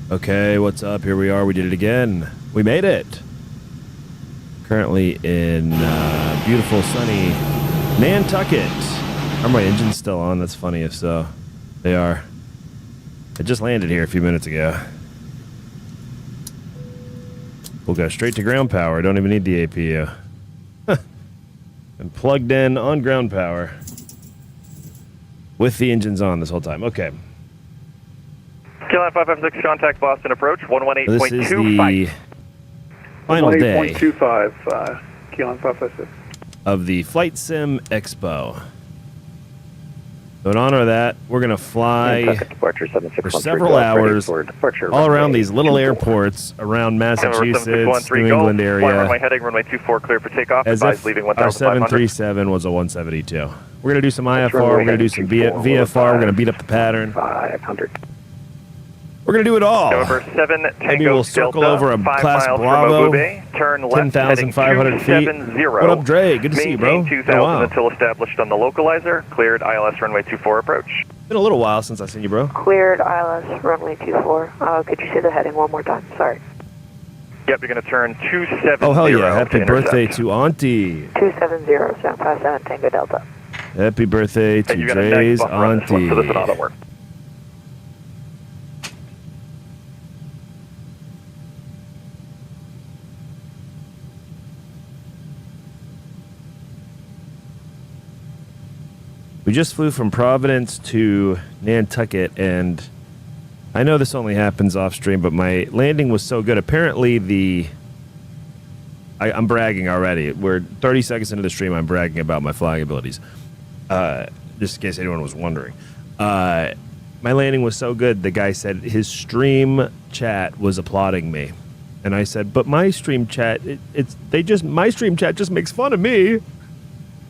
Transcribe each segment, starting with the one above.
Okay, what's up? Here we are. We did it again. We made it. Currently in beautiful, sunny Nantucket. Are my engines still on? That's funny if so. They are. I just landed here a few minutes ago. We'll go straight to ground power. Don't even need the APU. And plugged in on ground power. With the engines on this whole time. Okay. Kilo 556, contact Boston approach, 118.25. This is the final day 118.25, Kilo 556. of the Flight Expo. So in honor of that, we're going to fly for several hours all around these little airports around Massachusetts, New England area, runway heading, runway 24 clear for takeoff. as if our 737 was a 172. We're going to do some IFR, we're going to do some VFR, we're going to beat up the pattern. 500. We're going to do it all. November 7, Maybe we'll circle over a Class Bravo, 10,500 feet. What up, Dre? Good to see you, bro. Maintain 2,000 until established on the localizer. Cleared ILS runway 24 approach. Been a little while since I've seen you, bro. Cleared ILS runway 24. Could you say the heading one more time? Sorry. Yep, you're going to turn 270. Oh, hell yeah. Happy birthday to Auntie. 270, 757 Tango Delta. Happy birthday to Dre's Auntie. So this is an auto work. We just flew from Providence to Nantucket, and I know this only happens off stream, but my landing was so good. Apparently, I'm bragging already. We're 30 seconds into the stream. I'm bragging about my flying abilities, just in case anyone was wondering. My landing was so good. The guy said his stream chat was applauding me, and I said, "But my stream chat, my stream chat just makes fun of me.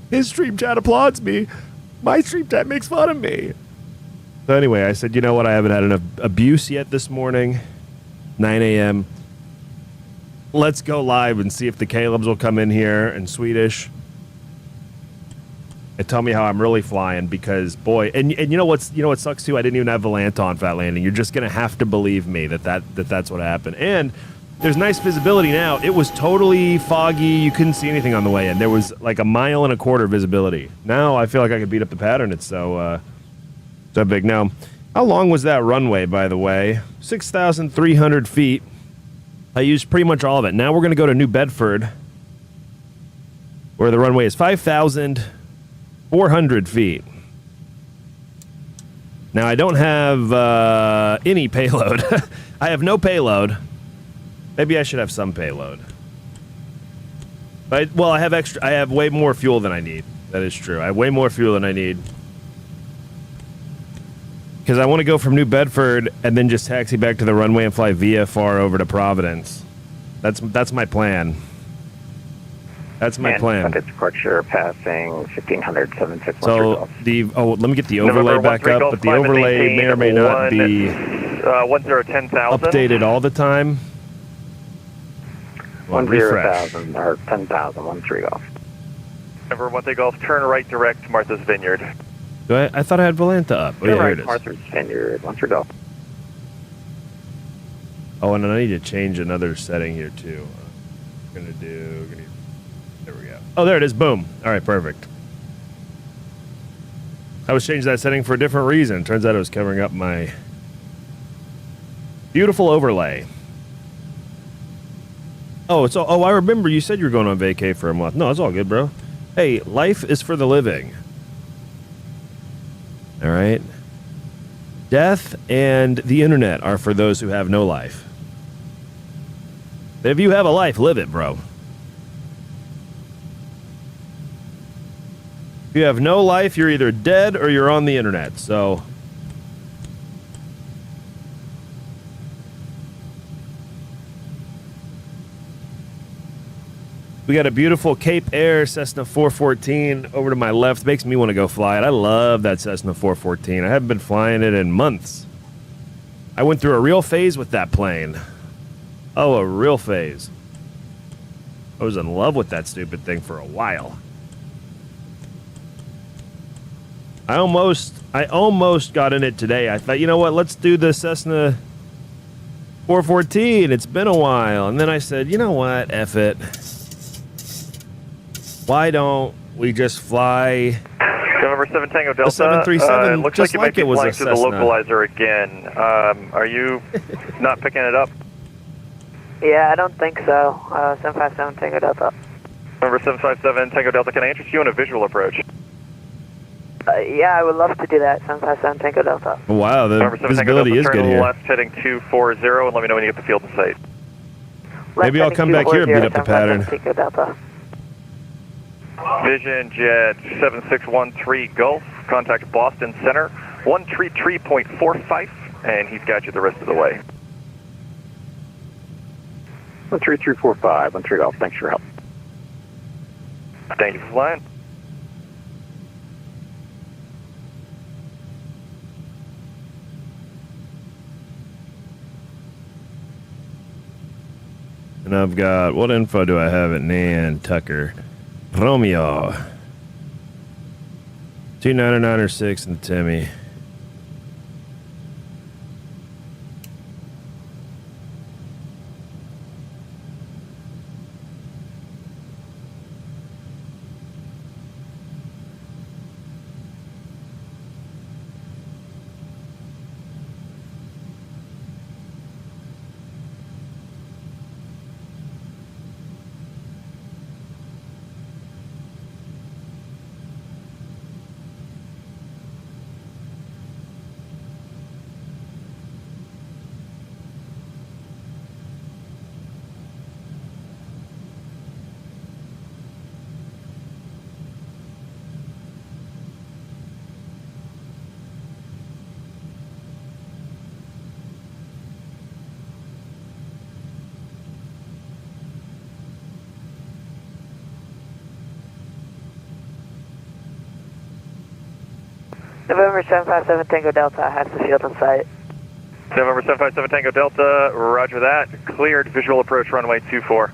His stream chat applauds me. My stream chat makes fun of me." So anyway, I said, you know what? I haven't had enough abuse yet this morning. 9 a.m. Let's go live and see if the Calebs will come in here in Swedish and tell me how I'm really flying. Because boy, and you know what sucks too? I didn't even have Volanta on for that landing. You're just gonna have to believe me that's what happened. And there's nice visibility now. It was totally foggy. You couldn't see anything on the way in. There was like 1.25 miles visibility. Now I feel like I could beat up the pattern. It's so big. Now, how long was that runway, by the way? 6,300 feet. I used pretty much all of it. Now we're going to go to New Bedford, where the runway is 5,400 feet. Now, I don't have any payload. I have no payload. Maybe I should have some payload. But, well, I have way more fuel than I need. That is true. I have way more fuel than I need. Because I want to go from New Bedford and then just taxi back to the runway and fly VFR over to Providence. That's my plan. That's my plan. Departure passing 1500, 76. So let me get the overlay back up, but the overlay may or may not be 10,000 updated all the time. 10,000 or 10,000, 13 Golf. November 1 Golf, turn right direct to Martha's Vineyard. I thought I had Volanta up. Oh, yeah, here it is. Martha's Vineyard, 13 Golf. Oh, and I need to change another setting here too. There we go. Oh, there it is. Boom. All right, perfect. I was changing that setting for a different reason. Turns out it was covering up my beautiful overlay. Oh, I remember you said you were going on vacay for a month. No, it's all good, bro. Hey, life is for the living. All right? Death and the internet are for those who have no life. But if you have a life, live it, bro. If you have no life, you're either dead or you're on the internet. So we got a beautiful Cape Air Cessna 414 over to my left. Makes me want to go fly it. I love that Cessna 414. I haven't been flying it in months. I went through a real phase with that plane. Oh, a real phase. I was in love with that stupid thing for a while. I almost got in it today. I thought, you know what? Let's do the Cessna 414, it's been a while. And then I said, you know what? F it. Why don't we just fly November 7 Tango Delta. the 737 looks just like you like might it be was flying a through the Cessna? localizer again. Are you not picking it up? Yeah, I don't think so. 757 Tango Delta. November 757 Tango Delta, can I interest you in a visual approach? Yeah, I would love to do that. 757 Tango Delta. Wow, the November 7 Tango visibility Delta, is turn good here. left heading 240 and let me know when you get the field in sight. Maybe I'll come back here and beat up the pattern. Tango Delta. Vision Jet 7613 Gulf, contact Boston Center, 133.45, and he's got you the rest of the way. 13345, 13 Golf. Thanks for your help. Thank you for flying. And I've got, what info do I have at Nantucket? Romeo. 2996 and Timmy. November 757 Tango Delta has the field in sight. November 757 Tango Delta, roger that. Cleared, visual approach runway 24.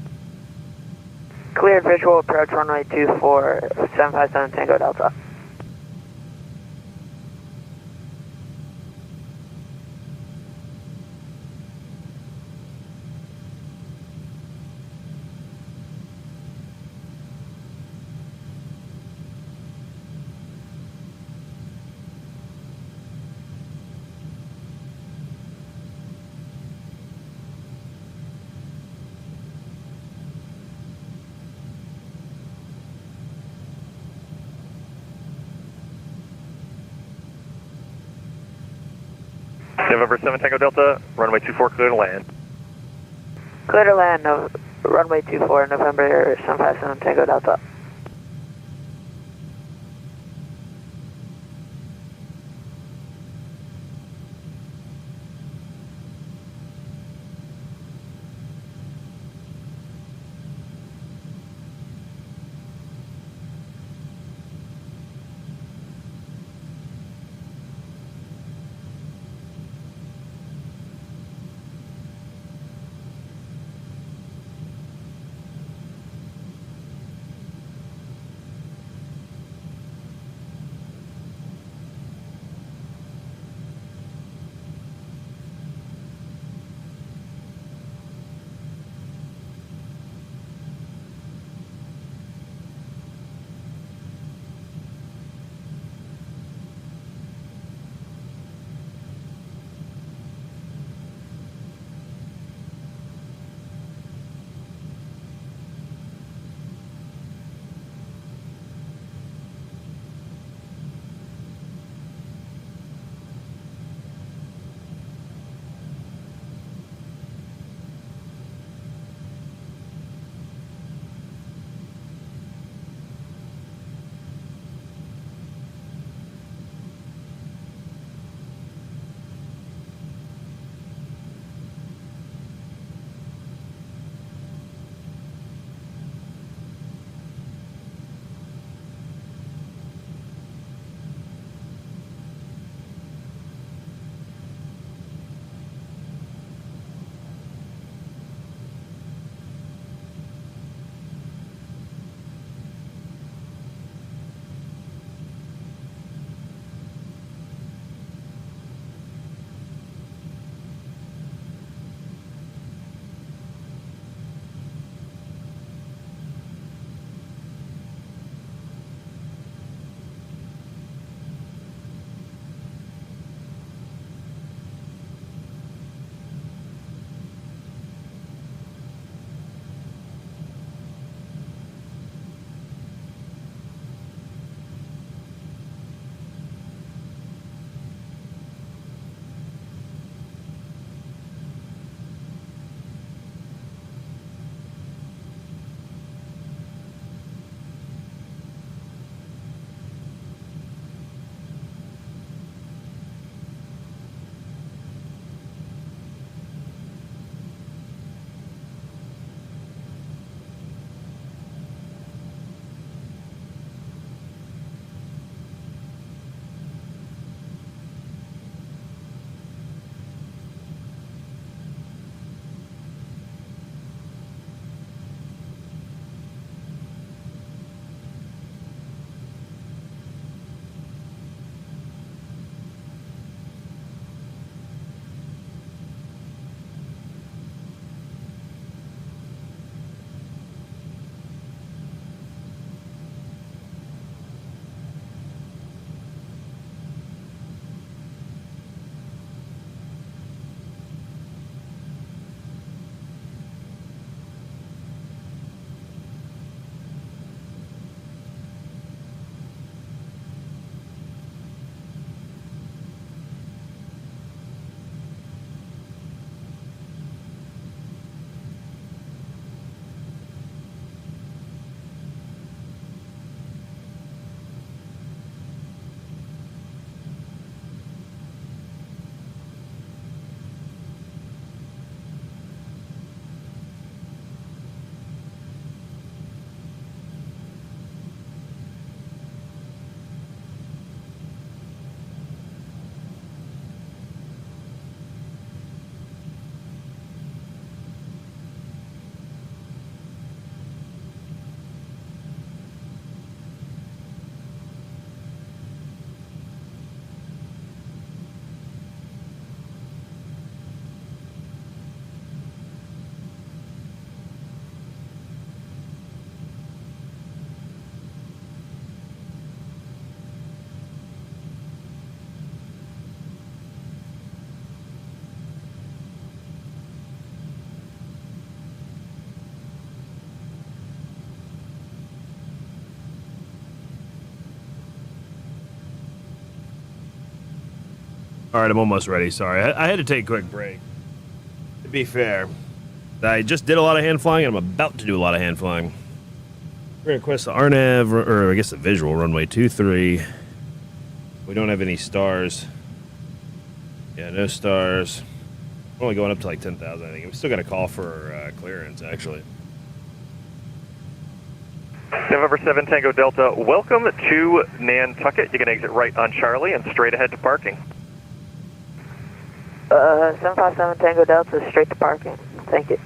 Cleared visual approach runway 24, 757 Tango Delta. November 7 Tango Delta, runway 24, clear to land. Clear to land, runway 24, November 757 Tango Delta. All right, I'm almost ready. Sorry, I had to take a quick break. To be fair, I just did a lot of hand flying, and I'm about to do a lot of hand flying. We're going to quest the RNAV, or I guess the visual runway 23. We don't have any stars. Yeah, no stars. We're only going up to like 10,000, I think. We still got a call for clearance, actually. November 7 Tango Delta, welcome to Nantucket. You can exit right on Charlie and straight ahead to parking. 757 Tango Delta, straight to parking. Thank you.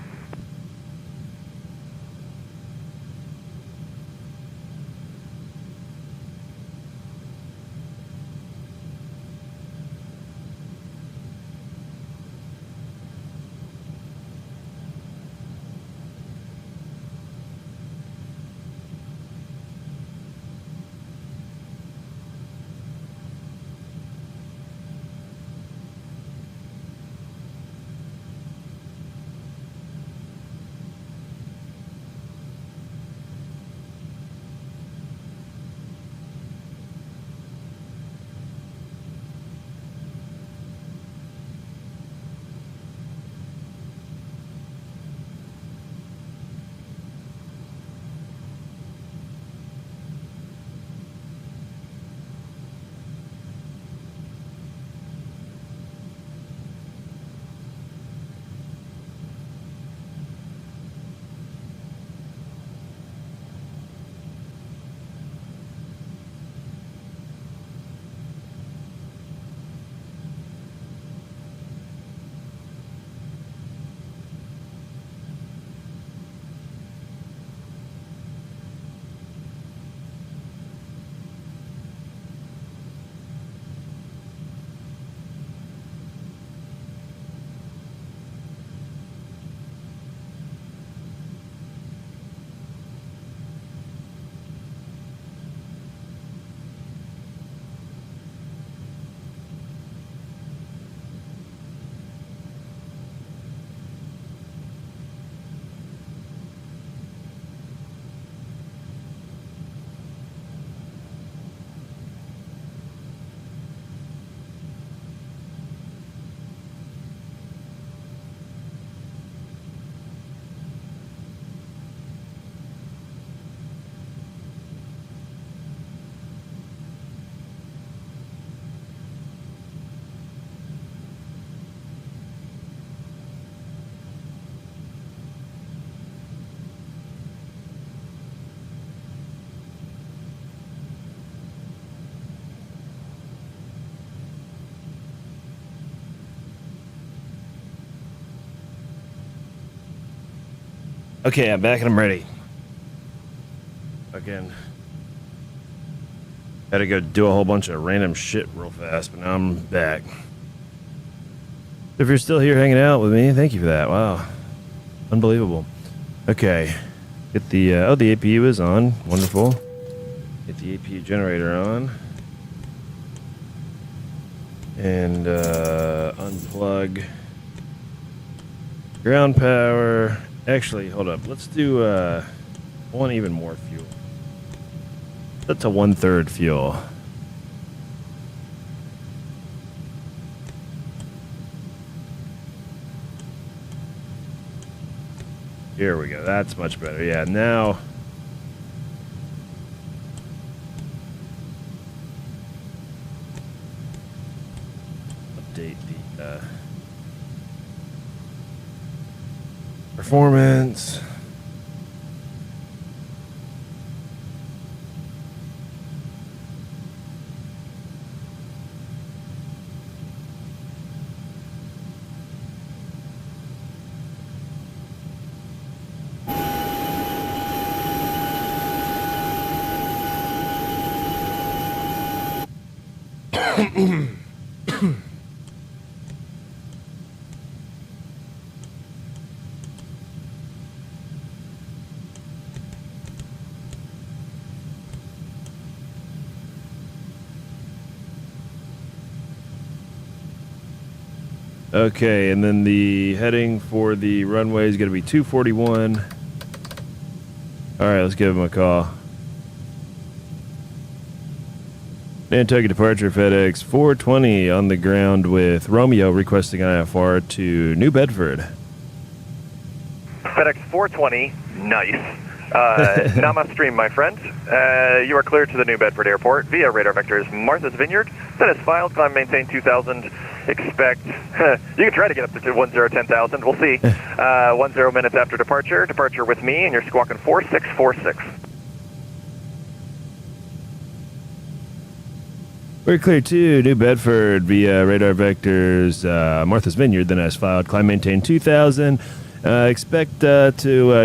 Okay, I'm back and I'm ready. Again, had to go do a whole bunch of random shit real fast, but now I'm back. If you're still here hanging out with me, thank you for that. Wow, unbelievable. Okay, get the the APU is on. Wonderful. Get the APU generator on, and unplug ground power. Actually, hold up. Let's do one even more fuel. That's a 1/3 fuel. Here we go. That's much better. Yeah, now update the performance. Okay, and then the heading for the runway is going to be 241. All right, let's give him a call. Nantucket departure FedEx 420 on the ground with Romeo requesting IFR to New Bedford. FedEx 420, nice. Nama Stream, my friend. You are cleared to the New Bedford Airport via radar vectors Martha's Vineyard. That is filed. Climb maintain 2,000. Expect. You can try to get up to 10,000. We'll see. 10 minutes after departure. Departure with me, and you're squawking 4646. We're clear to New Bedford via radar vectors Martha's Vineyard. Then as filed. Climb maintain 2,000. Expect to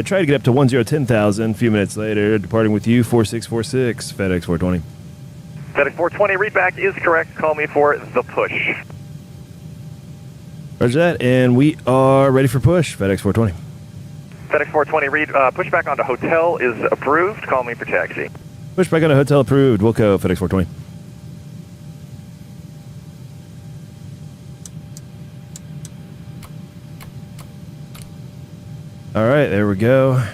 try to get up to 10,000. A few minutes later, departing with you 4646 FedEx 420. FedEx 420 readback is correct. Call me for the push. Roger that, and we are ready for push. FedEx 420. FedEx 420 read pushback onto hotel is approved. Call me for taxi. Pushback on a hotel approved. Wilco, FedEx 420. All right, there we go.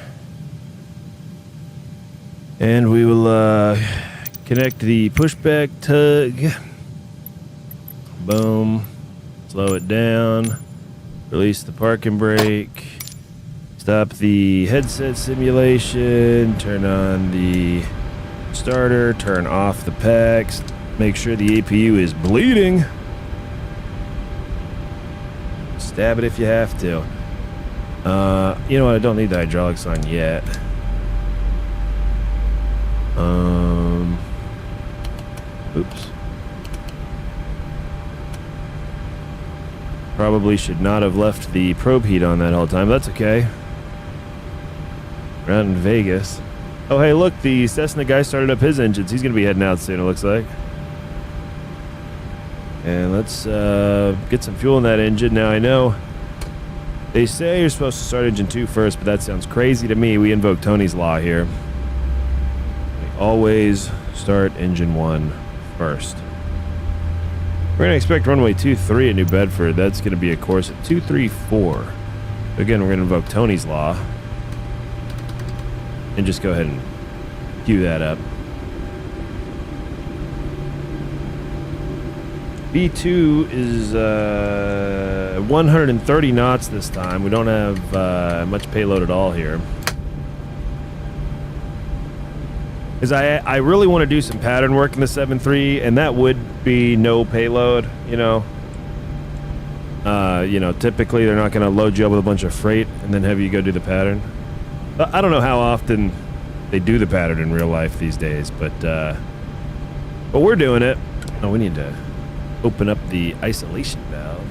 And we will connect the pushback tug. Boom. Slow it down. Release the parking brake. Stop the headset simulation. Turn on the starter. Turn off the packs. Make sure the APU is bleeding. Stab it if you have to. You know what? I don't need the hydraulics on yet. Oops. Probably should not have left the probe heat on that whole time. That's okay. We're out in Vegas. Oh, hey, look, the Cessna guy started up his engines. He's going to be heading out soon, it looks like. And let's get some fuel in that engine. Now, I know they say you're supposed to start engine 2 first, but that sounds crazy to me. We invoke Tony's law here. We always start engine 1 first. We're going to expect runway 23 at New Bedford. That's going to be a course at 234. Again, we're going to invoke Tony's law. And just go ahead and cue that up. B2 is 130 knots this time. We don't have much payload at all here. Because I really want to do some pattern work in the 7.3, and that would be no payload, you know. Typically they're not going to load you up with a bunch of freight and then have you go do the pattern. I don't know how often they do the pattern in real life these days, but we're doing it. Oh, we need to open up the isolation valve.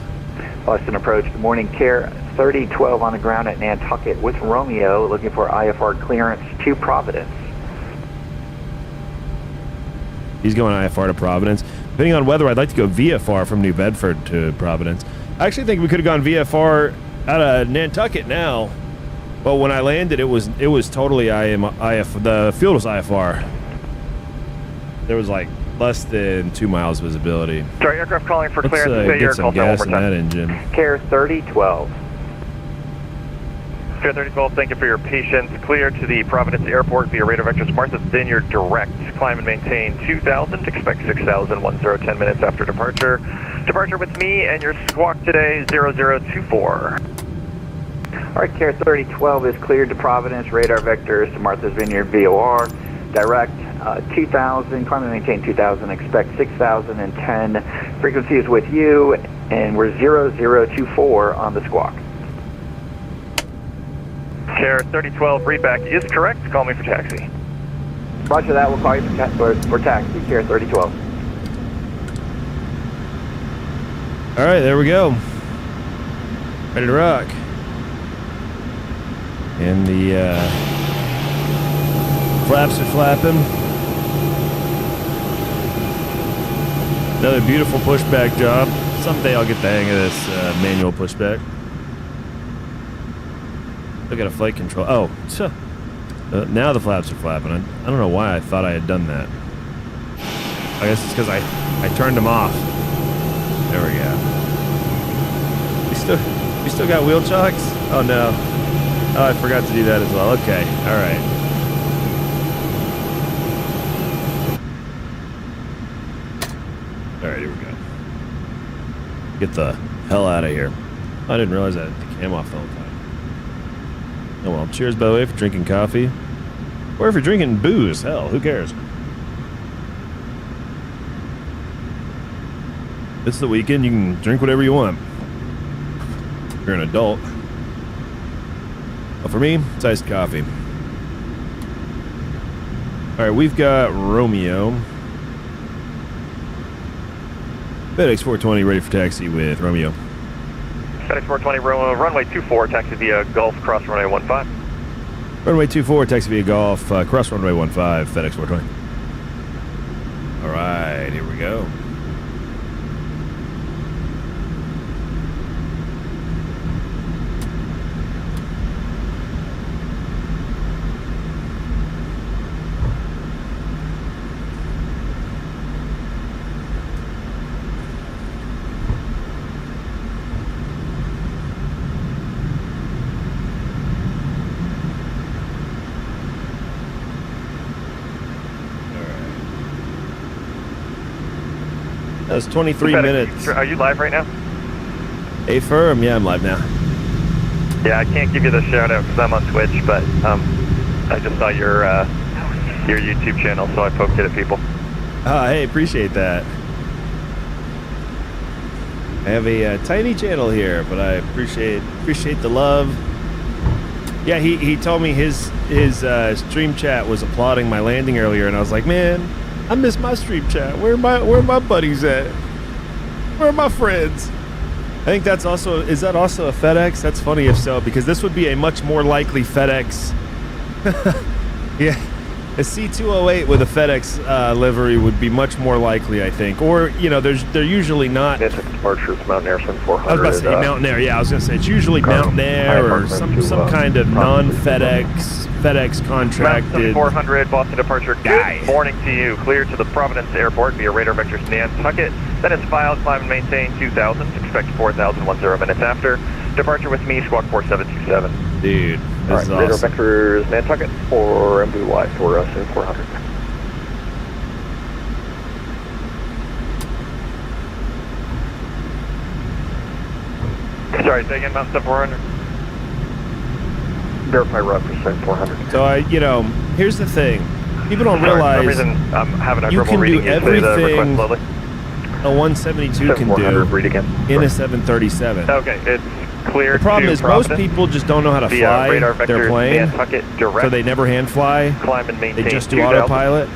Boston approach, good morning, Care 3012 on the ground at Nantucket with Romeo, looking for IFR clearance to Providence. He's going IFR to Providence. Depending on weather, I'd like to go VFR from New Bedford to Providence. I actually think we could have gone VFR out of Nantucket now, but when I landed, it was totally the field was IFR. There was like less than 2 miles visibility. Sorry, aircraft calling for clearance. Let's get some gas in that engine. Care 3012. Care 3012, thank you for your patience. Clear to the Providence Airport via radar vectors Martha's Vineyard direct. Climb and maintain 2,000. Expect 6,000. 10 minutes after departure. Departure with me and your squawk today 0024. All right, Care 3012 is cleared to Providence. Radar vectors to Martha's Vineyard VOR direct. 2,000. Climb and maintain 2,000. Expect 6,010. Frequency is with you, and we're 0024 on the squawk. Care 3012 readback is correct. Call me for taxi. Roger that. We'll call you for taxi. Care 3012. All right, there we go. Ready to rock. And the flaps are flapping. Another beautiful pushback job. Someday I'll get the hang of this manual pushback. Look at a flight control. Oh, now the flaps are flapping. I don't know why I thought I had done that. I guess it's because I turned them off. There we go. We still got wheel chocks? Oh no. Oh, I forgot to do that as well. Okay, all right. Get the hell out of here. I didn't realize I had the cam off the whole time. Oh well, cheers by the way for drinking coffee. Or if you're drinking booze, hell, who cares? It's the weekend, you can drink whatever you want. If you're an adult. Well, for me, it's iced coffee. Alright, we've got Romeo. FedEx 420 ready for taxi with Romeo. FedEx 420, runway 24, taxi via Gulf, cross runway 15. Runway 24, taxi via Golf, cross runway 15, FedEx 420. Alright, here we go. That's 23 minutes. Are you live right now? Affirm, yeah, I'm live now. Yeah, I can't give you the shout out because I'm on Twitch, but I just saw your YouTube channel, so I poked it at people. Hey, appreciate that. I have a tiny channel here, but I appreciate the love. Yeah, he told me his stream chat was applauding my landing earlier, and I was like, man, I miss my stream chat. Where are my buddies at? Where are my friends? I think is that also a FedEx? That's funny if so, because this would be a much more likely FedEx. Yeah, a C208 with a FedEx livery would be much more likely, I think. Or, you know, they're usually not. It's departure, it's Mountain Air 7400. I was about to say Mountain Air. Yeah, I was going to say it's usually Mountain Air or some kind of FedEx contracted. Mountain 400, Boston departure. Guy. Good morning to you. Clear to the Providence Airport via radar vectors Nantucket. Then it's filed, climb and maintain 2000. Expect 4000 minutes after. Departure with me, squawk 4727. Dude, this is radar awesome. vectors Nantucket or MBY for us in 400. Sorry, say again, Mountain 400. Verify route for 7400. So here's the thing. People don't Sorry, realize for some reason, I'm having a you trouble can do reading you. Say the request everything slowly. a 172 can 7400, do read again. in a 737. Okay, it's clear. The problem to is most Providence people just don't know how to via fly radar their vectors plane, Nantucket direct. so they never hand fly. Climb and maintain They just do 2000. autopilot.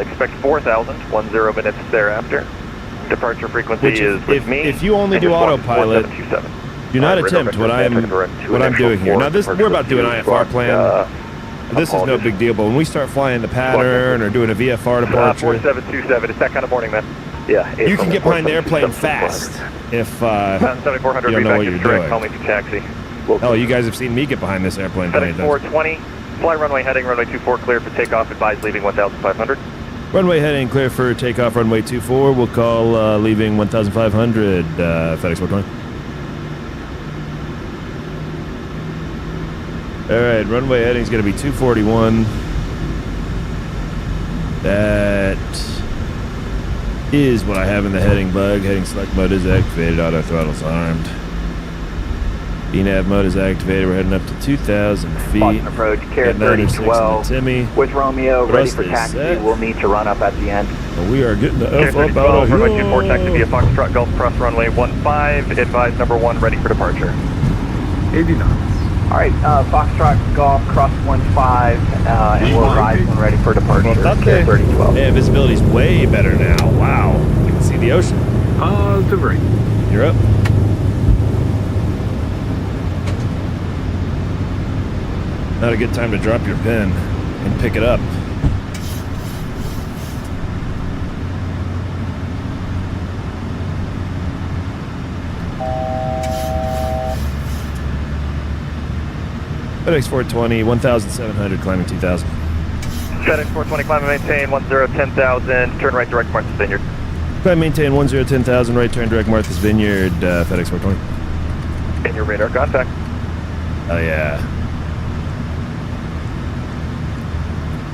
Expect 4000 minutes thereafter. Departure frequency Which is with me. if you only and do your squawk autopilot, 4727. do not radar attempt vectors what Nantucket, I'm doing here. Now we're about to do an IFR squawk, plan. This is no apologies. big deal, but when we start flying the pattern or doing a VFR departure, 4727. It's that kind of morning, man. Yeah, you can get behind the airplane 4727. fast if Mountain 7400, you don't know what read you're back direct. doing. Call me for taxi. Oh, you guys have seen me get behind this airplane plenty FedEx of times. 420. Fly runway heading, runway 24 clear for takeoff. Advise leaving 1500. Runway heading clear for takeoff, runway 24. We'll call leaving 1500, FedEx 420. All right, runway heading is going to be 241. That is what I have in the heading bug. Heading select mode is activated, auto throttle's armed. VNAV mode is activated. We're heading up to 2,000 feet. Boston approach, Care At 96 in the 3012. Timmy. With Romeo, ready Thrust for is taxi. set. We'll need to run up at the end. And we are getting the Care F up 3012, out of runway 24 taxi via here. Foxtrot Gulf cross runway 15. Advise number 1 ready for departure. 80 knots. All right, Foxtrot Golf, cross 15, and we'll rise when ready for departure. Okay. Care 3012. Yeah, visibility's way better now. Wow. You can see the ocean. Positive rate. You're up. Not a good time to drop your pen and pick it up. FedEx 420, 1,700, climbing 2,000. FedEx 420, climb and maintain 10,000. Turn right direct Martha's Vineyard. Climb maintain 10,000, right turn direct Martha's Vineyard, FedEx 420. And your radar contact. Oh yeah.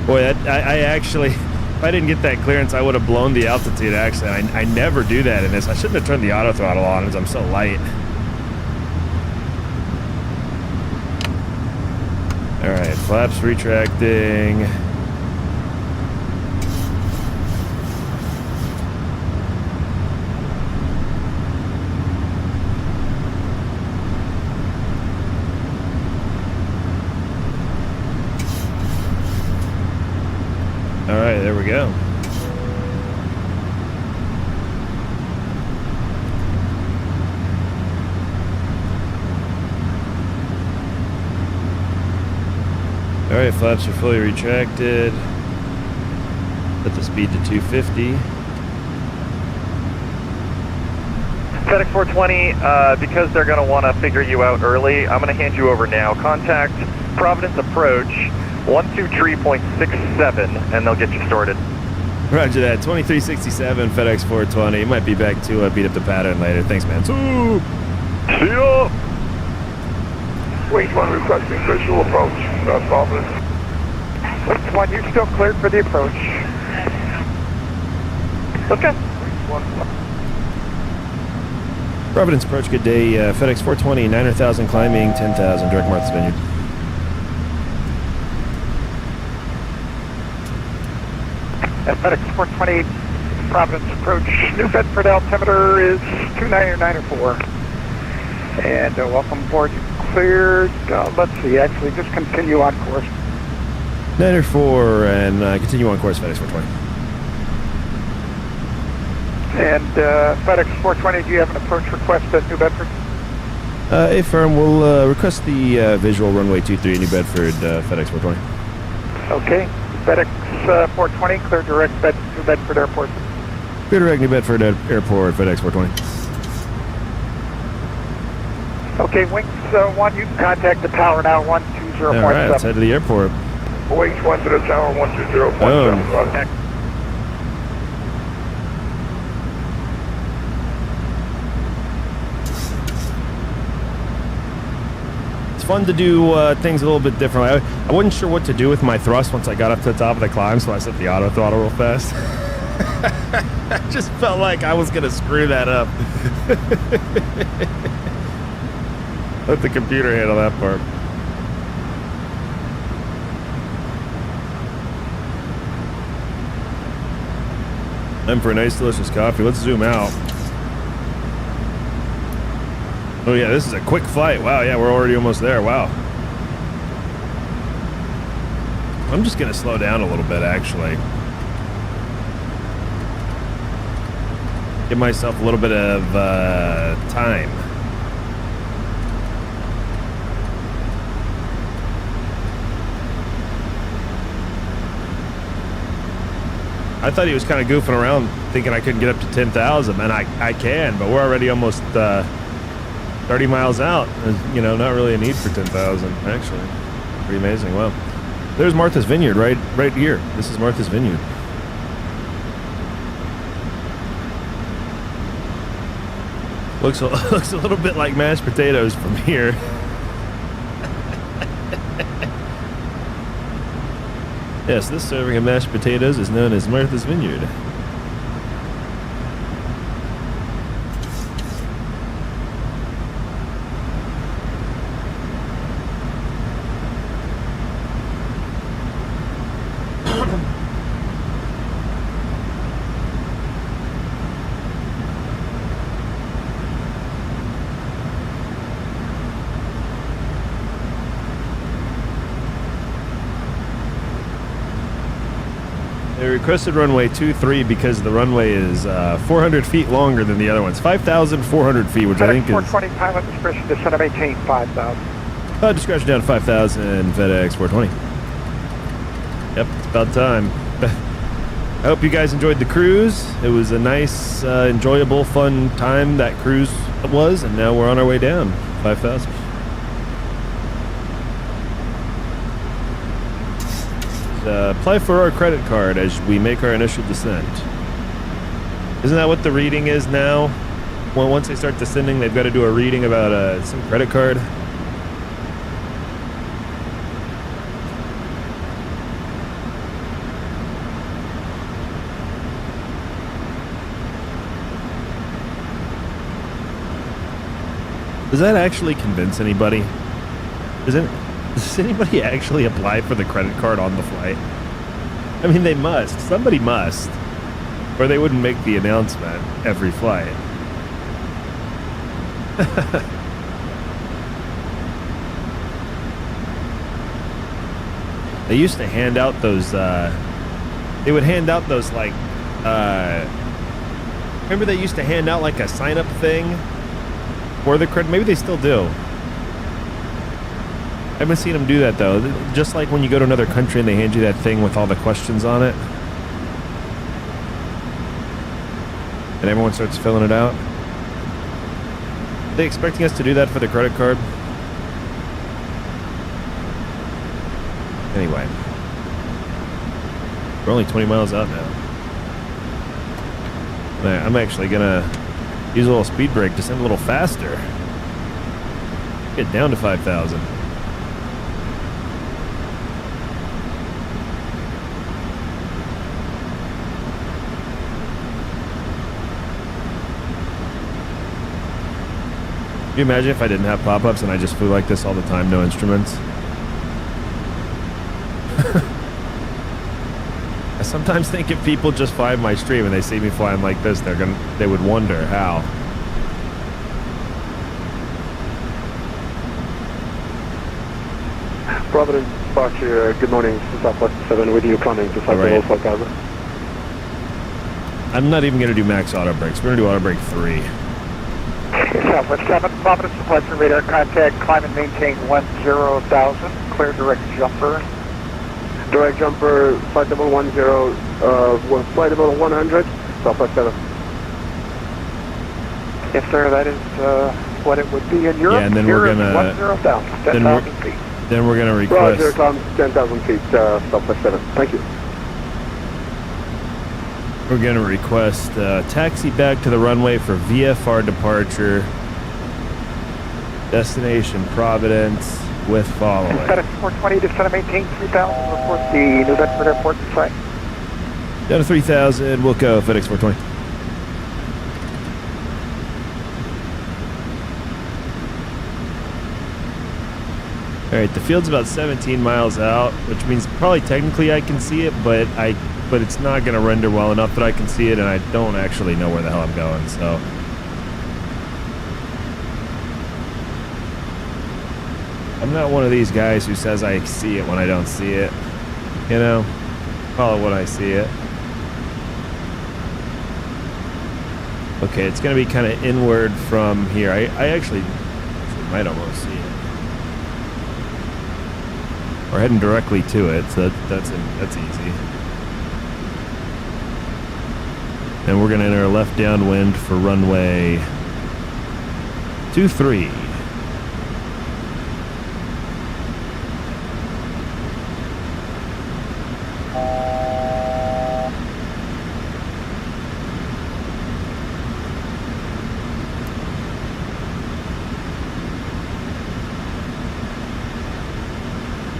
Boy, I actually, If I didn't get that clearance, I would have blown the altitude, actually. I never do that in this. I shouldn't have turned the auto throttle on as I'm so light. All right, flaps retracting. All right, there we go. All right, flaps are fully retracted. Set the speed to 250. FedEx 420, because they're going to want to figure you out early, I'm going to hand you over now. Contact Providence Approach 123.67, and they'll get you sorted. Roger that. 2367 FedEx 420. It might be back to beat up the pattern later. Thanks, man. See ya! Wait 1 requesting visual approach. Providence. Wait 1, you're still cleared for the approach. Okay. Providence Approach, good day. FedEx 420, 900,000 climbing, 10,000, direct Martha's Vineyard. At FedEx 420, Providence Approach, New Bedford altimeter is 29904. And welcome aboard, you cleared. Let's see, actually just continue on course. 904 and continue on course, FedEx 420. And FedEx 420, do you have an approach request at New Bedford? Affirm, we'll request the visual runway 23 New Bedford, FedEx 420. Okay, FedEx 420, clear direct New Bedford Airport. Clear direct New Bedford Airport, FedEx 420. Okay, Wings 1, you can contact the tower now, 120.7. All right, let's head to the airport. Wings 1 to the tower, 120.7. Boom. Fun to do things a little bit differently. I wasn't sure what to do with my thrust once I got up to the top of the climb, so I set the auto throttle real fast. I just felt like I was gonna screw that up. Let the computer handle that part. Time for a nice delicious coffee. Let's zoom out. Oh yeah, this is a quick flight. Wow, yeah, we're already almost there. Wow. I'm just gonna slow down a little bit, actually. Give myself a little bit of time. I thought he was kind of goofing around, thinking I couldn't get up to 10,000, and I can, but we're already almost 30 miles out. There's, you know, not really a need for 10,000, actually. Pretty amazing. Wow. There's Martha's Vineyard right here. This is Martha's Vineyard. Looks a little bit like mashed potatoes from here. Yes, this serving of mashed potatoes is known as Martha's Vineyard. They requested runway 23 because the runway is 400 feet longer than the other ones. 5,400 feet, which I think is... 420 pilot discretion, descend to maintain 5,000. Discretion down to 5,000, FedEx 420. Yep, it's about time. I hope you guys enjoyed the cruise. It was a nice, enjoyable, fun time that cruise was, and now we're on our way down, 5,000. Apply for our credit card as we make our initial descent. Isn't that what the reading is now? Well, once they start descending, they've got to do a reading about some credit card. Does that actually convince anybody? Does anybody actually apply for the credit card on the flight? I mean, they must. Somebody must. Or they wouldn't make the announcement every flight. They used to hand out those, they would hand out those, like, remember they used to hand out, like, a sign-up thing for the credit? Maybe they still do. I haven't seen them do that, though. Just like when you go to another country and they hand you that thing with all the questions on it. And everyone starts filling it out. Are they expecting us to do that for the credit card? Anyway. We're only 20 miles out now. I'm actually gonna use a little speed brake to send a little faster. Get down to 5,000. Can you imagine if I didn't have pop-ups and I just flew like this all the time, no instruments? I sometimes think if people just fly my stream and they see me flying like this, they would wonder how. Providence departure, good morning, Southwest 7 with you, climbing to 5,000. I'm not even going to do max auto brakes. We're going to do auto brake 3. Southwest 7, Providence departure, radar contact, climb and maintain 10,000, clear direct jumper. Direct jumper, flight level 10, flight level 100, Southwest 7. Yes, sir, that is what it would be in Europe. Yeah, and then we're going to... 10,000, 10,000 feet. Then we're going to request... Roger, climb 10,000 feet, Southwest 7. Thank you. We're going to request taxi back to the runway for VFR departure. Destination Providence with following. FedEx 420, descend and maintain 3,000, report the New Bedford Airport in sight. Down to 3,000, we'll go FedEx 420. Alright, the field's about 17 miles out, which means probably technically I can see it, but it's not going to render well enough that I can see it, and I don't actually know where the hell I'm going, so... I'm not one of these guys who says I see it when I don't see it. You know? Follow when I see it. Okay, it's going to be kind of inward from here. I actually might almost see it. We're heading directly to it, so that's easy. And we're going to enter left downwind for runway 23.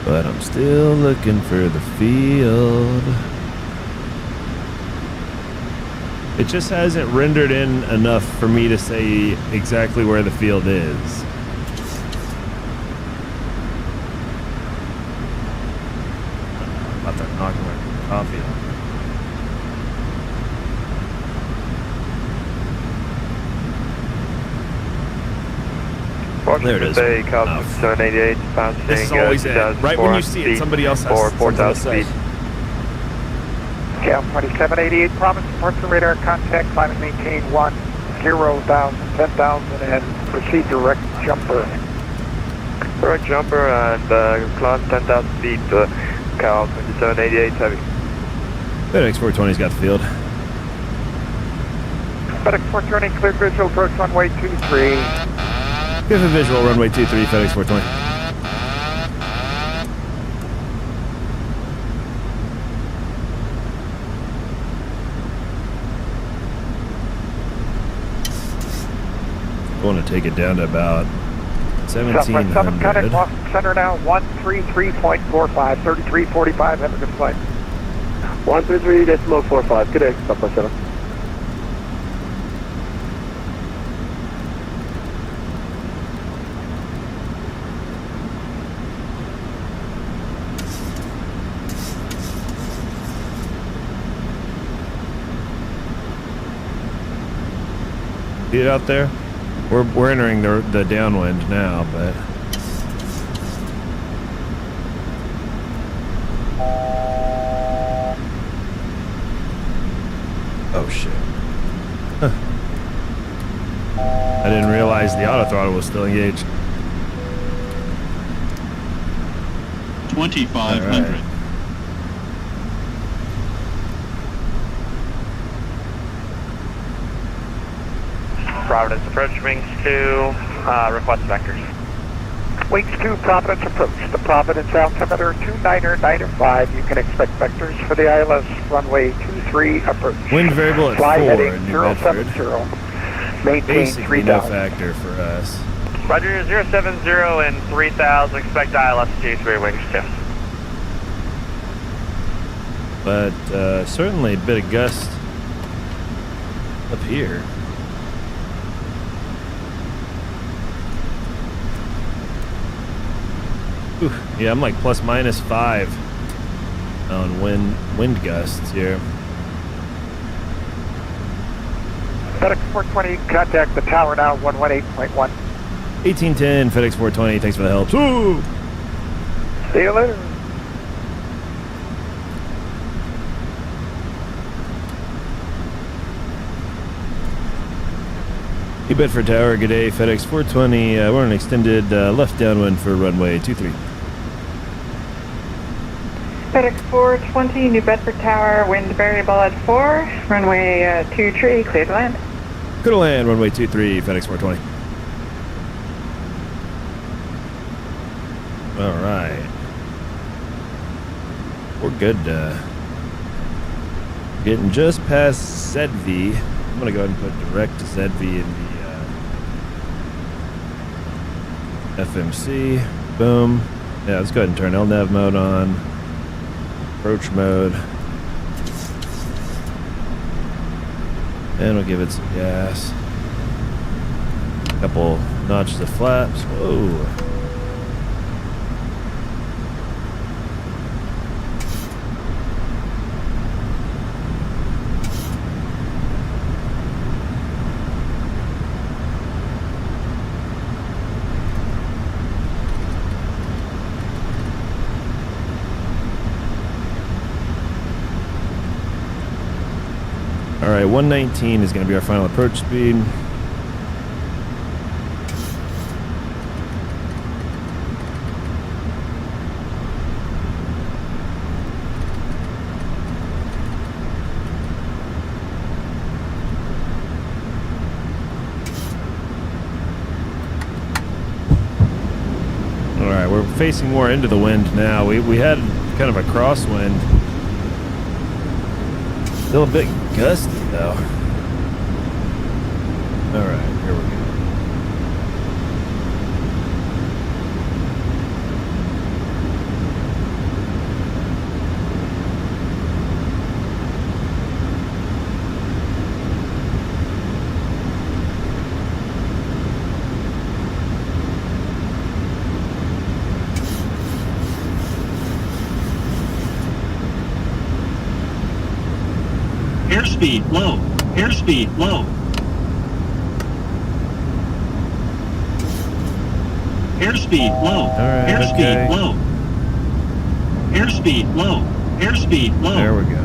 But I'm still looking for the field. It just hasn't rendered in enough for me to say exactly where the field is. I'm about to knock my coffee off. There it is. Bay, Cub 788, This is always it. Right when you see it, somebody else has something to say. Cal 2788, Providence departure, radar contact, climb and maintain 10,000, 10,000, and proceed direct jumper. Direct jumper and climb 10,000 feet, Cal 2788, heavy. FedEx 420's got the field. FedEx 420, clear visual, approach runway 23. Give a visual, runway 23, FedEx 420. I want to take it down to about 1,700. 7 cut it, Boston Center now, 133.45, 3345, have a good flight. 133.45, good day, Southwest 7. See it out there? We're entering the downwind now, but oh shit. Huh. I didn't realize the auto throttle was still engaged. 2,500. Right. Providence approach, wings 2, request vectors. Wings 2, Providence approach. The Providence altimeter 2995. You can expect vectors for the ILS runway 23 approach. Wind variable at Fly 4 heading in New Bedford. 070. Maintain Basically no 3000. factor for us. Roger, 070 and 3000, expect ILS 23, wings 2. But certainly a bit of gust up here. Ooh, yeah, I'm like plus minus 5 on wind gusts here. FedEx 420, contact the tower now, 118.1. 1810 FedEx 420. Thanks for the help. Ooh. See you later. New Bedford Tower, good day. FedEx 420. We're on extended left downwind for runway 23. FedEx 420, New Bedford Tower, wind variable at 4, runway 23, clear to land. Clear to land, runway 23, FedEx 420. All right. We're good. Getting just past ZV. I'm going to go ahead and put direct ZV in the FMC. Boom. Yeah, let's go ahead and turn LNAV mode on. Approach mode. And we'll give it some gas. Couple notches of flaps. Whoa. All right, 119 is going to be our final approach speed. All right, we're facing more into the wind now. We had kind of a crosswind. Still a bit gusty though. Alright, here we go. Airspeed low. Airspeed low. Airspeed low. All right, Airspeed okay. low. Airspeed low. Airspeed low. There we go.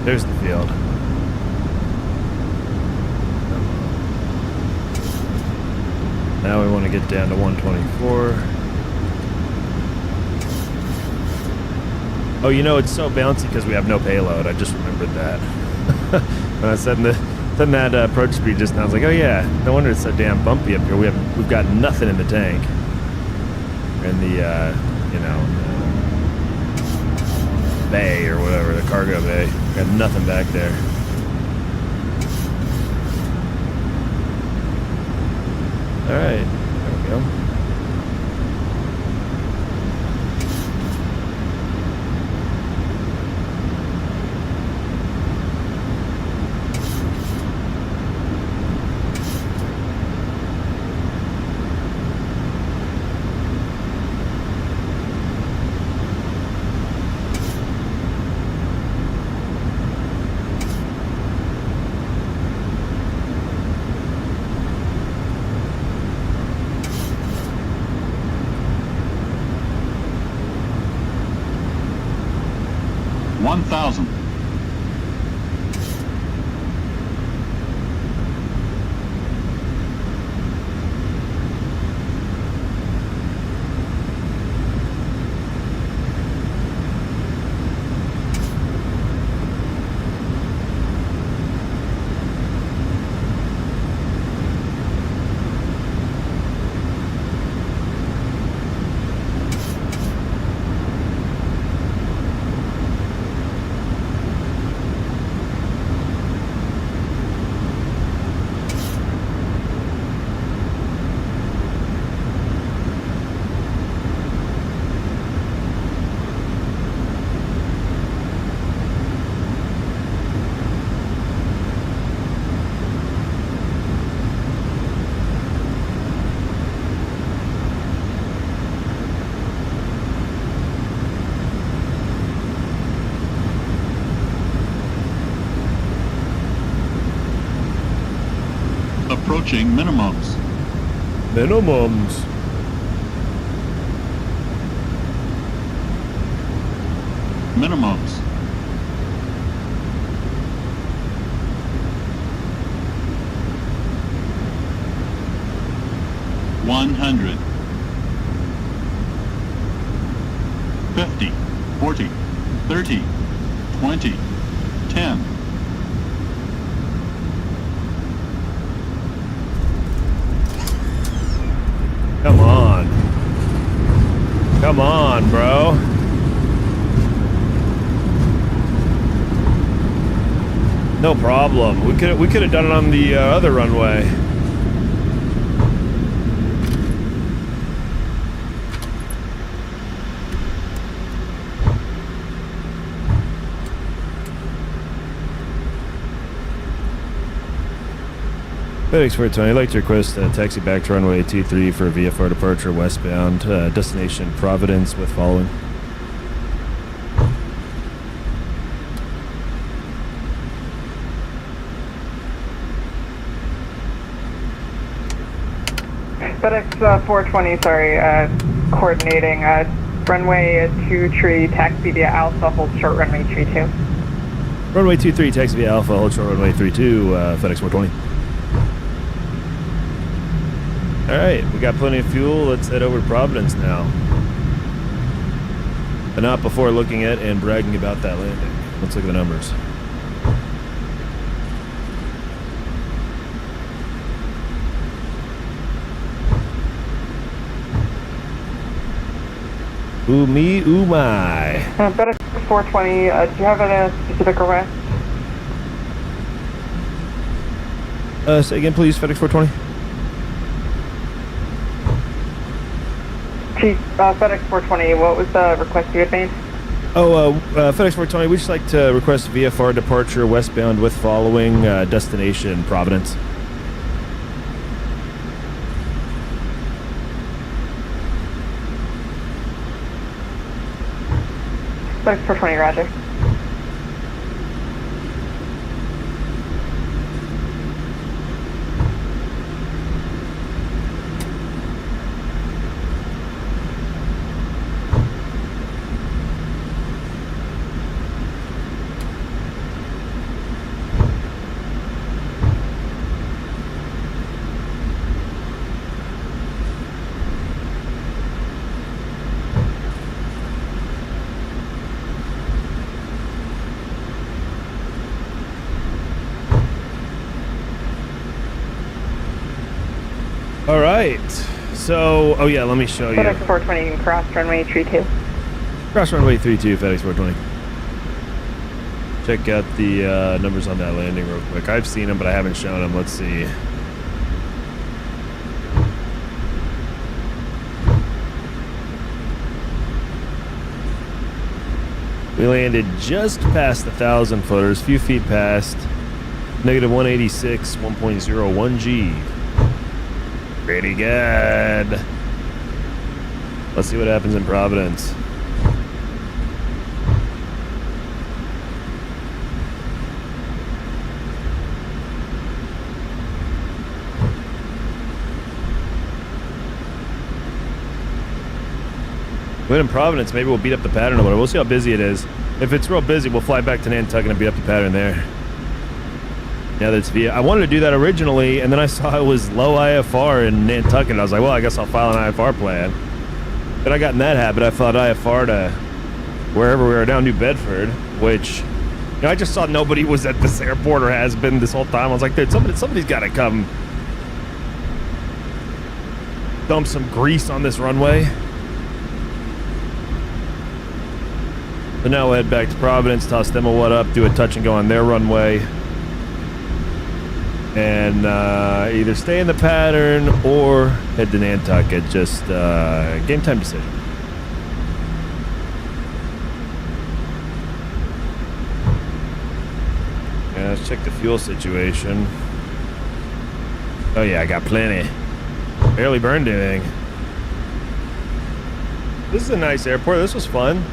There's the field. Now we want to get down to 124. Oh, you know, it's so bouncy because we have no payload. I just remembered that. When I said that approach speed just now, I was like, oh yeah, no wonder it's so damn bumpy up here. We've got nothing in the tank. In the, bay or whatever, the cargo bay. Got nothing back there. All right, there we go. 1,000. Approaching minimums. Minimums. Minimums. $100. 50, 40, 30, 20, 10. Come on. Come on, bro. No problem. We could have done it on the other runway. FedEx 420, I'd like to request a taxi back to runway 23 for VFR departure westbound, destination Providence with following. FedEx 420, sorry, coordinating runway 23, taxi via Alpha, hold short runway 32. Runway 23, taxi via Alpha, hold short runway 32, FedEx 420. All right, we got plenty of fuel. Let's head over to Providence now. But not before looking at and bragging about that landing. Let's look at the numbers. Ooh me, ooh my. FedEx 420, do you have a specific request? Say again, please, FedEx 420. Chief, FedEx 420, what was the request you had made? FedEx 420, we'd just like to request VFR departure westbound with following, destination Providence. FedEx 420, roger. All right. So, oh yeah, let me show you. FedEx 420, cross runway 32. Cross runway 32, FedEx 420. Check out the numbers on that landing real quick. I've seen them, but I haven't shown them. Let's see. We landed just past the 1,000 footers, few feet past. Negative 186, 1.01 G. Pretty good. Let's see what happens in Providence. When in Providence, maybe we'll beat up the pattern a little. We'll see how busy it is. If it's real busy, we'll fly back to Nantucket and beat up the pattern there. Now that it's via, I wanted to do that originally, and then I saw it was low IFR in Nantucket, and I was like, well, I guess I'll file an IFR plan. Then I got in that habit. I filed IFR to wherever we were, down New Bedford, which, you know, I just saw nobody was at this airport or has been this whole time. I was like, dude, somebody's got to come dump some grease on this runway. So now we'll head back to Providence, toss them a what up, do a touch and go on their runway, and either stay in the pattern or head to Nantucket. Just game time decision. Yeah, let's check the fuel situation. Oh yeah, I got plenty. Barely burned anything. This is a nice airport. This was fun.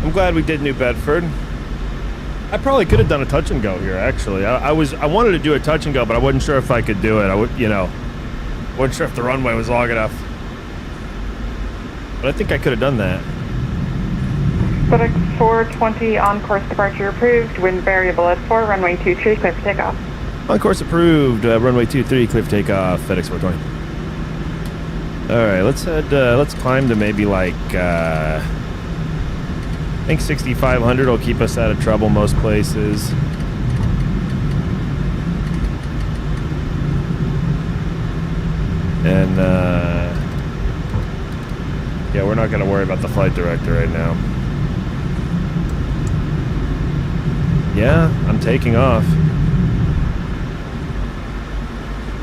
I'm glad we did New Bedford. I probably could have done a touch and go here, actually. I wanted to do a touch and go, but I wasn't sure if I could do it. Wasn't sure if the runway was long enough. But I think I could have done that. FedEx 420 on course departure approved. Wind variable at 4, runway 23, clear for takeoff. On course approved. Runway 23, clear for takeoff. FedEx 420. All right, let's head. Let's climb to maybe like. I think 6,500 will keep us out of trouble most places. And yeah, we're not going to worry about the flight director right now. Yeah, I'm taking off.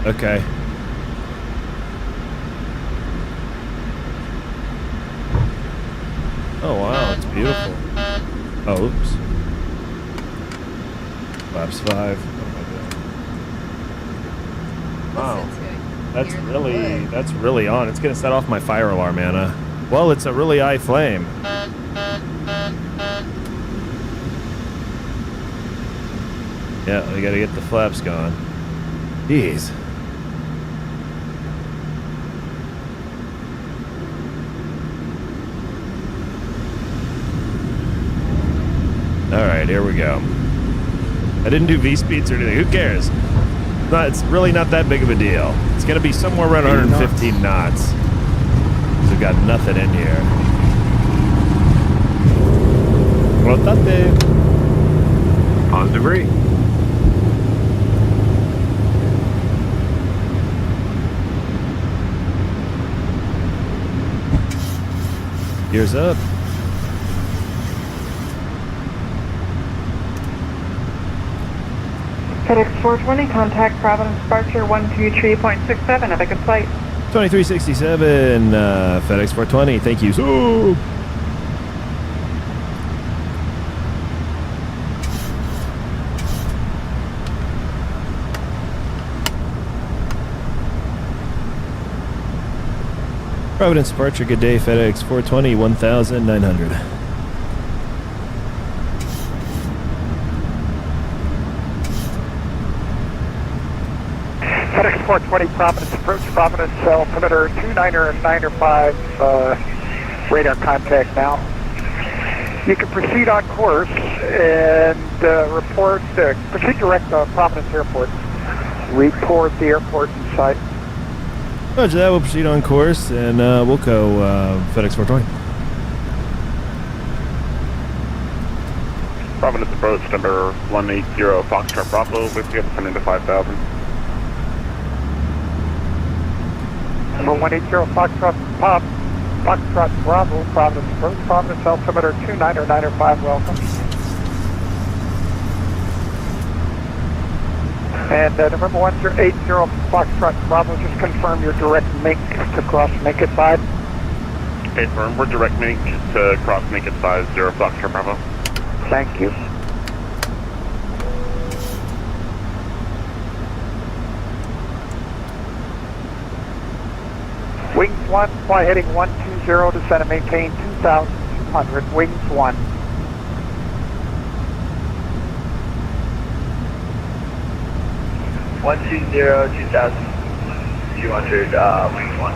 Okay. Oh wow, it's beautiful. Oh, oops. Flaps 5. Oh my god. Wow. That's really on. It's gonna set off my fire alarm, Anna. Well, it's a really high flame. Yeah, we gotta get the flaps going. Jeez. Alright, here we go. I didn't do V-speeds or anything. Who cares? It's really not that big of a deal. It's going to be somewhere around 115 knots. So we've got nothing in here. Rotate. Positive rate. Gears up. FedEx 420, contact Providence departure 123.67, have a good flight. 2367, FedEx 420, thank you. So Providence departure, good day, FedEx 420, 1,900. FedEx 420 Providence approach, Providence altimeter 299.5, radar contact now. You can proceed on course and proceed direct to Providence Airport. Report the airport in sight. Roger that, we'll proceed on course and we'll go FedEx 420. Providence approach number 180 Foxtrot Bravo, whiskey descending to 5,000. Number 180 Foxtrot Bravo, Providence approach, Providence altimeter 299.5, welcome. And November 1080 Foxtrot Bravo, just confirm your direct mink to cross naked side. Confirm, we're direct mink to cross naked side 0 Foxtrot Bravo. Thank you. Wings 1, fly heading 120, descend and maintain 2,200, wings 1. 120, 2,200, wings 1.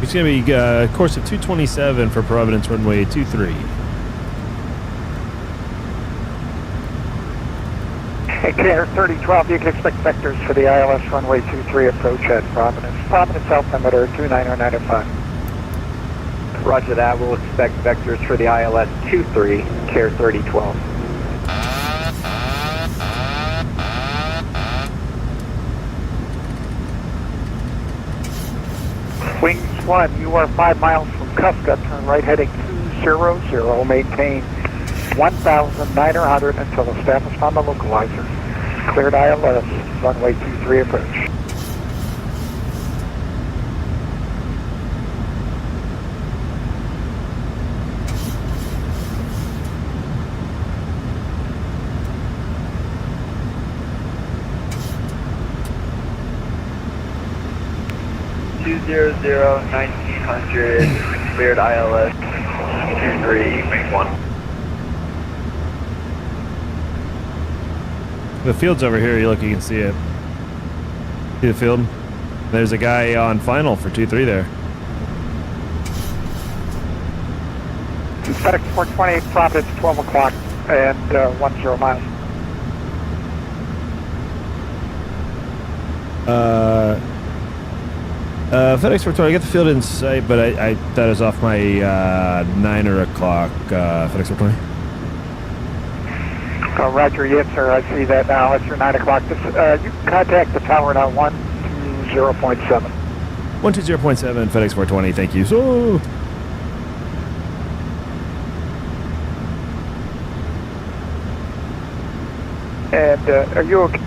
It's going to be course of 227 for Providence runway 23. Hey, KR 3012, you can expect vectors for the ILS runway 23 approach at Providence. Providence altimeter 29095. Roger that. We'll expect vectors for the ILS 23, KR 3012. Wings 1, you are 5 miles from Cuska, turn right heading 200, maintain 1,900 until established on the localizer. Cleared ILS, runway 23 approach. $200, 1900, cleared ILS 23, wing 1. The field's over here. You can see it. See the field? There's a guy on final for 2-3 there. FedEx 420, Providence 12 o'clock and 10 miles. FedEx 420, I got the field in sight, but I that is off my 9 o'clock FedEx 420. Roger, yes, sir. I see that now. It's your 9 o'clock. You can contact the tower now, 120.7. 120.7 FedEx 420, thank you. So, and are you okay?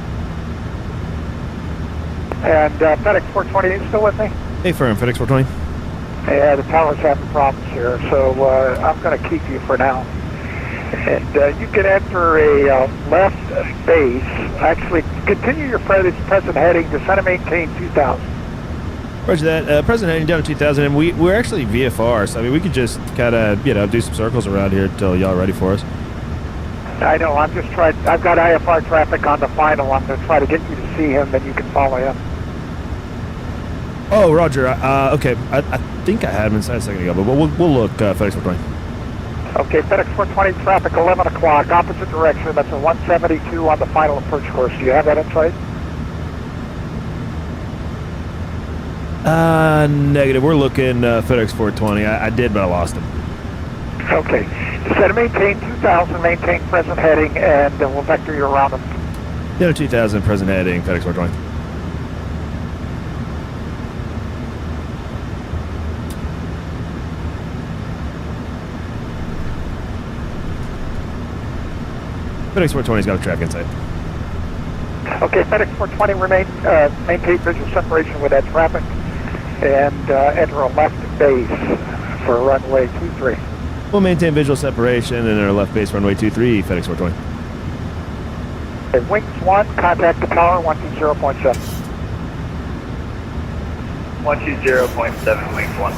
And FedEx 420, are you still with me? hey, firm, FedEx 420. Yeah, the tower's having problems here, so I'm going to keep you for now. And you can enter a left base. Actually, continue your present heading, descend and maintain 2,000. Roger that. Present heading down to 2,000, and we're actually VFR, so I mean, we could just kind of, do some circles around here until y'all are ready for us. I know, I'm just trying, I've got IFR traffic on the final. I'm going to try to get you to see him, then you can follow him. Oh, Roger. Okay, I think I had him inside a second ago, but we'll look, FedEx 420. Okay, FedEx 420, traffic 11 o'clock, opposite direction. That's a 172 on the final approach course. Do you have that in sight? Negative. We're looking FedEx 420. I did, but I lost him. Okay. Descend and maintain 2,000, maintain present heading, and we'll vector you around him. Down to 2,000, present heading, FedEx 420. FedEx 420's got a traffic in sight. Okay, FedEx 420, maintain visual separation with that traffic, and enter a left base for runway 23. We'll maintain visual separation in our left base runway 23, FedEx 420. Okay, wings 1, contact the tower, 120.7. 120.7, wings 1.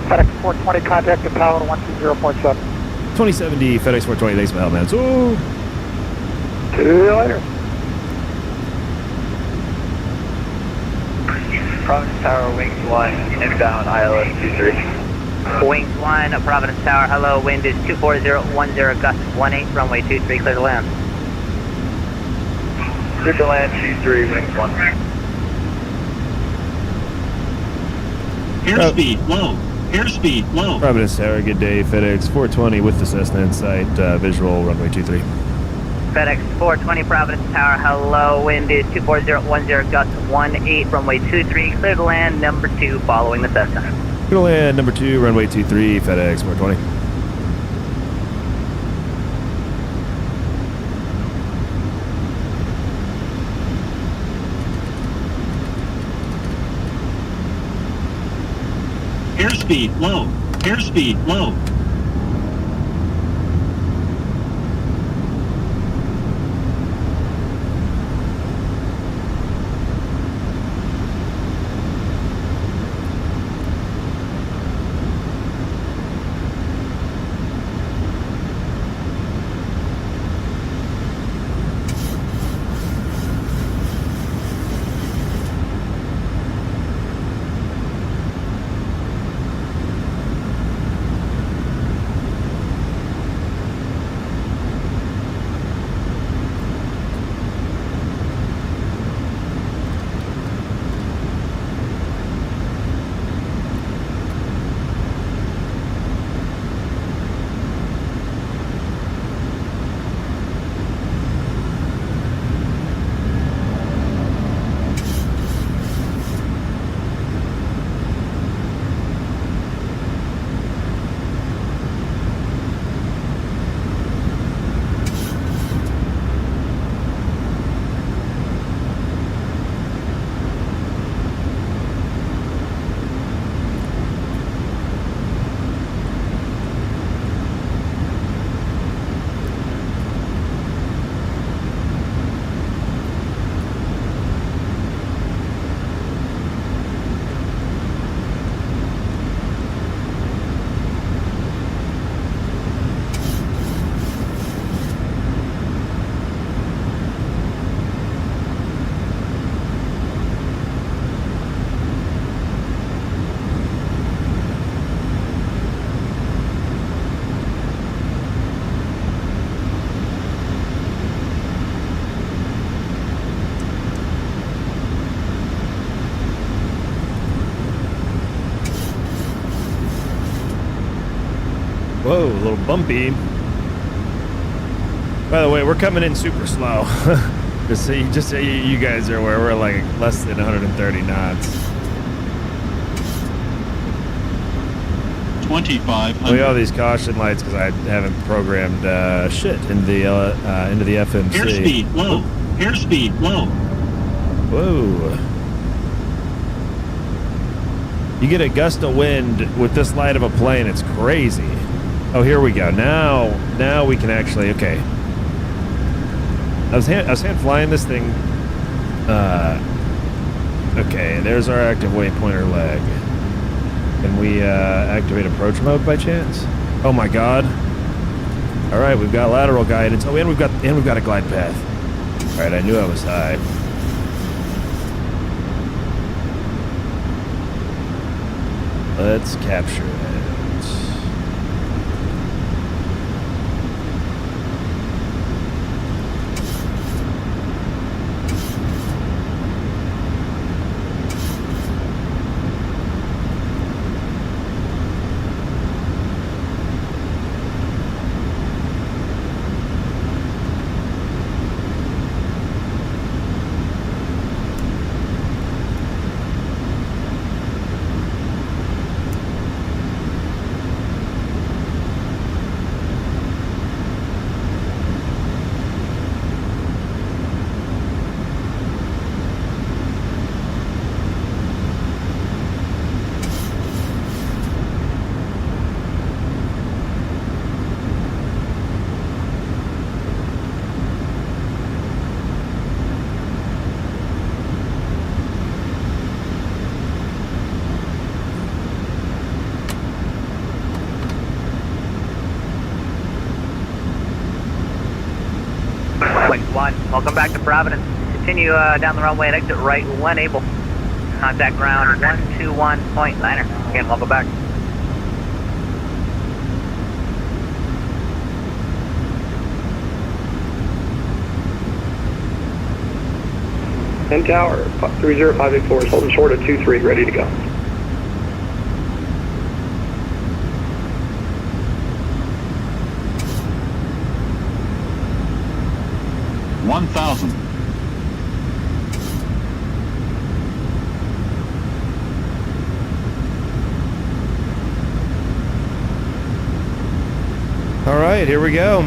FedEx 420, contact the tower, 120.7. 2070, FedEx 420, thanks for the help, man. So, See you later. Providence Tower, wings 1, inbound ILS 23. Wings 1, Providence Tower, hello, wind is 24010, gust 18, runway 23, clear to land. Clear to land 23, wings 1. Airspeed low. Airspeed low. Providence Tower, good day. FedEx 420 with the Cessna in sight, visual runway 23. FedEx 420, Providence Tower, hello, wind is 24010, gust 18, runway 23, clear to land, number 2, following the Cessna. Clear to land, number 2, runway 23, FedEx 420. Airspeed low. Airspeed low. Whoa, a little bumpy. By the way, we're coming in super slow. just so you guys are aware, we're like less than 130 knots. 2,500. We have all these caution lights because I haven't programmed shit into the FMC. Airspeed low. Airspeed low. Whoa. You get a gust of wind with this light of a plane, it's crazy. Oh, here we go. Now we can actually, okay. I was hand flying this thing. Okay, there's our active waypointer leg. Can we activate approach mode by chance? Oh my god. All right, we've got lateral guidance. Oh, and we've got a glide path. All right, I knew I was high. Let's capture it. Welcome back to Providence. Continue down the runway and exit right when able. Contact ground 121.9er. Again, welcome back. Ten Tower, 30584 is holding short at 23, ready to go. All right, here we go.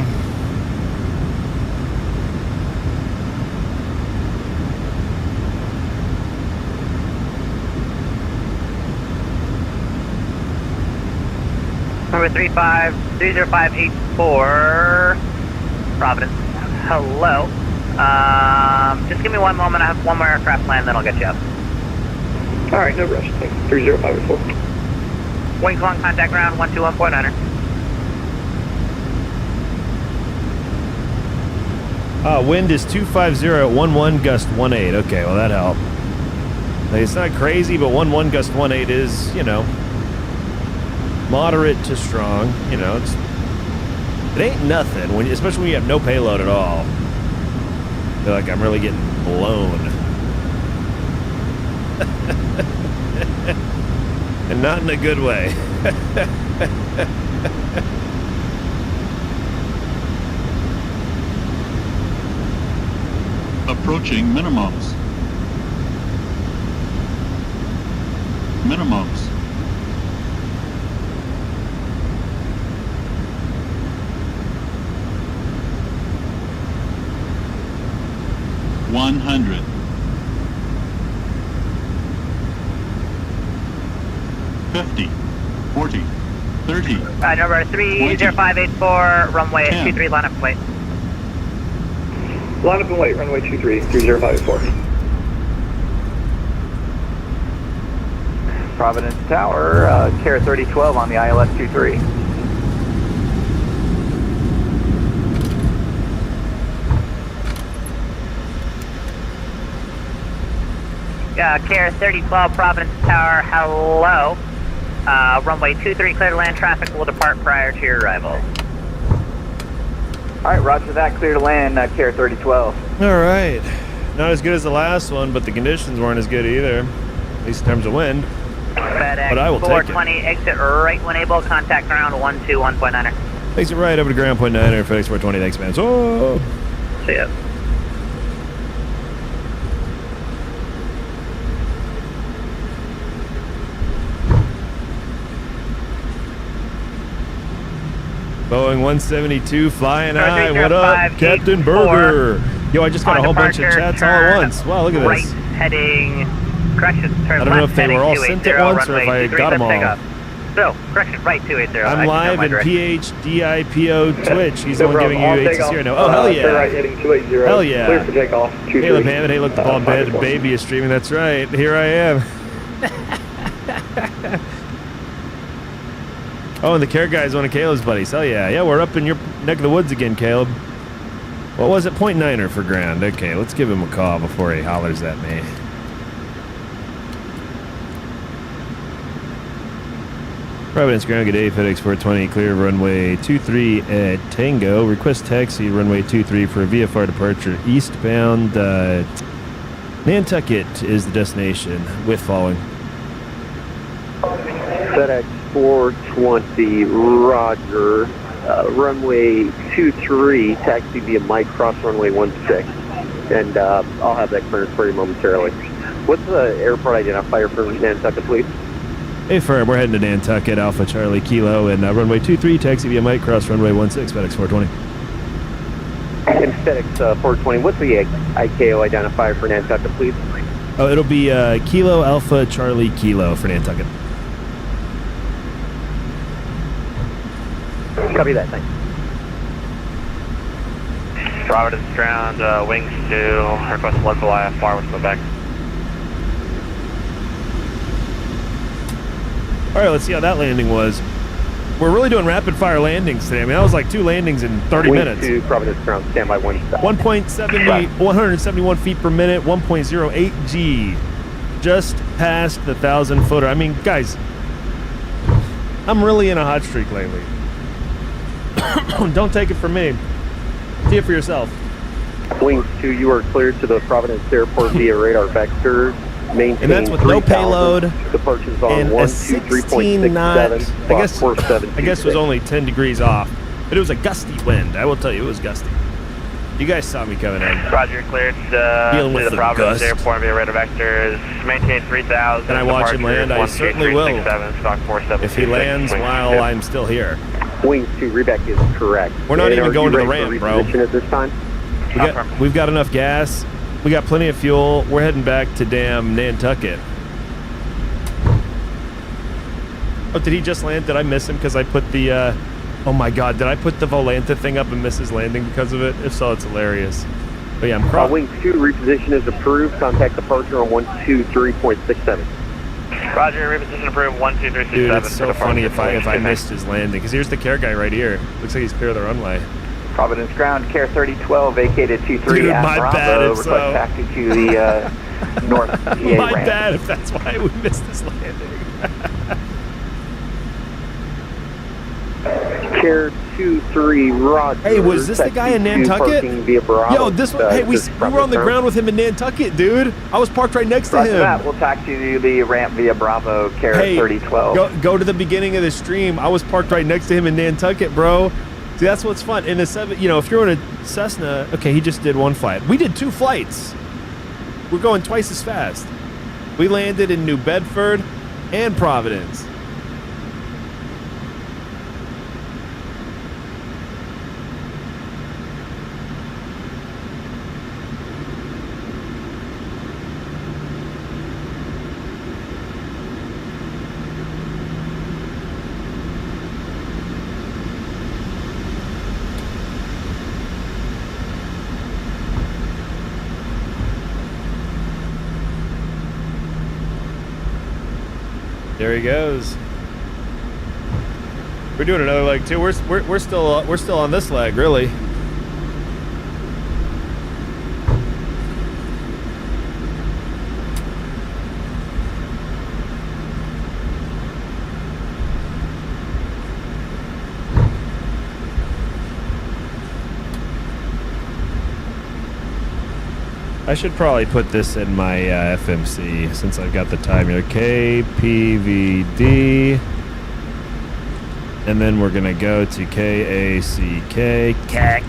Number 30584, Providence. Hello. Just give me one moment. I have one more aircraft land, then I'll get you up. All right, no rush. Thanks. 30584. Wing Kong, contact ground 121.9er. Wind is 250 at 11, gust 18. Okay, well that helped. Like, it's not crazy, but 11 gust 18 is, you know, moderate to strong. You know, it ain't nothing when, especially when you have no payload at all. I feel like I'm really getting blown, and not in a good way. Approaching minimums. Minimums. $100. 50, 40, 30. Number 30584, runway 23, line up and wait. Line up and wait, runway 23, 30584. Providence Tower, Care 3012 on the ILS 23. Care 3012, Providence Tower, hello. Runway 23, clear to land, traffic will depart prior to your arrival. All right, roger that, clear to land, Care 3012. All right. Not as good as the last one, but the conditions weren't as good either, at least in terms of wind. FedEx But I will take it. 420, exit right when able, contact ground 121.9er. Exit right over to ground point 9 or FedEx 420. Thanks, man. Oh. See ya. Boeing 172 flying high. What 305, up, Captain 84. Burger? Yo, I just got a whole bunch of departure, chats all at once. Wow, look at right this. Heading, correction, turn I don't know left if they were all heading sent at 280, once or if runway I 23, got them left all. takeoff. No, correction, right 280. I'm live in PHDIPO Twitch. He's the one giving you ATC right now. Oh, hell yeah. Right, heading 280. Hell yeah. Clear for takeoff. Caleb Hammond, hey, look, the bald bed baby is streaming. That's right. Here I am. Oh, and the care guy is one of Caleb's buddies. Hell yeah. Yeah, we're up in your neck of the woods again, Caleb. What was it? 0.9er for ground. Okay, let's give him a call before he hollers at me. Providence ground, good day, FedEx 420, clear runway 23 at Tango. Request taxi runway 23 for a VFR departure eastbound. Nantucket is the destination with following. FedEx 420, Roger. Runway 23, taxi via Mike, cross runway 16. And I'll have that clearance for you momentarily. What's the airport identifier for Nantucket, please? Hey, firm, we're heading to Nantucket, Alpha Charlie Kilo, and runway 23, taxi via Mike, cross runway 16, FedEx 420. And FedEx 420, what's the ICAO identifier for Nantucket, please? Oh, it'll be Kilo Alpha Charlie Kilo for Nantucket. Copy that, thanks. Providence ground, wings 2, request local IFR with Quebec. All right, let's see how that landing was. We're really doing rapid fire landings today. I mean, that was like 2 landings in 30 minutes. Wings 2, Providence ground, standby 17. 171 feet per minute, 1.08 G. Just past the 1,000-footer. I mean, guys, I'm really in a hot streak lately. Don't take it from me. See it for yourself. Wings 2, you are cleared to the Providence Airport via radar vector. Maintain And that's with no payload departures on and a 16 knot. I guess it was only 10 degrees off, but it was a gusty wind. I will tell you, it was gusty. You guys saw me coming in. Roger, cleared Dealing with to the the Providence gust. Airport via radar vectors. Maintain 3,000. And I watch him land. I certainly will. If he lands while I'm still here. Wings 2, reback is correct. We're not And even are going you to the ready ramp, for bro. reposition at this time? We've got enough gas. We got plenty of fuel. We're heading back to damn Nantucket. Oh, did he just land? Did I miss him because I put the, oh my God, did I put the Volanta thing up and miss his landing because of it? If so, it's hilarious. But yeah, I'm crossing. Wings 2, reposition is approved. Contact departure on 123.67. Roger, reposition approved, 12367. Dude, it's so funny if I missed his landing, because here's the care guy right here. Looks like he's clear of the runway. Providence ground, care 3012, vacated 23 Dude, at my Bravo, bad if request so. taxi to the north PA My ramp. bad if that's why we missed his landing. Care 23, Roger. Hey, was this the guy in Nantucket? Via Bravo, Yo, this one, hey, we were on the ground with him in Nantucket, dude. I was parked right next to Roger him. that, we'll taxi to the ramp via Bravo, care Hey, 3012. go to the beginning of the stream. I was parked right next to him in Nantucket, bro. See, that's what's fun. In a if you're in a Cessna, okay, he just did 1 flight. We did 2 flights. We're going twice as fast. We landed in New Bedford and Providence. There he goes. We're doing another leg too. We're still on this leg, really. I should probably put this in my FMC since I've got the time here. KPVD. And then we're going to go to KACK. CAC.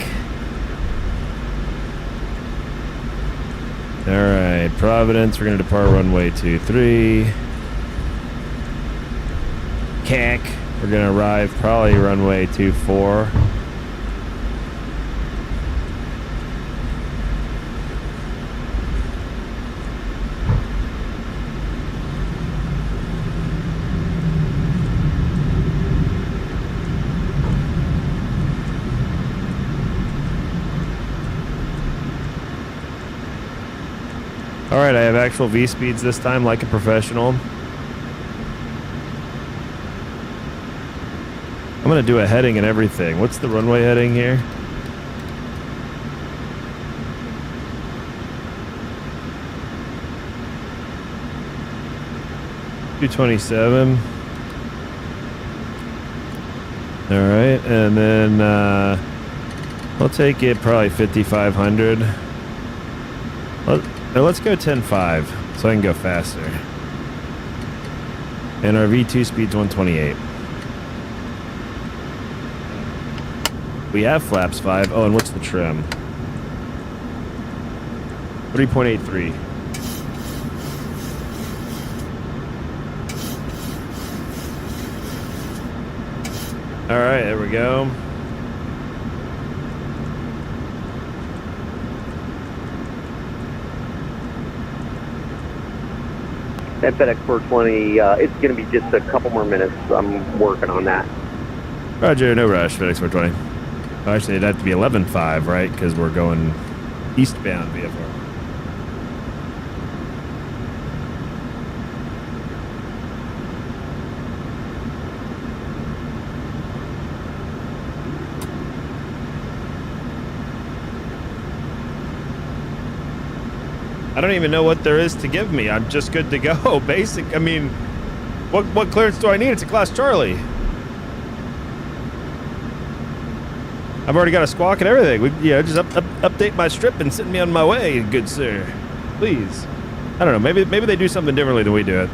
All right, Providence. We're going to depart runway 23. CAC. We're going to arrive probably runway 24. All right, I have actual V speeds this time, like a professional. I'm gonna do a heading and everything. What's the runway heading here? $227. All right, and then I'll take it probably 5,500. Let's go 10.5 so I can go faster. And our V2 speed's 128. We have flaps 5. Oh, and what's the trim? 3.83. All right, there we go. At FedEx 420, it's going to be just a couple more minutes. I'm working on that. Roger, no rush, FedEx 420. Oh, actually, it'd have to be 11.5, right? Because we're going eastbound VFR. I don't even know what there is to give me. I'm just good to go. Basic. I mean, what clearance do I need? It's a Class Charlie. I've already got a squawk and everything. Just update my strip and send me on my way, good sir. Please. I don't know. Maybe they do something differently than we do it.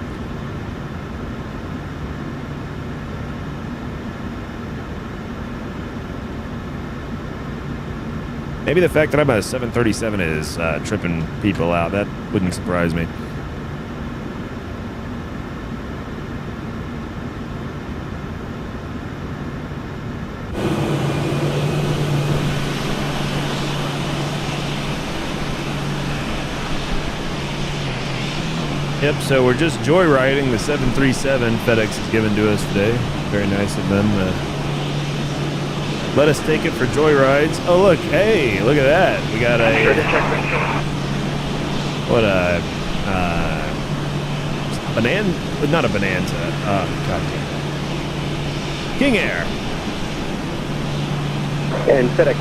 Maybe the fact that I'm a 737 is tripping people out. That wouldn't surprise me. Yep, so we're just joyriding the 737 FedEx has given to us today. Very nice of them. Let us take it for joyrides. Oh, look. Hey, look at that. We got a... What a... Bonanza? Not a Bonanza. Oh, God damn. King Air. And FedEx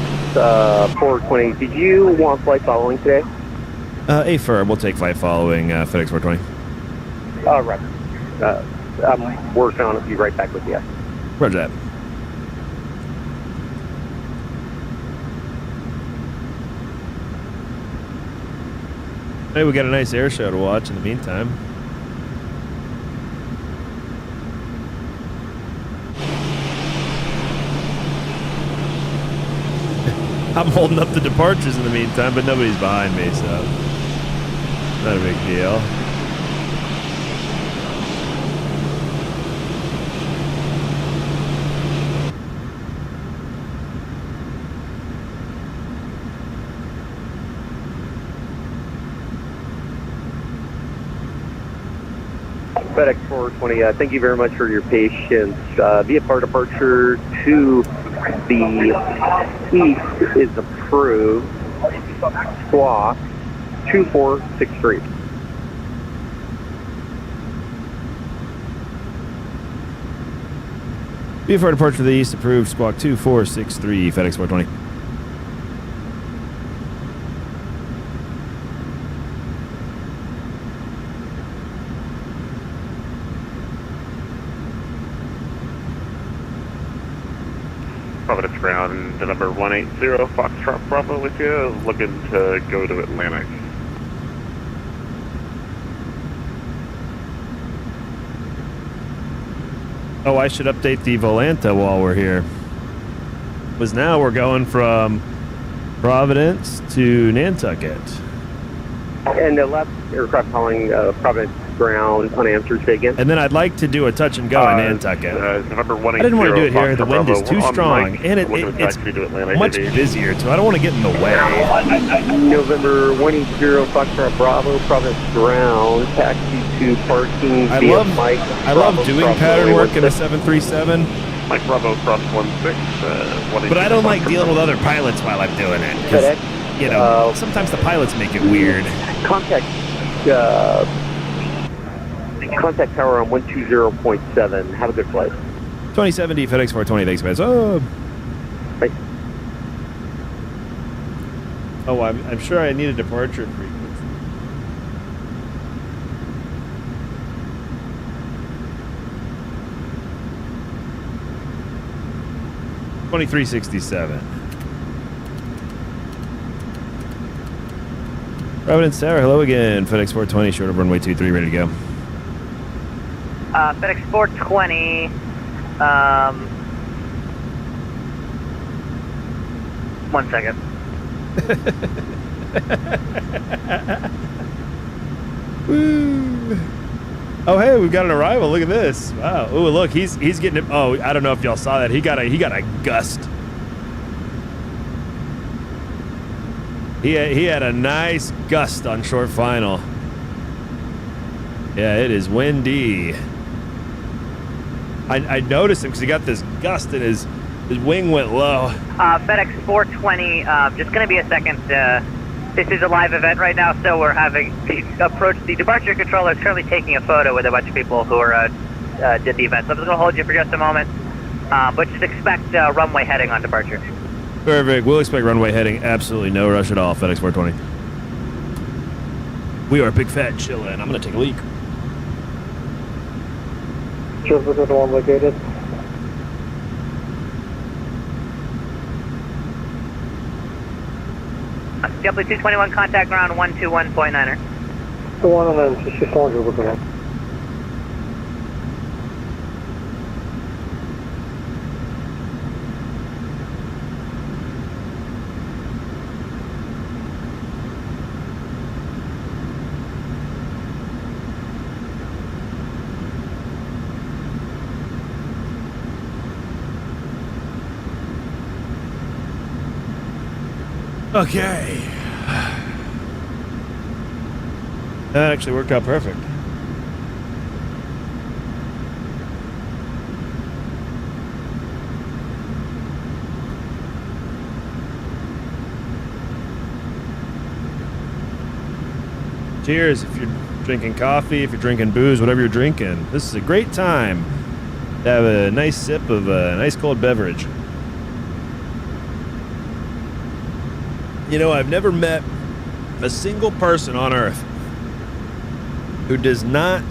420, did you want flight following today? A-firm. We'll take flight following FedEx 420. Right. I'm working on it. Be right back with you. Roger that. Hey, we got a nice air show to watch in the meantime. I'm holding up the departures in the meantime, but nobody's behind me, so not a big deal. FedEx 420, thank you very much for your patience. VFR departure to the east is approved. Squawk 2463. VFR departure to the east approved. Squawk 2463, FedEx 420. Providence ground, the number 180 Foxtrot Bravo with you, looking to go to Atlantic. Oh, I should update the Volanta while we're here. Because now we're going from Providence to Nantucket. And the left aircraft calling Providence ground unanswered, say again. And then I'd like to do a touch and go in Nantucket. November 180. I didn't want to do it here. The wind is Bravo. too On strong, mic. and it's much busier, so I don't want to get in the way. November 180 Foxtrot Bravo, Providence ground, taxi to parking I via love Mike. I Bravo, love doing Bravo, pattern work in a 16. 737, Mike Bravo cross 16. but I don't like dealing with other pilots while I'm doing it. 'Cause, FedEx, you know, sometimes the pilots make it weird. Contact tower on 120.7. Have a good flight. 2070 FedEx 420. Thanks, guys. Oh, Thanks. oh, I'm sure I need a departure frequency. $23.67. Providence Tower, hello again. FedEx 420, short of runway 23, ready to go. FedEx 420. One second. Woo. Oh, hey, we've got an arrival. Look at this. Wow. Oh, look, he's getting it. Oh, I don't know if y'all saw that. He got a gust. He had a nice gust on short final. Yeah, it is windy. I noticed him because he got this gust and his wing went low. FedEx 420, just going to be a second. This is a live event right now, so we're having to approach the departure controller. Is currently taking a photo with a bunch of people who are did the event. So I'm just going to hold you for just a moment, but just expect runway heading on departure. Perfect. We'll expect runway heading. Absolutely no rush at all. FedEx 420. We are big fat chillin'. I'm going to take a leak. Sure, for the one located. JetBlue 221, contact ground 121.9er. The one on the 600 looking at. Okay. That actually worked out perfect. Cheers if you're drinking coffee, if you're drinking booze, whatever you're drinking. This is a great time to have a nice sip of a nice cold beverage. You know, I've never met a single person on Earth who does not,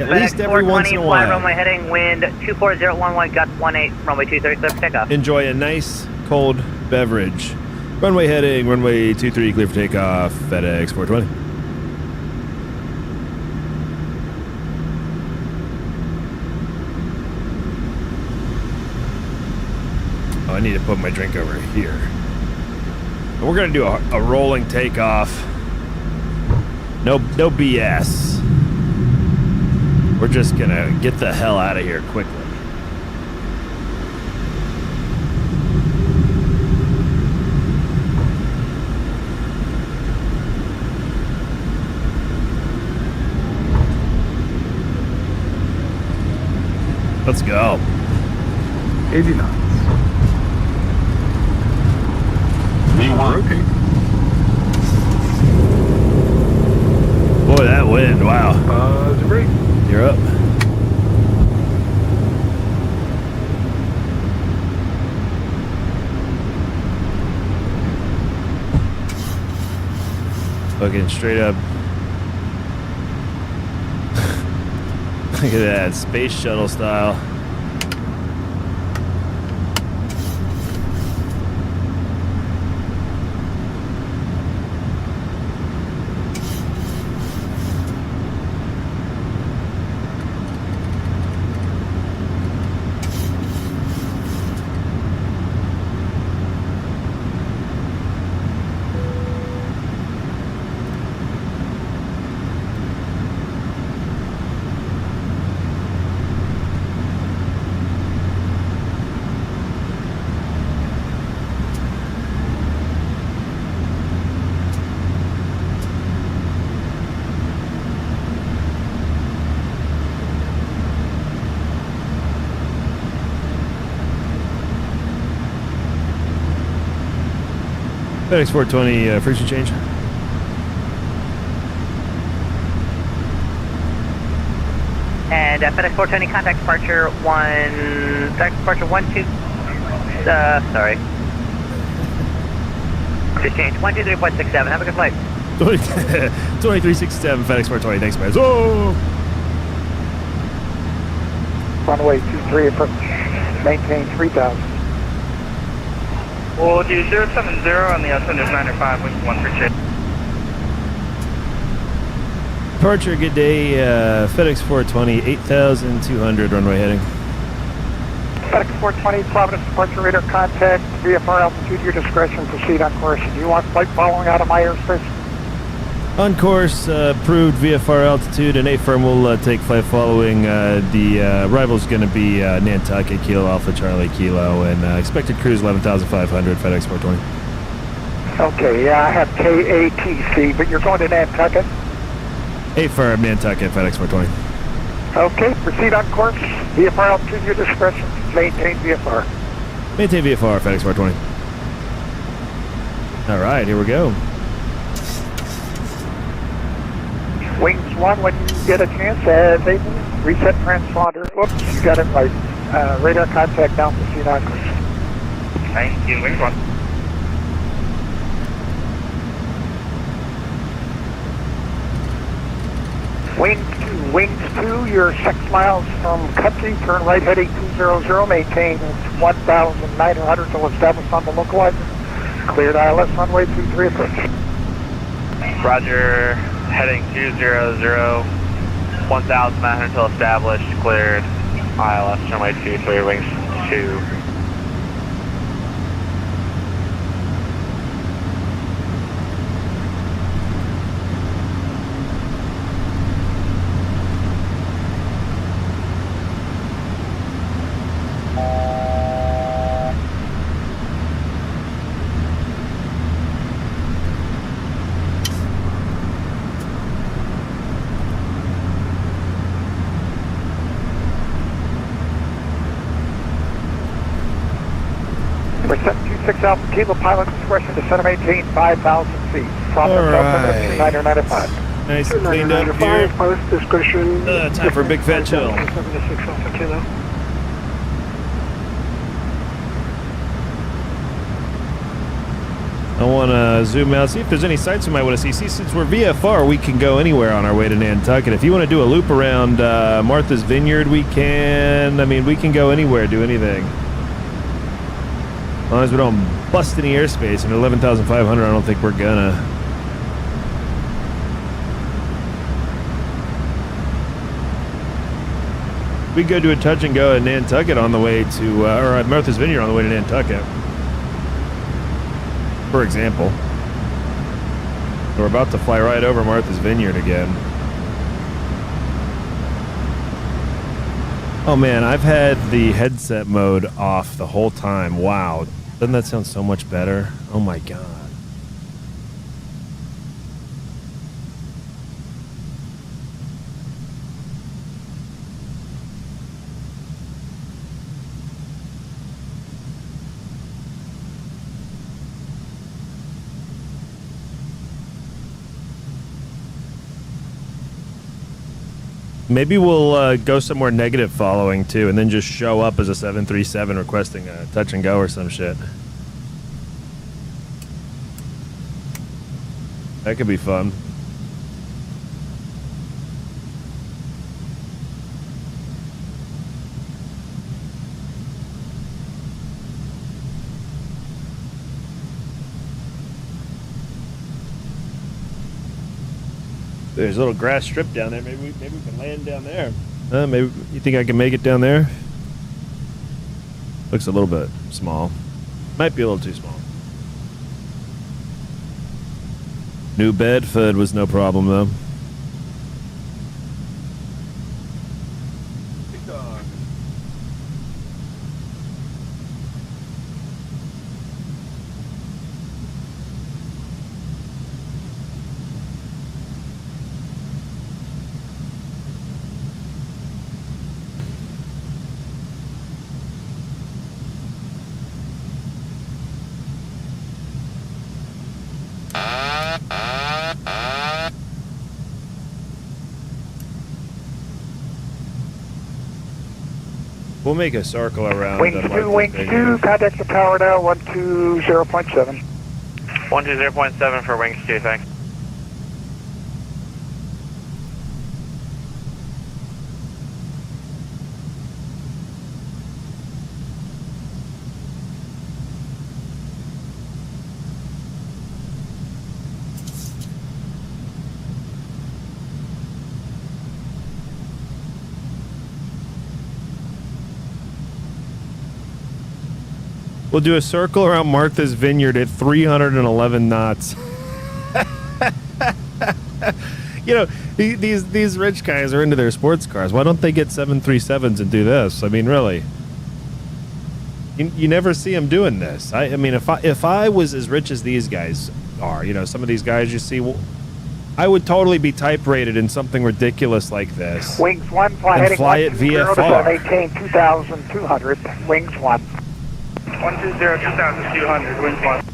at least every once in a while, runway heading, wind 24011, gusts 18, runway 23, clear for takeoff. enjoy a nice cold beverage. Runway heading, runway 23, clear for takeoff, FedEx 420. Oh, I need to put my drink over here. We're gonna do a rolling takeoff. No BS. We're just gonna get the hell out of here quickly. Let's go. 80 knots. Okay. Boy, that wind, wow. Debris. You're up. Fucking straight up. Look at that, space shuttle style. FedEx 420, friction change. And FedEx 420 contact departure 12, sorry. Just change, 123.67, have a good flight. 2367 FedEx 420, thanks guys. Oh! Runway 23 approach. Maintain 3000. We'll do 070 on the Ascenders 905 with 1 for change. Departure, good day. FedEx 420, 8,200 runway heading. FedEx 420, Providence departure radar contact, VFR altitude, your discretion, proceed on course. Do you want flight following out of my airspace? On course, approved VFR altitude, and A-firm will take flight following. The arrival's going to be Nantucket, Kilo Alpha Charlie Kilo, and expected cruise 11,500, FedEx 420. Okay, yeah, I have KATC, but you're going to Nantucket? A-firm, Nantucket, FedEx 420. Okay, proceed on course. VFR altitude, your discretion. Maintain VFR. Maintain VFR, FedEx 420. All right, here we go. Wings 1, when you get a chance, as able, reset transponder. Whoops, you got it right. Radar contact down, proceed on course. Thank you, Wings 1. Wings 2, you're 6 miles from country, turn right heading 200, maintain 1,900 until established on the localizer. Cleared ILS runway 23 approach. Roger, heading 200, 1,900 until established, cleared. ILS, runway 23, wings 2. We're 726 Alpha Kilo, pilot discretion to center maintain 5,000 feet. Providence Alpha 2995. Nice and cleaned up here. Pilot discretion. Time for a big fat chill. 726 Alpha Kilo. I want to zoom out, see if there's any sights we might want to see. See, since we're VFR, we can go anywhere on our way to Nantucket. If you want to do a loop around Martha's Vineyard, we can. I mean, we can go anywhere, do anything. As long as we don't bust any airspace, and 11,500, I don't think we're gonna. We go do a touch and go at Nantucket on the way to, or at Martha's Vineyard on the way to Nantucket, for example. We're about to fly right over Martha's Vineyard again. Oh man, I've had the headset mode off the whole time. Wow. Doesn't that sound so much better? Oh my god. Maybe we'll go somewhere negative following too, and then just show up as a 737 requesting a touch and go or some shit. That could be fun. There's a little grass strip down there. Maybe we can land down there. Maybe you think I can make it down there? Looks a little bit small. Might be a little too small. New Bedford was no problem though. We'll make a circle around. Wings 2, contact the tower now, 120.7. 120.7 for Wings 2, thanks. We'll do a circle around Martha's Vineyard at 311 knots. You know, these rich guys are into their sports cars. Why don't they get 737s and do this? I mean, really. You never see them doing this. I mean, if I was as rich as these guys are, you know, some of these guys you see, well, I would totally be type rated in something ridiculous like this. Wings 1, fly it VFR. Maintain 2,200. Wings 1. 120, 2,200, Wings 1.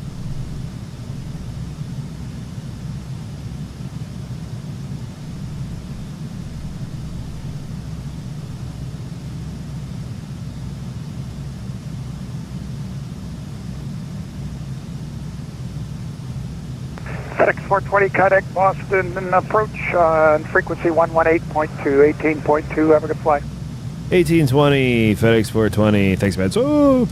FedEx 420, contact Boston and approach on frequency 118.2, 18.2. Have a good flight. 1820, FedEx 420. Thanks, man. So.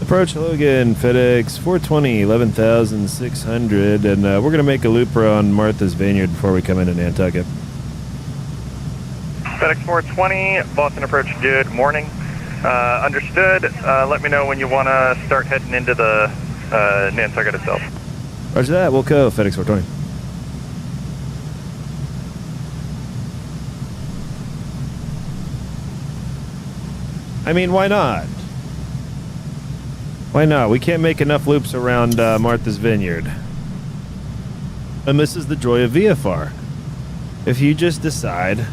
Approach Logan, FedEx 420, 11,600, and we're going to make a loop around Martha's Vineyard before we come into Nantucket. FedEx 420, Boston approach, good morning. Understood. Let me know when you want to start heading into the Nantucket itself. Roger that, we'll go, FedEx 420. I mean, why not? Why not? We can't make enough loops around Martha's Vineyard. And this is the joy of VFR. If you just decide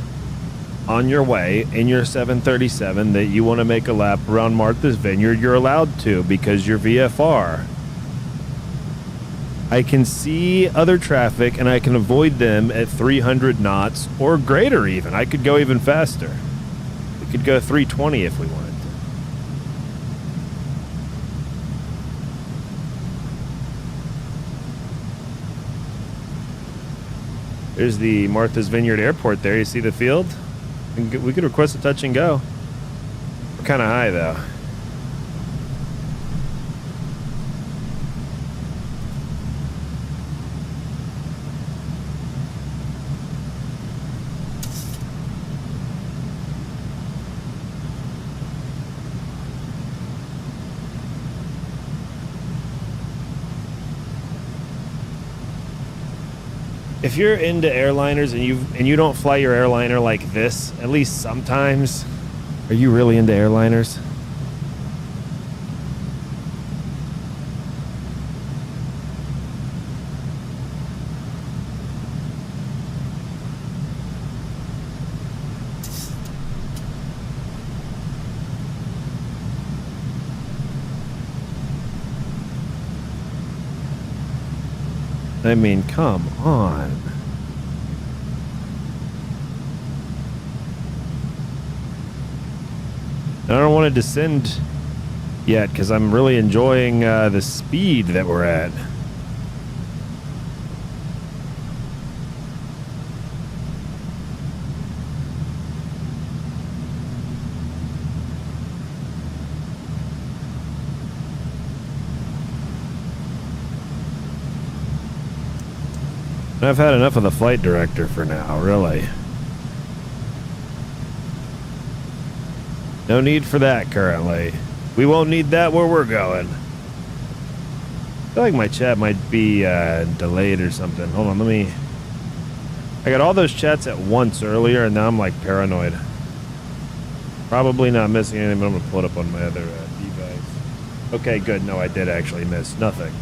on your way in your 737 that you want to make a lap around Martha's Vineyard, you're allowed to because you're VFR. I can see other traffic and I can avoid them at 300 knots or greater even. I could go even faster. We could go 320 if we wanted. There's the Martha's Vineyard Airport there. You see the field? We could request a touch and go. We're kind of high, though. If you're into airliners and you don't fly your airliner like this, at least sometimes, are you really into airliners? I mean, come on. I don't want to descend yet because I'm really enjoying the speed that we're at. I've had enough of the flight director for now, really. No need for that currently. We won't need that where we're going. I feel like my chat might be delayed or something. Hold on, I got all those chats at once earlier, and now I'm like paranoid. Probably not missing anything, but I'm going to pull it up on my other device. Okay, good. No, I did actually miss nothing.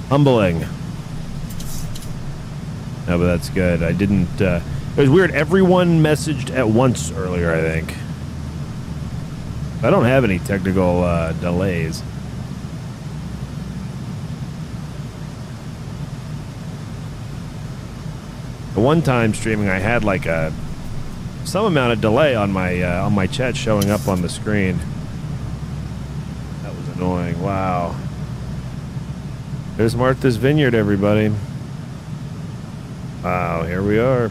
Humbling. No, but that's good. I didn't... it was weird. Everyone messaged at once earlier, I think. I don't have any technical delays. The one time streaming, I had like some amount of delay on my chat showing up on the screen. That was annoying. Wow. There's Martha's Vineyard, everybody. Wow, here we are.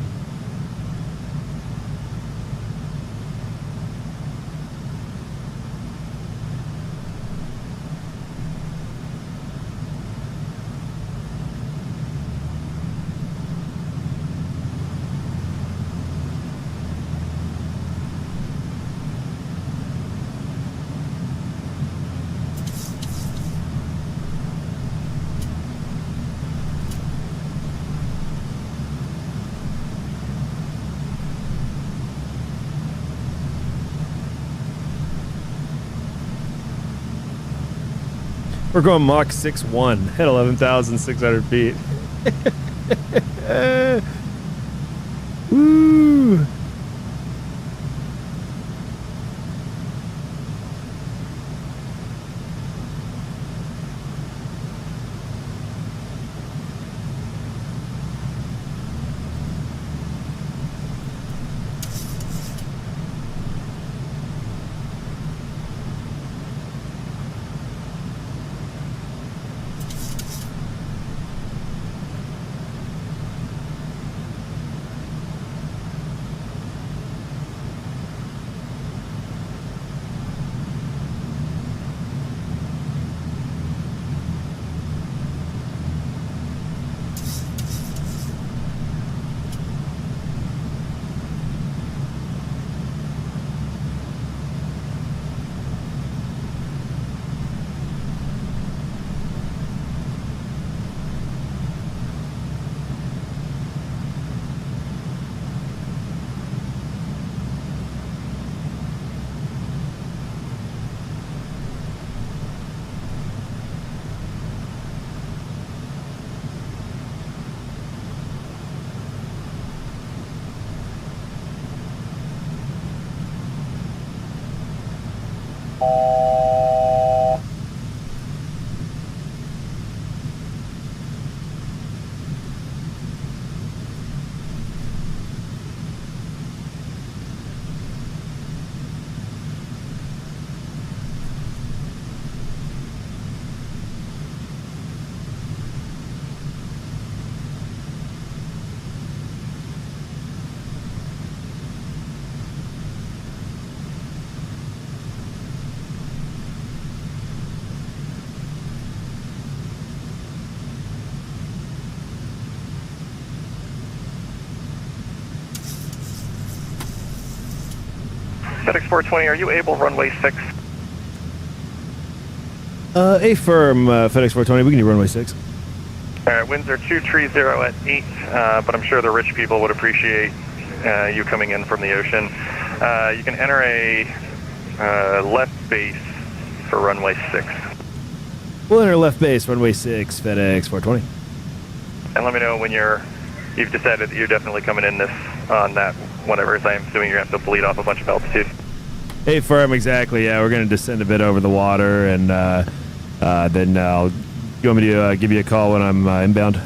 We're going Mach 6.1 at 11,600 feet. Woo! FedEx 420, are you able runway 6? Affirm, FedEx 420, we can do runway 6. Alright, winds are 230 at 8, but I'm sure the rich people would appreciate you coming in from the ocean. You can enter a left base for runway 6. We'll enter left base, runway 6, FedEx 420. And let me know when you've decided that you're definitely coming in on that whatever, as I'm assuming you're going to have to bleed off a bunch of altitude. Hey, firm, exactly. Yeah, we're going to descend a bit over the water, and then you want me to give you a call when I'm inbound?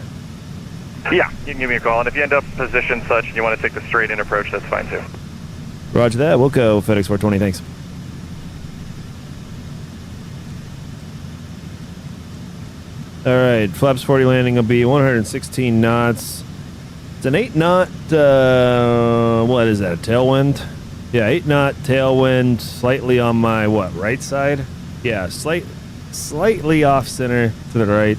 Yeah, you can give me a call, and if you end up positioned such and you want to take the straight-in approach, that's fine, too. Roger that. We'll go FedEx 420. Thanks. All right, flaps 40 landing will be 116 knots. It's an 8-knot, what is that, a tailwind? Yeah, 8-knot tailwind, slightly on my, right side? Yeah, slightly off center to the right.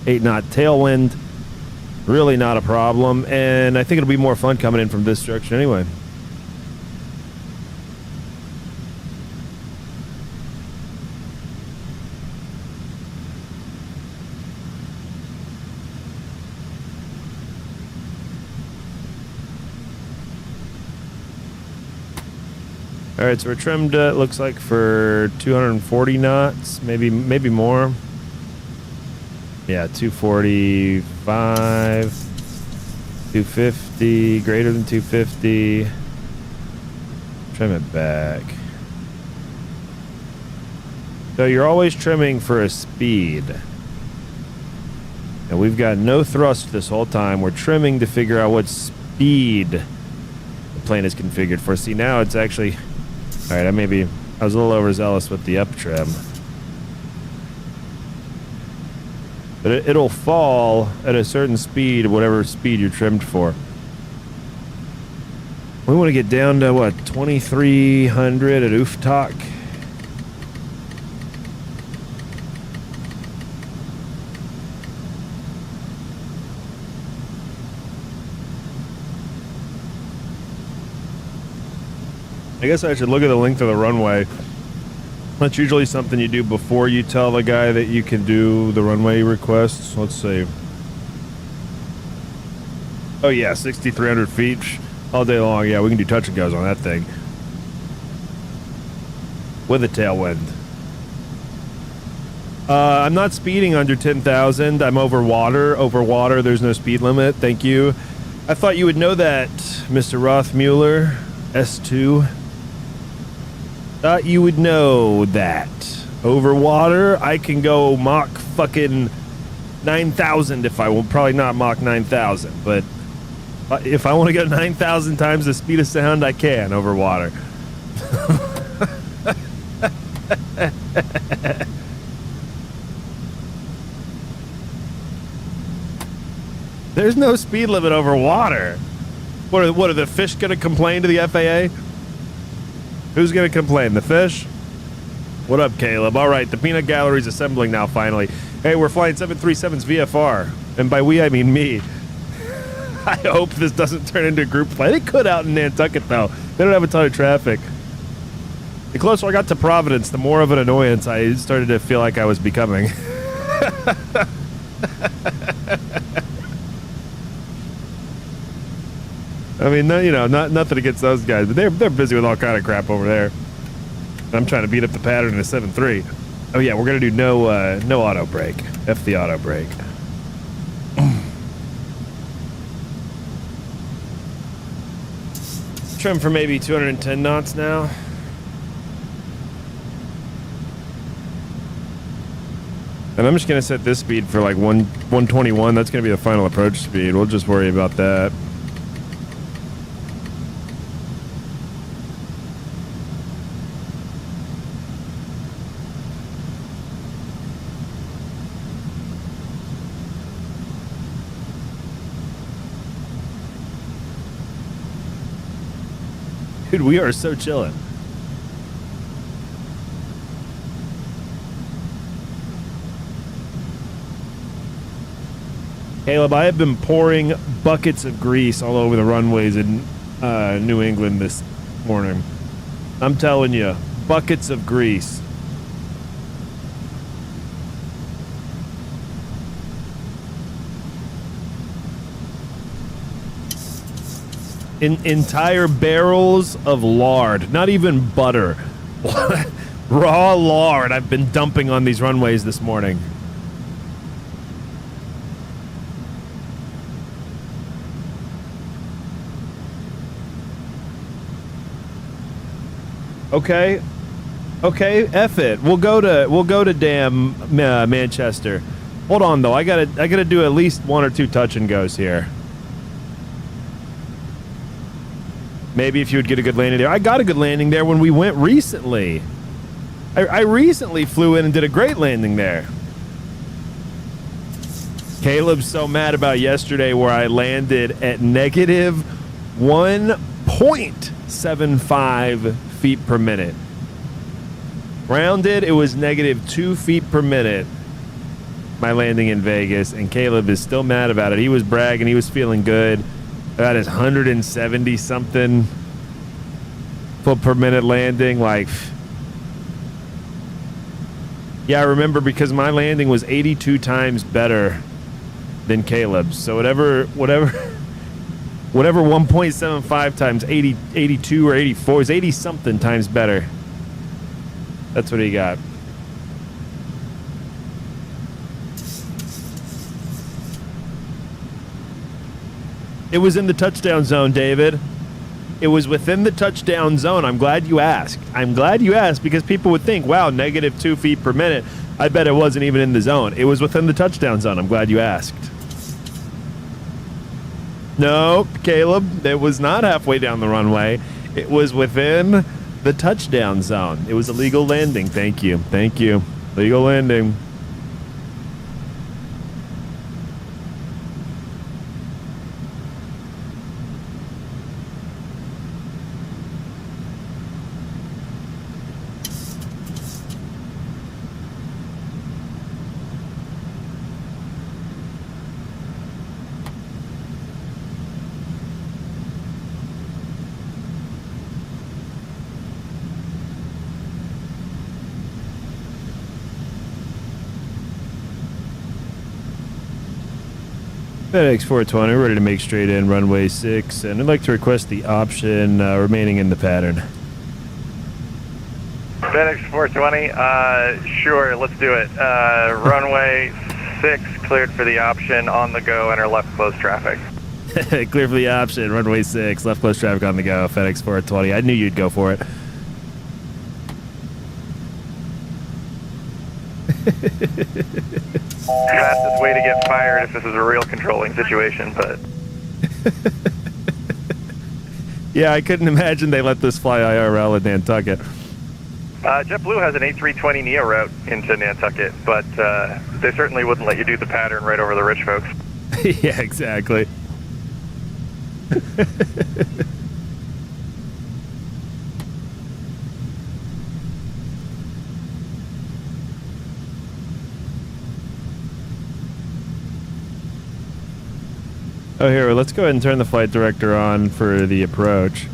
8-knot tailwind, really not a problem. And I think it'll be more fun coming in from this direction anyway. All right, so we're trimmed, it looks like, for 240 knots, maybe more. Yeah, 245, 250, greater than 250. Trim it back. So you're always trimming for a speed. And we've got no thrust this whole time. We're trimming to figure out what speed the plane is configured for. See, now it's actually... All right, I was a little overzealous with the up trim. But it'll fall at a certain speed, whatever speed you're trimmed for. We want to get down to, what, 2,300 at Uftak? I guess I should look at the length of the runway. That's usually something you do before you tell the guy that you can do the runway requests. Let's see. Oh yeah, 6,300 feet all day long. Yeah, we can do touch and goes on that thing. With a tailwind. I'm not speeding under 10,000. I'm over water. Over water, there's no speed limit. Thank you. I thought you would know that, Mr. Rothmuller. S2. Thought you would know that. Over water, I can go Mach fucking 9,000 if I will. Probably not Mach 9,000, but if I want to go 9,000 times the speed of sound, I can over water. There's no speed limit over water. What are the fish going to complain to the FAA? Who's going to complain? The fish? What up, Caleb? All right, the peanut gallery's assembling now, finally. Hey, we're flying 737's VFR. And by we, I mean me. I hope this doesn't turn into a group flight. It could out in Nantucket, though. They don't have a ton of traffic. The closer I got to Providence, the more of an annoyance I started to feel like I was becoming. I mean, no, you know, nothing against those guys, but they're busy with all kind of crap over there. I'm trying to beat up the pattern in a 7.3. Oh yeah, we're gonna do no auto brake. F the auto brake. Trim for maybe 210 knots now. And I'm just gonna set this speed for like 121. That's gonna be the final approach speed. We'll just worry about that. Dude, we are so chilling. Caleb, I have been pouring buckets of grease all over the runways in New England this morning. I'm telling you, buckets of grease. Entire barrels of lard, not even butter. Raw lard I've been dumping on these runways this morning. Okay, F it. We'll go to damn Manchester. Hold on though, I gotta do at least one or two touch and goes here. Maybe if you would get a good landing there. I got a good landing there when we went recently. I recently flew in and did a great landing there. Caleb's so mad about yesterday where I landed at negative 1.75 feet per minute. Rounded, it was negative 2 feet per minute. My landing in Vegas, and Caleb is still mad about it. He was bragging, he was feeling good about his 170 something foot per minute landing. Like, yeah, I remember because my landing was 82 times better than Caleb's. So whatever 1.75 times 82 or 84 is 80 something times better. That's what he got. It was in the touchdown zone, David. It was within the touchdown zone. I'm glad you asked. I'm glad you asked because people would think, wow, negative 2 feet per minute. I bet it wasn't even in the zone. It was within the touchdown zone. I'm glad you asked. No, Caleb, it was not halfway down the runway. It was within the touchdown zone. It was a legal landing. Thank you. Thank you. Legal landing. FedEx 420, ready to make straight in runway 6, and I'd like to request the option remaining in the pattern. FedEx 420, sure, let's do it. Runway 6 cleared for the option, on the go, enter left close traffic. Clear for the option, runway 6, left close traffic on the go, FedEx 420. I knew you'd go for it. Fastest way to get fired if this is a real controlling situation, but... Yeah, I couldn't imagine they let this fly IRL in Nantucket. JetBlue has an A320neo route into Nantucket, but they certainly wouldn't let you do the pattern right over the rich folks. Yeah, exactly. Oh, here, let's go ahead and turn the flight director on for the approach.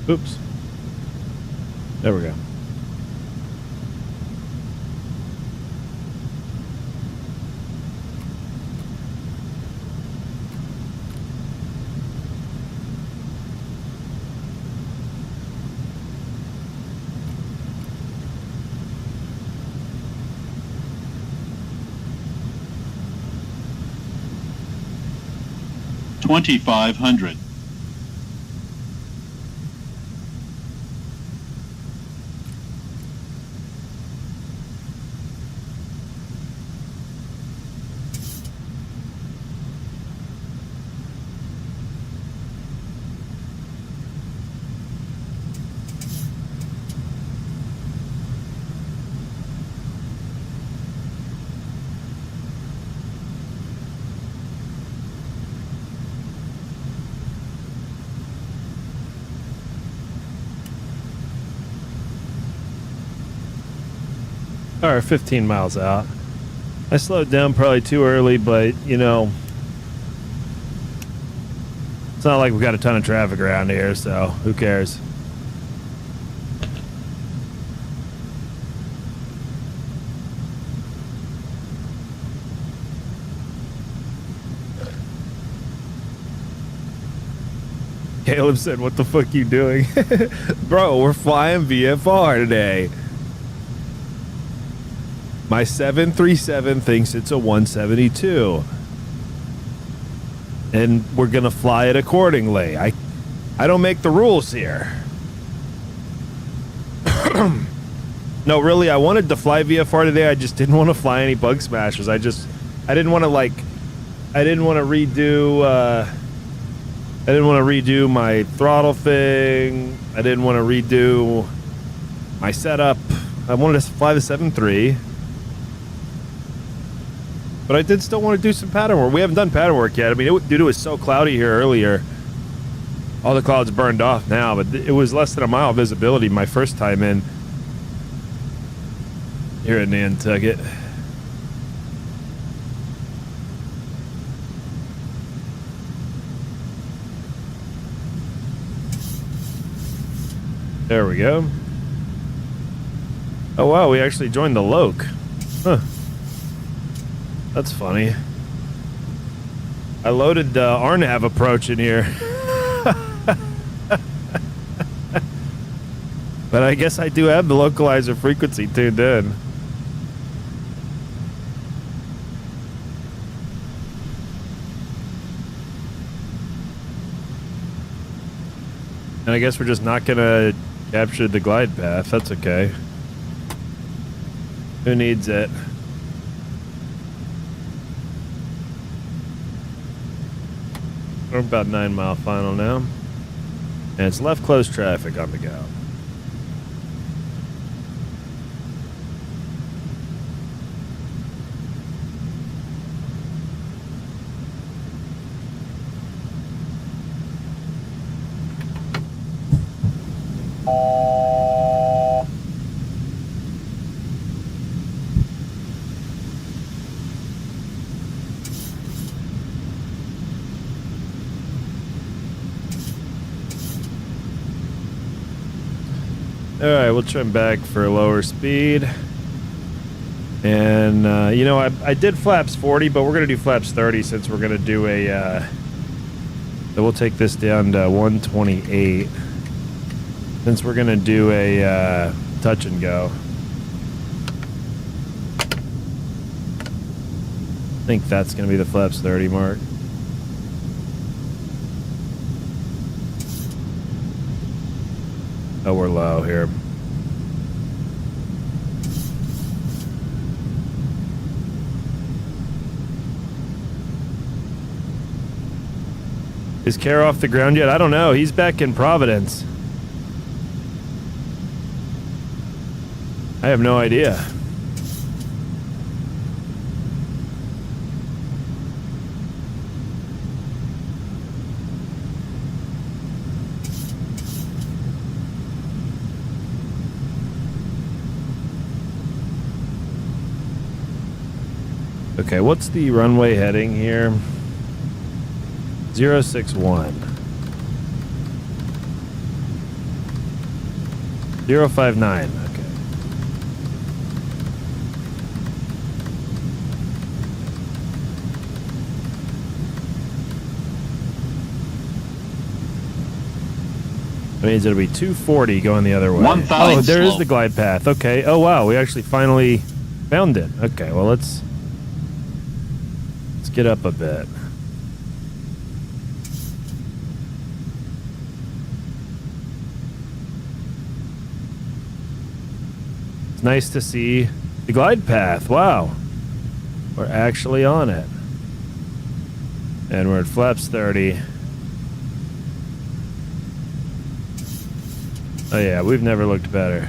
Oops. There we go. $2,500. All right, 15 miles out. I slowed down probably too early, but, you know, it's not like we got a ton of traffic around here, so who cares? Caleb said, what the fuck you doing? Bro, we're flying VFR today. My 737 thinks it's a 172. And we're going to fly it accordingly. I don't make the rules here. No, really, I wanted to fly VFR today. I just didn't want to fly any bug smashers. I I didn't want to redo my throttle thing. I didn't want to redo my setup. I wanted to fly the 7.3. But I did still want to do some pattern work. We haven't done pattern work yet. I mean, due to it was so cloudy here earlier, all the clouds burned off now, but it was less than a mile visibility my first time in here at Nantucket. There we go. Oh wow, we actually joined the Loke. Huh. That's funny. I loaded the RNAV approach in here. But I guess I do have the localizer frequency tuned in. And I guess we're just not gonna capture the glide path. That's okay. Who needs it? We're about 9 mile final now. And it's left close traffic on the go. Alright, we'll trim back for a lower speed. And, you know, I did flaps 40, but we're going to do flaps 30 since we're going to do a, so we'll take this down to 128. Since we're going to do a, touch and go. I think that's going to be the flaps 30 mark. Oh, we're low here. Is Kerr off the ground yet? I don't know. He's back in Providence. I have no idea. Okay, what's the runway heading here? 061. 059, okay. That means it'll be 240 going the other way. Oh, there is the glide path. Okay. Oh, wow. We actually finally found it. Okay, well, let's get up a bit. It's nice to see the glide path. Wow. We're actually on it. And we're at flaps 30. Oh yeah, we've never looked better.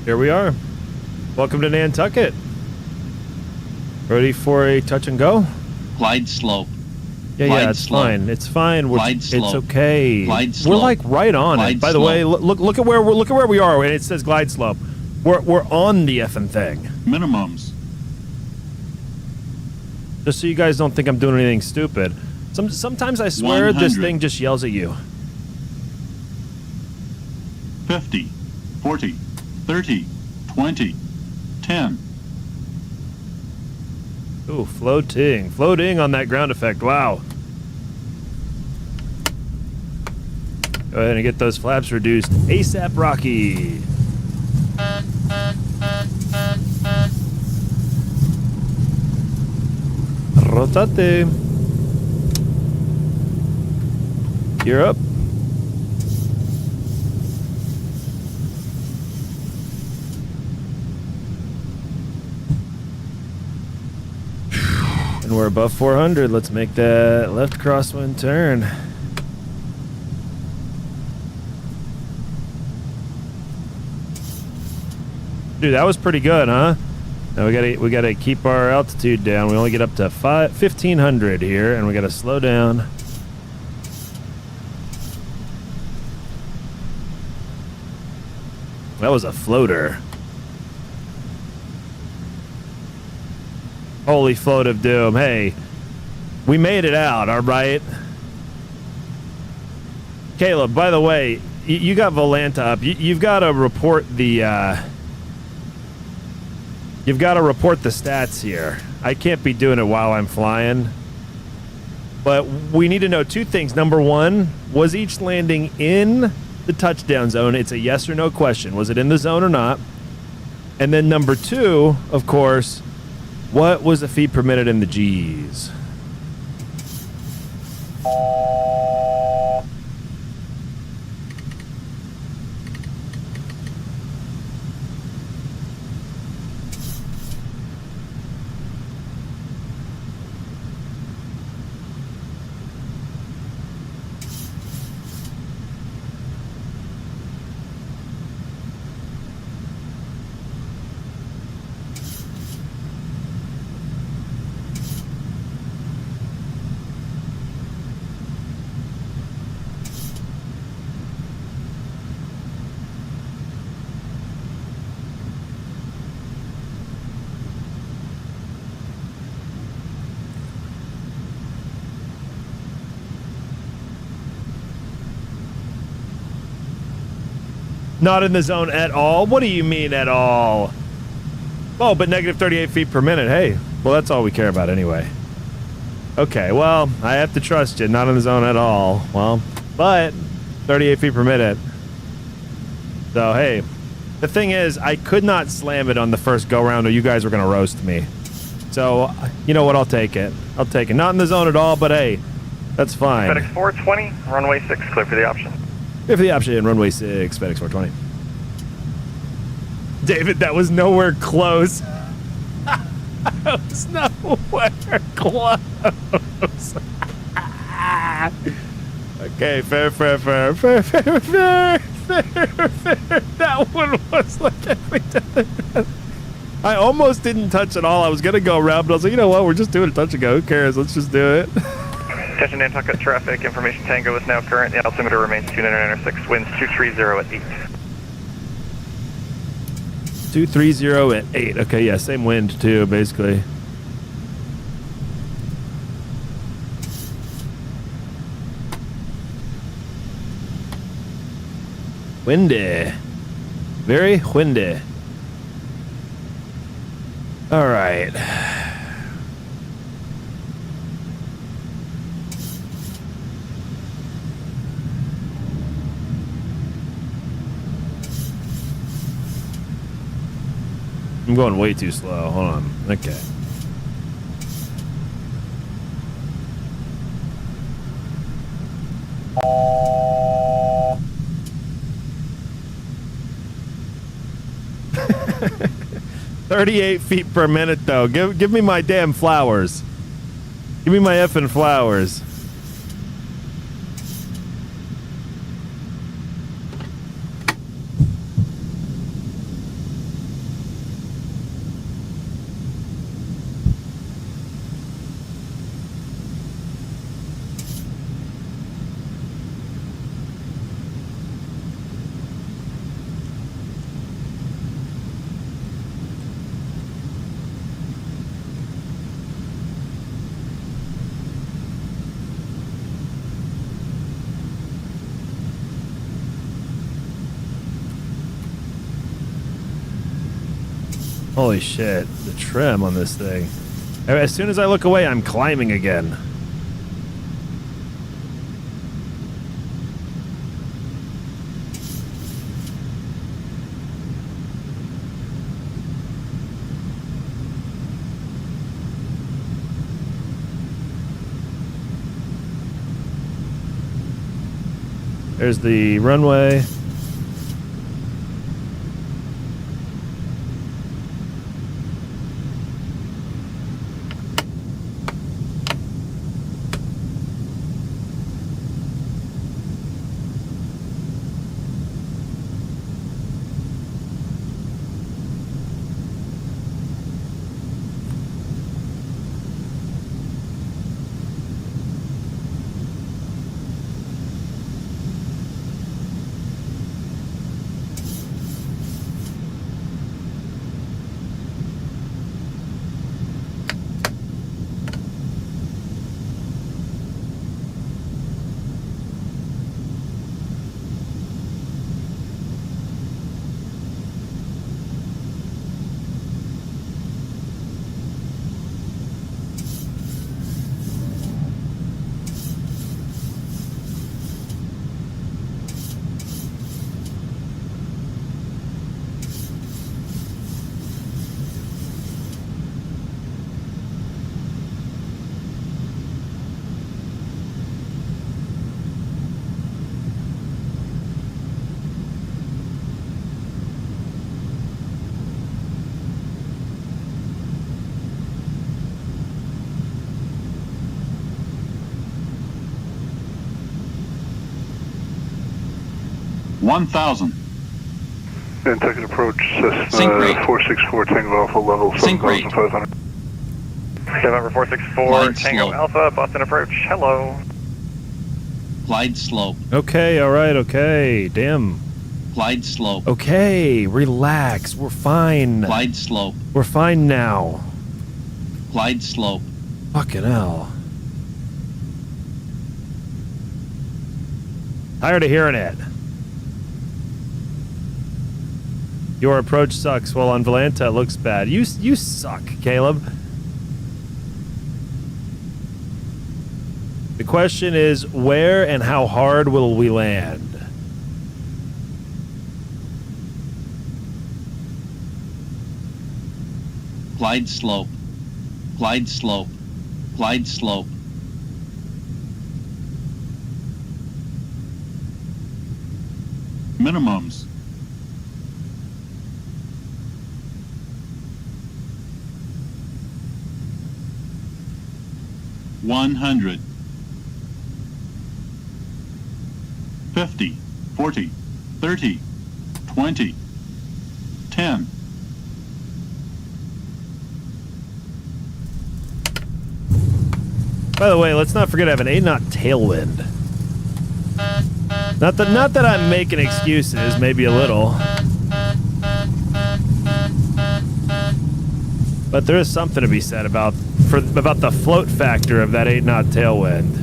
Here we are. Welcome to Nantucket. Ready for a touch and go? Glide slope. Yeah, it's fine. It's fine. It's okay. Glide slope. We're like right on it. By the way, look at where we are, and it says glide slope. We're on the effing thing. Minimums. Just so you guys don't think I'm doing anything stupid. Sometimes I swear 100. this thing just yells at you. 50, 40, 30, 20, 10. Ooh, floating. Floating on that ground effect. Wow. Go ahead and get those flaps reduced. ASAP Rocky. Rotate. You're up. And we're above 400. Let's make that left crosswind turn. Dude, that was pretty good, huh? Now we gotta keep our altitude down. We only get up to 1500 here, and we gotta slow down. That was a floater. Holy float of doom. Hey, we made it out, all right? Caleb, by the way, you got Volanta up. You've got to report the... You've got to report the stats here. I can't be doing it while I'm flying. But we need to know two things. Number one, was each landing in the touchdown zone? It's a yes or no question. Was it in the zone or not? And then number two, of course, what was the feet per minute in the G's? Not in the zone at all? What do you mean at all? Oh, but negative 38 feet per minute. Hey, well, that's all we care about anyway. Okay, well, I have to trust you. Not in the zone at all. Well, but 38 feet per minute. So, hey, the thing is, I could not slam it on the first go-round or you guys were going to roast me. So, you know what? I'll take it. I'll take it. Not in the zone at all, but hey, that's fine. FedEx 420, runway 6, clear for the option. Clear for the option, runway 6, FedEx 420. David, that was nowhere close. That was nowhere close. Okay, fair. That one was like every time. I almost didn't touch at all. I was going to go around, but I was like, you know what? We're just doing a touch and go. Who cares? Let's just do it. Attention Nantucket traffic. Information Tango is now current. The altimeter remains 2996. Winds 230 at 8. 230 at 8. Okay, yeah, same wind too, basically. Windy. Very windy. All right. I'm going way too slow. Hold on. Okay. $38 feet per minute, though. Give me my damn flowers. Give me my effing flowers. Holy shit, the trim on this thing. As soon as I look away, I'm climbing again. There's the runway. $1,000. Nantucket approach, Cessna 464 Tango Alpha level 7,500. November 464 Tango Alpha, Boston approach, hello. Glide slope. Okay, alright, okay. Damn. Glide slope. Okay, relax. We're fine. Glide slope. We're fine now. Glide slope. Fucking hell. Tired of hearing it. Your approach sucks. Well, on Volanta it looks bad. You suck, Caleb. The question is, where and how hard will we land? Glide slope. Glide slope. Glide slope. Minimums. $100. 50, 40, 30, 20, 10. By the way, let's not forget I have an 8-knot tailwind. Not that I'm making excuses, maybe a little. But there is something to be said about the float factor of that 8-knot tailwind.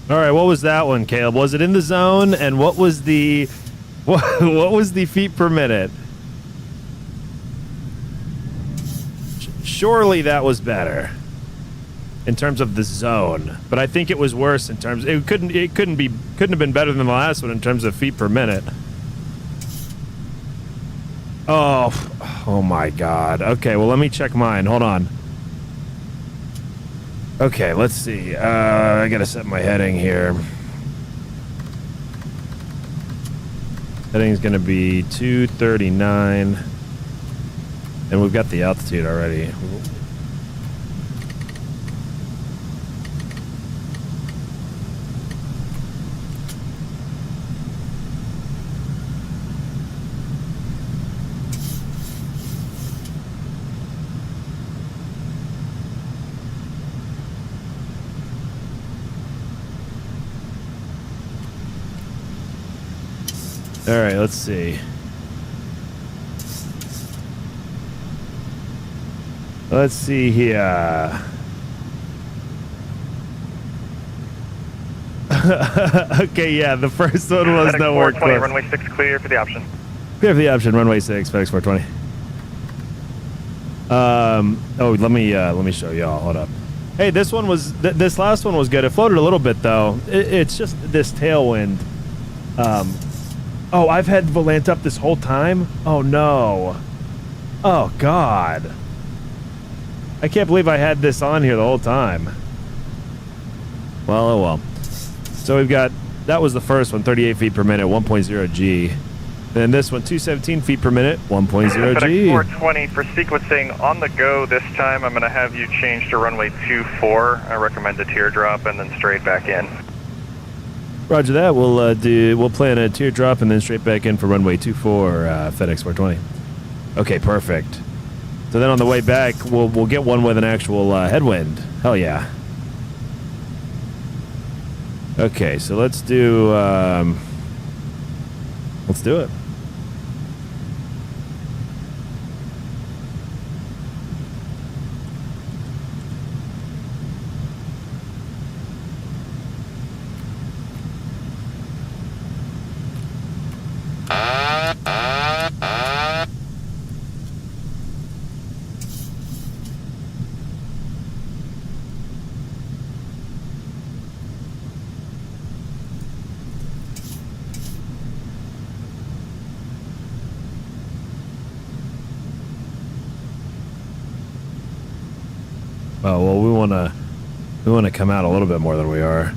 All right, what was that one, Caleb? Was it in the zone? And what was the feet per minute? Surely that was better in terms of the zone, but I think it was worse in terms. It couldn't have been better than the last one in terms of feet per minute. Oh my God. Okay, well let me check mine. Hold on. Okay, let's see. I gotta set my heading here. Heading's gonna be 239. And we've got the altitude already. All right, let's see. Let's see here. Okay, yeah, the first one was nowhere close. Runway 6 clear for the option. Clear for the option, runway 6, FedEx 420. Oh, let me show y'all. Hold up. Hey, this one was this last one was good. It floated a little bit though. It's just this tailwind. Oh, I've had Volant up this whole time. Oh no. Oh God. I can't believe I had this on here the whole time. Well, oh well. So we've got, that was the first one, 38 feet per minute, 1.0 G. Then this one, 217 feet per minute, 1.0 G. FedEx 420 for sequencing on the go this time. I'm going to have you change to runway 24. I recommend a teardrop and then straight back in. Roger that. We'll plan a teardrop and then straight back in for runway 24, FedEx 420. Okay, perfect. So then on the way back, we'll get one with an actual headwind. Hell yeah. Okay, so let's do it. Oh, well, we wanna come out a little bit more than we are.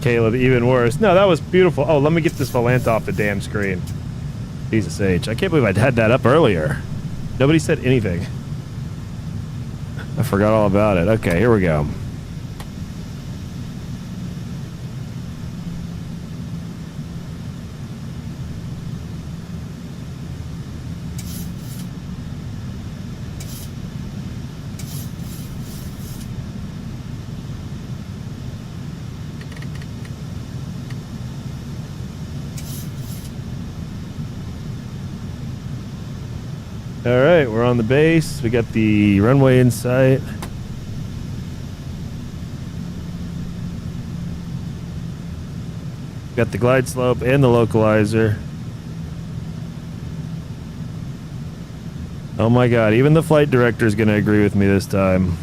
Caleb, even worse. No, that was beautiful. Oh, let me get this Volant off the damn screen. Jesus H. I can't believe I'd had that up earlier. Nobody said anything. I forgot all about it. Okay, here we go. All right, we're on the base. We got the runway in sight. Got the glide slope and the localizer. Oh my God, even the flight director is going to agree with me this time.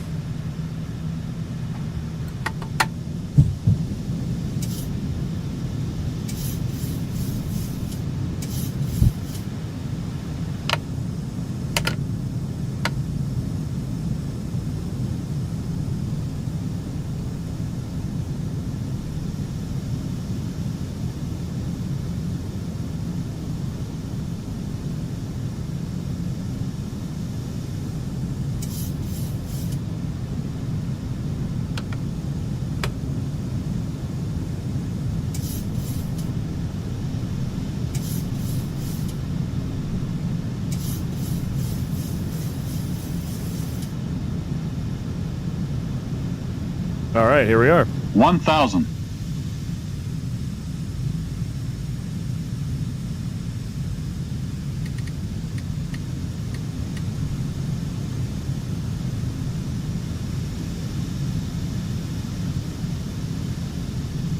All right, here we are. 1,000.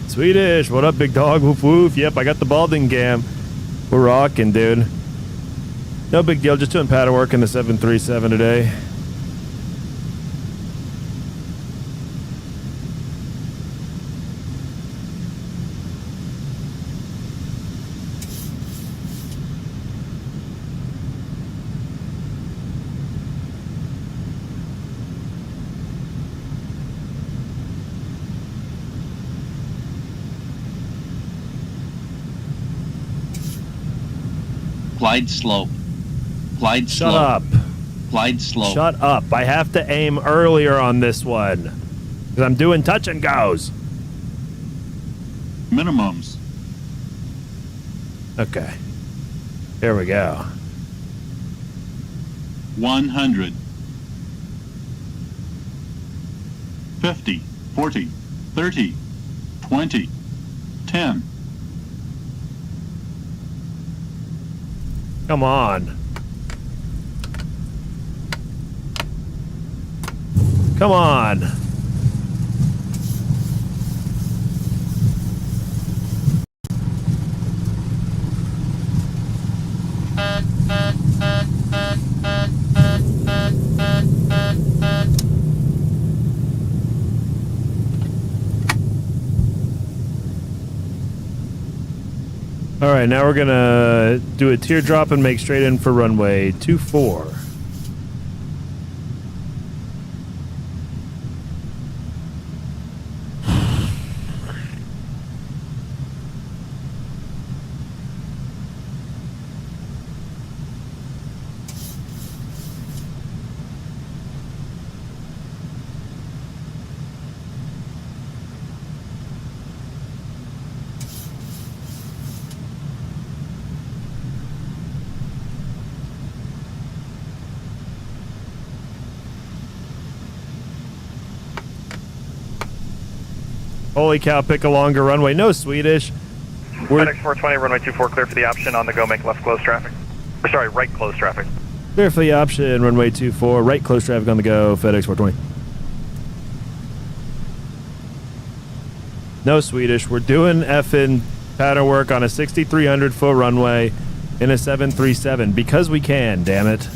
Swedish, what up, big dog? Woof woof. Yep, I got the balding cam. We're rocking, dude. No big deal, just doing pattern work in the 737 today. Glide slope. Glide slope. Shut up. Glide slope. Shut up. I have to aim earlier on this one. Because I'm doing touch and goes. Minimums. Okay. There we go. 100. 50, 40, 30, 20, 10. Come on. Come on. All right, now we're gonna do a teardrop and make straight in for runway 24. Holy cow, pick a longer runway. No Swedish. FedEx 420, runway 24, clear for the option on the go, make left close traffic. Or sorry, right close traffic. Clear for the option, runway 24, right close traffic on the go, FedEx 420. No Swedish. We're doing effing pattern work on a 6,300 foot runway in a 737 because we can, damn it.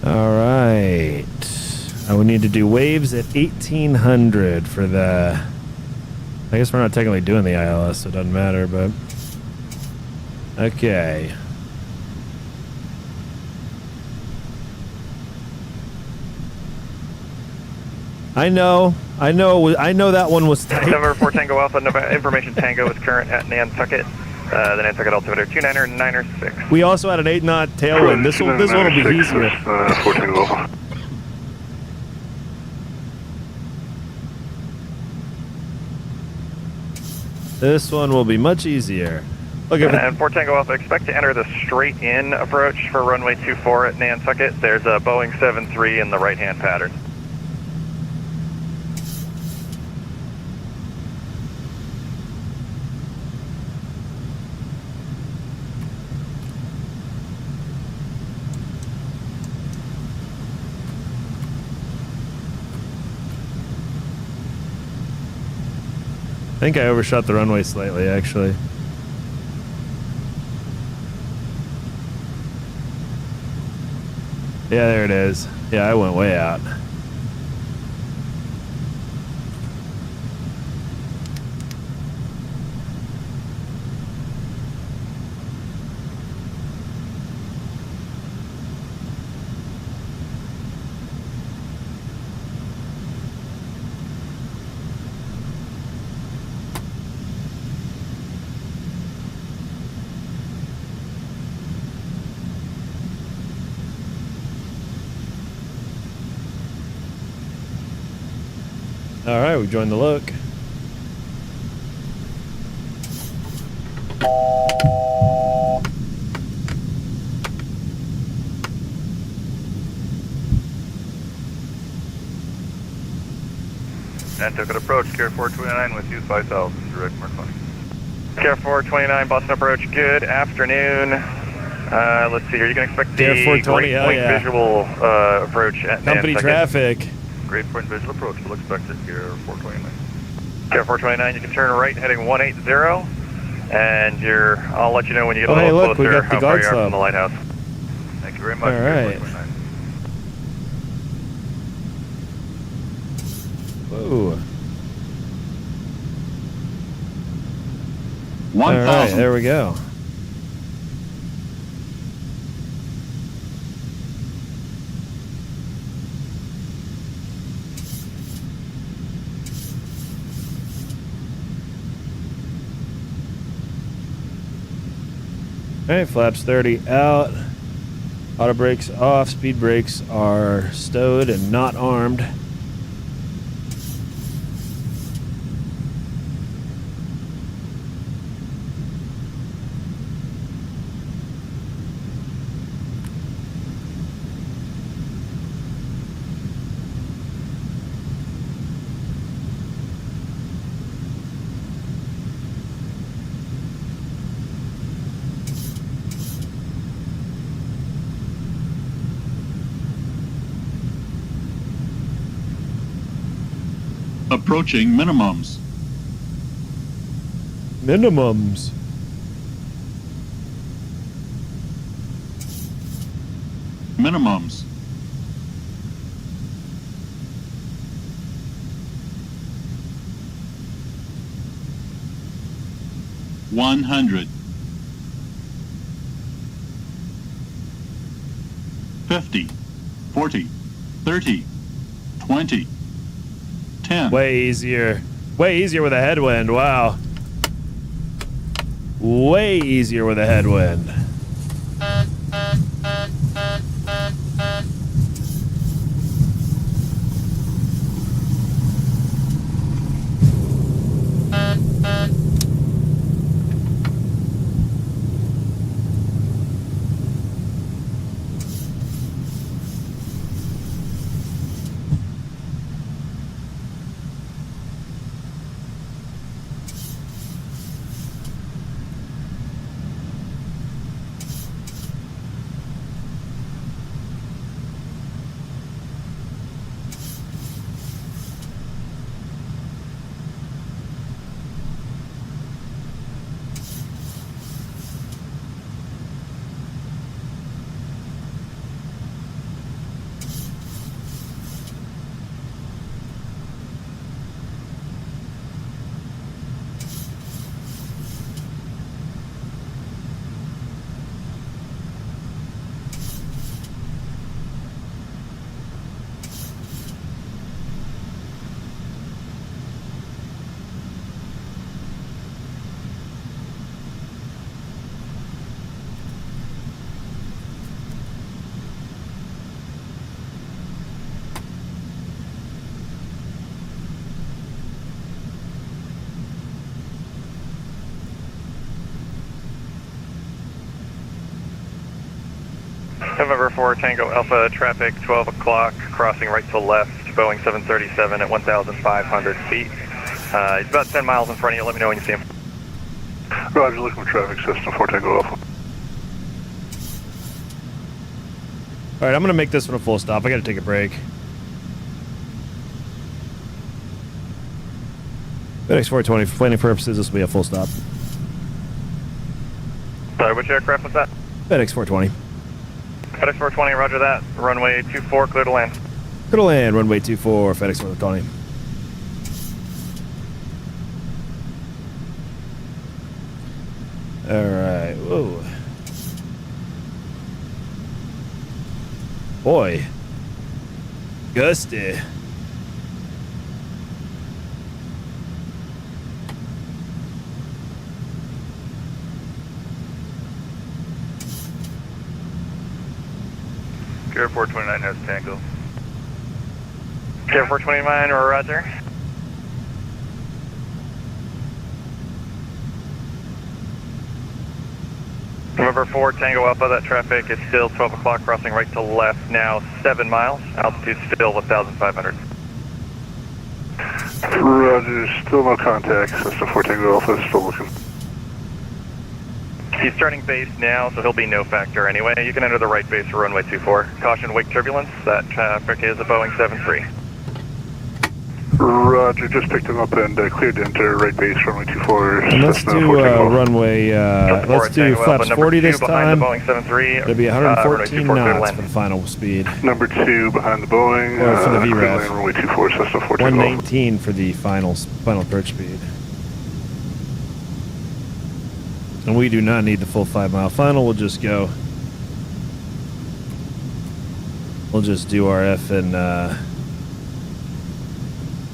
All right. I would need to do waves at 1,800 for the... I guess we're not technically doing the ILS, so it doesn't matter, but... Okay. I know that one was tight. Number 4 Tango Alpha, information Tango is current at Nantucket. The Nantucket altimeter 299er96. We also had an 8-knot tailwind. This one will be easier. 4 Tango Alpha. This one will be much easier. Look at And 4 Tango Alpha, expect to enter the straight-in approach for runway 24 at Nantucket. There's a Boeing 7-3 in the right-hand pattern. I think I overshot the runway slightly, actually. Yeah, there it is. Yeah, I went way out. All right, we joined the look. Nantucket approach, Care 429 with you 5000, direct Mark 20. Care 429, Boston approach, good afternoon. Let's see here, you can expect the Care 420, Great Point visual approach at Company Nantucket. traffic. Great Point visual approach, we'll expect it here 429. Care 429, you can turn right heading 180, and I'll let you know when you get a little look, closer we got the how far guard you are sub. from the lighthouse. Thank you very much. All Care right. 429. Whoa. All right, there we go. All right, flaps 30 out. Auto brakes off. Speed brakes are stowed and not armed. Approaching minimums. Minimums. Minimums. $100. 50, 40, 30, 20, 10. Way easier. Way easier with a headwind. Wow. Way easier with a headwind. November 4 Tango Alpha, traffic 12 o'clock, crossing right to left, Boeing 737 at 1,500 feet. He's about 10 miles in front of you. Let me know when you see him. Roger, looking for traffic system 4 Tango Alpha. All right, I'm going to make this one a full stop. I got to take a break. FedEx 420, for planning purposes, this will be a full stop. Sorry, which aircraft was that? FedEx 420. FedEx 420, roger that. Runway 24, clear to land. Clear to land, runway 24, FedEx 420. All right, whoa. Boy. Gusty. Air 429 has Tango. Air 429, or roger. November 4 Tango Alpha, that traffic is still 12 o'clock, crossing right to left now, 7 miles. Altitude still 1,500. Roger, still no contact. System 4 Tango Alpha, still looking. He's turning base now, so he'll be no factor anyway. You can enter the right base for runway 24. Caution wake turbulence. That traffic is a Boeing 73. Roger, just picked him up and cleared to enter right base runway 24. And let's do runway, let's do flaps 40 this time. The Boeing 73. It'll be 114 knots for the final speed. Number 2 behind the Boeing. Or for the VRAF. Runway 24, system 4 Tango. 119 for the final approach speed. And we do not need the full 5-mile final. We'll just go. We'll just do our F and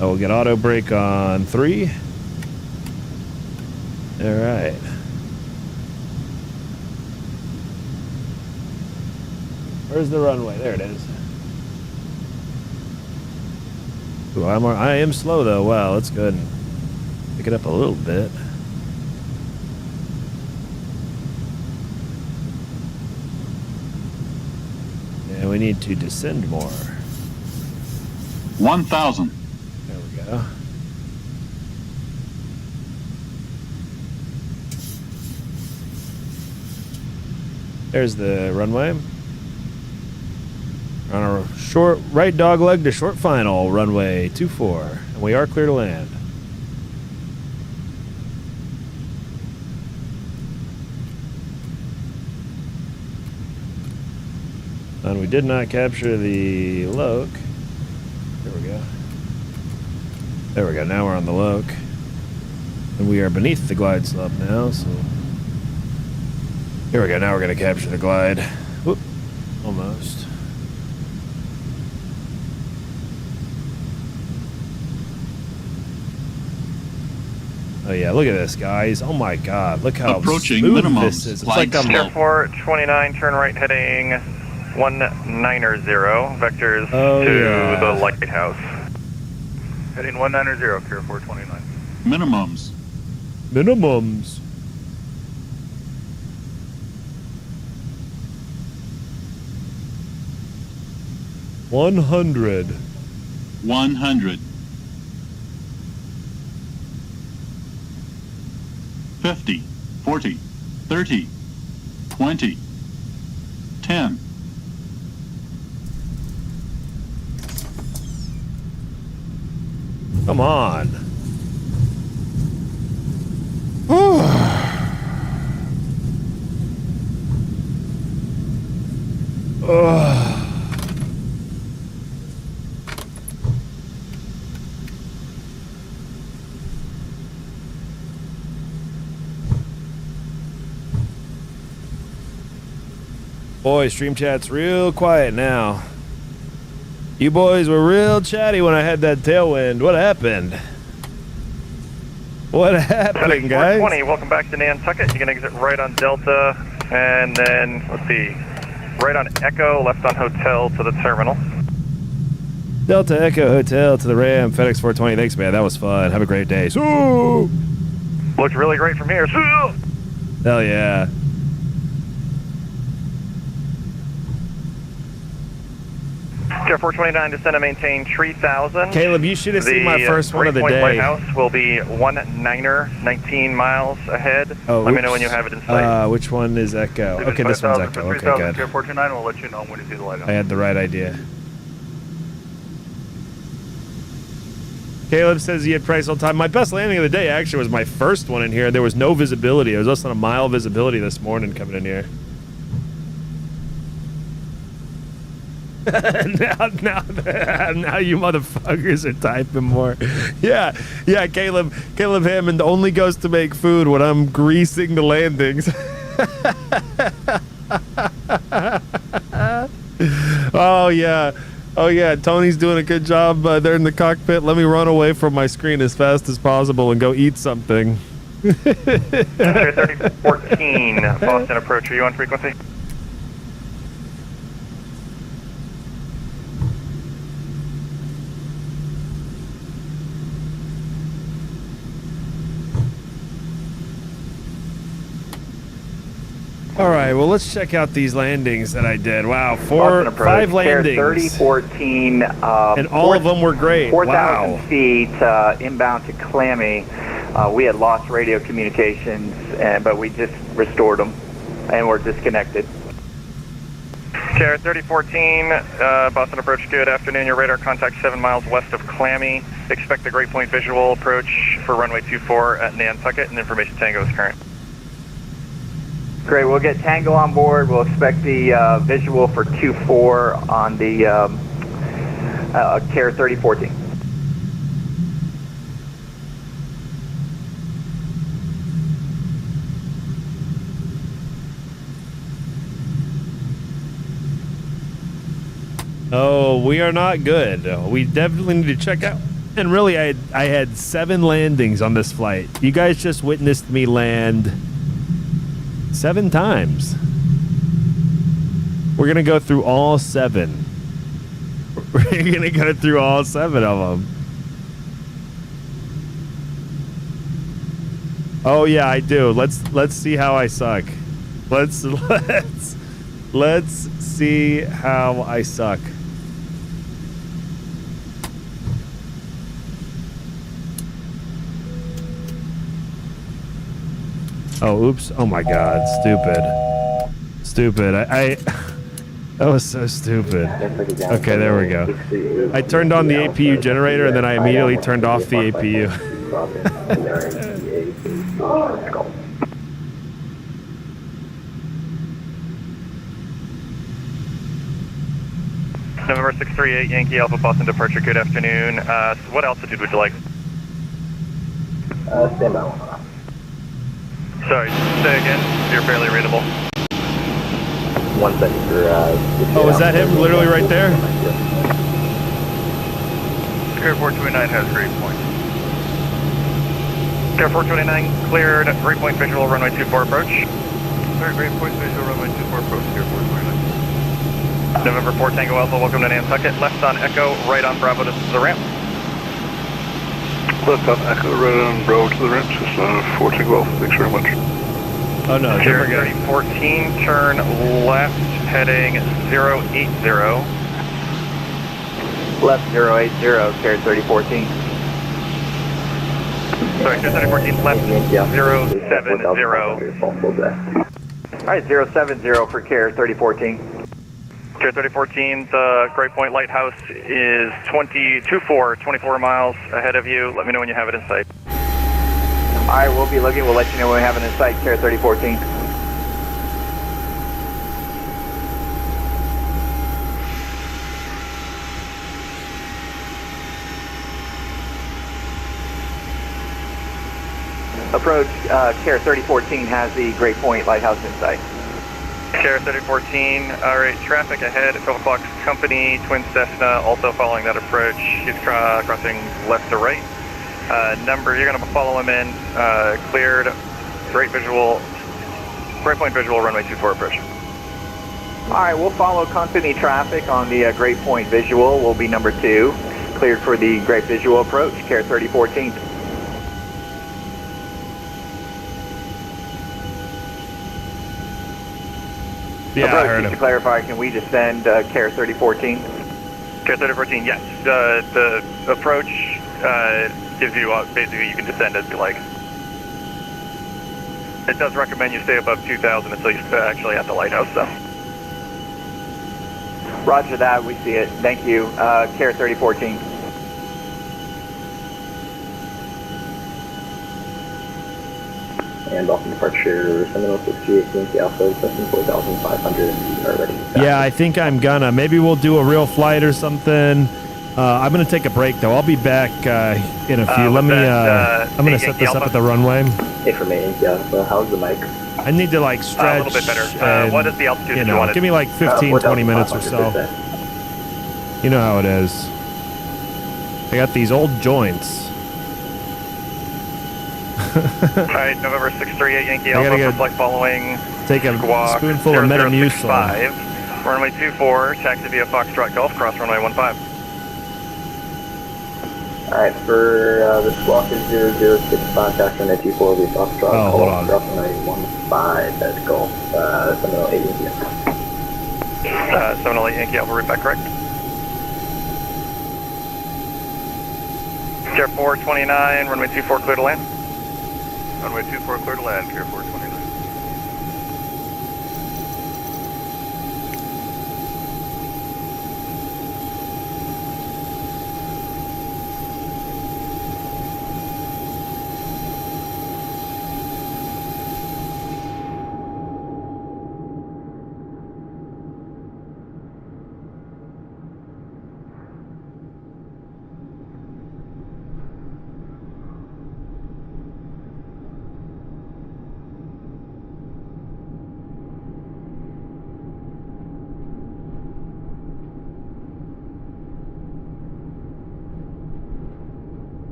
we'll get auto brake on 3. All right. Where's the runway? There it is. Ooh, I am slow though. Wow, let's go ahead and pick it up a little bit. And we need to descend more. 1,000. There we go. There's the runway. On our short right dog leg to short final, runway 24. And we are clear to land. And we did not capture the loc. There we go. There we go. Now we're on the loc. And we are beneath the glide slope now, so. Here we go. Now we're going to capture the glide. Whoop. Almost. Oh yeah, look at this, guys. Oh my God, look how approaching smooth minimums. this is. It's like I'm Airport 29, turn right heading 190, vectors to the lighthouse. Heading 190, Pier 429. Minimums. Minimums. $100. 100. 50, 40, 30, 20, 10. Come on. Boy, stream chat's real quiet now. You boys were real chatty when I had that tailwind. What happened? What happened, guys? 420, welcome back to Nantucket. You can exit right on Delta, and then, let's see, right on Echo, left on Hotel to the terminal. Delta Echo Hotel to the Ram, FedEx 420. Thanks, man. That was fun. Have a great day. Ooh! Looks really great from here. Hell yeah. Pier 429, descend and maintain 3,000. Caleb, you should have seen my first one of the day. Lighthouse will be 19 miles ahead. Oh, let me know when you have it in sight. Which one is Echo? Okay, this one's Echo. Okay, good. Pier 429, we'll let you know when you see the lighthouse. I had the right idea. Caleb says he had price all time. My best landing of the day actually was my first one in here. There was no visibility. It was less than a mile visibility this morning coming in here. now you motherfuckers are typing more. Yeah, Caleb Hammond only goes to make food when I'm greasing the landings. Oh yeah, Tony's doing a good job there in the cockpit. Let me run away from my screen as fast as possible and go eat something. 3014, Boston approach, are you on frequency? All right, well, let's check out these landings that I did. Wow, 5 landings. 3014. And all of them were great. 4,000 feet inbound to Clammy. We had lost radio communications, but we just restored them, and we're disconnected. Care 3014, Boston approach, good afternoon. Your radar contact 7 miles west of Clammy. Expect the Great Point visual approach for runway 24 at Nantucket, and information tango is current. Great, we'll get Tango on board. We'll expect the visual for 24 on the Care 3014. Oh, we are not good. We definitely need to check out. And really, I had 7 landings on this flight. You guys just witnessed me land 7 times. We're going to go through all 7. We're going to go through all 7 of them. Oh yeah, I do. Let's see how I suck. Let's see how I suck. Oh, oops. Oh my god, stupid. I that was so stupid. Okay, there we go. I turned on the APU generator and then I immediately turned off the APU. November 638 Yankee Alpha Boston departure, good afternoon. What altitude would you like? Stand by. Sorry, say again. You're barely readable. 1 second for Oh, is that him literally right there? Air 429 has grade point. Air 429 cleared, grade point visual, runway 24 approach. Cleared, grade point visual, runway 24 approach, Air 429. November 4 Tango Alpha, welcome to Nantucket. Left on Echo, right on Bravo, this is the ramp. Left on Echo, right on Bravo to the ramp, just 4 Tango Alpha, thanks very much. Oh no, Air different guy. 3014, turn left, heading 080. Left 080, Carrier 3014. Sorry, Carrier 3014, left 070. Alright, 070 for Carrier 3014. Carrier 3014, the Great Point Lighthouse is 24 miles ahead of you. Let me know when you have it in sight. Alright, we'll be looking. We'll let you know when we have it in sight, Carrier 3014. Approach, Carrier 3014 has the Great Point Lighthouse in sight. Carrier 3014, alright, traffic ahead at 12 o'clock, company, Twin Cessna, also following that approach. He's crossing left to right. Number, you're going to follow him in, cleared, Great Point visual, runway 24 approach. Alright, we'll follow company traffic on the Great Point visual. We'll be number 2, cleared for the Great Visual approach, Carrier 3014. Yeah, approach, I heard just him. to clarify, can we descend Carrier 3014? Carrier 3014, yes. The approach gives you, basically you can descend as you like. It does recommend you stay above 2,000 until you're actually at the lighthouse, though. Roger that, we see it. Thank you. Carrier 3014. And off departure, Seminole 68, Yankee Alpha, requesting 4,500, and we are ready. Yeah, I think I'm gonna. Maybe we'll do a real flight or something. I'm gonna take a break though. I'll be back in a few. Let me. I'm gonna set this up at the runway. Hey, for me, Yankee Alpha, how's the mic? I need to like stretch. A little bit better. And, What is the altitude that you wanted? give me like 15, 20 minutes or so. You know how it is. I got these old joints. Alright, November 638 Yankee I gotta Alpha, flight following. Take a Squawk spoonful of Metamucil. 0065, runway 24, taxi via Foxtrot Golf, cross runway 15. Alright, for the squawk is 0065, tax runway 24, we Foxtrot, Oh, hold on. cross runway 15, that's Golf, Seminole 8 Yankee Alpha. Seminole 8 Yankee Alpha, route back correct. Care 429, runway 24, clear to land. Runway 24, clear to land, Care 429.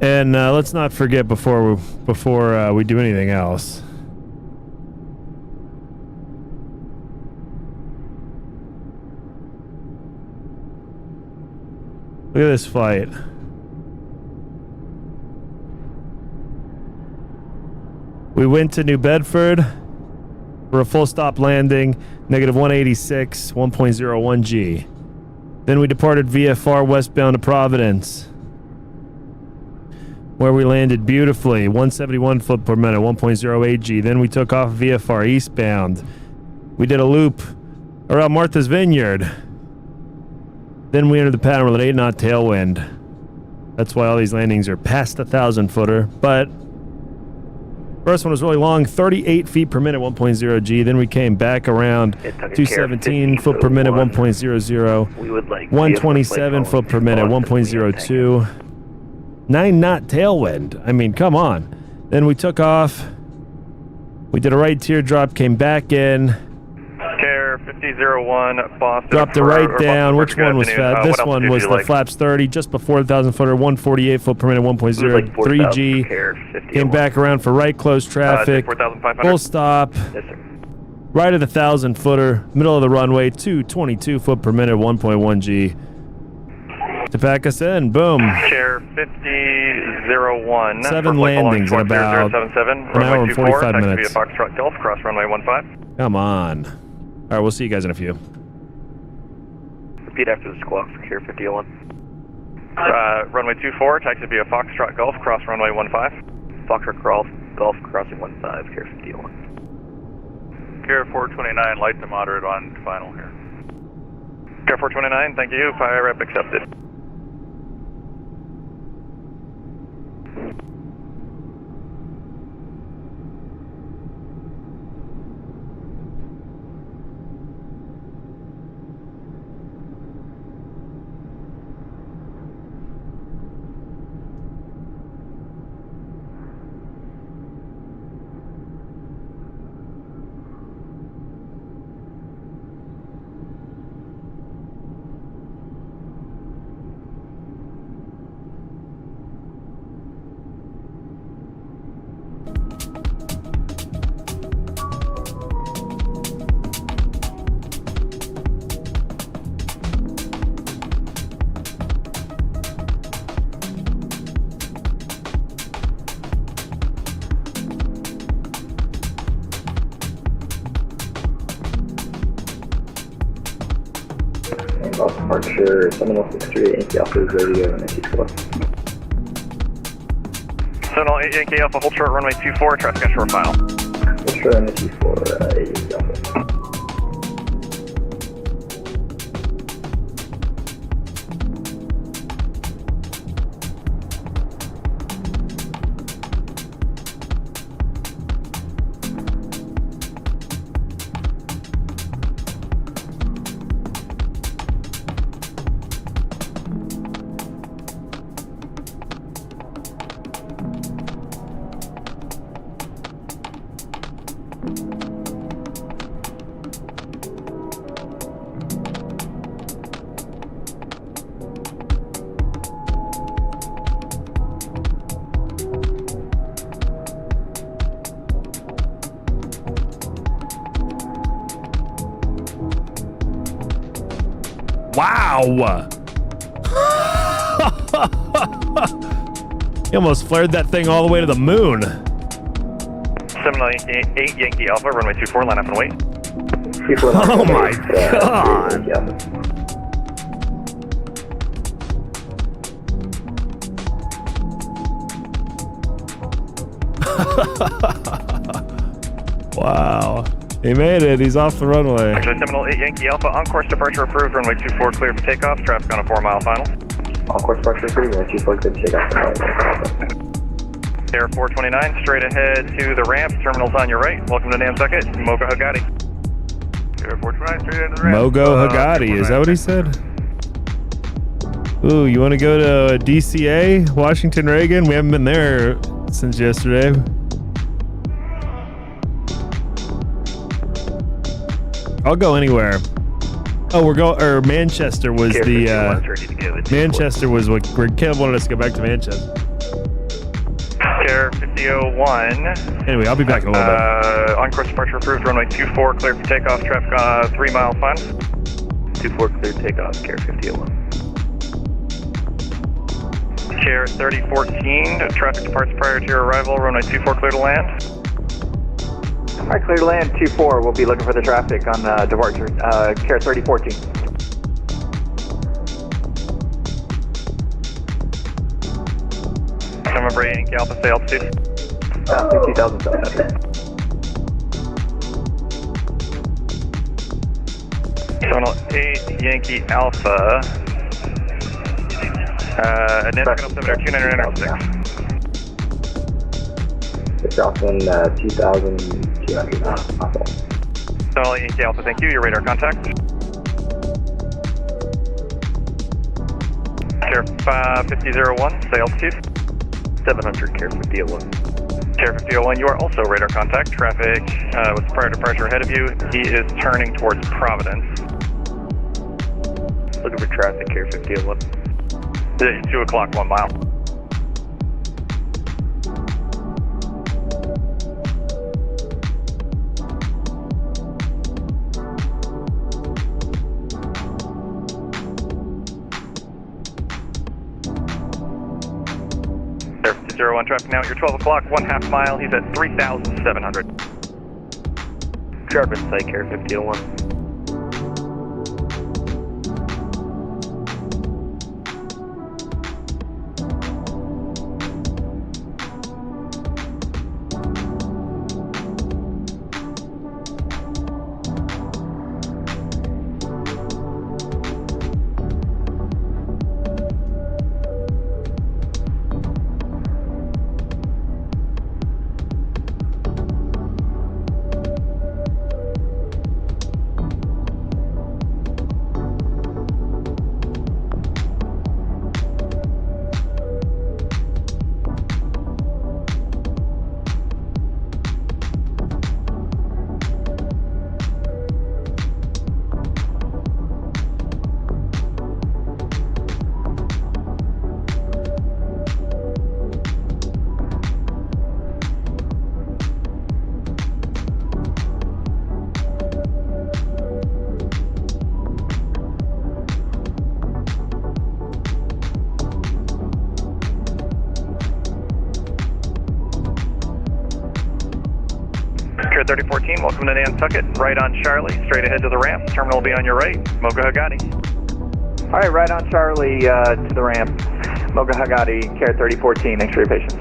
And let's not forget before we do anything else. Look at this flight. We went to New Bedford for a full stop landing, negative 186, 1.01 G. Then we departed VFR westbound to Providence, where we landed beautifully, 171 foot per minute, 1.08 G. Then we took off VFR eastbound. We did a loop around Martha's Vineyard. Then we entered the pattern with an 8-knot tailwind. That's why all these landings are past 1,000-footer. But first one was really long, 38 feet per minute, 1.0 G. Then we came back around 217 foot per minute, 1.00. 127 foot per minute, 1.02. 9-knot tailwind. I mean, come on. Then we took off. We did a right teardrop, came back in. Care 5001 Boston. Dropped it right down. Which one was fat? This one was the flaps 30, just before the 1,000-footer, 148 foot per minute, 1.03 G. Came back around for right close traffic. Full stop. Yes, sir. Right at the 1,000-footer, middle of the runway, 222 foot per minute, 1.1 G. To pack us in, boom. Chair 5001. 7 landings in about an hour and 45 minutes. Foxtrot Golf, cross runway 15. Come on. All right, we'll see you guys in a few. Repeat after the squawk for Care 5001. Runway 24, taxi via Foxtrot Golf, cross runway 15. Foxtrot Golf, crossing 15, Care 5001. Care 429, light to moderate on final here. Care 429, thank you. Fire rep accepted. Departure 7063 Yankee Alpha is ready to go in ATC. 708 Yankee Alpha, hold short runway 24, traffic on short final. Hold short runway 24, Yankee Alpha. Wow! He almost flared that thing all the way to the moon. 708 Yankee Alpha, runway 24, line up and wait. Oh my god! Wow. He made it. He's off the runway. Actually, 708 Yankee Alpha, on course departure approved, runway 24 clear for takeoff, traffic on a 4-mile final. On course departure approved, runway 24 clear for takeoff. Air 429, straight ahead to the ramp, terminal's on your right. Welcome to Nantucket, Mogo Hagati. Air 429, straight ahead to the ramp. Mogo Hagati, is that what he said? Ooh, you want to go to DCA, Washington Reagan? We haven't been there since yesterday. I'll go anywhere. Oh, or Manchester was the, Manchester was where Kev wanted us to go back to Manchester. Care 5001. Anyway, I'll be back in a little bit. On course departure approved, runway 24, clear for takeoff, traffic on a 3 mile final. 24 clear takeoff, Care 5001. Care 3014, traffic departs prior to your arrival, runway 24 clear to land. All right, clear to land 24. We'll be looking for the traffic on departure. Care 3014. November 8 Yankee Alpha, say altitude. 60,700. Terminal 8 Yankee Alpha. National altimeter 2996. It's off in 2,200 now. Terminal 8 Yankee Alpha, thank you. Your radar contact. Care 5001, say altitude. 700, Care 5001. Care 5001, you are also radar contact. Traffic with prior departure ahead of you. He is turning towards Providence. Looking for traffic, Care 5001. 2 o'clock, 1 mile. Air 5001 traffic now at your 12 o'clock, 1/2 mile. He's at 3,700. Sharp in sight, Care 5001. Care 3014, welcome to Nantucket. Right on Charlie, straight ahead to the ramp. Terminal will be on your right. Mocha Hagati. All right, right on Charlie to the ramp. Mocha Hagati, Care 3014. Thanks for your patience.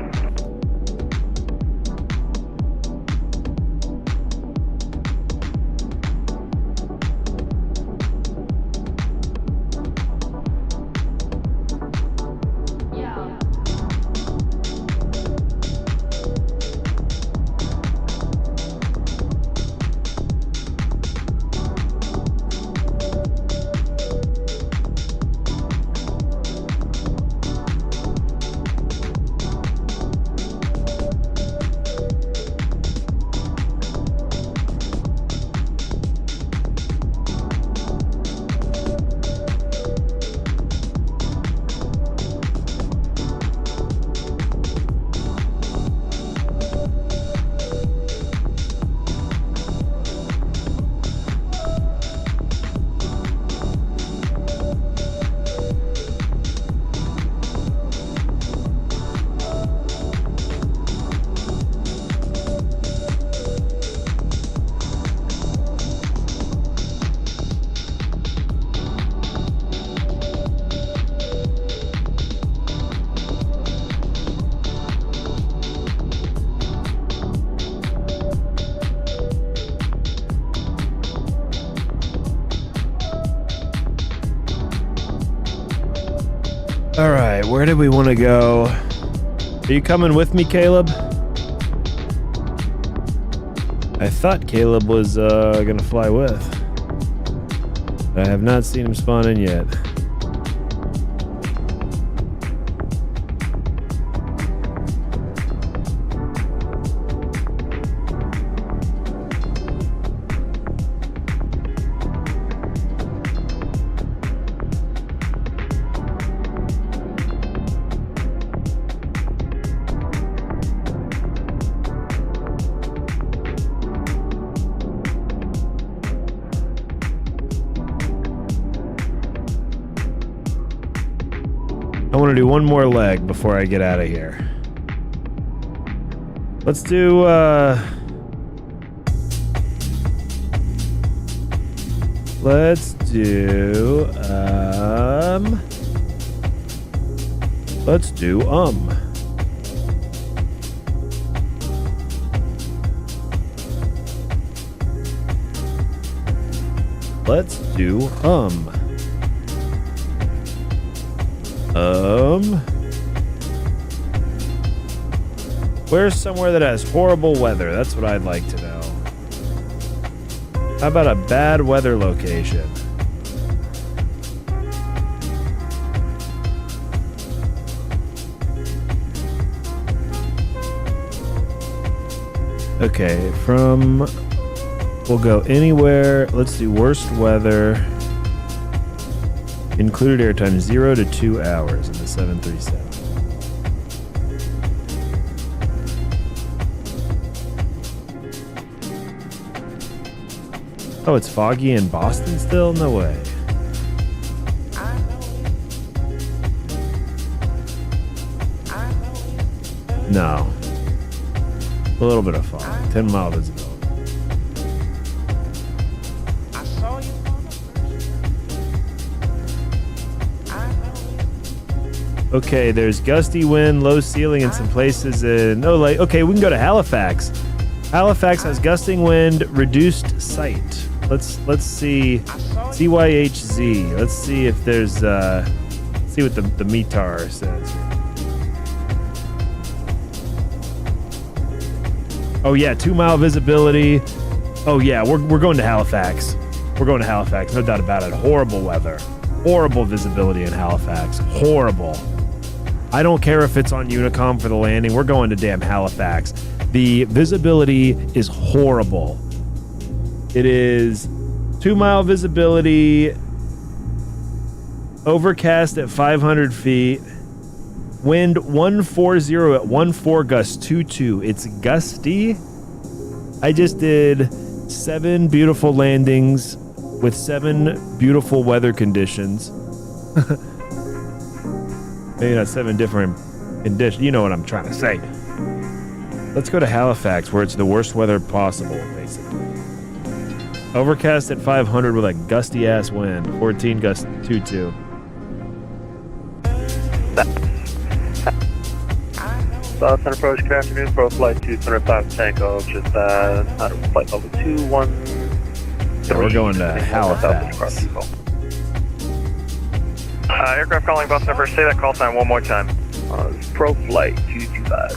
All right, where did we want to go? Are you coming with me, Caleb? I thought Caleb was gonna fly with. I have not seen him spawn in yet. I want to do one more leg before I get out of here. Let's do, let's do, Let's do, Where's somewhere that has horrible weather? That's what I'd like to know. How about a bad weather location? Okay, we'll go anywhere. Let's do worst weather. Included airtime 0 to 2 hours in the 737. Oh, it's foggy in Boston still? No way. No. A little bit of fog. 10-mile visibility. Okay, there's gusty wind, low ceiling in some places. No light. Okay, we can go to Halifax. Halifax has gusting wind, reduced sight. Let's see CYHZ. Let's see if there's see what the METAR says. Oh yeah, 2-mile visibility. Oh yeah, we're going to Halifax. We're going to Halifax, no doubt about it. Horrible weather. Horrible visibility in Halifax. Horrible. I don't care if it's on Unicom for the landing. We're going to damn Halifax. The visibility is horrible. It is 2-mile visibility, overcast at 500 feet, wind 140 at 14, gust 22. It's gusty. I just did 7 beautiful landings with 7 beautiful weather conditions. Maybe not 7 different conditions. You know what I'm trying to say. Let's go to Halifax, where it's the worst weather possible, basically. Overcast at 500 with a gusty-ass wind. 14 gust 22. Southern approach, good afternoon. Pro flight 205 Tango, just out of flight level 213. So we're going to Halifax. Aircraft calling bus number, say that call sign one more time. Pro flight 225.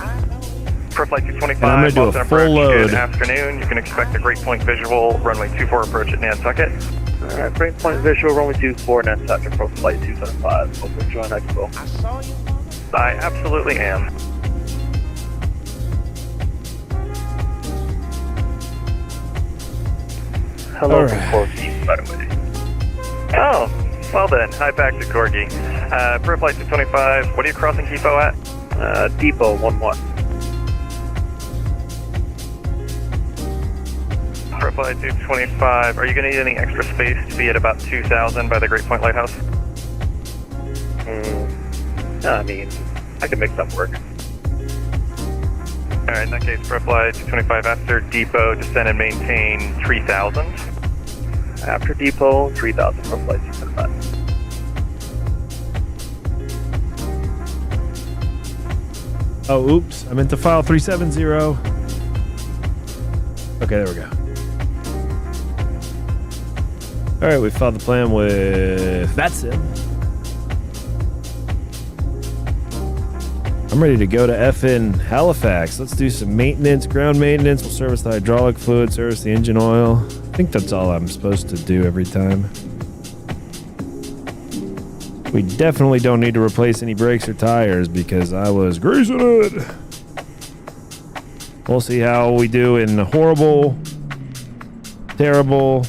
Pro flight 225, and I'm going to do a full load. Good afternoon. You can expect a great point visual, runway 24 approach at Nantucket. Alright, great point visual, runway 24 Nantucket, pro flight 275. Hope you enjoy Expo. I absolutely am. Hello, Corky, by the way. Oh, well then. Hi back to Corky. Pro flight 225, what are you crossing depot at? Depot 11. Pro flight 225, are you going to need any extra space to be at about 2,000 by the Great Point Lighthouse? I mean, I can make that work. Alright, in that case, Pro flight 225 after depot, descend and maintain 3,000. After depot, 3,000 Pro flight 225. Oh, oops. I meant to file 370. Okay, there we go. All right, we filed the plan with VATSIM. I'm ready to go to effing Halifax. Let's do some maintenance, ground maintenance. We'll service the hydraulic fluid, service the engine oil. I think that's all I'm supposed to do every time. We definitely don't need to replace any brakes or tires because I was greasing it. We'll see how we do in horrible, terrible,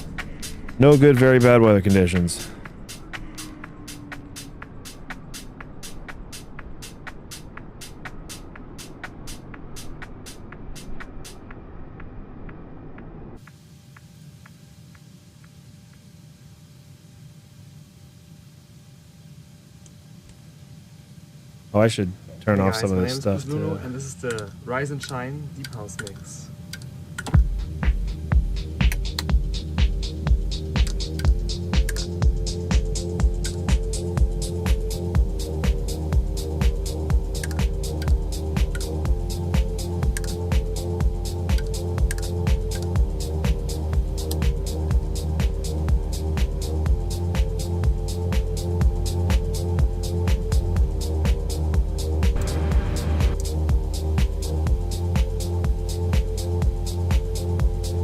no good, very bad weather conditions. Oh, I should turn Hey off guys, some of my this name is stuff Lulu, too. and this is the Rise and Shine Deep House Mix.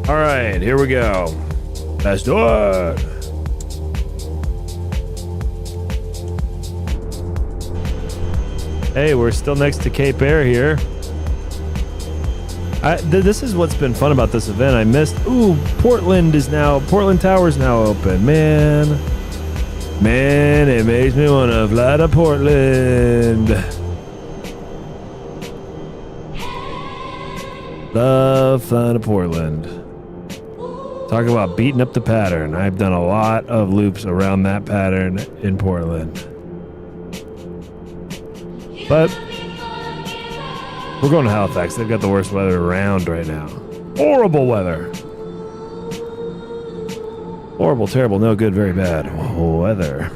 All right, here we go. Let's do it. Hey, we're still next to Cape Air here. This is what's been fun about this event. I missed. Ooh, Portland Tower's now open. Man, it makes me want to fly to Portland. Love flying to Portland. Talk about beating up the pattern. I've done a lot of loops around that pattern in Portland. But we're going to Halifax. They've got the worst weather around right now. Horrible weather. Horrible, terrible, no good, very bad weather.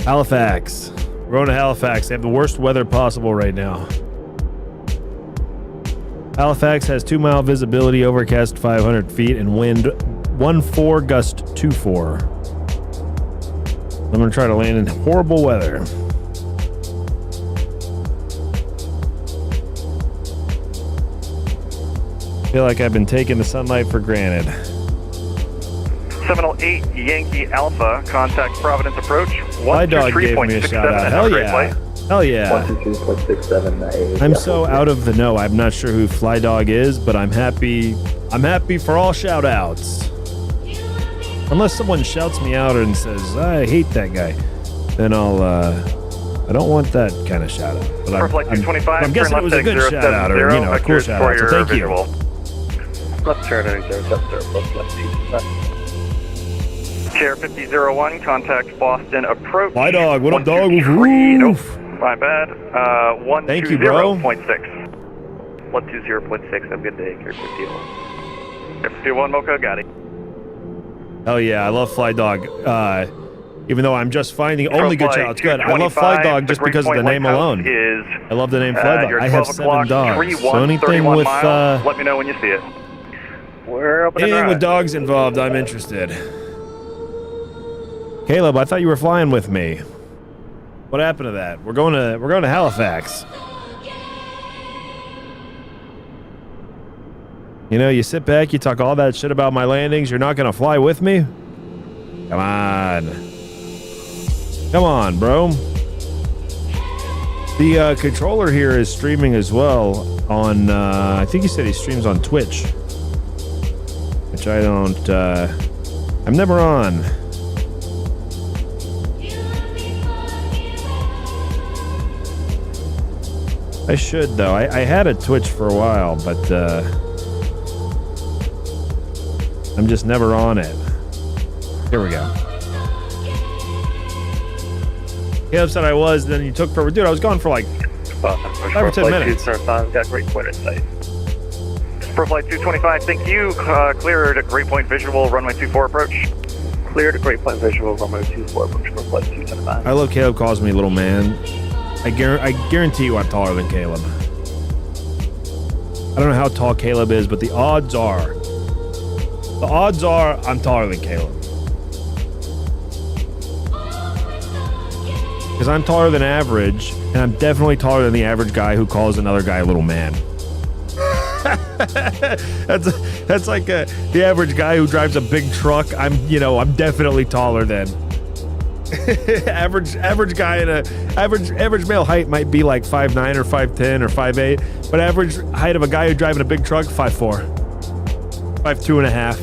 Halifax. We're going to Halifax. They have the worst weather possible right now. Halifax has 2-mile visibility, overcast 500 feet, and wind 1.4, gust 2.4. I'm going to try to land in horrible weather. I feel like I've been taking the sunlight for granted. Seminole 8 Yankee Alpha, contact Providence approach. My dog gave me a shout out. Hell yeah. Hell yeah. 122.67. I'm so out of the know. I'm not sure who Fly Dog is, but I'm happy. I'm happy for all shout outs. Unless someone shouts me out and says, I hate that guy, then I don't want that kind of shout out. But I'm guessing it was a good shout out, or, you know, a cool shout out. So thank you. Left turn 070 plus left 2. Chair 5001, contact Boston approach. My dog, what up, dog? Nope, my bad. 120.6. Thank you, bro. 120.6, have a good day, Chair 51. Chair 51, Mocha, got it. Hell yeah, I love Fly Dog. Even though I'm just finding only good shout outs. Good. I love Fly Dog just because of the name alone. I love the name Fly Dog. I have 7 dogs. So anything with let me know when you see it. We're open anything with dogs involved, I'm interested. Caleb, I thought you were flying with me. What happened to that? We're going to Halifax. You know, you sit back, you talk all that shit about my landings. You're not going to fly with me? Come on. Come on, bro. The controller here is streaming as well on, I think he said he streams on Twitch. Which I don't, I'm never on. I should, though. I had a Twitch for a while, but I'm just never on it. Here we go. Caleb said I was, then you took forever. Dude, I was gone for like 5 or 10 minutes. Got great point insight. For flight 225, thank you. Cleared at Great Point Visual, runway 24 approach. Cleared at Great Point Visual, runway 24 approach for flight 225. I love Caleb calls me little man. I guarantee you I'm taller than Caleb. I don't know how tall Caleb is, but the odds are I'm taller than Caleb. Because I'm taller than average, and I'm definitely taller than the average guy who calls another guy a little man. That's like the average guy who drives a big truck. I'm definitely taller than. average guy in average male height might be like 5'9" or 5'10" or 5'8", but average height of a guy who's driving a big truck 5'4", 5'2" and a half.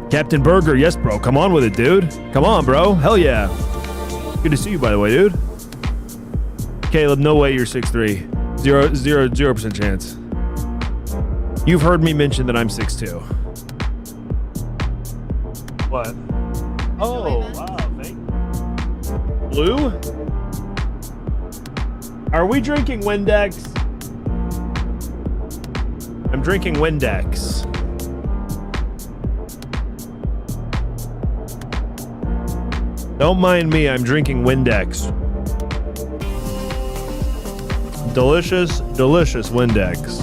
Captain Burger, yes, bro. Come on with it, dude. Come on, bro. Hell yeah. Good to see you, by the way, dude. Caleb, no way you're 6'3". 0% chance. You've heard me mention that I'm 6'2". What? Oh, wow. Thank you. Blue? Are we drinking Windex? I'm drinking Windex. Don't mind me, I'm drinking Windex. Delicious, delicious Windex.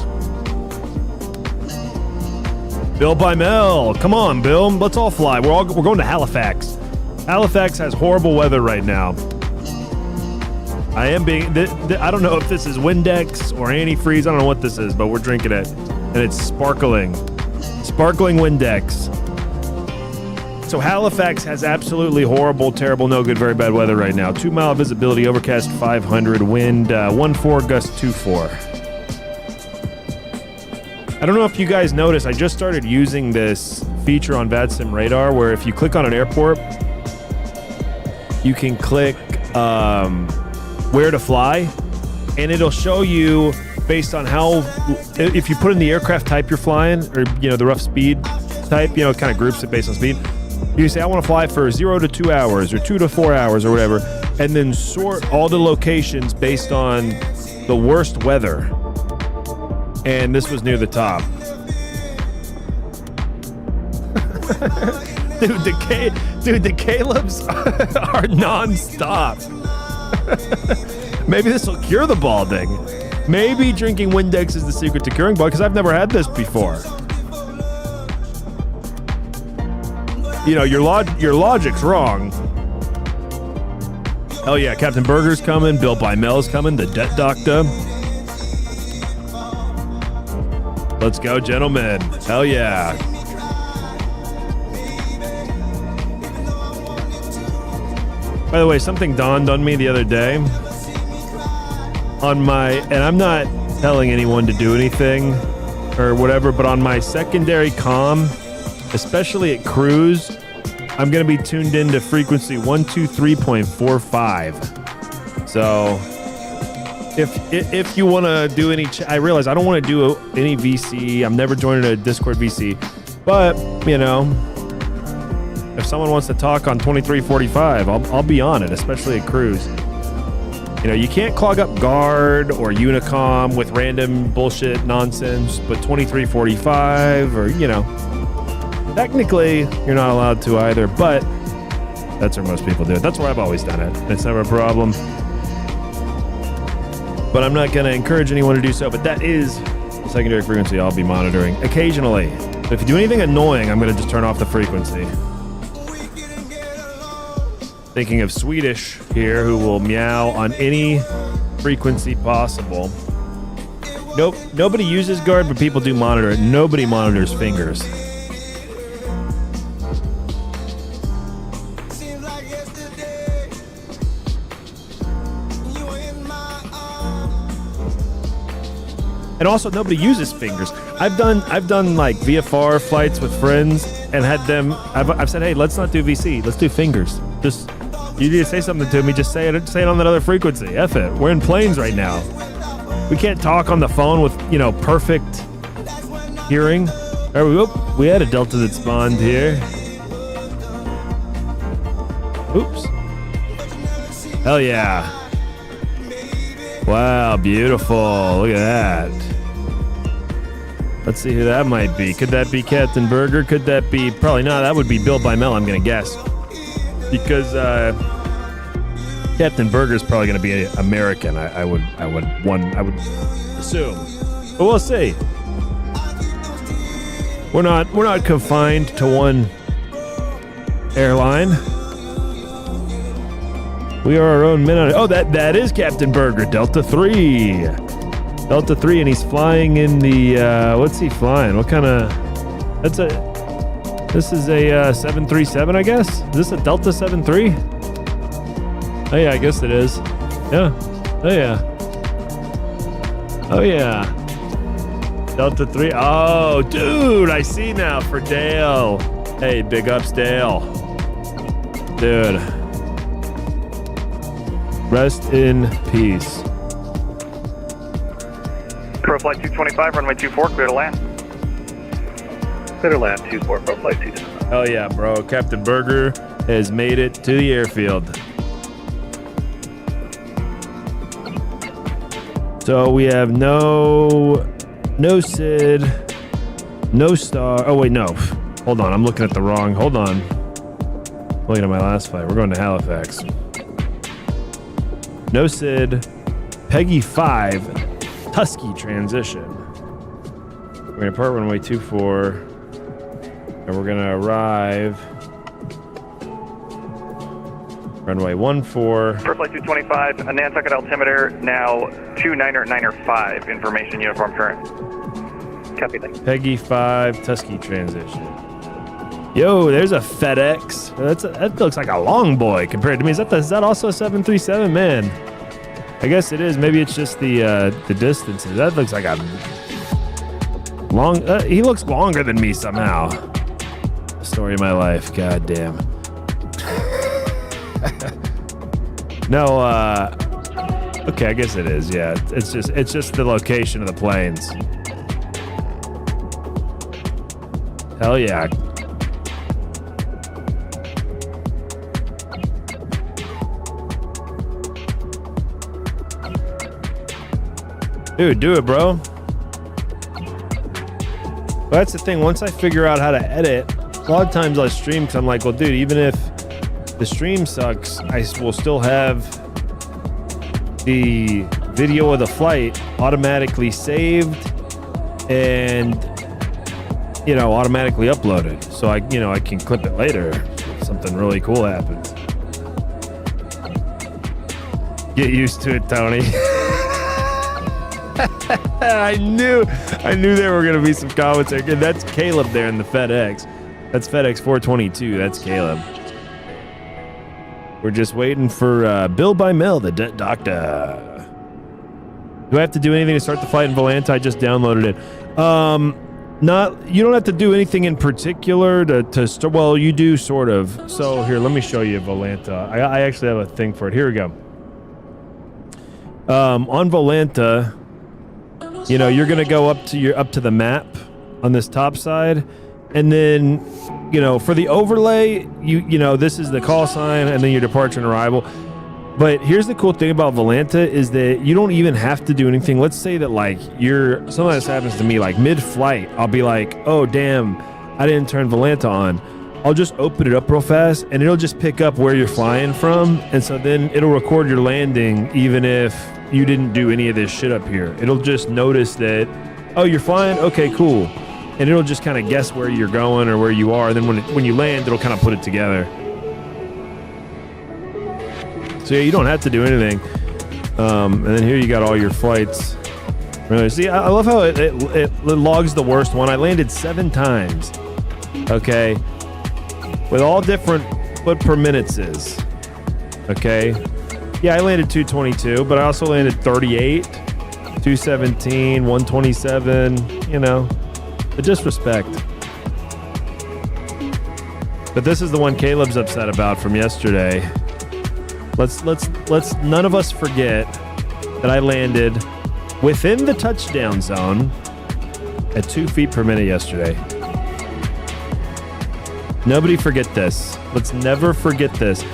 Bill by Mel, come on, Bill, let's all fly. We're going to Halifax. Halifax has horrible weather right now. I don't know if this is Windex or antifreeze. I don't know what this is, but we're drinking it, and it's sparkling Windex. So Halifax has absolutely horrible, terrible, no good, very bad weather right now. 2 mile visibility, overcast 500, wind 1.4, gust 2.4. I don't know if you guys noticed, I just started using this feature on VATSIM radar where if you click on an airport, you can click where to fly, and it'll show you based on if you put in the aircraft type you're flying, or the rough speed type, it kind of groups it based on speed. You say, I want to fly for 0 to 2 hours or 2 to 4 hours or whatever, and then sort all the locations based on the worst weather. And this was near the top. Dude, the Calebs are non-stop. Maybe this will cure the balding. Maybe drinking Windex is the secret to curing bald, because I've never had this before. Your logic's wrong. Hell yeah, Captain Burger's coming, Bill by Mel's coming, the Debt Doctor. Let's go, gentlemen. Hell yeah. By the way, something dawned on me the other day. And I'm not telling anyone to do anything or whatever, but on my secondary comm, especially at cruise, I'm going to be tuned into frequency 123.45. So if you want to do any, I realize I don't want to do any VC. I'm never joining a Discord VC. But, if someone wants to talk on 2345, I'll be on it, especially at cruise. You can't clog up Guard or Unicom with random bullshit nonsense, but 2345 or, technically, you're not allowed to either, but that's where most people do it. That's where I've always done it. It's never a problem. But I'm not going to encourage anyone to do so, but that is the secondary frequency I'll be monitoring occasionally. But if you do anything annoying, I'm going to just turn off the frequency. Thinking of Swedish here, who will meow on any frequency possible. Nope, nobody uses Guard, but people do monitor it. Nobody monitors fingers. And also, nobody uses fingers. I've done like VFR flights with friends and had them. I've said, hey, let's not do VC. Let's do fingers. Just you need to say something to me. Just say it on that other frequency. F it. We're in planes right now. We can't talk on the phone with perfect hearing. We had a Delta that spawned here. Oops. Hell yeah. Wow, beautiful. Look at that. Let's see who that might be. Could that be Captain Burger? Could that be... Probably not. That would be Bill by Mel, I'm going to guess. Because Captain Burger is probably going to be American. I would assume. But we'll see. We're not confined to one airline. We are our own men. Oh, that is Captain Burger, Delta 3. Delta 3, and he's flying in the, what's he flying? What kind of, this is a 737, I guess? Is this a Delta 73? Oh yeah, I guess it is. Yeah. Oh yeah. Oh yeah. Delta 3. Oh, dude, I see now for Dale. Hey, big ups, Dale. Dude. Rest in peace. Pro Flight 225, runway 24, clear to land. Clear to land, 24, Pro Flight 225. Oh yeah, bro. Captain Burger has made it to the airfield. So we have no SID, no star. Oh wait, no. Hold on, I'm looking at the wrong. Hold on. I'm looking at my last flight. We're going to Halifax. No SID, Peggy 5, Tusky transition. We're going to depart runway 24, and we're going to arrive runway 14. Pro Flight 225, Nantucket altimeter now 29905, information uniform current. Copy that. Peggy 5, Tusky transition. Yo, there's a FedEx. That looks like a long boy compared to me. Is that also a 737? Man, I guess it is. Maybe it's just the distances. That looks like a long. He looks longer than me somehow. Story of my life. God damn. No. Okay, I guess it is. Yeah, it's just the location of the planes. Hell yeah. Dude, do it, bro. Well, that's the thing. Once I figure out how to edit, a lot of times I'll stream because I'm like, well, dude, even if the stream sucks, I will still have the video of the flight automatically saved and, automatically uploaded. So I can clip it later if something really cool happens. Get used to it, Tony. I knew there were going to be some comments there. That's Caleb there in the FedEx. That's FedEx 422. That's Caleb. We're just waiting for Bill by Mel, the doctor. Do I have to do anything to start the flight in Volanta? I just downloaded it. You don't have to do anything in particular to start. Well, you do sort of. So here, let me show you Volanta. I actually have a thing for it. Here we go. On Volanta, you're gonna go up to the map on this top side, and then for the overlay, this is the call sign and then your departure and arrival. But here's the cool thing about Volanta is that you don't even have to do anything. Let's say that something this happens to me, like mid-flight, I'll be like, oh damn, I didn't turn Volanta on. I'll just open it up real fast and it'll just pick up where you're flying from, and so then it'll record your landing even if you didn't do any of this shit up here. It'll just notice that, oh, you're flying? Okay, cool. And it'll just kind of guess where you're going or where you are. And then when you land, it'll kind of put it together. So yeah, you don't have to do anything. And then here you got all your flights. Really, see, I love how it logs the worst one. I landed 7 times. Okay. With all different what per minutes is. Okay. Yeah, I landed 222, but I also landed 38, 217, 127, the disrespect. But this is the one Caleb's upset about from yesterday. Let's none of us forget that I landed within the touchdown zone at 2 feet per minute yesterday. Nobody forget this. Let's never forget this.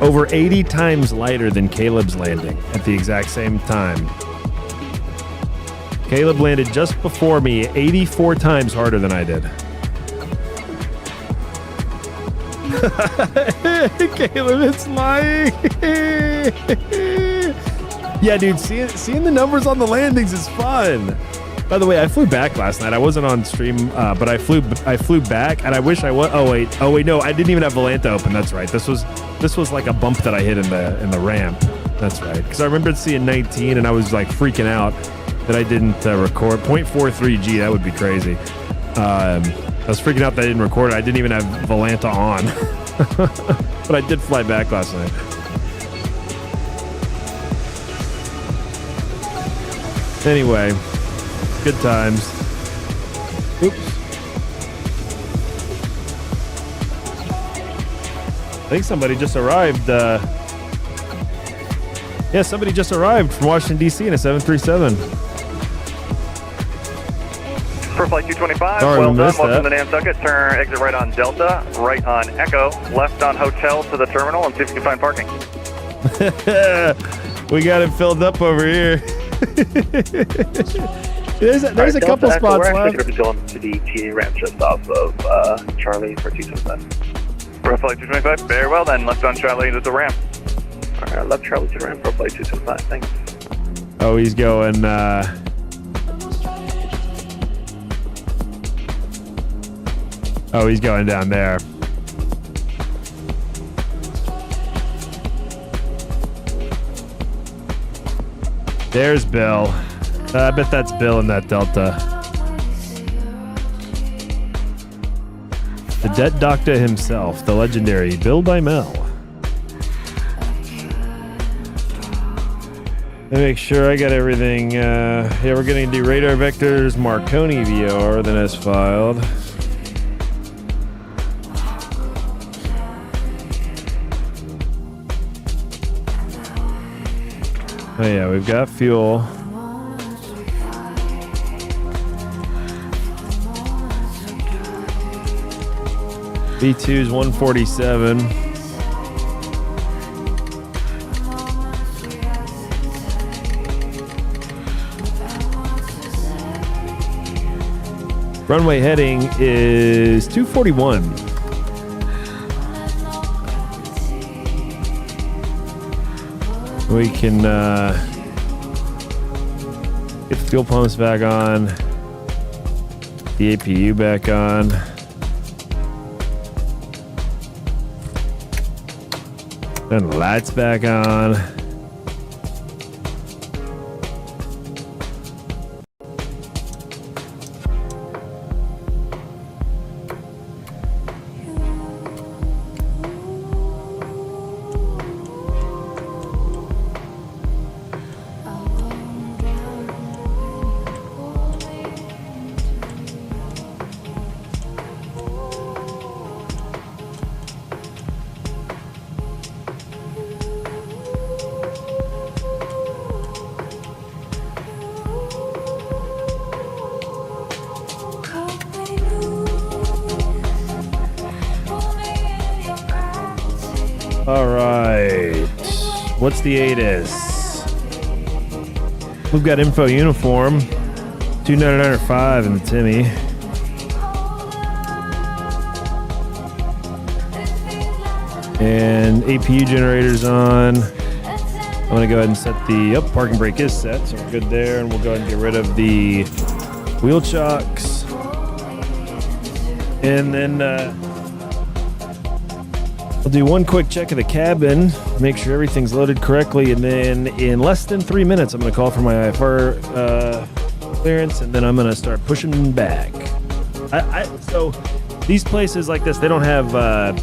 Over 80 times lighter than Caleb's landing at the exact same time. Caleb landed just before me 84 times harder than I did. Caleb, it's lying. Yeah, dude, seeing the numbers on the landings is fun. By the way, I flew back last night. I wasn't on stream, but I flew back, and I wish I was. Oh wait, no, I didn't even have Volanta open. That's right. This was like a bump that I hit in the ramp. That's right. Because I remember seeing 19, and I was like freaking out that I didn't record 0.43G. That would be crazy. I was freaking out that I didn't record it. I didn't even have Volanta on, but I did fly back last night. Anyway, good times. Oops. I think somebody just arrived. Yeah, somebody just arrived from Washington, D.C. in a 737. For flight 225, Sorry, well we done. missed Welcome to that. Nantucket. Turn exit right on Delta, right on Echo, left on Hotel to the terminal, and see if you can find parking. We got it filled up over here. There's a couple spots We're left. actually going to be TA ramp just off of Charlie for 225. For flight 225, very well then. Left on Charlie to the ramp. All right, left Charlie to the ramp for flight 225. Thanks. Oh, he's going. Oh, he's going down there. There's Bill. I bet that's Bill in that Delta. The debt doctor himself, the legendary Bill Bymel. Let me make sure I got everything. Yeah, we're going to do radar vectors, Marconi VOR, then as filed. Oh yeah, we've got fuel. V2's 147. Runway heading is 241. We can get the fuel pumps back on, the APU back on. Turn the lights back on. All right. What's the ATIS? We've got info uniform. 29905 in the Timmy. And APU generator's on. I'm going to go ahead and set the parking brake is set, so we're good there. And we'll go ahead and get rid of the wheel chocks. And then I'll do one quick check of the cabin, make sure everything's loaded correctly, and then in less than 3 minutes, I'm going to call for my IFR clearance, and then I'm going to start pushing back. So these places like this, they don't have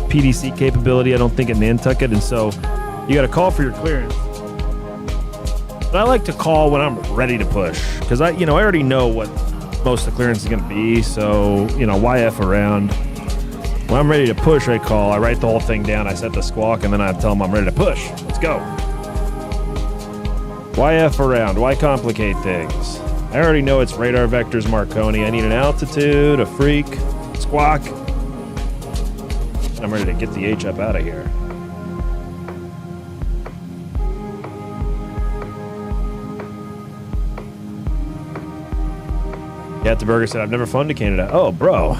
PDC capability, I don't think, in Nantucket, and so you got to call for your clearance. But I like to call when I'm ready to push, because I already know what most of the clearance is going to be, so why F around? When I'm ready to push, I call. I write the whole thing down. I set the squawk, and then I tell them I'm ready to push. Let's go. Why F around? Why complicate things? I already know it's radar vectors Marconi. I need an altitude, a freak, squawk. I'm ready to get the H up out of here. Yeah, the burger said, I've never flown to Canada. Oh, bro.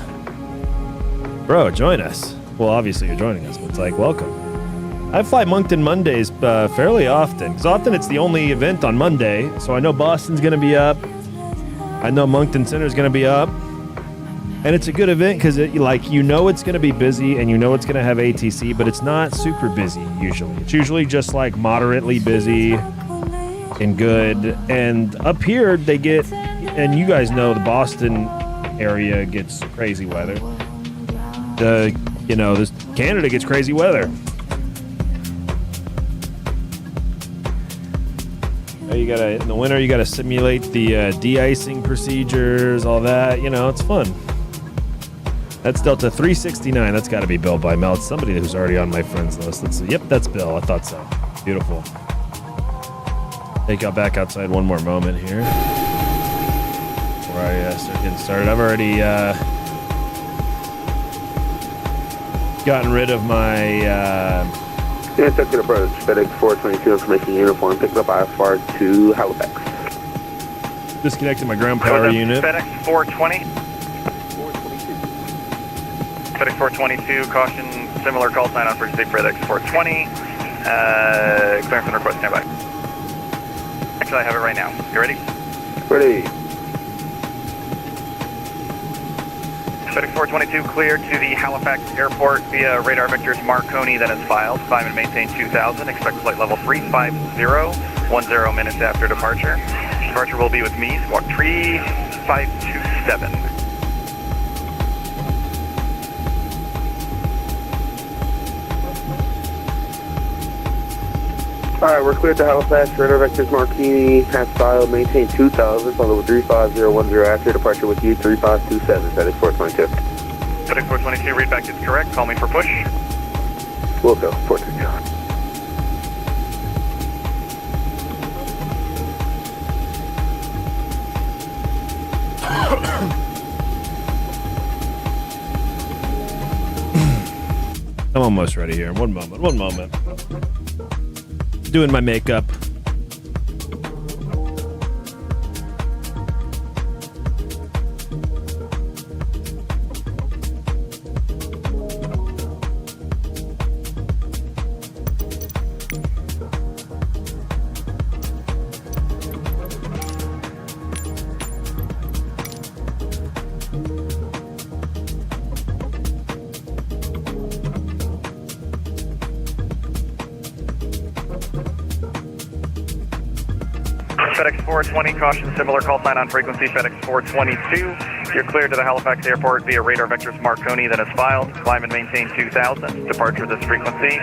Bro, join us. Well, obviously you're joining us, but it's like, welcome. I fly Moncton Mondays fairly often, because often it's the only event on Monday, so I know Boston's going to be up. I know Moncton Center's going to be up. And it's a good event because it's going to be busy and you know it's going to have ATC, but it's not super busy usually. It's usually just like moderately busy and good. And up here they get, and you guys know the Boston area gets crazy weather. This Canada gets crazy weather. In the winter you gotta simulate the de-icing procedures, all that. It's fun. That's Delta 369. That's got to be Bill by Mel. It's somebody who's already on my friends list. Let's see. Yep, that's Bill. I thought so. Beautiful. Take out back outside one more moment here before I start getting started. I've already gotten rid of my Nantucket approach, FedEx 422 information uniform, pick up IFR to Halifax. Disconnected my ground power unit. FedEx 420. FedEx 422, caution, similar call sign on frequency FedEx 420. Clearance and request standby. Actually, I have it right now. You ready? Ready. FedEx 422 cleared to the Halifax Airport via radar vectors Marconi that is filed. Climb and maintain 2000. Expect flight level 350, 10 minutes after departure. Departure will be with me, squawk 3527. Alright, we're cleared to Halifax, radar vectors Marconi, has filed, maintain 2000, follow with 35010 after departure with you, 3527, FedEx 422. FedEx 422, readback is correct, call me for push. We'll go, 422. I'm almost ready here. One moment. Doing my makeup. FedEx 420, caution, similar call sign on frequency, FedEx 422. You're cleared to the Halifax Airport via radar vectors Marconi that is filed. Climb and maintain 2000. Departure this frequency.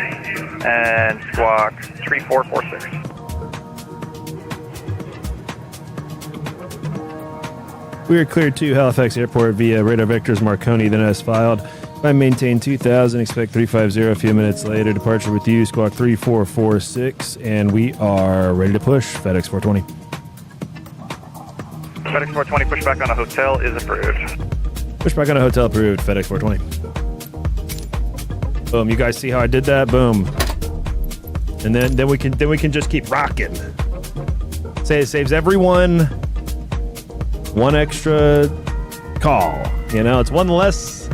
And squawk 3446. We are cleared to Halifax Airport via radar vectors Marconi that is filed. Climb maintain 2000. Expect 350 a few minutes later. Departure with you, squawk 3446. And we are ready to push. FedEx 420. FedEx 420, pushback on a hotel is approved. Pushback on a hotel approved. FedEx 420. Boom. You guys see how I did that? Boom. And then we can just keep rocking. Say it saves everyone one extra call. It's one less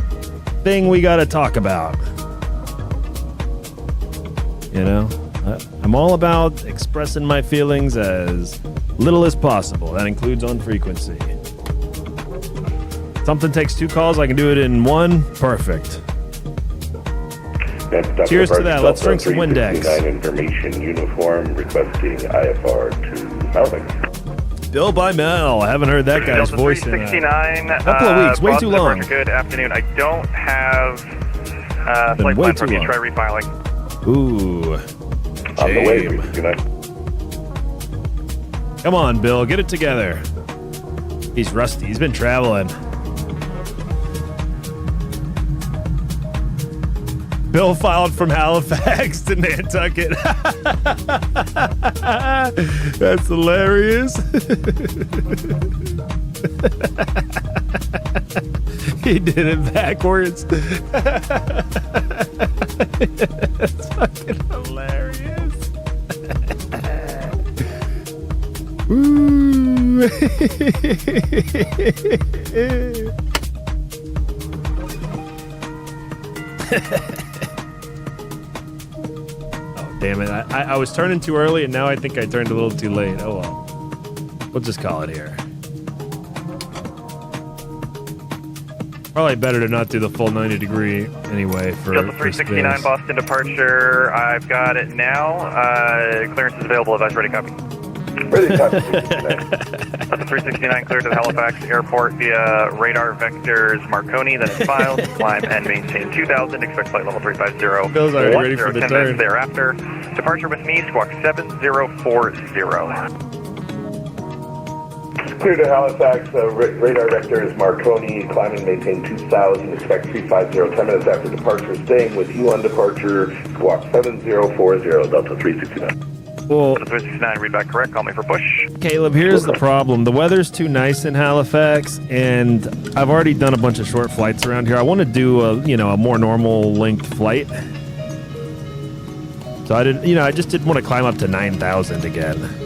thing we got to talk about. I'm all about expressing my feelings as little as possible. That includes on frequency. Something takes 2 calls, I can do it in 1. Perfect. Cheers to that. Let's drink some Windex. Information uniform requesting IFR to Halifax. Bill by Mel. I haven't heard that guy's voice in a couple of weeks. Way too long. Good afternoon. I don't have flight plan from you. Try refiling. Ooh. On the way. Come on, Bill. Get it together. He's rusty. He's been traveling. Bill filed from Halifax to Nantucket. That's hilarious. He did it backwards. That's fucking hilarious. Ooh. Oh, damn it. I was turning too early, and now I think I turned a little too late. Oh, well. We'll just call it here. Probably better to not do the full 90 degree anyway for Delta 369 space. Boston departure. I've got it now. Clearance is available. Advise ready copy. Ready, copy. Delta 369 cleared to the Halifax Airport via radar vectors Marconi. Then it's filed. Climb and maintain 2000. Expect flight level 350. Bill's already ready for the 10 turn. minutes thereafter. Departure with me. Squawk 7040. Clear to Halifax, radar vectors Marconi, climbing, maintain 2000, expect 350, 10 minutes after departure, staying with you on departure, squawk 7040, Delta 369. Well, Delta 369, read back correct, call me for push. Caleb, here's the problem. The weather's too nice in Halifax, and I've already done a bunch of short flights around here. I want to do a more normal length flight. So I just didn't want to climb up to 9,000 again.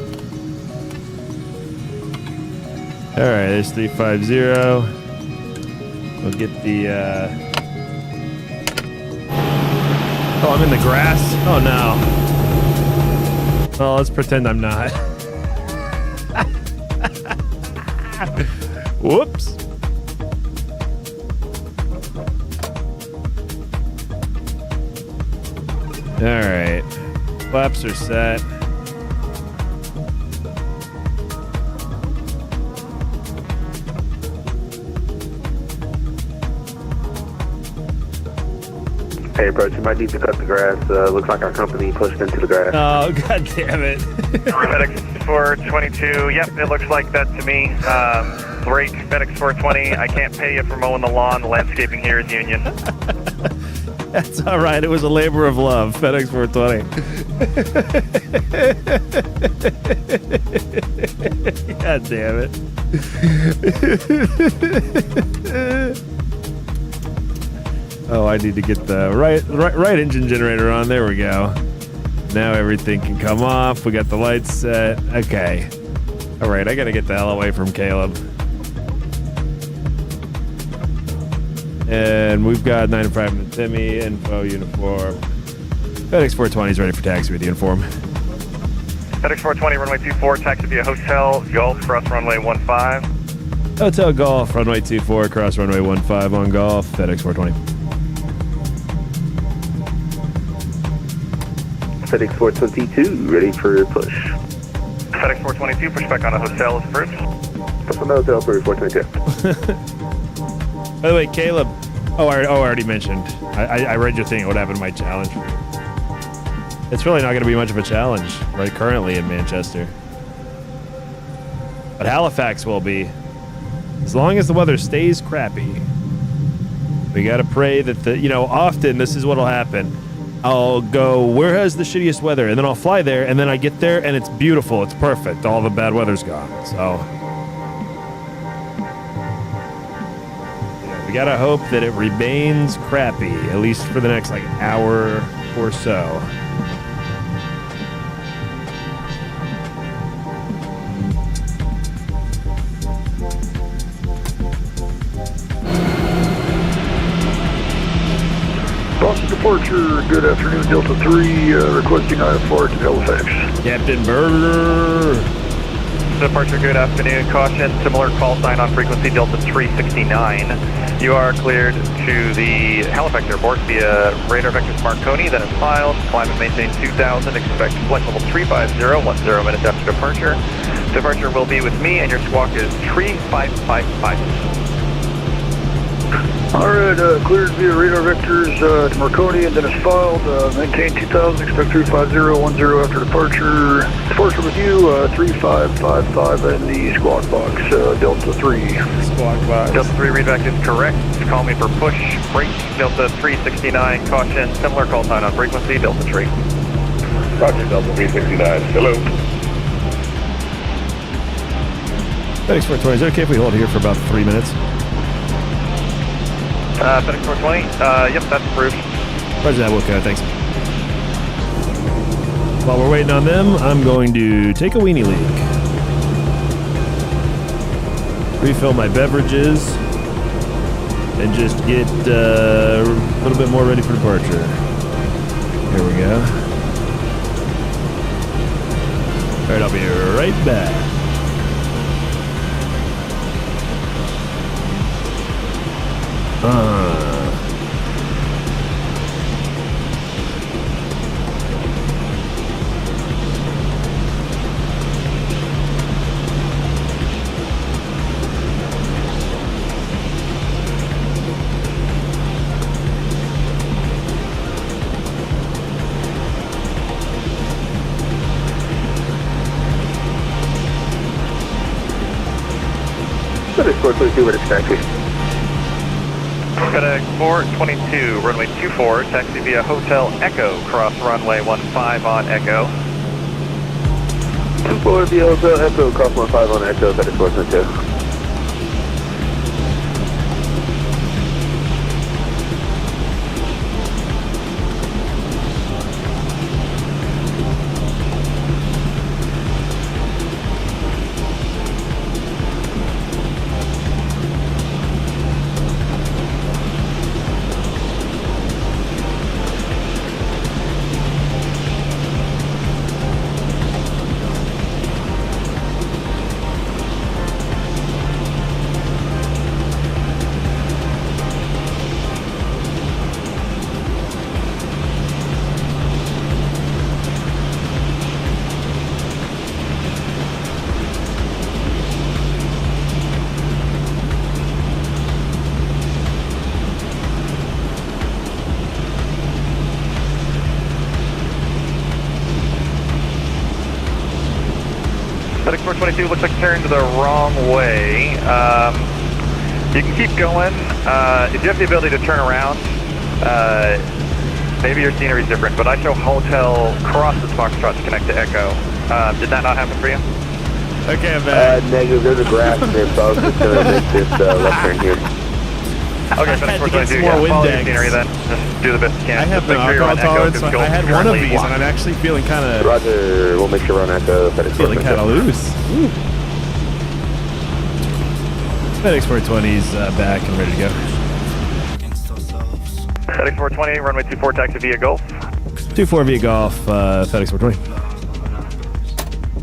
All right, there's 350. We'll get the, Oh, I'm in the grass? Oh, no. Well, let's pretend I'm not. Whoops. All right. Flaps are set. Hey, approach, you might need to cut the grass. Looks like our company pushed into the grass. Oh, god damn it. FedEx 422, yep, it looks like that to me. Break, FedEx 420, I can't pay you for mowing the lawn. The landscaping here is union. That's all right. It was a labor of love. FedEx 420. God damn it. Oh, I need to get the right engine generator on. There we go. Now everything can come off. We got the lights set. Okay. All right, I got to get the hell away from Caleb. And we've got 9 and 5 minutes Timmy, info, uniform. FedEx 420 is ready for taxi with uniform. FedEx 420, runway 24, taxi via Hotel Golf, cross runway 15. Hotel Golf, runway 24, cross runway 15 on Golf, FedEx 420. FedEx 422, ready for push. FedEx 422, push back on a Hotel is approved. Push on the Hotel approved, 422. By the way, Caleb, I already mentioned. I read your thing. What happened to my challenge? It's really not going to be much of a challenge right currently in Manchester. But Halifax will be. As long as the weather stays crappy. We got to pray that often this is what will happen. I'll go, where has the shittiest weather? And then I'll fly there, and then I get there, and it's beautiful. It's perfect. All the bad weather's gone. So we got to hope that it remains crappy, at least for the next hour or so. Boston departure, good afternoon, Delta 3, requesting IFR to Halifax. Captain Burger. Departure, good afternoon. Caution, similar call sign on frequency Delta 369. You are cleared to the Halifax Airport via radar vectors Marconi, then it's filed. Climb and maintain 2000. Expect flight level 350, 10 minutes after departure. Departure will be with me, and your squawk is 3555. All right, cleared via radar vectors to Marconi, and then it's filed. Maintain 2000, expect 350, 10 after departure. Departure with you, 3555 in the squawk box, Delta 3. Squawk box. Delta 3 readback is correct. Call me for push, break, Delta 369, caution, similar call sign on frequency, Delta 3. Roger, Delta 369, hello. FedEx 420, is it okay if we hold here for about 3 minutes? FedEx 420, yep, that's approved. Roger that, Wilco, thanks. While we're waiting on them, I'm going to take a weenie leak. Refill my beverages. And just get a little bit more ready for departure. Here we go. Alright, I'll be right back. FedEx 422, what is taxi? FedEx 422, runway 24, taxi via Hotel Echo, cross runway 15 on Echo. 24 via Hotel Echo, cross 15 on Echo, FedEx 422. FedEx 422 looks like turned the wrong way. You can keep going. If you have the ability to turn around, maybe your scenery is different, but I show Hotel crosses Foxtrot to connect to Echo. Did that not happen for you? Okay, man. Negative, there's a grass there, so I was just going to make this left turn here. Okay, FedEx 422, yeah, follow your scenery then. Just do the best you can. I have Just no make sure you're on alcohol Echo, tolerance, 'cause so I had you'll one of currently these, block. and I'm actually feeling kind of... Roger, we'll make sure we're on Echo, FedEx 422. Feeling kind of loose. Ooh. FedEx 420's back and ready to go. FedEx 420, runway 24, taxi via Gulf. 24 via Golf, FedEx 420.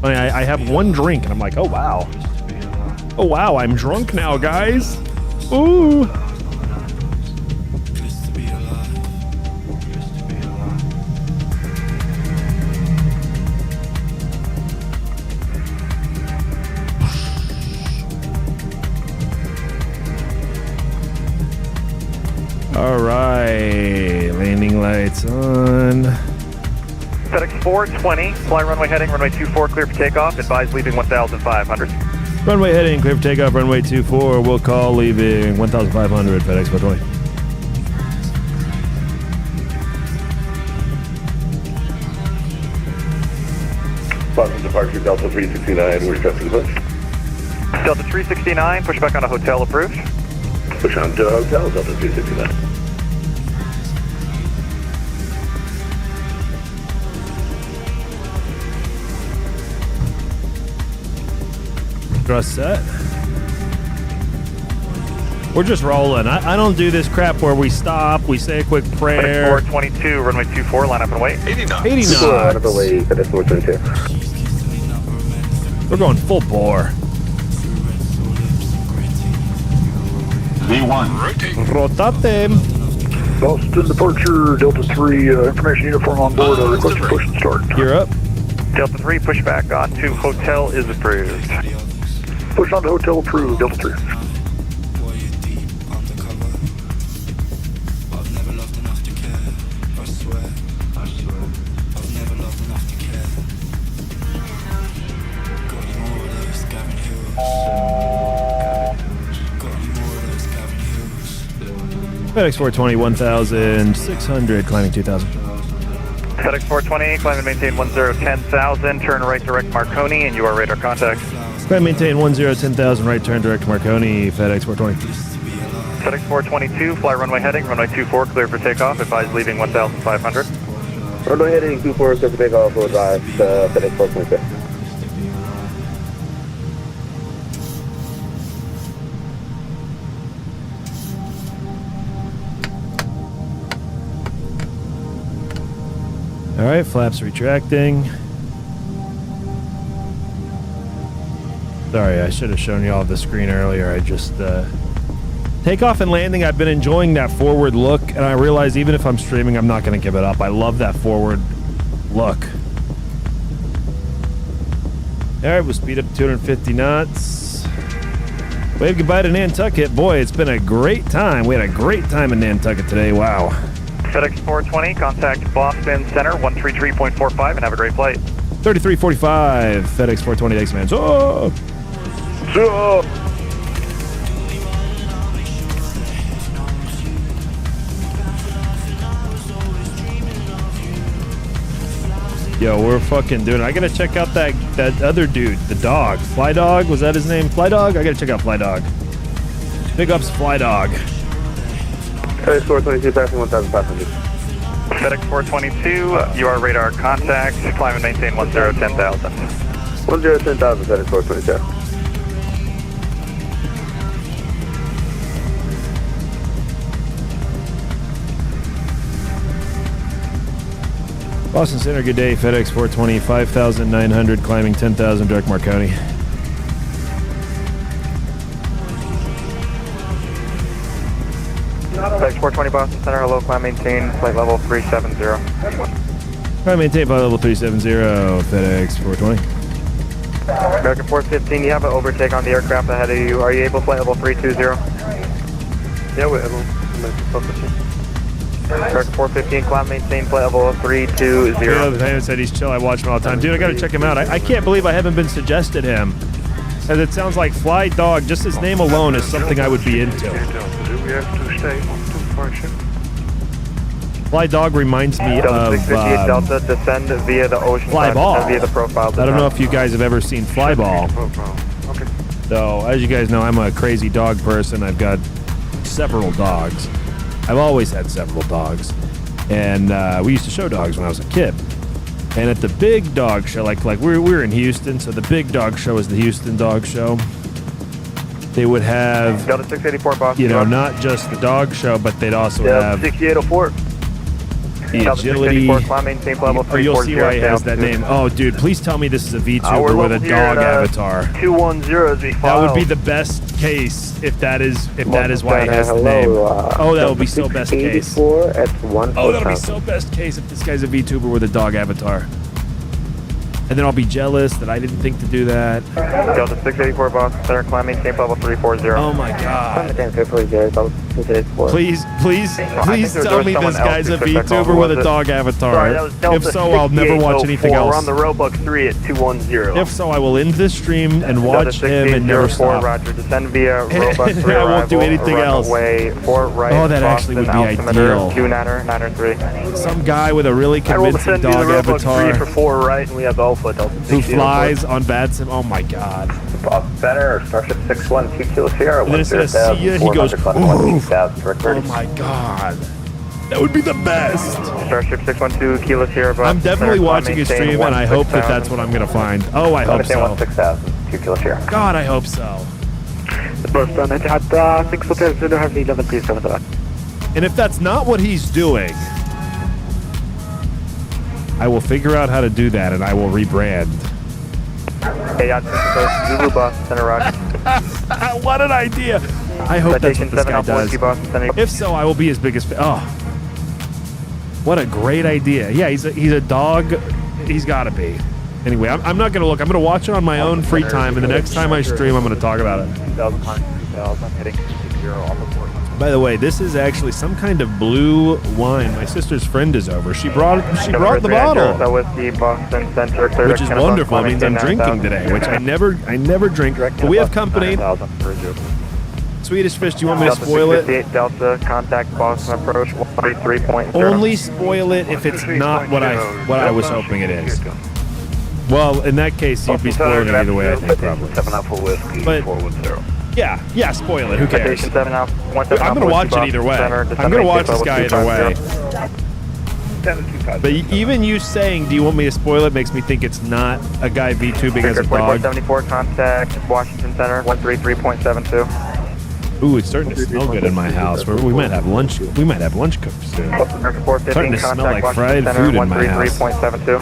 Funny, I have one drink, and I'm like, oh, wow. Oh, wow, I'm drunk now, guys. Ooh. All right, landing lights on. FedEx 420, fly runway heading, runway 24, clear for takeoff, advise leaving 1,500. Runway heading, clear for takeoff, runway 24, we'll call leaving 1,500, FedEx 420. Boston departure, Delta 369, we're stressing push. Delta 369, push back on a hotel approved. Push on to hotel, Delta 369. Thrust set. We're just rolling. I don't do this crap where we stop, we say a quick prayer. FedEx 422, runway 24, line up and wait. 80 knots. Line up and wait, FedEx 422. We're going full bore. V1. Rotate. Boston departure, Delta 3, information uniform on board, request push and start. You're up. Delta 3, push back on to hotel is approved. Push on to hotel approved, Delta 3. FedEx 420, 1,600, climbing 2,000. FedEx 420, climb and maintain 10,000, turn right direct Marconi, and you are radar contact. Climb maintain 10-10,000, right turn, direct to Marconi, FedEx 420. FedEx 422, fly runway heading, runway 24, clear for takeoff, advise leaving 1,500. Runway heading 24, clear for takeoff, will advise FedEx 422. All right, flaps retracting. Sorry, I should have shown you all the screen earlier. I just takeoff and landing. I've been enjoying that forward look, and I realize even if I'm streaming, I'm not going to give it up. I love that forward look. All right, we'll speed up to 250 knots. Wave goodbye to Nantucket. Boy, it's been a great time. We had a great time in Nantucket today. Wow. FedEx 420, contact Boston Center 133.45 and have a great flight. 3345, FedEx 420, thanks, man. So. Yo, we're fucking doing it. I gotta check out that other dude, the dog. Fly Dog, was that his name? Fly Dog? I gotta check out Fly Dog. Big ups, Fly Dog. FedEx 422, passing 1,500. FedEx 422, you are radar contact, climb and maintain 10-10,000. 10-10,000, FedEx 422. Boston Center, good day. FedEx 420, 5,900, climbing 10,000, direct Marconi. FedEx 420 Boston Center, hello, climb maintain, flight level 370. Climb maintain, flight level 370, FedEx 420. American 415, you have an overtake on the aircraft ahead of you. Are you able to flight level 320? Yeah, we're able. American 415, climb maintain, flight level 320. David said he's chill. I watch him all the time. Dude, I gotta check him out. I can't believe I haven't been suggested him. As it sounds like Fly Dog, just his name alone is something I would be into. We have to stay to function. Fly Dog reminds me Delta of 658 Delta, descend via the ocean. Fly Ball. Via the profile. I don't know if you guys have ever seen Fly Ball. Okay. So, as you guys know, I'm a crazy dog person. I've got several dogs. I've always had several dogs. And we used to show dogs when I was a kid. And at the big dog show, like we're in Houston, so the big dog show is the Houston Dog Show. They would have, Delta 684 Boston. you know, not just the dog show, but they'd also have 6804. the agility. Climb maintain, flight level 340. Oh, you'll see why he has that name. Oh, dude, please tell me this is a VTuber with a dog avatar. 210 as we file. That would be the best case if that is why he has the name. Oh, that would be so best case. Oh, that would be so best case if this guy's a VTuber with a dog avatar. And then I'll be jealous that I didn't think to do that. Delta 684 Boston Center, climb maintain, level 340. Oh my god. Please tell me this guy's a VTuber with a dog avatar. Sorry, that was Delta If so, I'll never watch anything 6804. else. We're on the Roebuck 3 at 210. If so, I will end this stream and watch Delta him and never 6804, stop. Roger, descend via Roebuck 3 I won't do anything else. Runway 4 right, Oh, that actually would be ideal. 29er 3. Some guy with a really convincing dog avatar 3 for 4 right, and we have Alpha Delta who flies on VATSIM. Oh my god. Boston Center, Starship 612 Kilo Sierra. And then it says, see ya, he goes, oof. Oh my god. That would be the best. Starship 612 Kilo Sierra. I'm definitely watching his stream, and I hope that that's what I'm going to find. Oh, I hope so. 6000, 2 Kilo Sierra. God, I hope so. And if that's not what he's doing, I will figure out how to do that, and I will rebrand. Hey, Zulu Boston Center, Roger. What an idea. I hope that's what this guy does. If so, I will be as big as... Oh. What a great idea. Yeah, he's a dog. He's got to be. Anyway, I'm not going to look. I'm going to watch it on my own free time, and the next time I stream, I'm going to talk about it. By the way, this is actually some kind of blue wine. My sister's friend is over. She brought the bottle, which is wonderful. It means I'm drinking today, which I never drink. But we have company. Swedish Fish, do you want me to spoil it? Delta, contact Boston approach 133.0. Only spoil it if it's not what I was hoping it is. Well, in that case, you'd be spoiling it either way, I think, probably. 7 Alpha Whiskey, But- 410. Yeah, spoil it. Who cares? Citation 7 Alpha, 17 I'm going to watch it either way. I'm going to watch this guy either way. 725. But even you saying, do you want me to spoil it, makes me think it's not a guy V-tubing as a dog. 4474, contact Washington Center, 133.72. Ooh, it's starting to smell good in my house. We might have lunch. We might have lunch cooked soon. Starting to smell like fried food in my house. 133.72.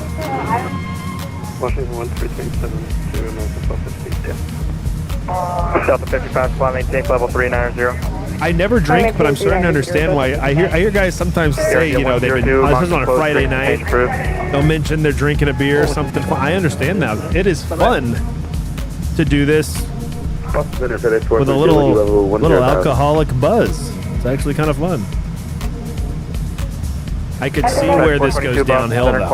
Washington 133.72, Delta 55, fly maintain level 390. I never drink, but I'm starting to understand why. I hear guys sometimes say, you know, they've been, especially on a Friday night, they'll mention they're drinking a beer or something. I understand now. It is fun to do this with a little alcoholic buzz. It's actually kind of fun. I could see where this goes downhill, though. If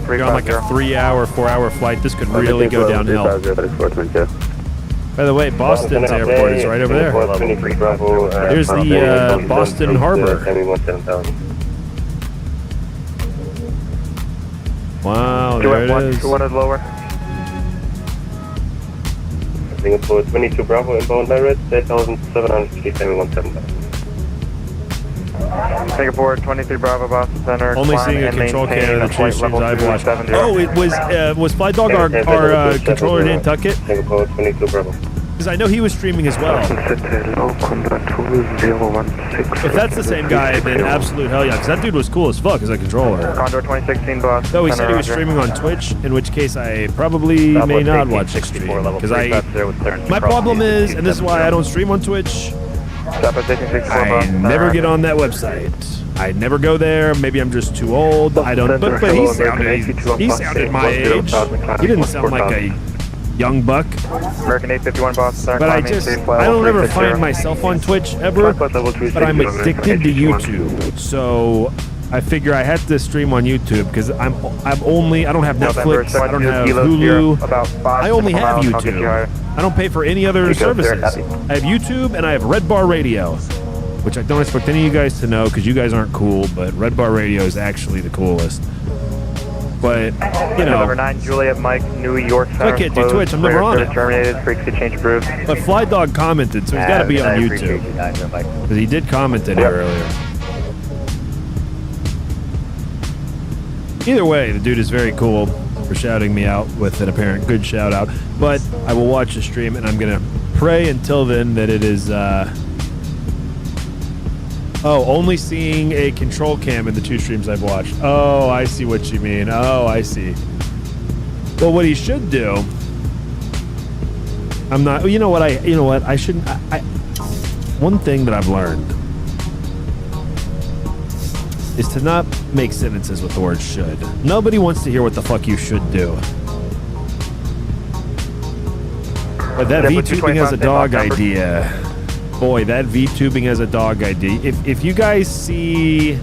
you're on like a 3-hour, 4-hour flight, this could really go downhill. By the way, Boston's airport is right over there. Here's the Boston Harbor. Wow, there it is. 200 lower. Singapore 22 Bravo inbound direct, 8,750, 170. Singapore 23 Bravo, Boston Center. Only seeing a control cam of the two streams I've watched. Oh, it was Fly Dog our controller in Nantucket? Singapore 22 Bravo. Because I know he was streaming as well. If that's the same guy, then absolute hell yeah. Because that dude was cool as fuck as a controller. Condor 2016 Boston. Though he said he was streaming on Twitch, in which case I probably may not watch the stream. Because my problem is, and this is why I don't stream on Twitch, I never get on that website. I never go there. Maybe I'm just too old. I don't. But he sounded my age. He didn't sound like a young buck. American 851 Boston. But I don't ever find myself on Twitch ever. But I'm addicted to YouTube. So I figure I have to stream on YouTube because I don't have Netflix. I don't have Hulu. I only have YouTube. I don't pay for any other services. I have YouTube and I have Red Bar Radio, which I don't expect any of you guys to know because you guys aren't cool, but Red Bar Radio is actually the coolest. But, you know. Number 9, Juliet Mike, New York Center. I can't do Twitch, I'm never on it. Terminated, frequency change approved. But Fly Dog commented, so he's got to be on YouTube. Because he did comment in here earlier. Either way, the dude is very cool for shouting me out with an apparent good shout out. But I will watch the stream and I'm going to pray until then that it is, only seeing a control cam in the two streams I've watched. Oh, I see what you mean. Oh, I see. Well, what he should do, I shouldn't, one thing that I've learned is to not make sentences with the word should. Nobody wants to hear what the fuck you should do. But that V-tubing as a dog idea. Boy, that V-tubing as a dog idea. If you guys see,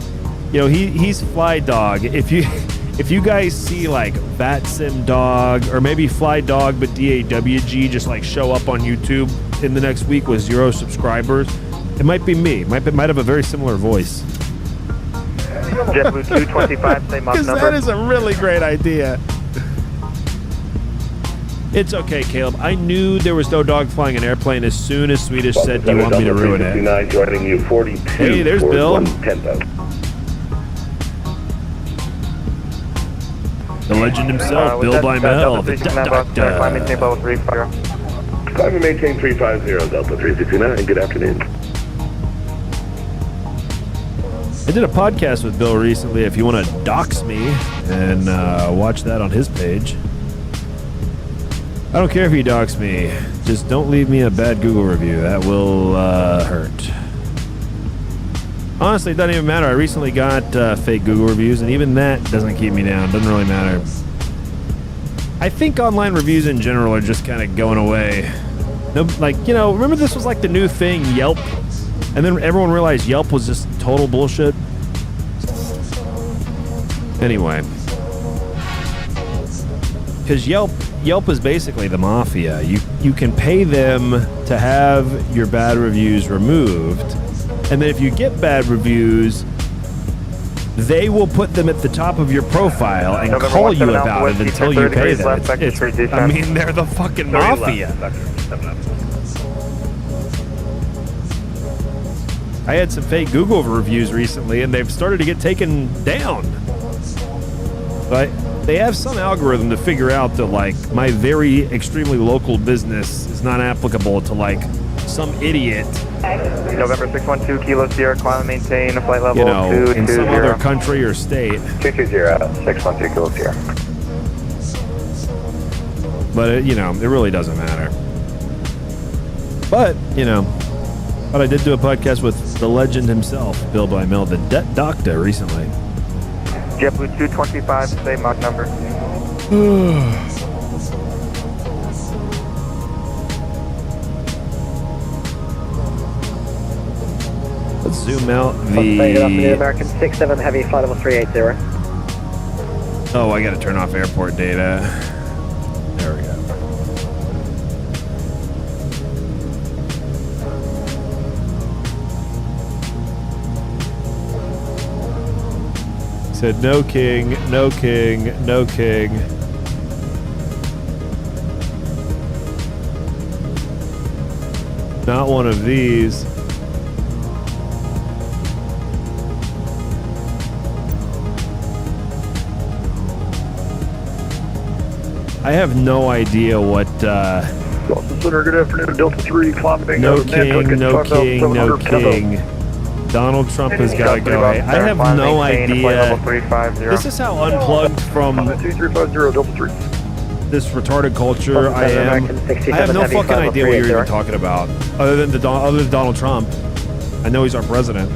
he's Fly Dog. If you guys see like VATSIM Dog or maybe Fly Dog but DAWG just like show up on YouTube in the next week with 0 subscribers, it might be me. Might have a very similar voice. JetBlue 225, same number. Because that is a really great idea. It's okay, Caleb. I knew there was no dog flying an airplane as soon as Swedish said, do you want me to ruin it? Joining you 42. Hey, there's Bill. The legend himself, Bill Blymel, the doctor. Climb and maintain 350, Delta 369, and good afternoon. I did a podcast with Bill recently, if you want to dox me, and watch that on his page. I don't care if you dox me. Just don't leave me a bad Google review. That will hurt. Honestly, it doesn't even matter. I recently got fake Google reviews, and even that doesn't keep me down. Doesn't really matter. I think online reviews in general are just kind of going away. No, remember this was like the new thing, Yelp? And then everyone realized Yelp was just total bullshit. Anyway. Because Yelp is basically the mafia. You can pay them to have your bad reviews removed, and then if you get bad reviews, they will put them at the top of your profile and November call you 17 Alpha about West, it until Eastern you 30 pay degrees them. left, vector 3 descent. I mean, they're the fucking 30 left, mafia. vector 7 up. I had some fake Google reviews recently, and they've started to get taken down. But they have some algorithm to figure out that, like, my very extremely local business is not applicable to, like, some idiot, November 612 Kilo Sierra, climb and maintain flight level you know, 220. in some other country or state. 220, 612 Kilo Sierra. But, it, you know, it really doesn't matter. But, you know, but I did do a podcast with the legend himself, Bill Bymel, the debt doctor, recently. JetBlue 225, same Mach number. Let's zoom out Good afternoon, the... American 67 Heavy, flight level 380. Oh, I gotta turn off airport data. There we go. Said no king, no king, no king. Not one of these. I have no idea what, Boston Center, good afternoon, Delta 3, climbing. no king, no king, no king. Donald Trump has got to go. I have no idea. This is how unplugged from 2350, Delta 3. this retarded culture I am. I have no fucking idea what you're even talking about, other than Donald Trump. I know he's our president.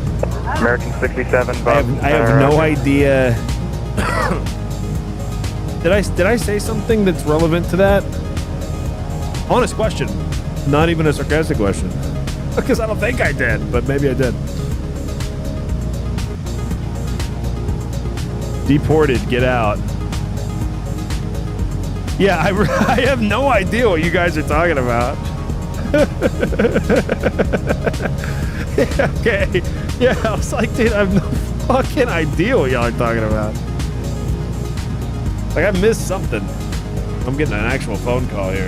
American 67, I have no idea. Did I say something that's relevant to that? Honest question, not even a sarcastic question, because I don't think I did, but maybe I did. Deported, get out. Yeah, I have no idea what you guys are talking about. Yeah, okay. Yeah, I was like, dude, I have no fucking idea what y'all are talking about. Like, I missed something. I'm getting an actual phone call here.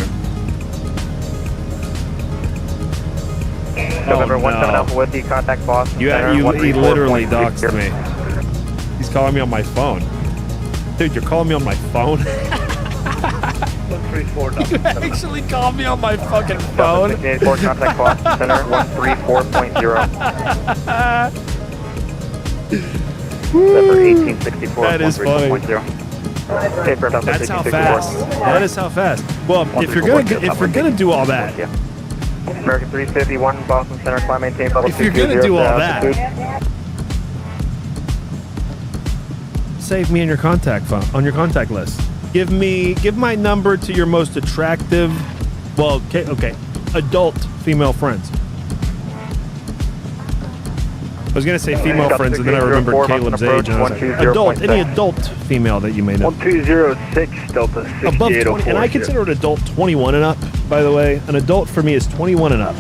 November Oh, 17 no. Alpha Whiskey, contact Boston He Center, literally 134.60. doxed me. He's calling me on my phone. Dude, you're calling me on my phone? 134. You actually called me on my fucking phone? 1684, contact Boston Center, 134.0. November 1864, That is funny. 134.0. That's how fast. That is how fast. Well, if you're gonna do all that, American 351, Boston Center, climb maintain level if you're gonna do all that, save me in your contact phone, on your contact list. Give my number to your most attractive, well, okay, adult female friends. I was gonna say female friends, and then I remembered Caleb's age, and I was like, adult, any adult female that you may know. 1206, Delta 6804. Above 20, and I consider an adult 21 and up, by the way. An adult for me is 21 and up.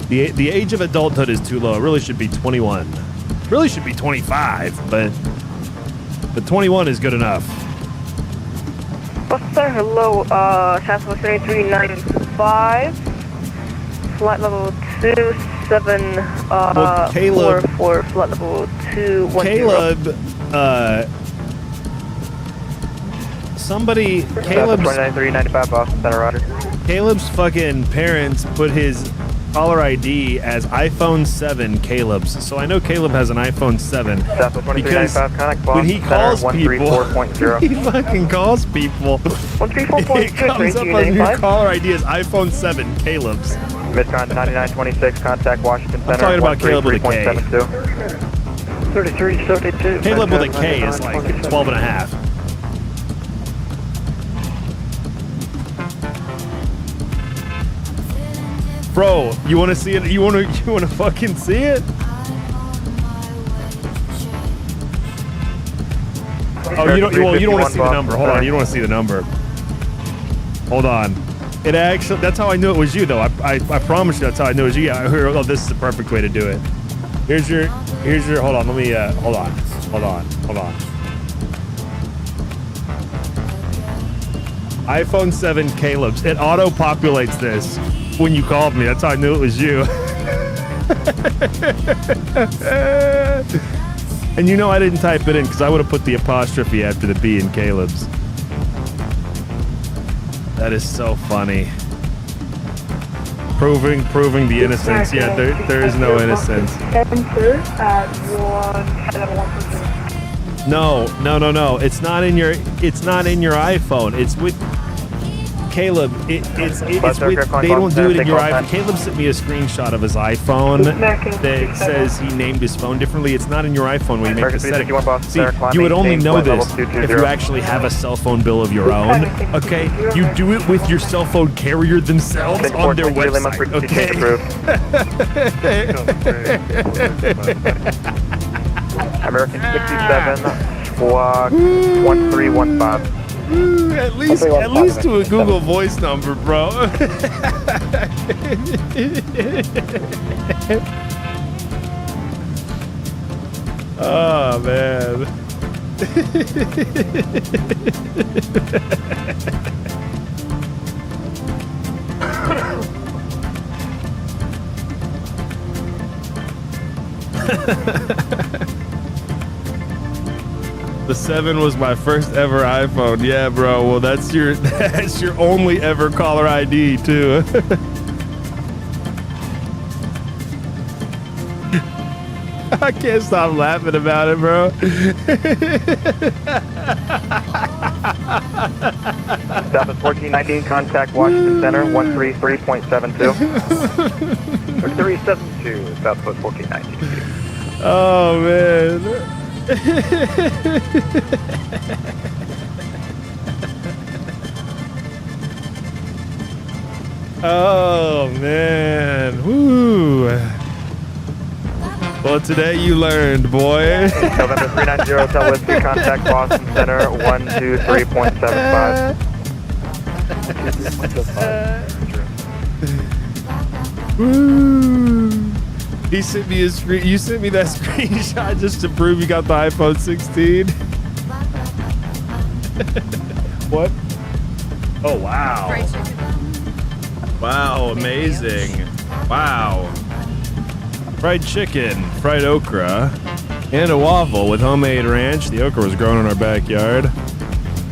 The age of adulthood is too low. It really should be 21. Really should be 25, but 21 is good enough. Buster, hello, Southwest 3395, flight level 2744, flight level 210. Caleb, Caleb's 29395, Boston Center, Roger. Caleb's fucking parents put his caller ID as iPhone 7 Caleb's. So I know Caleb has an iPhone 7 because when he calls people, he fucking calls people. It comes up on your caller ID as iPhone 7 Caleb's. Midcon 9926, contact Washington Center. I'm talking about Caleb with a K. 3332. Caleb with a K is like 12 and a half. Bro, you want to see it? You want to fucking see it? Oh, you don't want to see the number. Hold on, you don't want to see the number. Hold on. It actually, that's how I knew it was you, though. I promise you that's how I knew it was you. Yeah, I heard, oh, this is the perfect way to do it. Here's your, hold on, let me, hold on. iPhone 7 Caleb's. It auto-populates this when you called me. That's how I knew it was you. And you know I didn't type it in because I would have put the apostrophe after the B in Caleb's. That is so funny. Proving the innocence. Yeah, there is no innocence. No. It's not in your iPhone. It's with Caleb. It's with, they don't do it in your iPhone. Caleb sent me a screenshot of his iPhone that says he named his phone differently. It's not in your iPhone when you make the setting. See, you would only know this if you actually have a cell phone bill of your own. Okay, you do it with your cell phone carrier themselves on their website. Okay. American 67, squawk 1315. At least to a Google Voice number, bro. Oh man. The 7 was my first ever iPhone. Yeah, bro. Well, that's your only ever caller ID too. I can't stop laughing about it, bro. 1419, contact Washington Center 133.72. 372, Southwest 1419. Oh man. Oh man. Woo. Well, today you learned, boy. November 390, Southwest 2, contact Boston Center 123.75. Woo. He sent me a screen. You sent me that screenshot just to prove you got the iPhone 16. What? Oh wow! Wow, amazing! Wow! Fried chicken, fried okra, and a waffle with homemade ranch. The okra was grown in our backyard.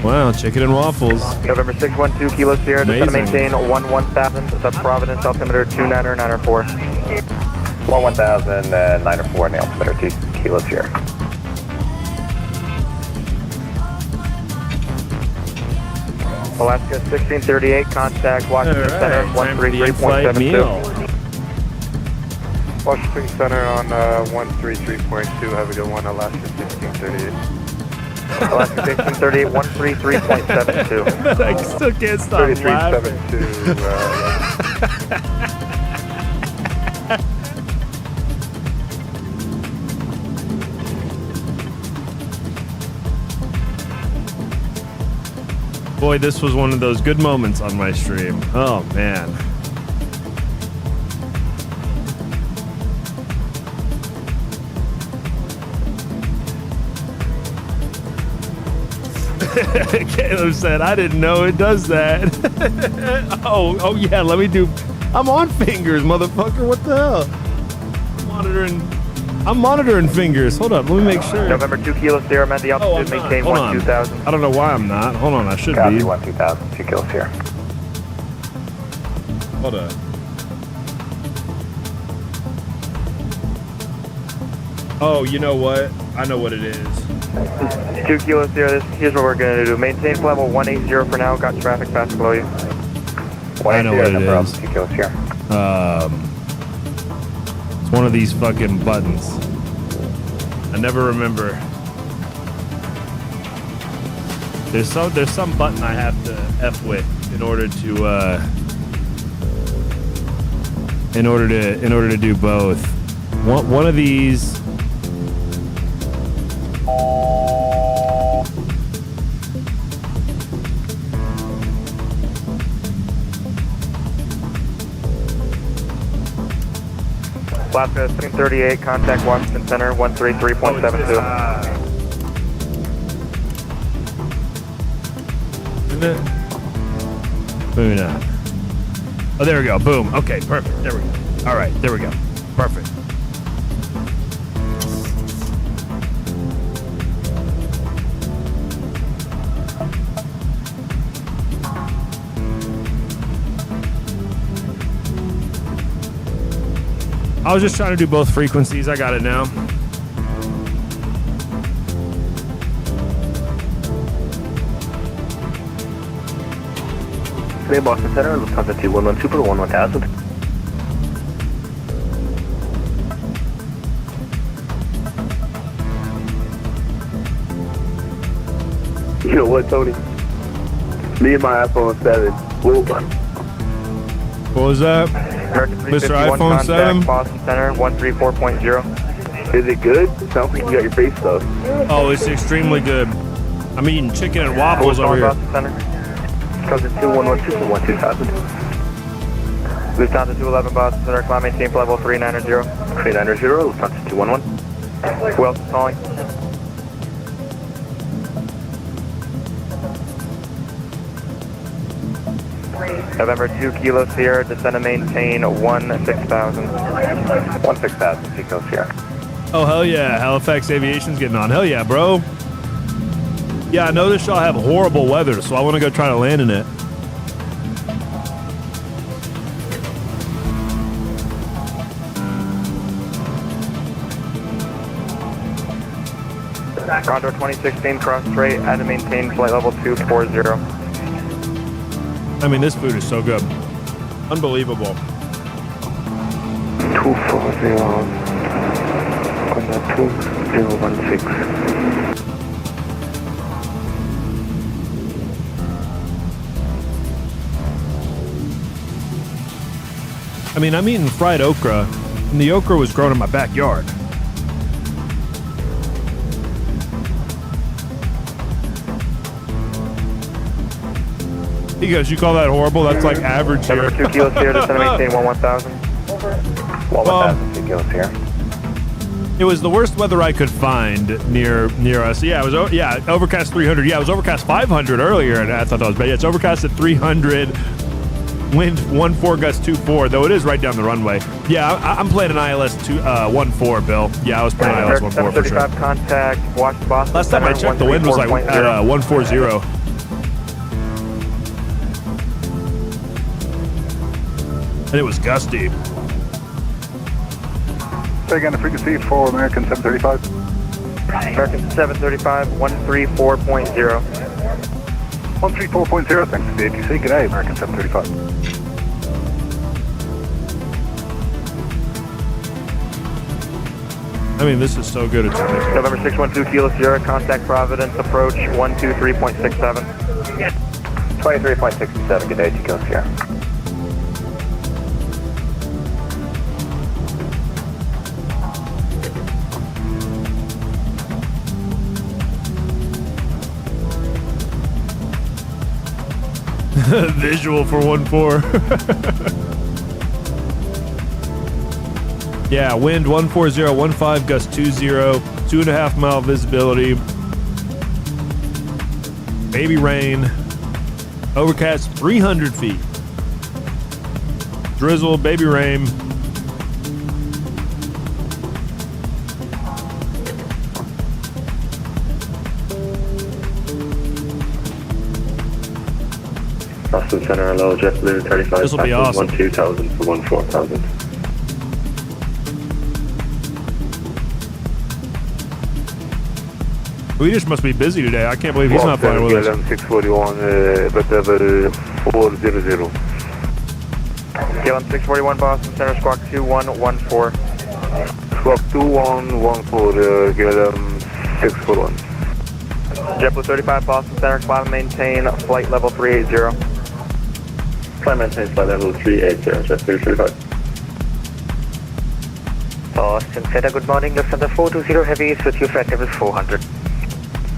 Wow, chicken and waffles. November 612, Kilo Sierra, just to maintain 11,000, that's Providence, altimeter 29904. 11,000 and 904 in the altimeter 2 Kilo Sierra. Alaska 1638, contact Washington Center 133.72. Washington Center on 133.2. Have a good one, Alaska 1638. Alaska 1638, 133.72. I still can't stop laughing. 3372. Boy, this was one of those good moments on my stream. Oh, man. Caleb said, I didn't know it does that. Oh, yeah, let me do... I'm on fingers, motherfucker. What the hell? I'm monitoring fingers. Hold up, let me make sure. November 2 Kilo Sierra, man, the altitude maintain 12,000. I don't know why I'm not. Hold on, I should Copy, be. 12,000, 2 Kilo Sierra. Hold up. Oh, you know what? I know what it is. 2 Kilo Sierra, here's what we're going to do. Maintain level 180 for now. Got traffic fast below you. I know what it is. 2 Kilo Sierra. It's one of these fucking buttons. I never remember. There's some button I have to F with in order to do both. One of these. Alaska 1338, contact Washington Center 133.72. Boom. Oh, there we go. Boom. Okay, perfect. There we go. All right, there we go. Perfect. I was just trying to do both frequencies. I got it now. Today, Boston Center, Lufthansa 211 for 1000. You know what, Tony? Me and my iPhone 7. What was that? Mr. iPhone 7? Boston Center 134.0. Is it good? Sounds like you got your face stuff. Oh, it's extremely good. I'm eating chicken and waffles over here. Boston Center. Cousin 2112 for 2000. Lufthansa 211 Boston Center, climb maintain for level 390. 390, Lufthansa 211. Who else is calling? November 2 Kilo Sierra, descend and maintain 16,000. 16,000, Kilo Sierra. Oh, hell yeah. Halifax Aviation's getting on. Hell yeah, bro. Yeah, I noticed y'all have horrible weather, so I want to go try to land in it. Condor 2016, cross straight, add and maintain flight level 240. I mean, this food is so good. Unbelievable. 240, Condor 2016. I mean, I'm eating fried okra, and the okra was grown in my backyard. Because you call that horrible? That's like average here. Number 2 Kilo Sierra, descend and maintain 1000. 1000, 2 Kilo Sierra. It was the worst weather I could find near us. Yeah, it was overcast 300. Yeah, it was overcast 500 earlier, and I thought that was bad. Yeah, it's overcast at 300. Wind 14 gust 24, though it is right down the runway. Yeah, I'm playing an ILS 14, Bill. Yeah, I was playing ILS 14 for sure. Contact, Washington, Boston. Last time I checked, the wind was like 140. And it was gusty. Say again the frequency for American 735. American 735, 134.0. 134.0, thanks to the ATC. Good day, American 735. I mean, this is so good. It's ridiculous. November 612 Kilo Sierra, contact Providence, approach 123.67. 23.67, good day, Kilo Sierra. Visual for 14. Yeah, wind 140, 15 gust 20, 2.5 mile visibility. Baby rain. Overcast 300 feet. Drizzle, baby rain. Boston Center, hello, JetBlue 35. This will be awesome. 12,000 for 14,000. Swedish must be busy today. I can't believe he's not flying with us. 641, but level 400. KLM 641, Boston Center, squawk 2114. Squawk 2114, KLM 641. JetBlue 35, Boston Center, climb and maintain flight level 380. Climb and maintain flight level 380, JetBlue 35. Boston Center, good morning. Lufthansa 420 Heavy is with you, flight level 400.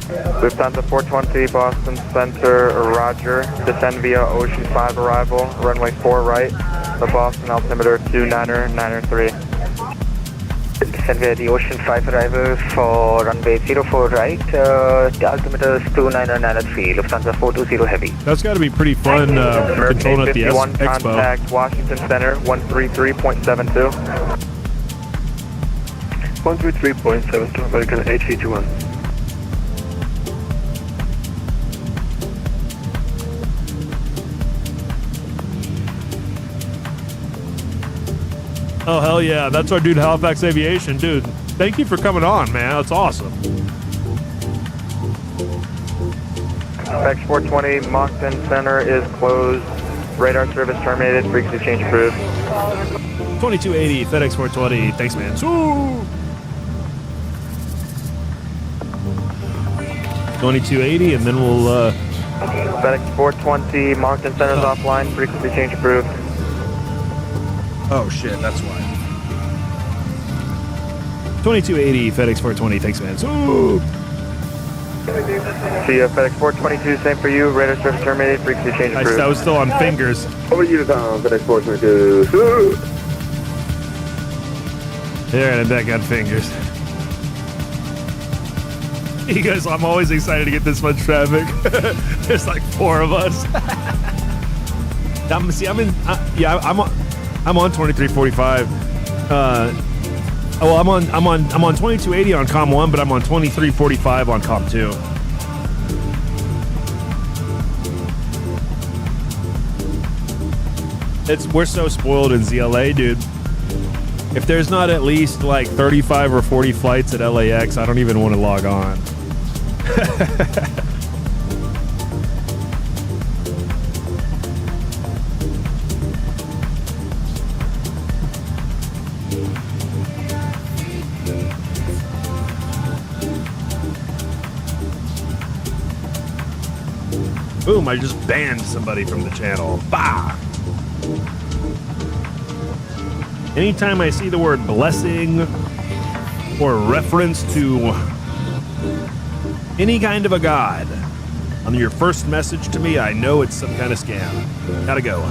Lufthansa 420, Boston Center, roger. Descend via Ocean 5 arrival, runway 4 right. The Boston altimeter 2993. Descend via the Ocean 5 arrival for runway 04 right. The altimeter is 2993, Lufthansa 420 heavy. That's got to be pretty fun controlling at the Expo. Contact Washington Center, 133.72. 133.72, American HE21. Oh, hell yeah. That's our dude, Halifax Aviation. Dude, thank you for coming on, man. That's awesome. FX 420, Moncton Center is closed. Radar service terminated. Frequency change approved. 2280, FedEx 420. Thanks, man. Ooh. 2280, and then we'll... FedEx 420, Moncton Center's offline. Frequency change approved. Oh, shit. That's why. 2280, FedEx 420. Thanks, man. Ooh. See you, FedEx 422, same for you. Radar service terminated. Frequency change approved. I was still on fingers. Over to you, FedEx 422. There, and that got fingers. You guys, I'm always excited to get this much traffic. There's like 4 of us. I'm on 2345. I'm on 2280 on COM 1, but I'm on 2345 on COM 2. We're so spoiled in ZLA, dude. If there's not at least like 35 or 40 flights at LAX, I don't even want to log on. Boom, I just banned somebody from the channel. Bah! Anytime I see the word blessing or reference to any kind of a god on your first message to me, I know it's some kind of scam. Gotta go.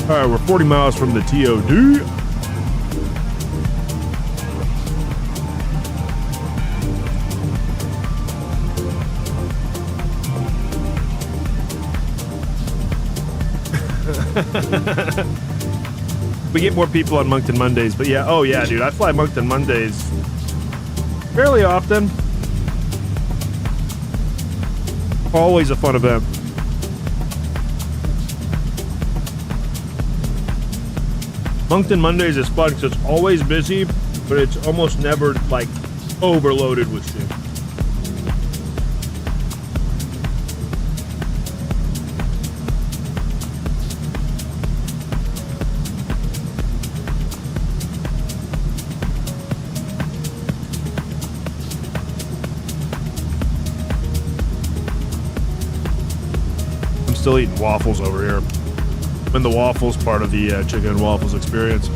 All right, we're 40 miles from the TOD. We get more people on Moncton Mondays, but yeah, oh yeah, dude, I fly Moncton Mondays fairly often. Always a fun event. Moncton Mondays is fun because it's always busy, but it's almost never like overloaded with shit. I'm still eating waffles over here. I'm in the waffles part of the chicken and waffles experience.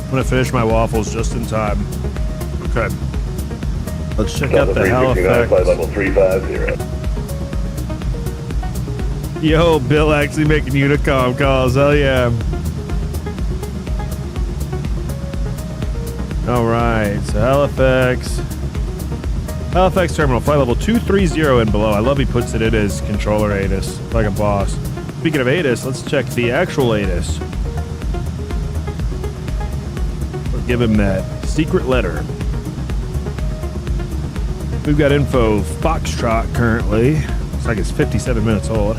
I'm gonna finish my waffles just in time. Okay. Let's check out the Halifax. Flight level 350. Yo, Bill actually making Unicom calls. Hell yeah. All right, so Halifax terminal, flight level 230 and below. I love he puts it in as controller ATIS, like a boss. Speaking of ATIS, let's check the actual ATIS. We'll give him that secret letter. We've got info Foxtrot currently. Looks like it's 57 minutes old.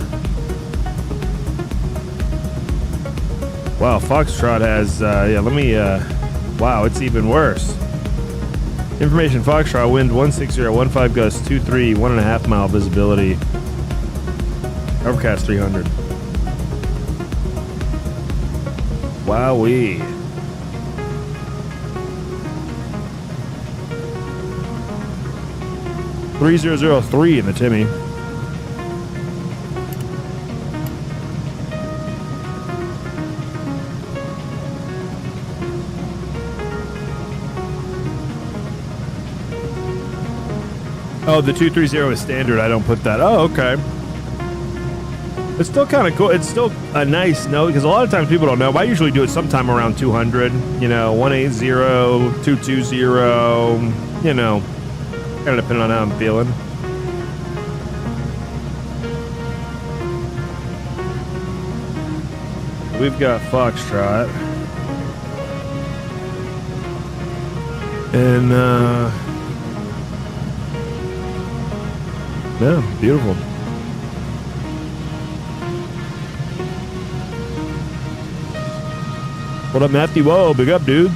Wow, Foxtrot has, wow, it's even worse. Information Foxtrot, wind 160, 15 gust, 23, 1.5 mile visibility. Overcast 300. Wowee. .3003 in the Timmy. Oh, the 230 is standard. I don't put that. Oh, okay. It's still kind of cool. It's still a nice note because a lot of times people don't know. But I usually do it sometime around 200. You know, 180, 220. You know, kind of depending on how I'm feeling. We've got Foxtrot. And, yeah, beautiful. What up, Matthew? Whoa, big up, dude.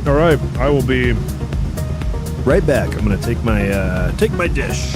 All right, I will be right back. I'm gonna take my dish.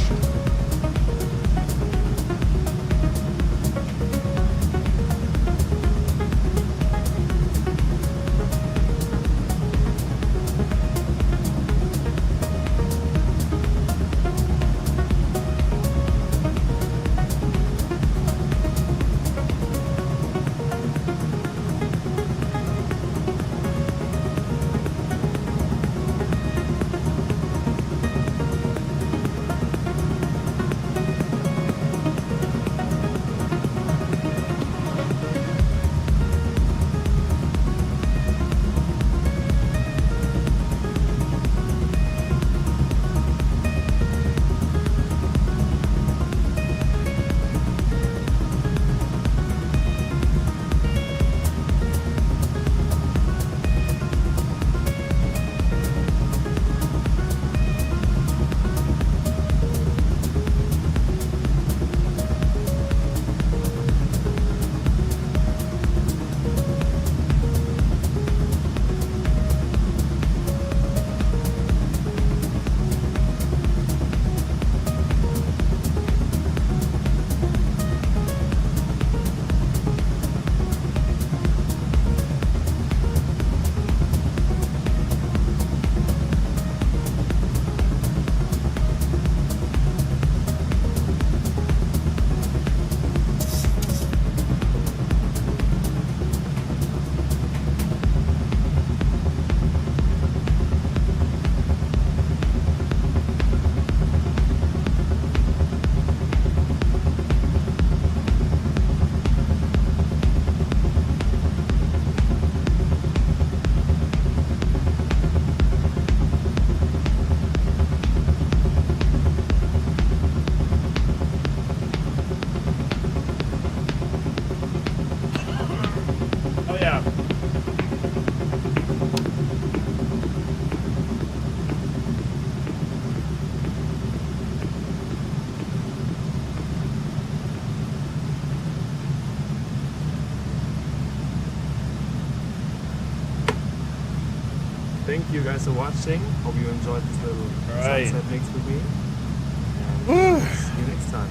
thank you guys for watching. Hope you enjoyed this little right. sunset mix with me. And see you next time.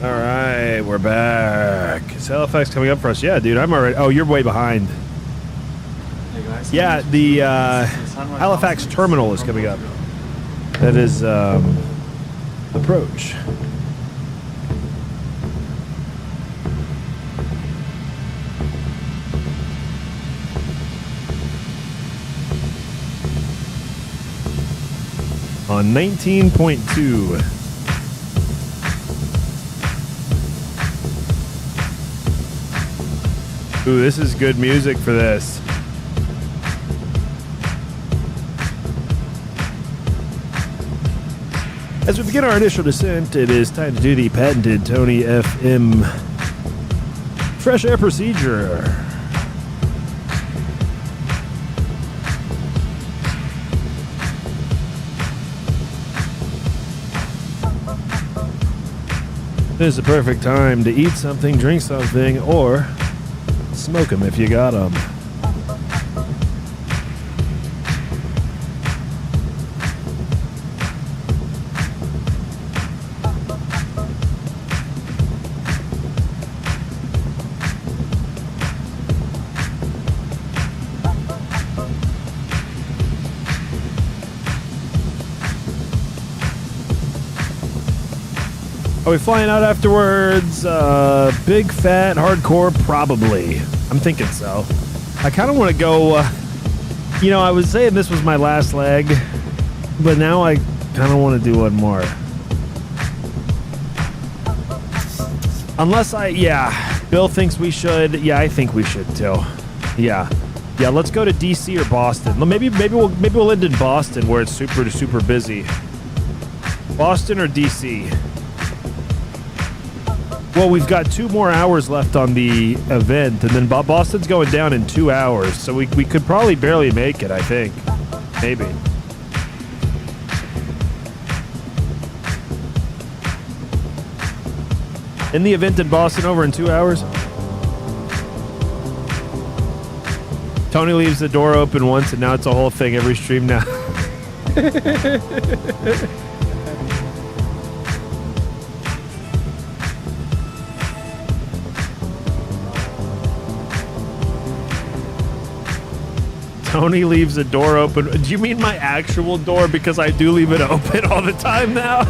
All right, we're back. Is Halifax coming up for us? Yeah, dude, I'm already. Oh, you're way behind. Hey guys. Yeah, the Halifax terminal is coming up. That is approach. On 19.2. Ooh, this is good music for this. As we begin our initial descent, it is time to do the patented Tony FM fresh air procedure. This is the perfect time to eat something, drink something, or smoke them if you got them. Are we flying out afterwards? Big, fat, hardcore? Probably. I'm thinking so. I kind of want to go, you know, I was saying this was my last leg, but now I kind of want to do one more. Unless Bill thinks we should. Yeah, I think we should too. Yeah, let's go to DC or Boston. Maybe we'll end in Boston where it's super busy. Boston or DC? Well, we've got 2 more hours left on the event, and then Boston's going down in 2 hours, so we could probably barely make it, I think. Maybe. Isn't the event in Boston over in 2 hours? Tony leaves the door open once, and now it's a whole thing every stream now. Tony leaves the door open. Do you mean my actual door? Because I do leave it open all the time now.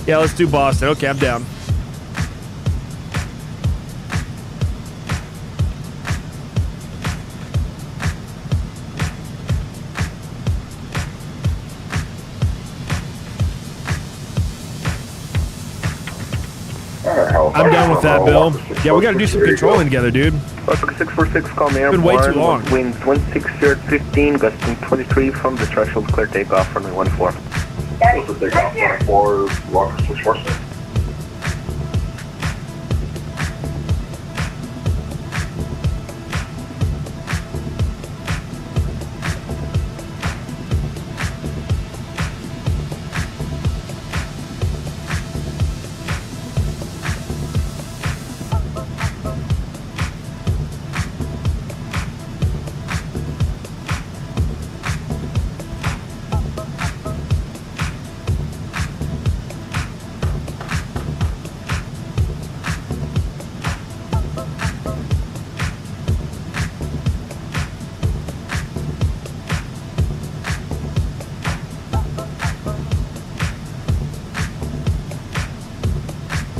Yeah, let's do Boston. Okay, I'm down. I'm down with that, Bill. Yeah, we got to do some controlling together, dude. 646, call me Been way too long. Winds 16015, gusting 23 from the threshold, clear takeoff, runway 14. What's the takeoff? 14, Rocker 646.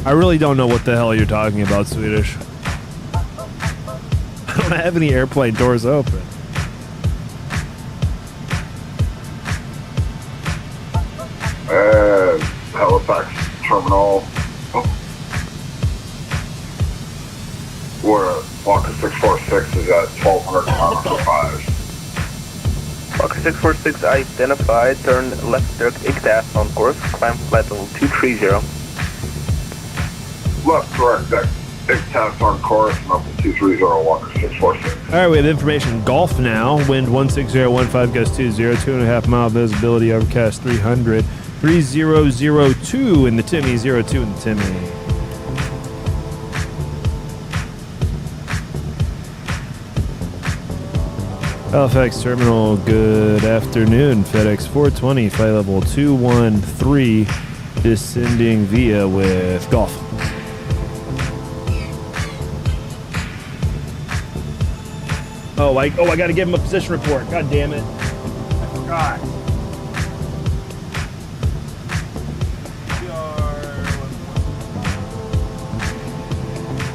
I really don't know what the hell you're talking about, Swedish. I don't have any airplane doors open. Halifax terminal. We're at Waka 646 is at 1200 kilometers 5. Waka 646 identified, turn left direct ICTAF on course, climb flight level 230. Left direct deck, ICTAF on course, and up to 230 Waka 646. All right, we have information. Golf now, wind 16015, gust 20, 2.5 mile visibility, overcast 300, 3002 in the Timmy, 02 in the Timmy. Halifax Terminal, good afternoon. FedEx 420, flight level 213, descending via with Golf. Oh, I got to give him a position report. God damn it. I forgot.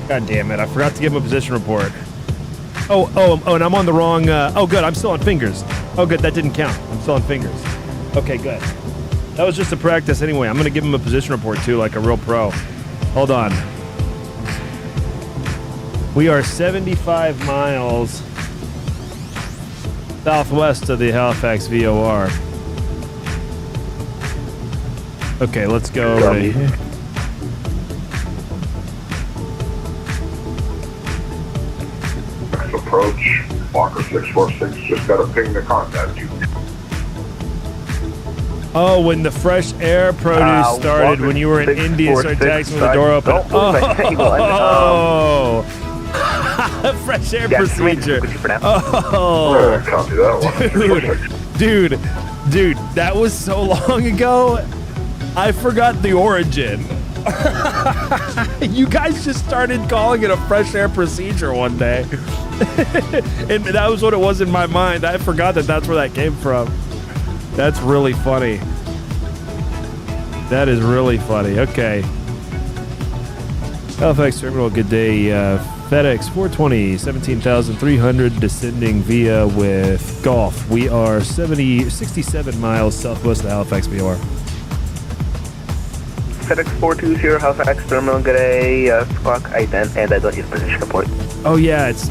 God damn it. I forgot to give him a position report. Oh, and I'm on the wrong... oh, good. I'm still on fingers. Oh, good. That didn't count. I'm still on fingers. Okay, good. That was just a practice anyway. I'm going to give him a position report, too, like a real pro. Hold on. We are 75 miles southwest of the Halifax VOR. Okay, let's go right here. Approach, Walker 646, just got to ping to contact you. Oh, when the fresh air produce started, when you were in India, started taxing with the door open. Oh, fresh air procedure. Oh, copy that one. Dude, that was so long ago. I forgot the origin. You guys just started calling it a fresh air procedure one day. And that was what it was in my mind. I forgot that that's where that came from. That's really funny. That is really funny. Okay. Halifax Terminal, good day. FedEx 420, 17,300, descending via with Golf. We are 67 miles southwest of Halifax VOR. FedEx 420, Halifax Terminal, good day. Squawk I-10, and I got your position report. Oh, yeah, it's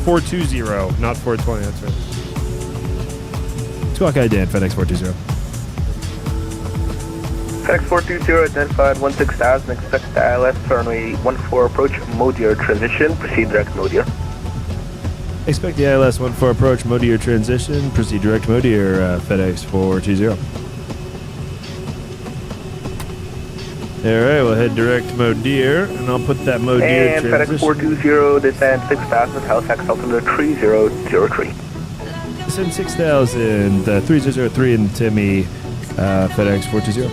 420, not 420, that's right. Squawk I-10, FedEx 420. FedEx 420, identified 16,000, expect ILS, runway 14 approach, Modier transition, proceed direct Modier. Expect the ILS 14 approach, Modier transition, proceed direct Modier, FedEx 420. Alright, we'll head direct Modier, and I'll put that Modier and transition. FedEx 420, descend 6,000, Halifax altimeter 3003. Descend 6,000, 3003 in Timmy, FedEx 420.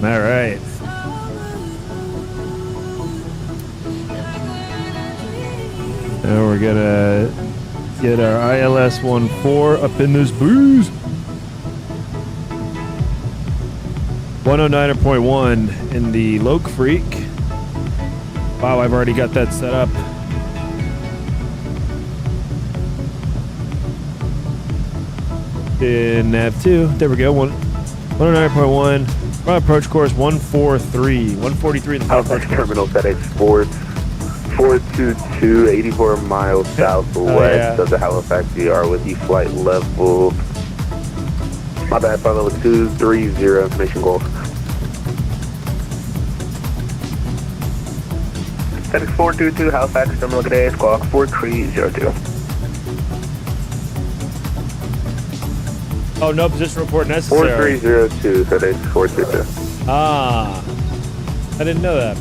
Alright. Now we're gonna get our ILS 14 up in this booze. 109.1 in the Loke Freak. Wow, I've already got that set up. In nav2, there we go. 109.1. Approach course 143. 143 in the Halifax Terminal, FedEx 422, 84 miles southwest of the Halifax VR with the flight level. My bad, flight level 230, information Golf. FedEx 422, Halifax Terminal, good day, squawk 4302. Oh, no position report necessary. 4302, FedEx 422. Ah, I didn't know that.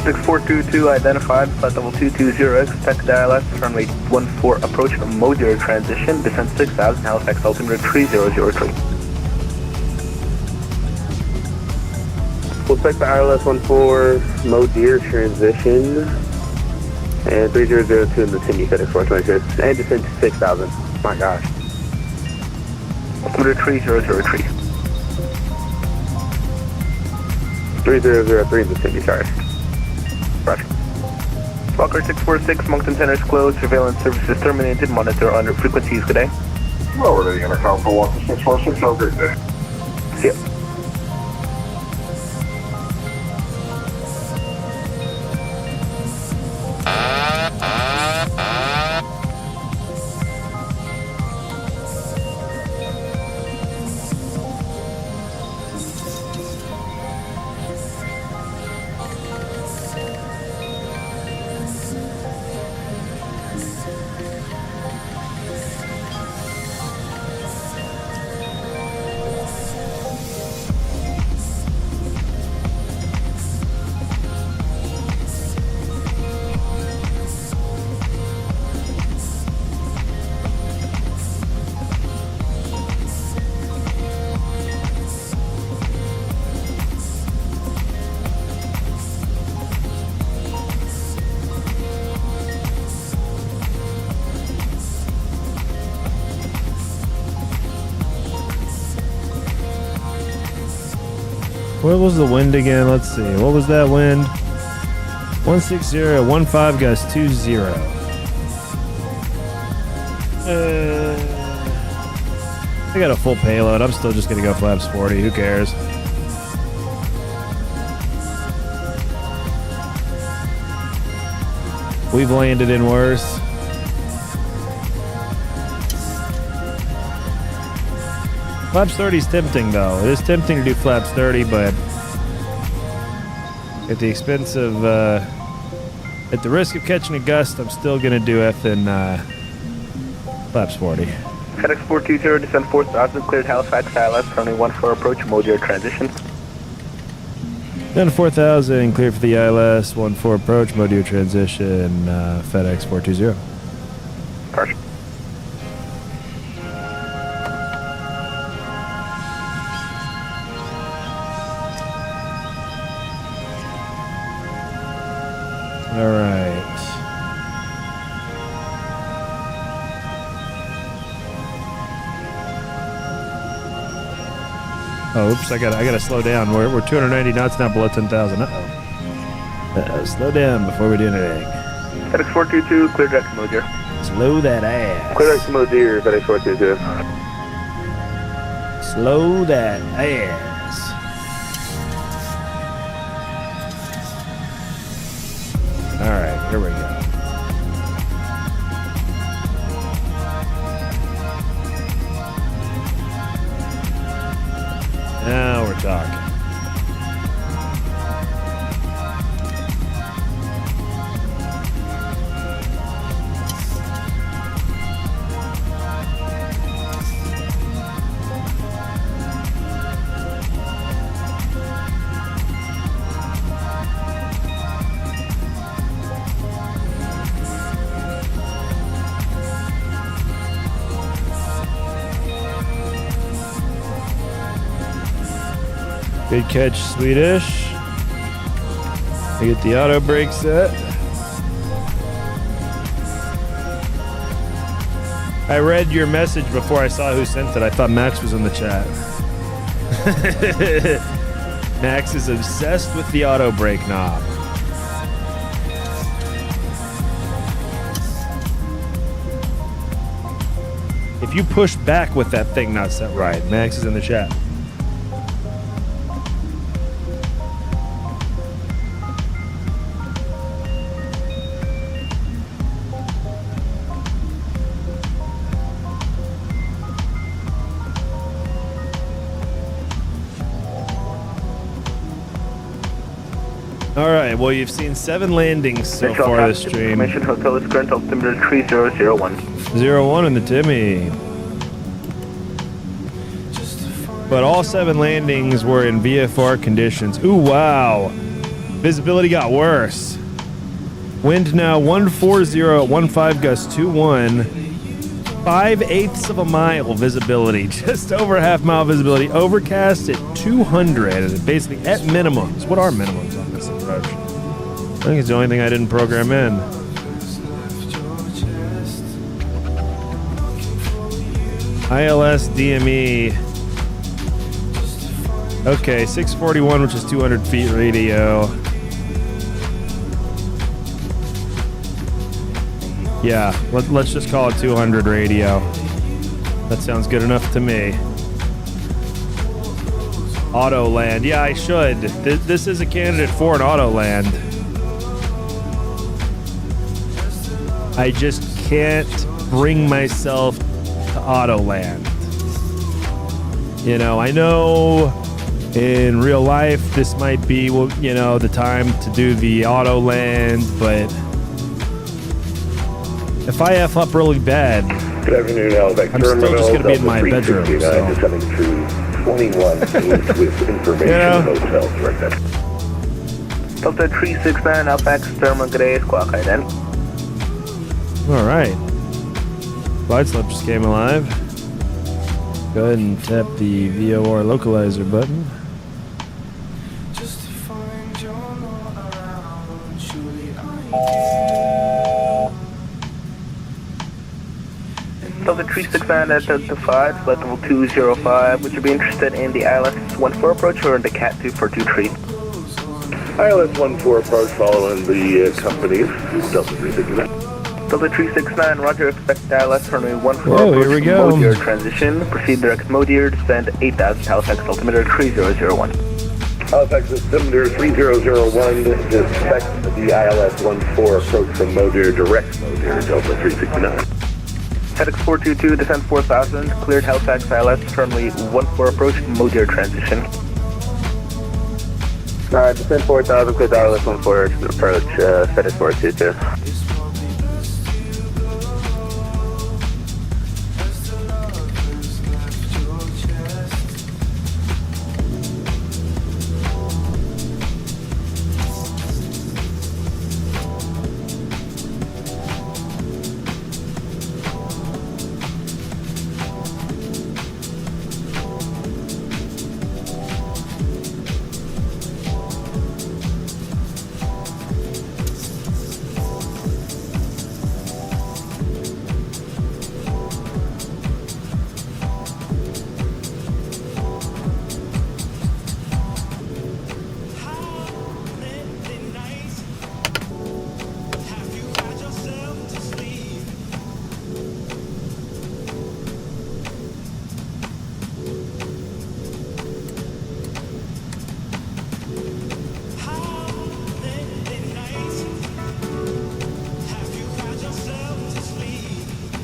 FedEx 422, identified, flight level 220, expect ILS, runway 14 approach, Modier transition, descend 6,000, Halifax altimeter 3003. We'll expect the ILS 14 Modier transition. And 3002 in the Timmy, FedEx 426. And descend to 6,000. My gosh. Altimeter 3003. 3003 in the Timmy, sorry. Roger. Walker 646, Moncton Center is closed. Surveillance services terminated. Monitor under frequencies. Good day. Lower to the account for Walker 646. Have a great day. See ya. What was the wind again? Let's see. What was that wind? 160, 15 gust 20. I got a full payload. I'm still just gonna go flaps 40. Who cares? We've landed in worse. Flaps 30 is tempting, though. It is tempting to do flaps 30, but at the expense of, at the risk of catching a gust, I'm still going to do effing flaps 40. FedEx 420, descend 4000, cleared Halifax, ILS, runway 14 approach, mode your transition. Down to 4000, clear for the ILS, 14 approach, mode your transition, FedEx 420. Partial. All right. Oh, oops! I gotta slow down. We're 290 knots now, below 10,000. Slow down before we do anything. FedEx 422, clear direct to mode here. Slow that ass. Clear direct to mode here, FedEx 422. Slow that ass. All right, here we go. Now we're talking. Good catch, Swedish. I get the auto brake set. I read your message before I saw who sent it. I thought Max was in the chat. Max is obsessed with the auto brake knob. If you push back with that thing not set right, Max is in the chat. All right, well, you've seen 7 landings so far this stream. Information hotel is current altimeter 3001. 01 in the Timmy. But all 7 landings were in VFR conditions. Ooh, wow. Visibility got worse. Wind now 140 at 15 gust 21. 5/8 of a mile visibility. Just over half mile visibility. Overcast at 200. Basically at minimums. What are minimums on this approach? I think it's the only thing I didn't program in. ILS DME. Okay, 641, which is 200 feet radio. Yeah, let's just call it 200 radio. That sounds good enough to me. Auto land. Yeah, I should. This is a candidate for an auto land. I just can't bring myself to auto land. You know, I know in real life this might be, you know, the time to do the auto land, but if I F up really bad, Good afternoon, Halifax. I'm still just going to be in my bedroom. So. Descending through 21 with information hotel right there. Delta 369, Halifax, Thermal Gray, Squawk High then. All right. Flight slip just came alive. Go ahead and tap the VOR localizer button. Delta 369 at Delta 5, flight level 205. Would you be interested in the ILS 14 approach or in the CAT 242 ILS 14 approach following the company, Delta 369. Delta 369, roger, expect ILS runway 14 Whoa, approach here we go. mode year transition. Proceed direct mode year, descend 8000, Halifax altimeter 3001. Halifax altimeter 3001, expect the ILS 14 approach from Modir, direct Modir, Delta 369. FedEx 422, descend 4000, cleared Halifax ILS, runway 14 approach, mode year transition. Descend 4000, cleared ILS 14 approach, FedEx 422.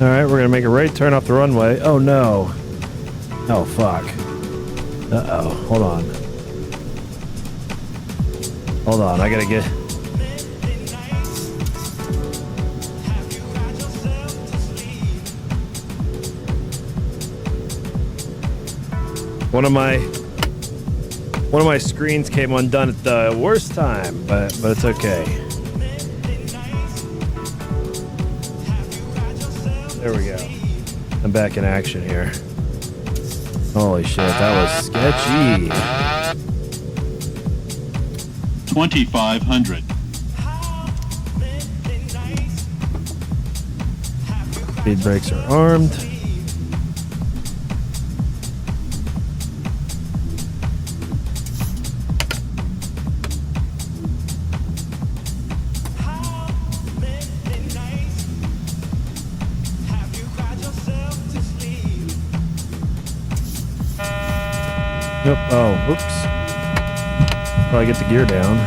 All right, we're gonna make a right turn off the runway. Oh no. Oh fuck. Uh-oh. Hold on. Hold on, I gotta get... One of my screens came undone at the worst time, but it's okay. There we go. I'm back in action here. Holy shit, that was sketchy. 2500. Speed brakes are armed. Yep. Oh, whoops. Probably get the gear down.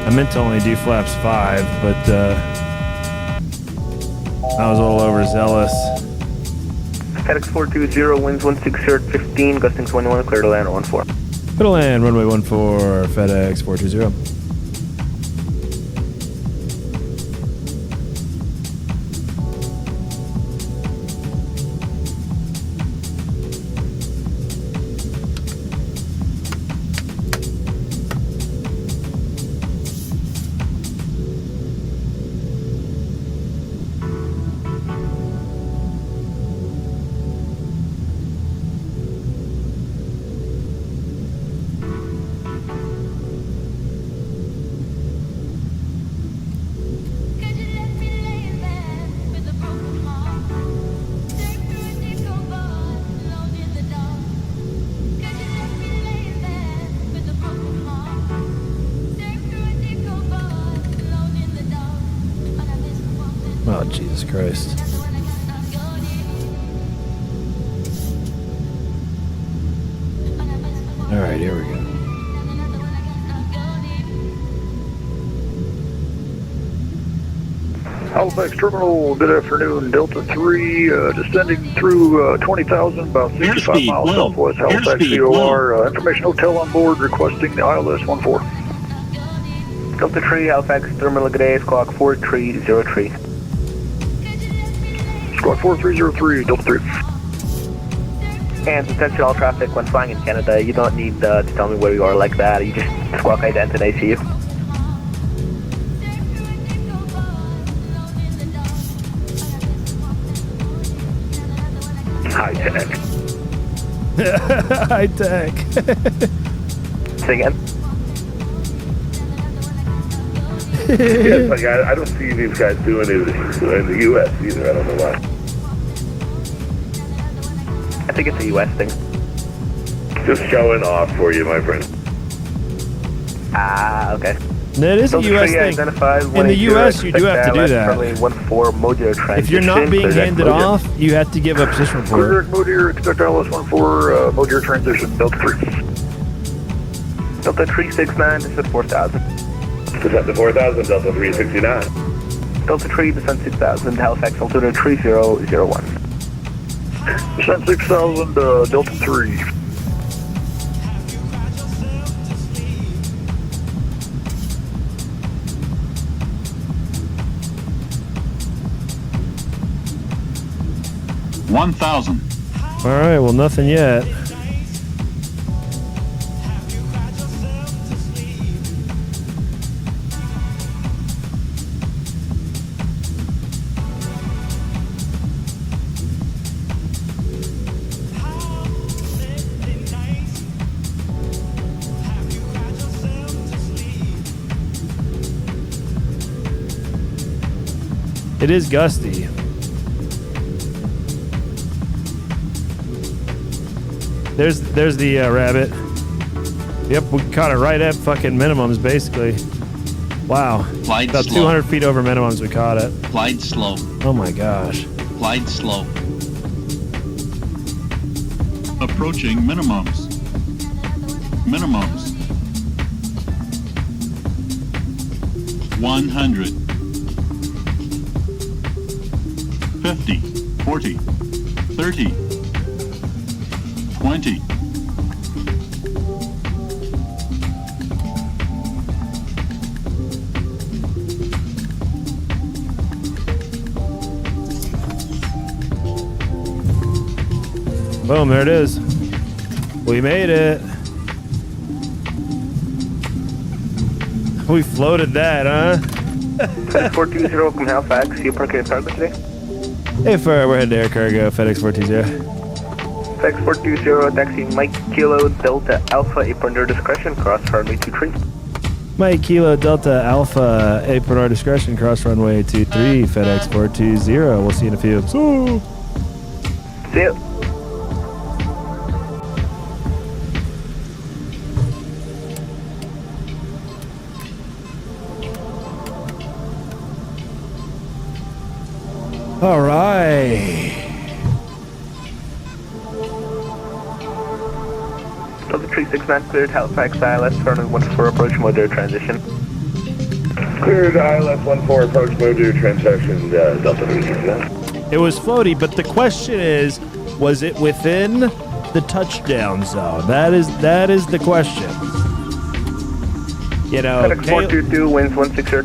I meant to only do flaps 5, but I was a little overzealous. FedEx 420, winds 160 at 15, gusting 21, clear to land 14. Clear to land, runway 14, FedEx 420. Oh, Jesus Christ. All right, here we go. Halifax Terminal, good afternoon. Delta 3, descending through 20,000, about 65 Airspeed, miles low. southwest. Halifax Airspeed, VOR, information hotel on board, requesting the ILS 14. Delta 3, Halifax Terminal, good day, squawk 4303. Squawk 4303, Delta 3. And attention all traffic when flying in Canada, you don't need to tell me where you are like that, you just squawk ident and I see you. High tech. High tech. Say again. it's like I don't see these guys doing it in the U.S. either. I don't know why. I think it's a U.S. thing. Just showing off for you, my friend. Ah, okay. That is a U.S. thing. In the U.S., you do have to do that. If you're not being handed off, you have to give a position report. Modir, expect LS 14, Modir transition, Delta 3. Delta 369, descent 4000. Descent to 4000, Delta 369. Delta 3, descent 6000, Halifax, altitude 3001. Descent 6000, Delta 3. $1,000. All right, well, nothing yet. It is gusty. There's the rabbit. Yep, we caught it right at fucking minimums, basically. Wow. Glide About slow. 200 feet over minimums, we caught it. Glide slow. Oh my gosh. Glide slow. Approaching minimums. Minimums. 100. 50. 40. 30. 20. Boom, there it is. We made it. We floated that, huh? FedEx 420 from Halifax, you parking cargo today? Hey, we're heading to air cargo, FedEx 420. FedEx 420, taxi Mike Kilo Delta Alpha, apron under discretion, cross runway 23. Mike Kilo Delta Alpha, apron our discretion, cross runway 23, FedEx 420. We'll see you in a few. So. See ya. All right. Delta 369 cleared Halifax ILS, runway 14 approach Modir transition. Cleared ILS 14 approach Modir transition, Delta 369. It was floaty, but the question is, was it within the touchdown zone? That is the question. You know, FedEx 422, winds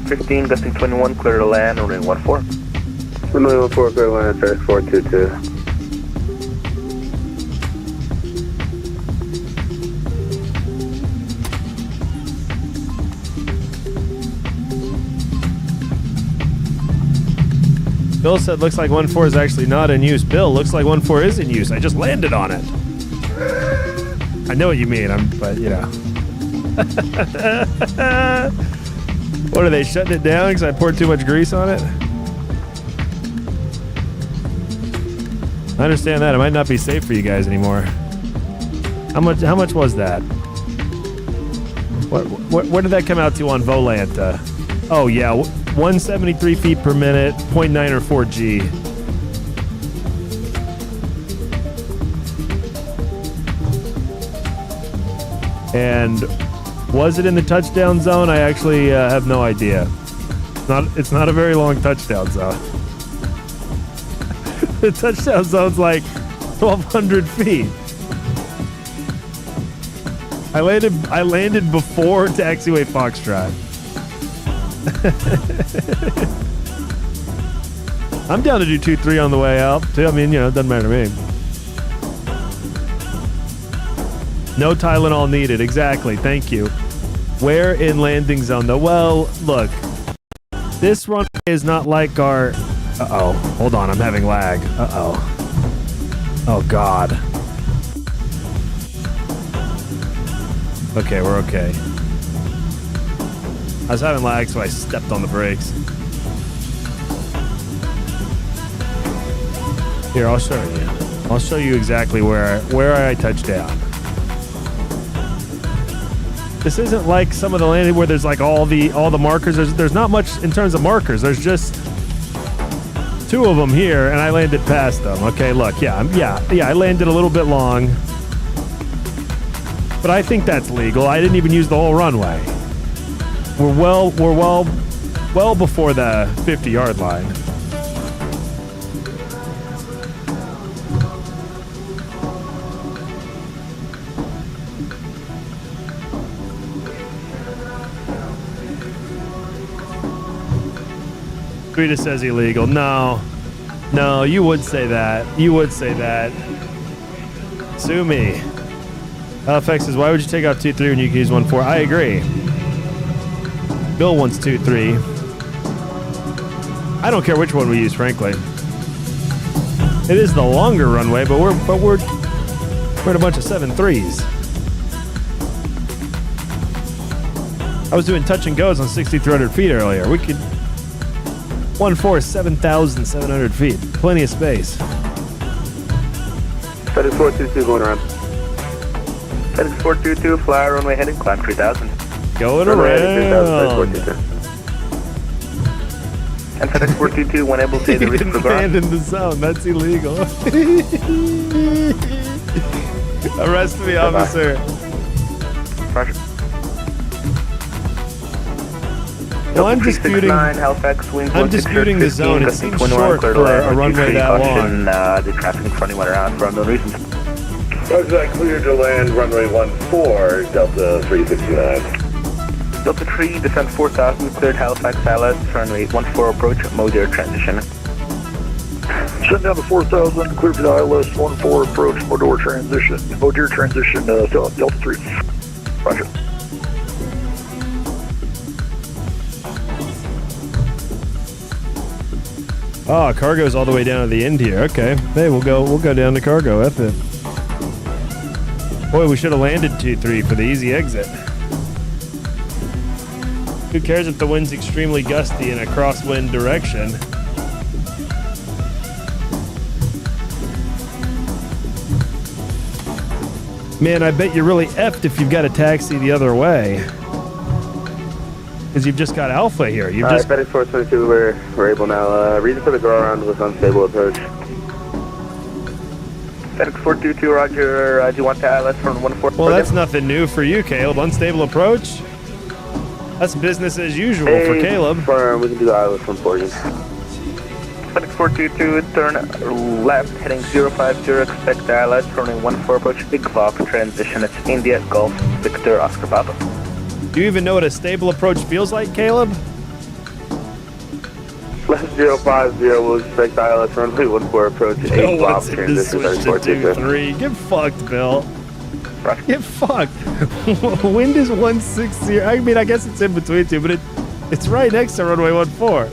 16 gusting 21, clear to land, runway 14. Runway 14, clear to land, FedEx 422. Bill said looks like 14 is actually not in use. Bill, looks like 14 is in use. I just landed on it. I know what you mean, but you know. What, are they shutting it down because I poured too much grease on it? I understand that. It might not be safe for you guys anymore. How much was that? What did that come out to on Volant? Oh yeah, 173 feet per minute, 0.9 or 4G. And was it in the touchdown zone? I actually have no idea. It's not a very long touchdown zone. The touchdown zone's like 1,200 feet. I landed before taxiway Foxtrot. I'm down to do 2-3 on the way out. I mean, you know, it doesn't matter to me. No Tylenol needed. Exactly. Thank you. Where in landing zone though? Well, look. This runway is not like our... Uh-oh. Hold on. I'm having lag. Uh-oh. Oh, God. Okay, we're okay. I was having lag, so I stepped on the brakes. Here, I'll show you. I'll show you exactly where I touched down. This isn't like some of the landing where there's like all the markers. There's not much in terms of markers. There's just 2 of them here, and I landed past them. Okay, look, yeah, I landed a little bit long, but I think that's legal. I didn't even use the whole runway. We're well before the 50-yard line. Rita says illegal. No, you would say that. You would say that. Sue me. LFX says, why would you take out 2-3 when you can use 1-4? I agree. Bill wants 2-3. I don't care which one we use, frankly. It is the longer runway, but we're at a bunch of 7-3s. I was doing touch and goes on 6,300 feet earlier. We could 1-4 is 7,700 feet. Plenty of space. FedEx 422 going around. FedEx 422, fly runway heading, climb 3000. Going runway around. Heading, and FedEx 422, when able to say the reason for land in the zone. That's illegal. Arrest me, officer. Roger. Well, I'm disputing the zone. It seems short for a runway that long. The traffic in front of you went around for unknown reasons. Roger that, clear to land runway 14, Delta 369. Delta 3, descent 4000, cleared Halifax ILS, runway 14 approach, mode air transition. Send down to 4000, clear to the ILS 14 approach, mode air transition. Mode air transition, Delta 3. Roger. Oh, cargo's all the way down to the end here. Okay. Hey, we'll go down to cargo. F it. Boy, we should have landed 2-3 for the easy exit. Who cares if the wind's extremely gusty in a crosswind direction? Man, I bet you're really effed if you've got a taxi the other way. Because you've just got Alpha here. You've just... FedEx 422, we're able now. Reason for the go around was unstable approach. FedEx 422, roger. Do you want the ILS from 14? Well, that's nothing new for you, Caleb. Unstable approach? That's business as usual for Caleb. We can do the ILS 14. FedEx 422, turn left, heading 050, expect the ILS, running 14 approach, Big Fox, transition. It's India, Golf, Victor, Oscar Papa. Do you even know what a stable approach feels like, Caleb? Left 050, we'll expect ILS runway 14 approach, 8 Bob, transition, 2-3. Get fucked, Bill. Get fucked. Wind is 160. I mean, I guess it's in between two, but it's right next to runway 14.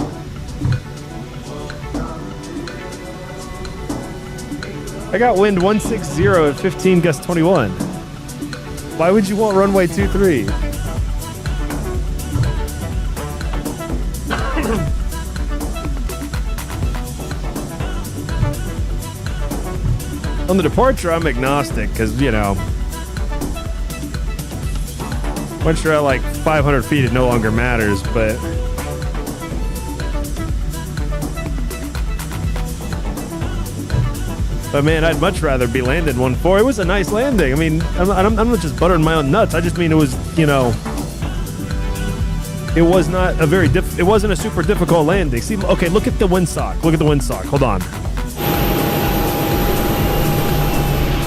I got wind 160 at 15 gust 21. Why would you want runway 23? On the departure, I'm agnostic because, you know, once you're at like 500 feet, it no longer matters, but man, I'd much rather be landed 1-4. It was a nice landing. I mean, I'm not just buttering my own nuts. I just mean it was, you know, it was not a very it wasn't a super difficult landing. See, okay, look at the windsock. Look at the windsock. Hold on.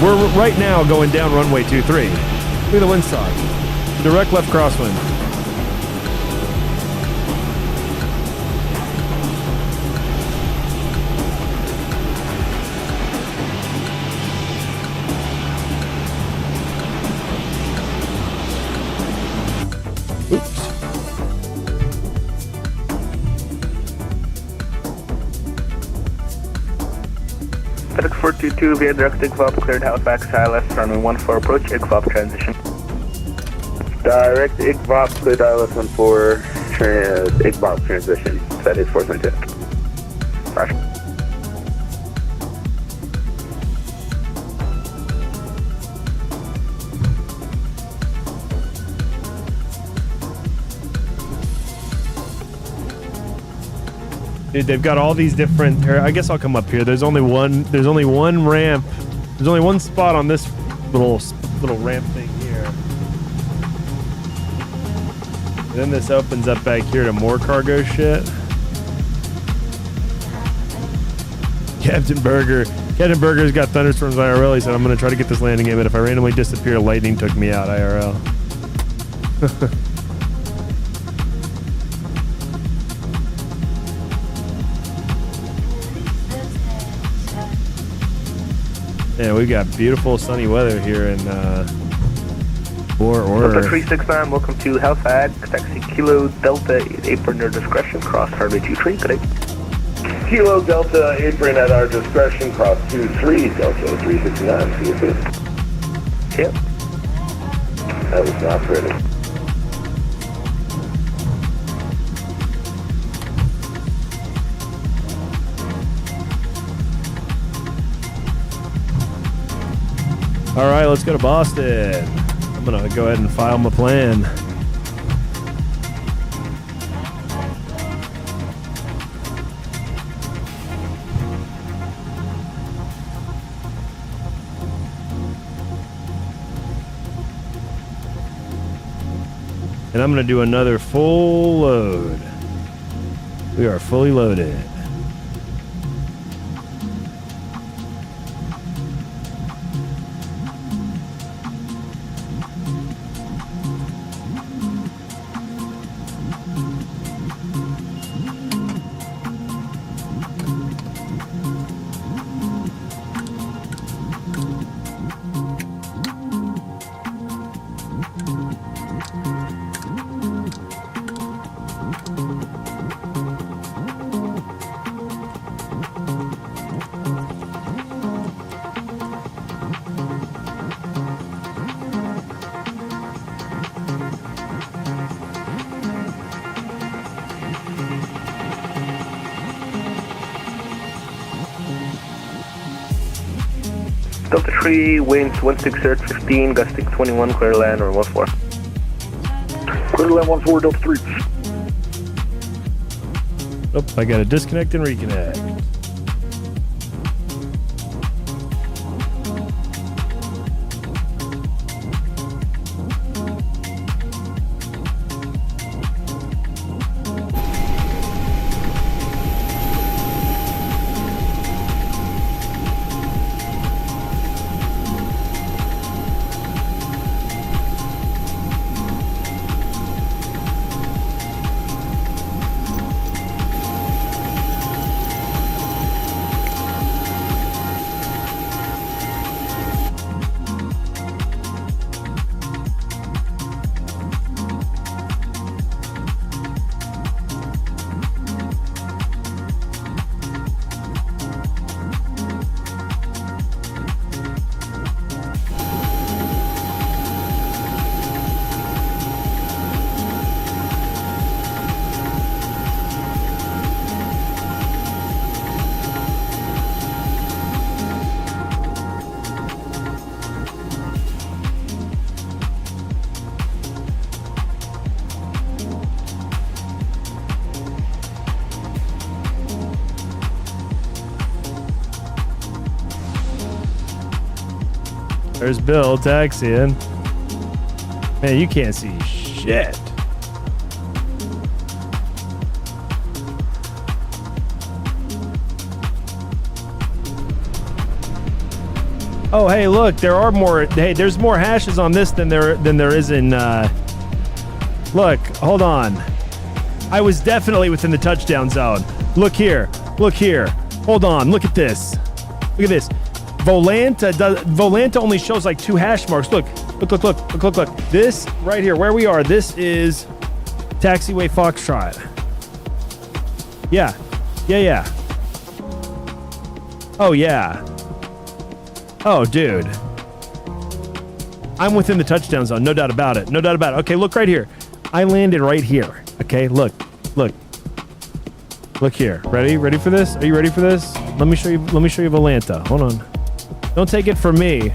We're right now going down runway 23. Look at the windsock. Direct left crosswind. FedEx 422 via direct IGVOP, cleared Halifax ILS, runway 14 approach, IGVOP transition. Direct IGVOP, cleared ILS 14. Igbox transition. That is 422. Roger. Dude, they've got all these different. I guess I'll come up here. There's only one ramp. There's only one spot on this little ramp thing here. And then this opens up back here to more cargo shit. Captain Burger's got thunderstorms IRL. He said, I'm going to try to get this landing in, but if I randomly disappear, lightning took me out IRL. Yeah, we've got beautiful sunny weather here in Fort Worth. Delta 369, welcome to Halifax. Taxi Kilo Delta, apron your discretion, cross runway 23, good day. Kilo Delta, apron at our discretion, cross 23, Delta 369, see you soon. Yep. That was not pretty. All right, let's go to Boston. I'm going to go ahead and file my plan. And I'm going to do another full load. We are fully loaded. Delta 3, winds 16 gusting 21, clear land or 14. Clear land 14, Delta 3. Oh, I got to disconnect and reconnect. There's Bill taxiing. Man, you can't see shit. Oh, hey, look, there are more. Hey, there's more hashes on this than there is in. Look, hold on. I was definitely within the touchdown zone. Look here. Look here. Hold on. Look at this. Look at this. Volanta only shows like 2 hash marks. Look. This right here, where we are, this is Taxiway Foxtrot. Yeah. Oh, yeah. Oh, dude. I'm within the touchdown zone, no doubt about it. Okay, look right here. I landed right here. Okay, look here. Ready for this? Are you ready for this? Let me show you Volanta. Hold on. Don't take it from me.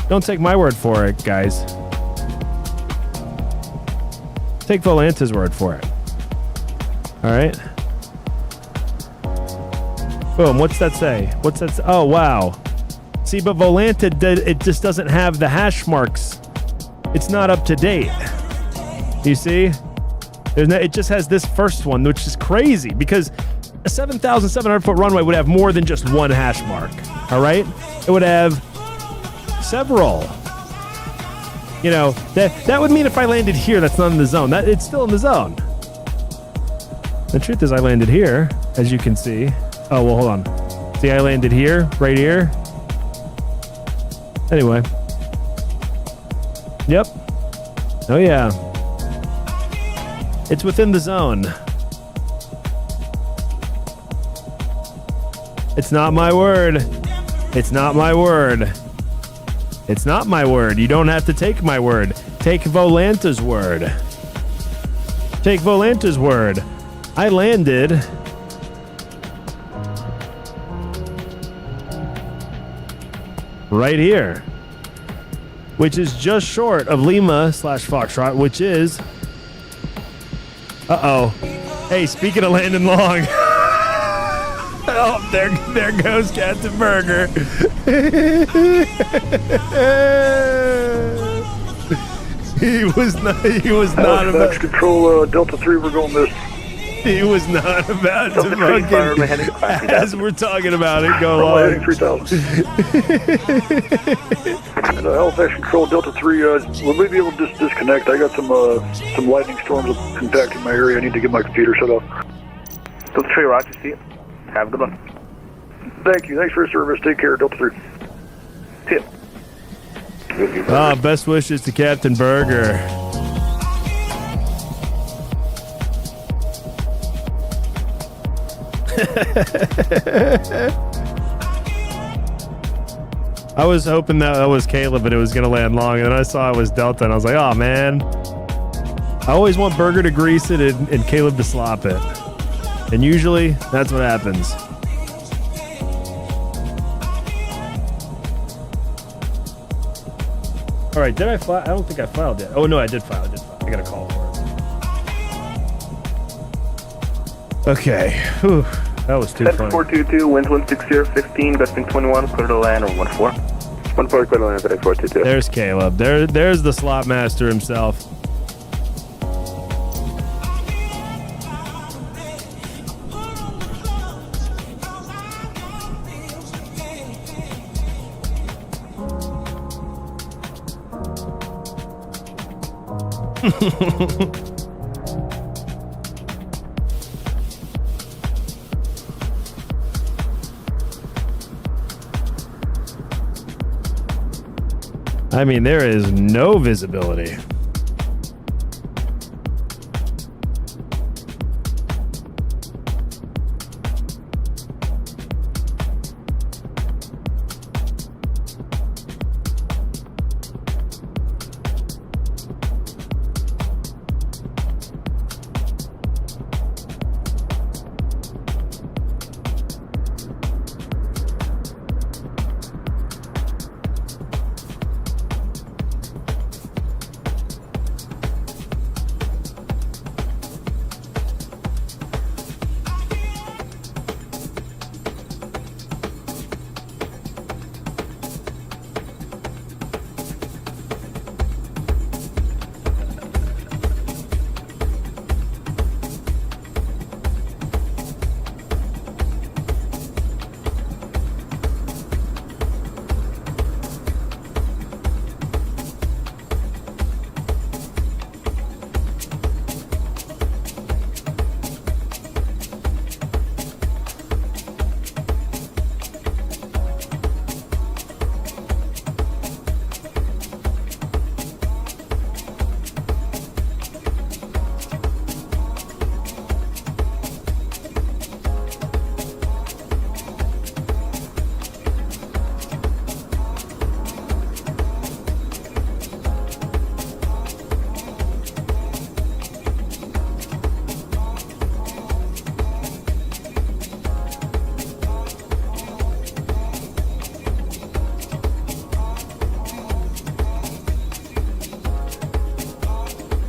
Don't take my word for it, guys. Take Volanta's word for it. All right. Boom. What's that say? Oh, wow. See, but Volanta, it just doesn't have the hash marks. It's not up to date. You see? It just has this first one, which is crazy because a 7,700 foot runway would have more than just one hash mark. All right? It would have several. You know, that would mean if I landed here, that's not in the zone. It's still in the zone. The truth is I landed here, as you can see. Oh, well, hold on. See, I landed here, right here. Anyway. Yep. Oh, yeah. It's within the zone. It's not my word. It's not my word. It's not my word. You don't have to take my word. Take Volanta's word. Take Volanta's word. I landed right here, which is just short of Lima/Foxtrot, which is... Uh-oh. Hey, speaking of landing long. Oh, there goes Captain Burger. He was not about to control Delta 3, we're going this. He was not about to fucking, as we're talking about it, go on. Heading 3000. And Halifax control Delta 3, will we be able to disconnect? I got some lightning storms impacting my area. I need to get my computer shut off. Delta 3, roger, see you. Have a good one. Thank you. Thanks for your service. Take care, Delta 3. See you. Best wishes to Captain Burger. I was hoping that was Caleb and it was going to land long, and then I saw it was Delta, and I was like, oh, man. I always want Burger to grease it and Caleb to slop it. And usually, that's what happens. All right, did I file? I don't think I filed yet. Oh, no, I did file. I got a call for it. Okay. Whew. That was too fun. 422, winds 160, 15, gusting 21, clear to land or 14. 14, clear to land, FedEx 422. There's Caleb. There's the slot master himself. I mean, there is no visibility.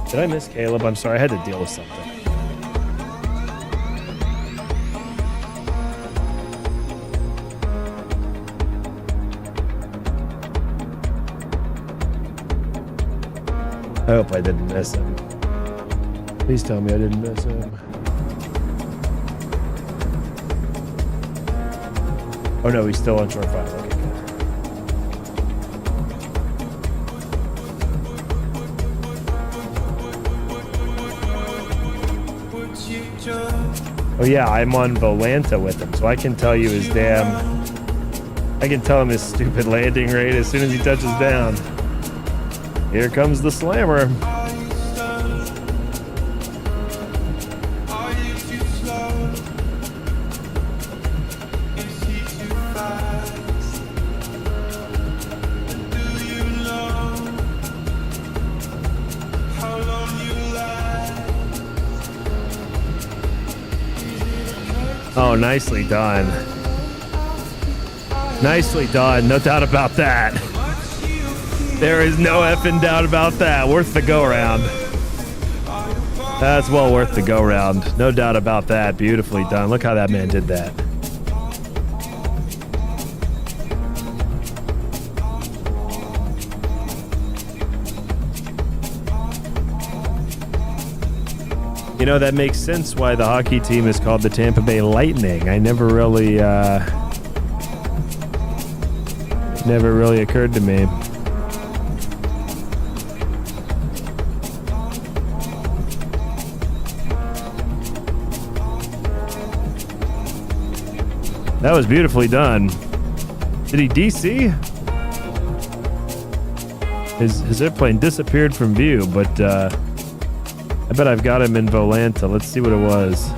Did I miss Caleb? I'm sorry, I had to deal with something. I hope I didn't miss him. Please tell me I didn't miss him. Oh no, he's still on short 5. Okay, good. Oh yeah, I'm on Volanta with him, so I can tell you his I can tell him his stupid landing rate as soon as he touches down. Here comes the slammer. Oh, nicely done. Nicely done. No doubt about that. There is no effing doubt about that. Worth the go-round. That's well worth the go-round. No doubt about that. Beautifully done. Look how that man did that. You know, that makes sense why the hockey team is called the Tampa Bay Lightning. I never really occurred to me. That was beautifully done. Did he DC? His airplane disappeared from view, but I bet I've got him in Volanta. Let's see what it was.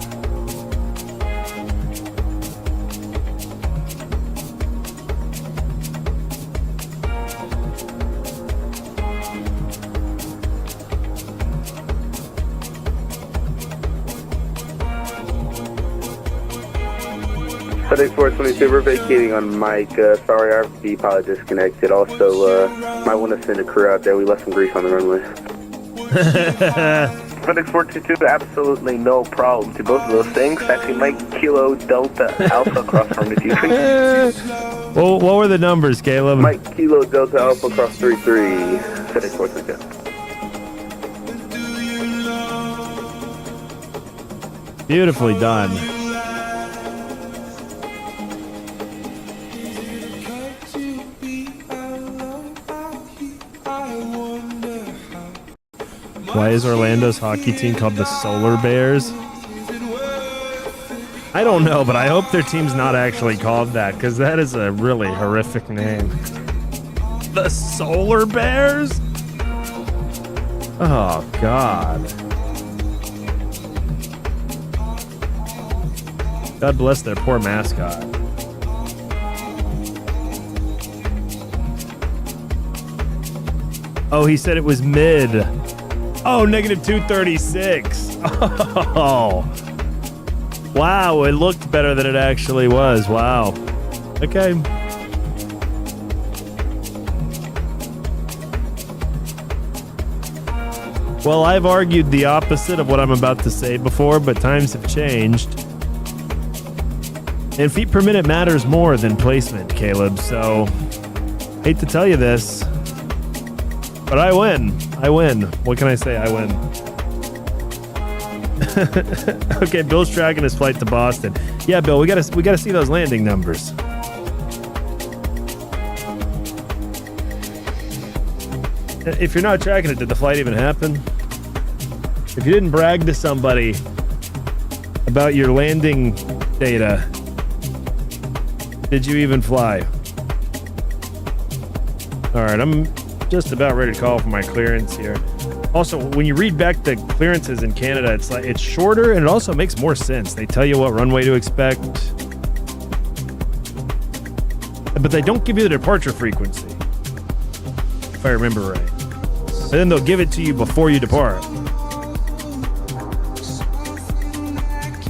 FedEx 422, we're vacating on Mike. Sorry, our RFD pilot disconnected. Also, might want to send a crew out there. We left some grease on the runway. FedEx 422, absolutely no problem to both of those things. Taxi Mike Kilo Delta Alpha cross runway 23. Well, what were the numbers, Caleb? Mike Kilo Delta Alpha cross 33. FedEx 422. Beautifully done. Why is Orlando's hockey team called the Solar Bears? I don't know, but I hope their team's not actually called that, because that is a really horrific name. The Solar Bears? Oh, God. God bless their poor mascot. Oh, he said it was mid. Oh, negative 236. Oh. Wow, it looked better than it actually was. Wow. Okay. Well, I've argued the opposite of what I'm about to say before, but times have changed. And feet per minute matters more than placement, Caleb, so hate to tell you this, but I win. I win. What can I say? I win. Okay, Bill's tracking his flight to Boston. Yeah, Bill, we gotta see those landing numbers. If you're not tracking it, did the flight even happen? If you didn't brag to somebody about your landing data, did you even fly? All right, I'm just about ready to call for my clearance here. Also, when you read back the clearances in Canada, it's shorter and it also makes more sense. They tell you what runway to expect, but they don't give you the departure frequency, if I remember right. And then they'll give it to you before you depart,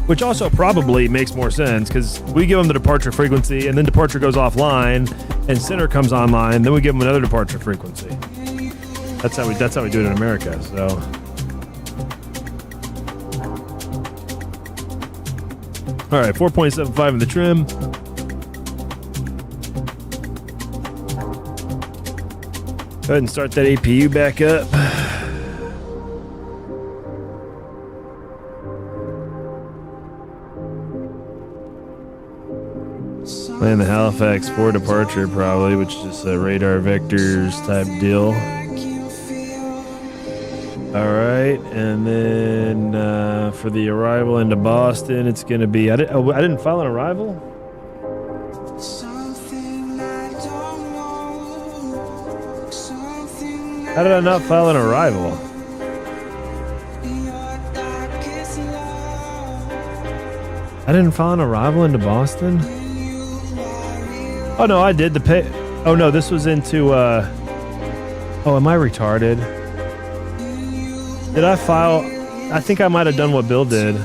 which also probably makes more sense because we give them the departure frequency and then departure goes offline and center comes online, then we give them another departure frequency. That's how we do it in America. So All right, 4.75 in the trim. Go ahead and start that APU back up. Land the Halifax for departure probably, which is just a radar vectors type deal. All right, and then for the arrival into Boston, it's going to be... I didn't file an arrival? How did I not file an arrival? I didn't file an arrival into Boston? Oh, no, I did. Oh, no, this was into... Oh, am I retarded? Did I file... I think I might have done what Bill did.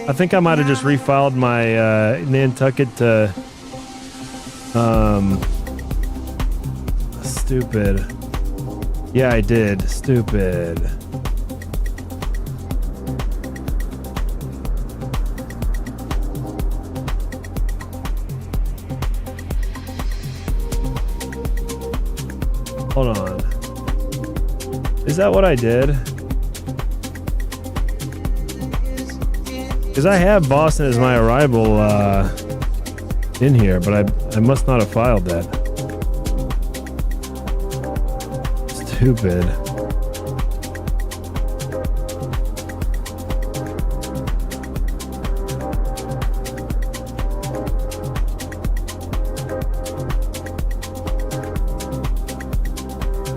I think I might have just refiled my Nantucket to... Stupid. Yeah, I did. Stupid. Hold on. Is that what I did? Because I have Boston as my arrival in here, but I must not have filed that. Stupid.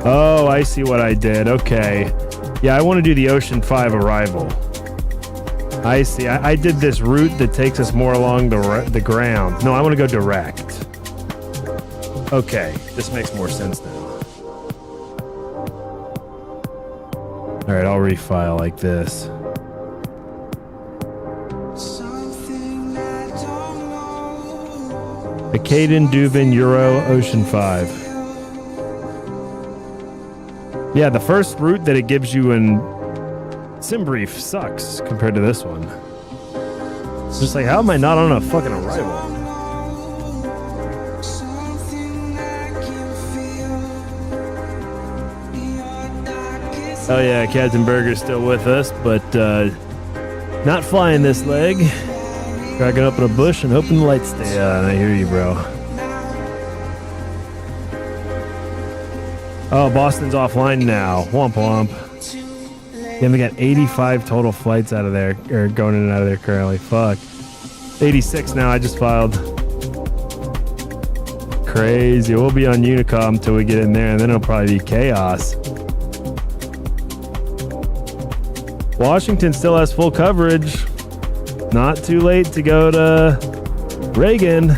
Oh, I see what I did. Okay. Yeah, I want to do the Ocean 5 arrival. I see. I did this route that takes us more along the ground. No, I want to go direct. Okay, this makes more sense now. All right, I'll refile like this. Acaden, Dubin, Euro, Ocean 5. Yeah, the first route that it gives you in SimBrief sucks compared to this one. It's just like, how am I not on a fucking arrival? Oh yeah, Captain Berger's still with us, but not flying this leg. Cracking up in a bush and hoping the lights stay on. I hear you, bro. Oh, Boston's offline now. Womp womp. Yeah, we got 85 total flights out of there, or going in and out of there currently. Fuck. 86 now, I just filed. Crazy. We'll be on Unicom until we get in there, and then it'll probably be chaos. Washington still has full coverage. Not too late to go to Reagan.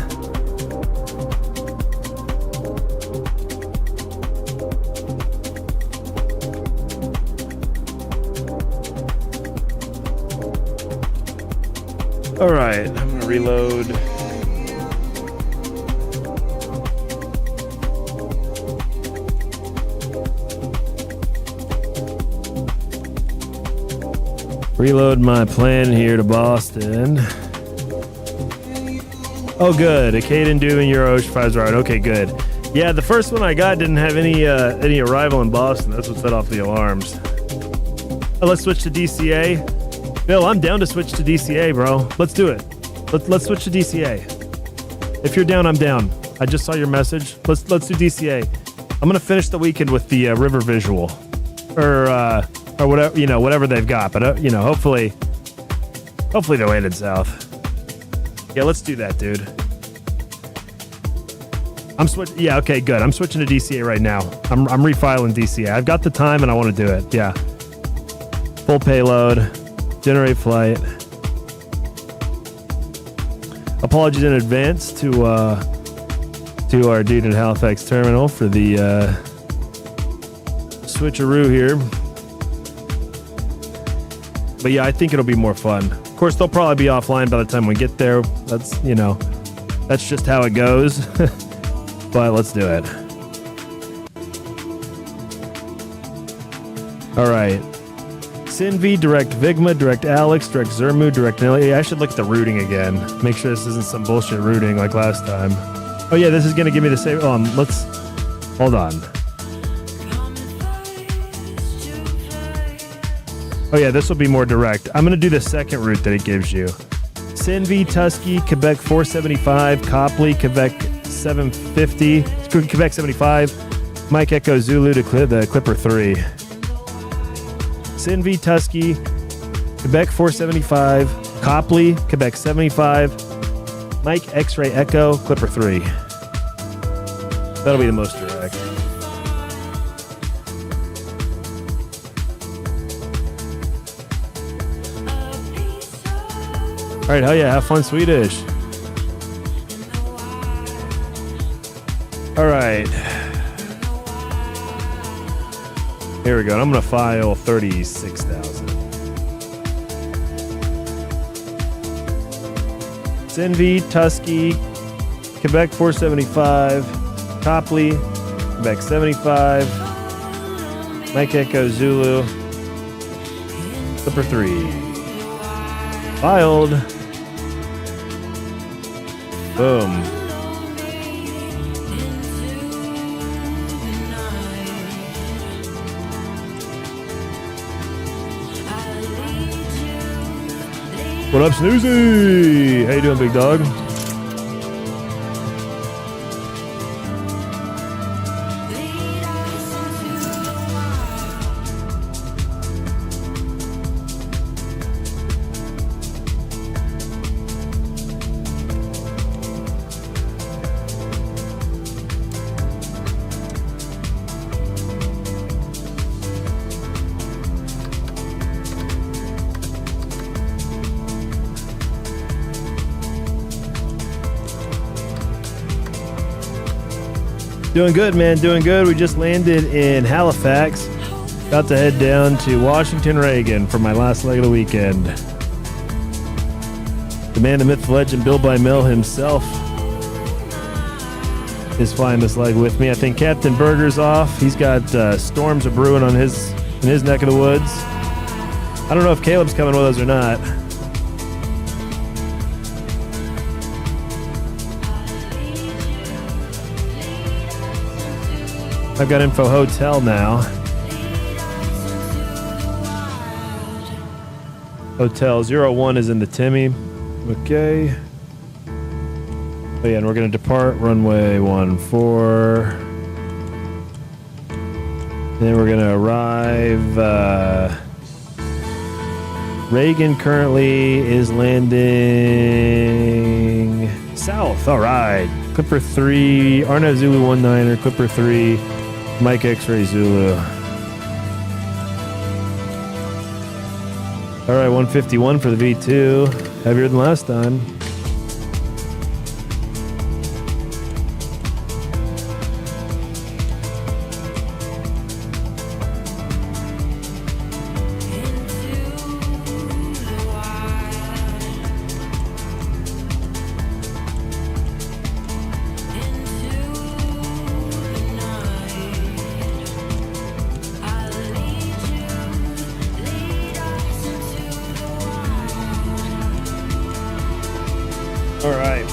All right, I'm gonna reload. Reload my plan here to Boston. Oh, good. Acaden, Dubin, Euro, Ocean 5's right. Okay, good. Yeah, the first one I got didn't have any arrival in Boston. That's what set off the alarms. Oh, let's switch to DCA. Bill, I'm down to switch to DCA, bro. Let's do it. Let's switch to DCA. If you're down, I'm down. I just saw your message. Let's do DCA. I'm gonna finish the weekend with the river visual, or whatever, whatever they've got. But hopefully they're landed south. Yeah, let's do that, dude. I'm switching. Yeah, okay, good. I'm switching to DCA right now. I'm refiling DCA. I've got the time and I want to do it. Yeah. Full payload. Generate flight. Apologies in advance to our dude at Halifax Terminal for the switcheroo here. But yeah, I think it'll be more fun. Of course, they'll probably be offline by the time we get there. That's just how it goes. But let's do it. All right. Sinvi, direct Vigma, direct Alex, direct Zermu, direct Nelly. I should look at the routing again. Make sure this isn't some bullshit routing like last time. Oh yeah, this is going to give me the same. Let's hold on. Oh yeah, this will be more direct. I'm going to do the second route that it gives you. Sinvi, Tusky, Quebec 475, Copley, Quebec 750, Quebec 75, Mike Echo Zulu to the Clipper 3. Sinvi, Tusky, Quebec 475, Copley, Quebec 75, Mike X-Ray Echo, Clipper 3. That'll be the most direct. All right, hell yeah, have fun, Swedish. All right. Here we go. I'm going to file 36,000. Sinvi, Tusky, Quebec 475, Copley, Quebec 75, Mike Echo Zulu, Clipper 3. Filed. Boom. What up, Snoozy? How you doing, big dog? Doing good, man. Doing good. We just landed in Halifax. About to head down to Washington, Reagan for my last leg of the weekend. The man, the myth, the legend, Bill by Mill himself is flying this leg with me. I think Captain Berger's off. He's got storms are brewing in his neck of the woods. I don't know if Caleb's coming with us or not. I've got info hotel now. Hotel 01 is in the Timmy. Okay. Oh yeah, and we're going to depart runway 14. Then we're going to arrive. Reagan currently is landing south. All right. Clipper 3, Arno Zulu 19er, Clipper 3, Mike X-Ray Zulu. All right, 151 for the V2. Heavier than last time. All right.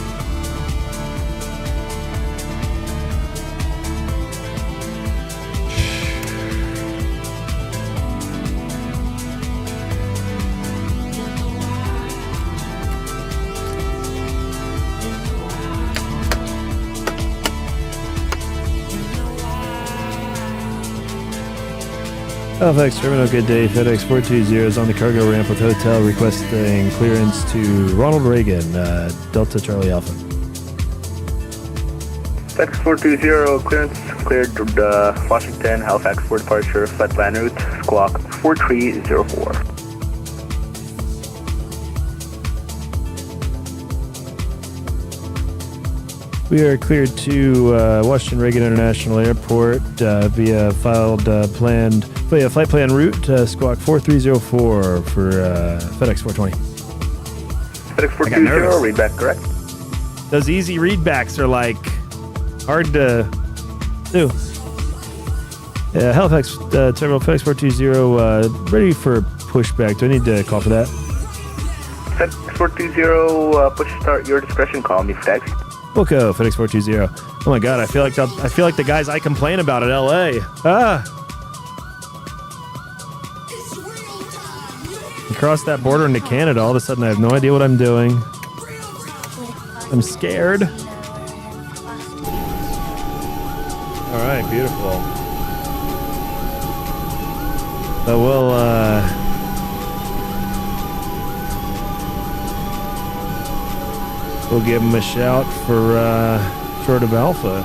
Halifax Terminal, good day. FedEx 420 is on the cargo ramp with hotel requesting clearance to Ronald Reagan, Delta Charlie Alpha. FedEx 420, clearance cleared to Washington, Halifax for departure, flight plan route, squawk 4304. We are cleared to Washington Reagan International Airport via flight plan route, squawk 4304 for FedEx 420. FedEx 420, read back correct. Those easy readbacks are like hard to do. Halifax Terminal, FedEx 420, ready for pushback. Do I need to call for that? FedEx 420, push start your discretion. Call me FedEx. Wilco, FedEx 420. Oh my God, I feel like the guys I complain about at LA. Across that border into Canada, all of a sudden I have no idea what I'm doing. I'm scared. All right, beautiful. So we'll give him a shout for short of Alpha.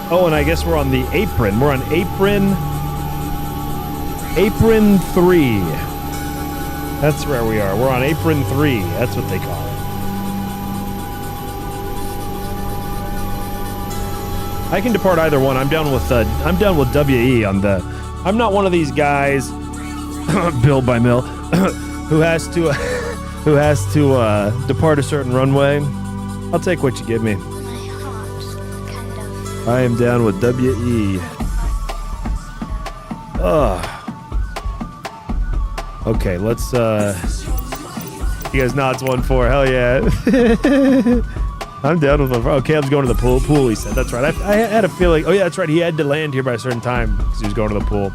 Oh, and I guess we're on the apron. We're on apron 3. That's where we are. We're on apron 3. That's what they call it. I can depart either one. I'm down with WE on the. I'm not one of these guys, Bill by Mill, who has to depart a certain runway. I'll take what you give me. I am down with WE. Okay, let's you guys nods 1-4. Hell yeah. I'm down with the. Oh, Caleb's going to the pool. He said. That's right. I had a feeling. Oh yeah, that's right. He had to land here by a certain time because he was going to the pool.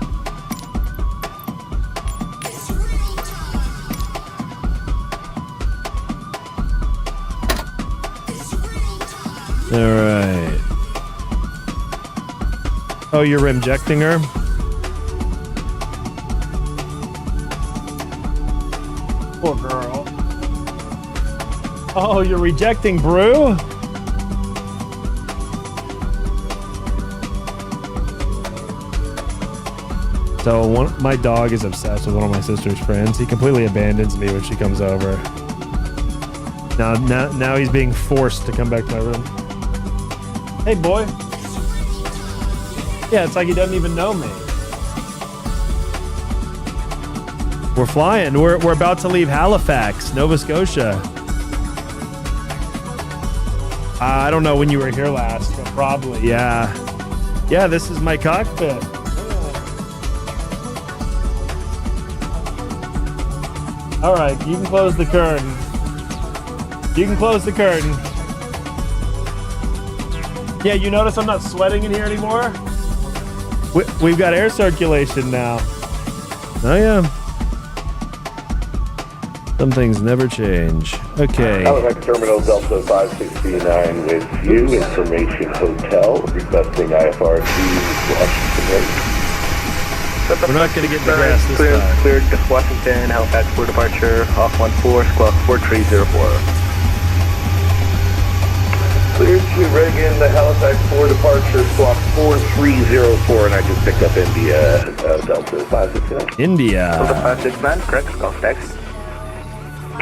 All right. Oh, you're rejecting her? Poor girl. Oh, you're rejecting Brew? So my dog is obsessed with one of my sister's friends. He completely abandons me when she comes over. Now he's being forced to come back to my room. Hey, boy. Yeah, it's like he doesn't even know me. We're flying. We're about to leave Halifax, Nova Scotia. I don't know when you were here last, but probably, yeah. Yeah, this is my cockpit. All right, you can close the curtain. You can close the curtain. Yeah, you notice I'm not sweating in here anymore? We've got air circulation now. Oh, yeah. Some things never change. Okay. Halifax Terminal Delta 569 with you. Information Hotel requesting IFRC Washington rate. We're not going to get the grass this time. Cleared Washington, Halifax for departure, off 14, squawk 4304. Cleared to Reagan, the Halifax 4 departure, squawk 4304, and I just picked up India, Delta 569. India. Delta 569, correct, call taxi.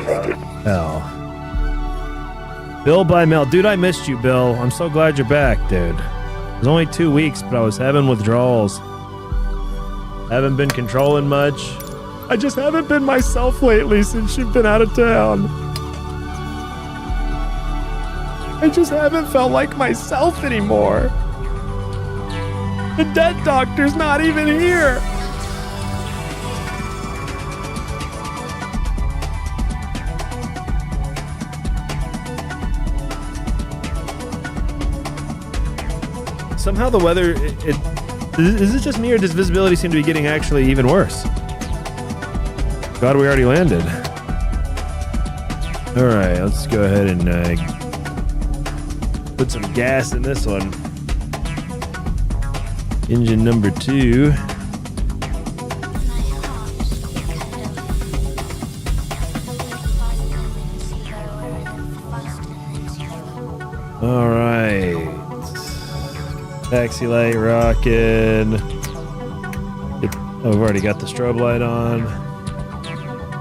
Thank you. Hell. Bill by mail. Dude, I missed you, Bill. I'm so glad you're back, dude. It was only 2 weeks, but I was having withdrawals. Haven't been controlling much. I just haven't been myself lately since you've been out of town. I just haven't felt like myself anymore. The dead doctor's not even here. Somehow the weather, is it just me or does visibility seem to be getting actually even worse? God, we already landed. All right, let's go ahead and put some gas in this one. Engine number 2. All right. Taxi light rocking. Oh, we've already got the strobe light on.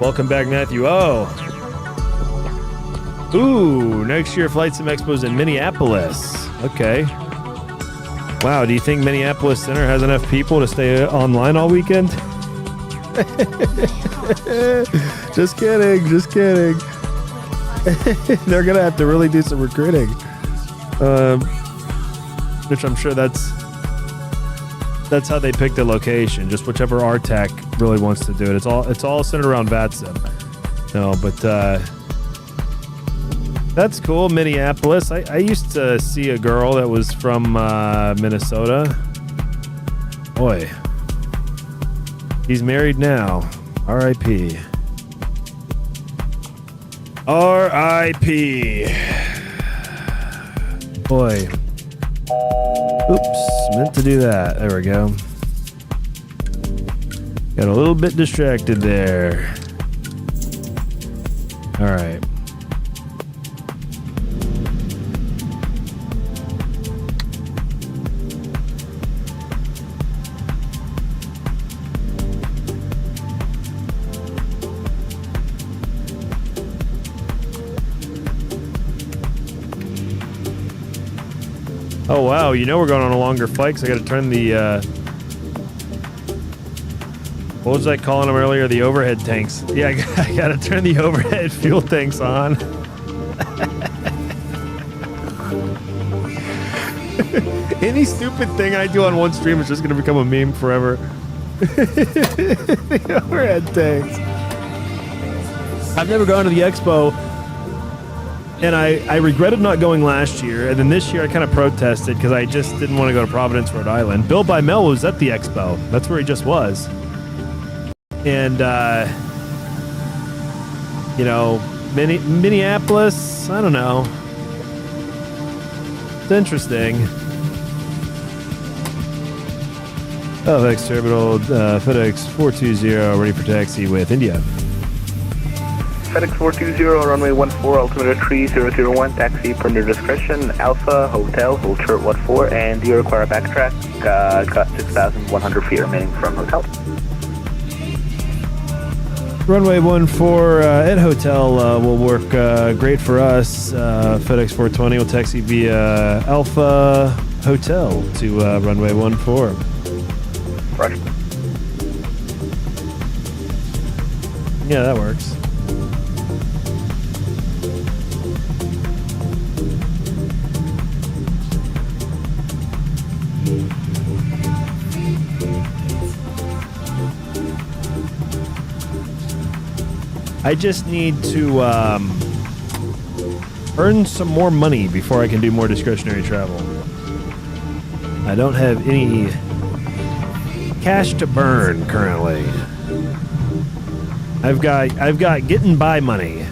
Welcome back, Matthew. Oh. Ooh, next year FSExpo's in Minneapolis. Okay. Wow, do you think Minneapolis Center has enough people to stay online all weekend? Just kidding, just kidding. They're gonna have to really do some recruiting, which I'm sure that's how they pick the location. Just whichever RTAC really wants to do it. It's all centered around VATSIM. No, but that's cool. Minneapolis. I used to see a girl that was from Minnesota. Boy, he's married now. R.I.P. R.I.P. Boy. Oops, meant to do that. There we go. Got a little bit distracted there. All right. Oh wow, you know we're going on a longer flight because I got to turn the what was I calling them earlier? The overhead tanks. Yeah, I got to turn the overhead fuel tanks on. Any stupid thing I do on one stream is just going to become a meme forever. The overhead tanks. I've never gone to the expo. And I regretted not going last year, and then this year I kind of protested because I just didn't want to go to Providence, Rhode Island. Bill by Mel was at the expo. That's where he just was. And, you know, Minneapolis, I don't know. It's interesting. FedEx Terminal, FedEx 420, ready for taxi with India. FedEx 420, runway 14, altimeter 3001, taxi per your discretion, Alpha, Hotel, hold short 14, and do you require a backtrack? Got 6,100 feet remaining from Hotel. Runway 14 at Hotel will work great for us. FedEx 420 will taxi via Alpha Hotel to runway 14. Roger. Yeah, that works. I just need to earn some more money before I can do more discretionary travel. I don't have any cash to burn currently. I've got getting by money.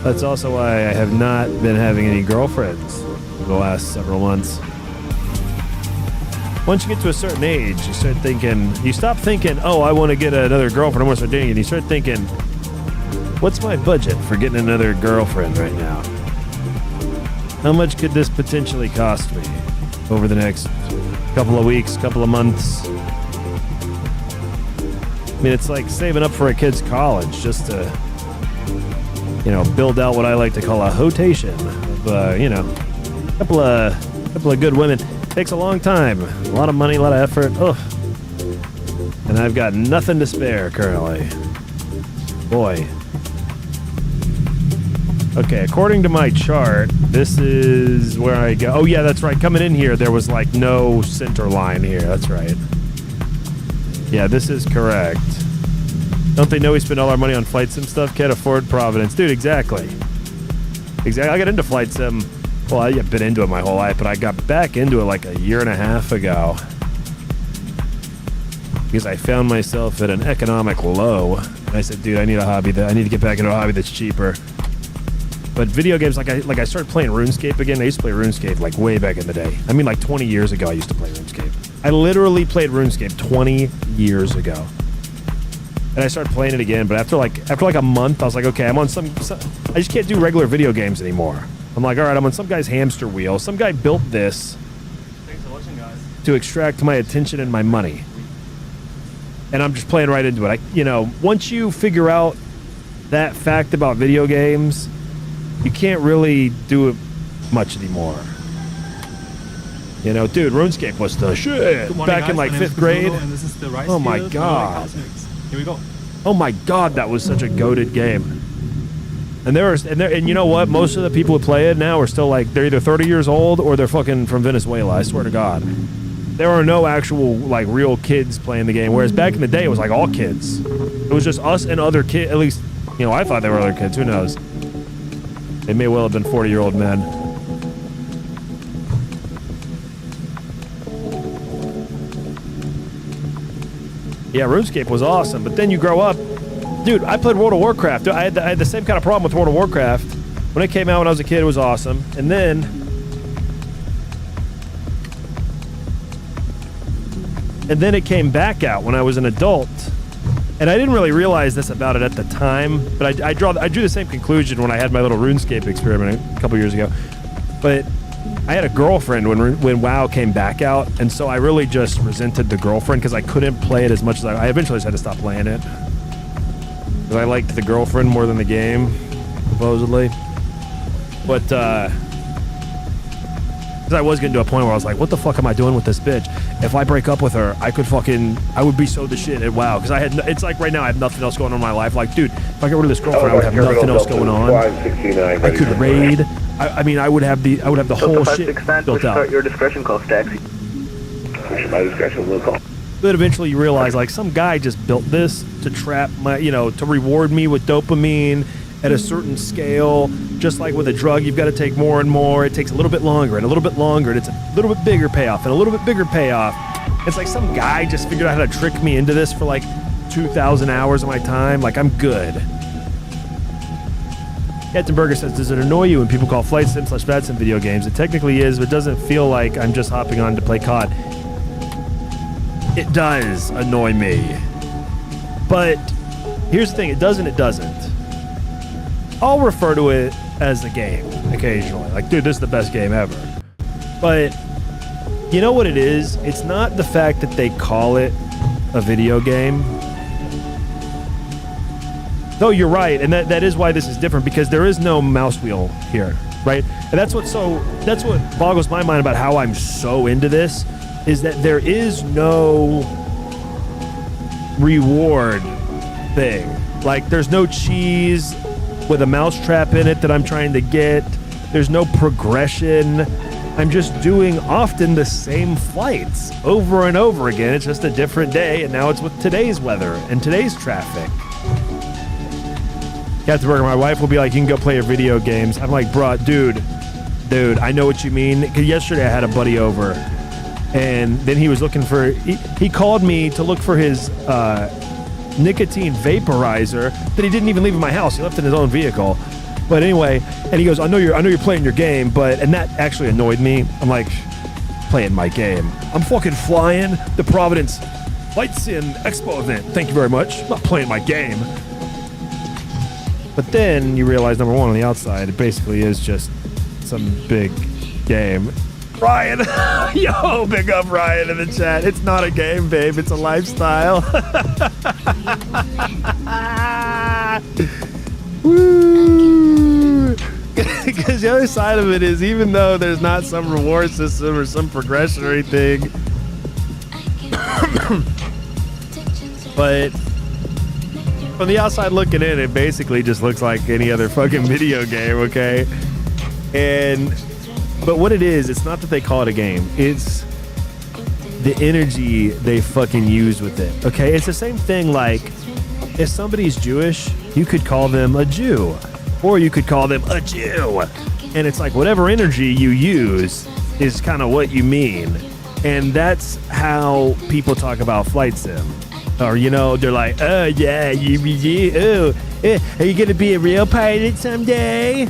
That's also why I have not been having any girlfriends in the last several months. Once you get to a certain age, you start thinking, you stop thinking, oh, I want to get another girlfriend, I want to start dating, and you start thinking, what's my budget for getting another girlfriend right now? How much could this potentially cost me over the next couple of weeks, couple of months? I mean, it's like saving up for a kid's college just to, you know, build out what I like to call a hotation of, you know, a couple of good women. Takes a long time, a lot of money, a lot of effort. Ugh. And I've got nothing to spare currently. Boy. Okay, according to my chart, this is where I go. Oh yeah, that's right. Coming in here, there was like no center line here. That's right. Yeah, this is correct. Don't they know we spend all our money on flight sim stuff? Can't afford Providence. Dude, exactly. Exactly. I got into flight sim. Well, I've been into it my whole life, but I got back into it like a year and a half ago because I found myself at an economic low. And I said, dude, I need a hobby I need to get back into a hobby that's cheaper. But video games, like I started playing RuneScape again. I used to play RuneScape like way back in the day. I mean, like 20 years ago, I used to play RuneScape. I literally played RuneScape 20 years ago. And I started playing it again, but after like a month, I was like, okay, I'm on some I just can't do regular video games anymore. I'm like, all right, I'm on some guy's hamster wheel. Some guy built this to extract my attention and my money. And I'm just playing right into it. You know, once you figure out that fact about video games, you can't really do it much anymore. You know, dude, RuneScape was the shit back in like 5th grade. And this is the rice oh my field, god. Here we go. Oh my god, that was such a goated game. And you know what? Most of the people who play it now are still like, they're either 30 years old or they're fucking from Venezuela. I swear to God. There are no actual, like, real kids playing the game. Whereas back in the day, it was like all kids. It was just us and other kids. At least, you know, I thought they were other kids. Who knows? They may well have been 40-year-old men. Yeah, RuneScape was awesome. But then you grow up. Dude, I played World of Warcraft. I had the same kind of problem with World of Warcraft. When it came out when I was a kid, it was awesome. And then it came back out when I was an adult. And I didn't really realize this about it at the time, but I drew the same conclusion when I had my little RuneScape experiment a couple years ago. But I had a girlfriend when WoW came back out, and so I really just resented the girlfriend because I couldn't play it as much as I eventually just had to stop playing it. Because I liked the girlfriend more than the game, supposedly. But, because I was getting to a point where I was like, what the fuck am I doing with this bitch? If I break up with her, I would be so the shit at WoW. Because it's like right now I have nothing else going on in my life. Like, dude, if I get rid of this girlfriend, I would have nothing else going on. I could raid. I mean, I would have the whole shit built out. Start your discretion call, Stacks. My discretion will call. But eventually you realize, like, some guy just built this to trap my, to reward me with dopamine at a certain scale. Just like with a drug, you've got to take more and more. It takes a little bit longer and a little bit longer, and it's a little bit bigger payoff and a little bit bigger payoff. It's like some guy just figured out how to trick me into this for like 2,000 hours of my time. Like, I'm good. Captain Burger says, does it annoy you when people call Flight Sim / VATSIM video games? It technically is, but it doesn't feel like I'm just hopping on to play COD. It does annoy me. But here's the thing, it doesn't. I'll refer to it as a game occasionally. Like, dude, this is the best game ever. But you know what it is? It's not the fact that they call it a video game. Though you're right, and that is why this is different, because there is no mouse wheel here, right? And that's what boggles my mind about how I'm so into this, is that there is no reward thing. Like, there's no cheese with a mousetrap in it that I'm trying to get. There's no progression. I'm just doing often the same flights over and over again. It's just a different day, and now it's with today's weather and today's traffic. Captain Burger, my wife will be like, you can go play your video games. I'm like, bruh, dude, I know what you mean. Because yesterday I had a buddy over, and then he was looking for, he called me to look for his nicotine vaporizer that he didn't even leave in my house. He left it in his own vehicle. But anyway, and he goes, I know you're playing your game, and that actually annoyed me. I'm like, playing my game. I'm fucking flying the Providence FSExpo event. Thank you very much. I'm not playing my game. But then you realize, number one, on the outside, it basically is just some big game. Ryan! Yo, big up Ryan in the chat. It's not a game, babe. It's a lifestyle. Woo! Because the other side of it is, even though there's not some reward system or some progression or anything, but from the outside looking in, it basically just looks like any other fucking video game, okay? But what it is, it's not that they call it a game. It's the energy they fucking use with it, okay? It's the same thing like, if somebody's Jewish, you could call them a Jew. Or you could call them a Jew. And it's like, whatever energy you use is kind of what you mean. And that's how people talk about Flight Sim. Or, they're like, oh, yeah, are you going to be a real pilot someday?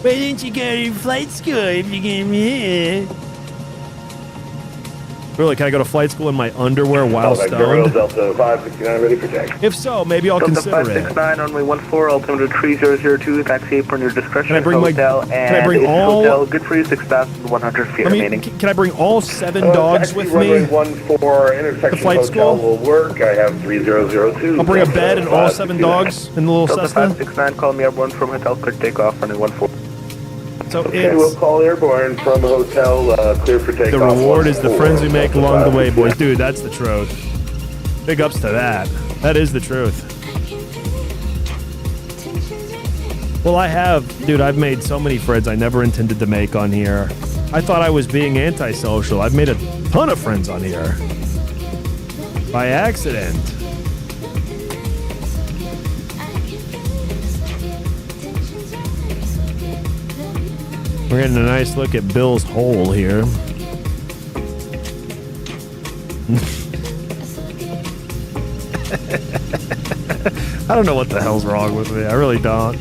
Why didn't you go to flight school if you're going to be here? Really, can I go to flight school in my underwear while stoned? Delta 569 ready for taxi. If so, maybe I'll consider it. Delta 569, runway 14, altimeter 3002, taxi apron your discretion. Can I bring hotel, good for you, 6,100 feet remaining. Can I bring all 7 dogs with me? Runway 14, intersection flight hotel school will work. I have 3002. I'll bring a bed and all 7 dogs in the little Delta Cessna. 569, call me airborne from hotel, clear takeoff, runway 14. So okay, we'll call airborne from hotel, clear for takeoff. The reward is the friends we make along the way, boys. Dude, that's the truth. Big ups to that. That is the truth. Well, I have, dude, I've made so many friends I never intended to make on here. I thought I was being antisocial. I've made a ton of friends on here. By accident. We're getting a nice look at Bill's hole here. I don't know what the hell's wrong with me. I really don't.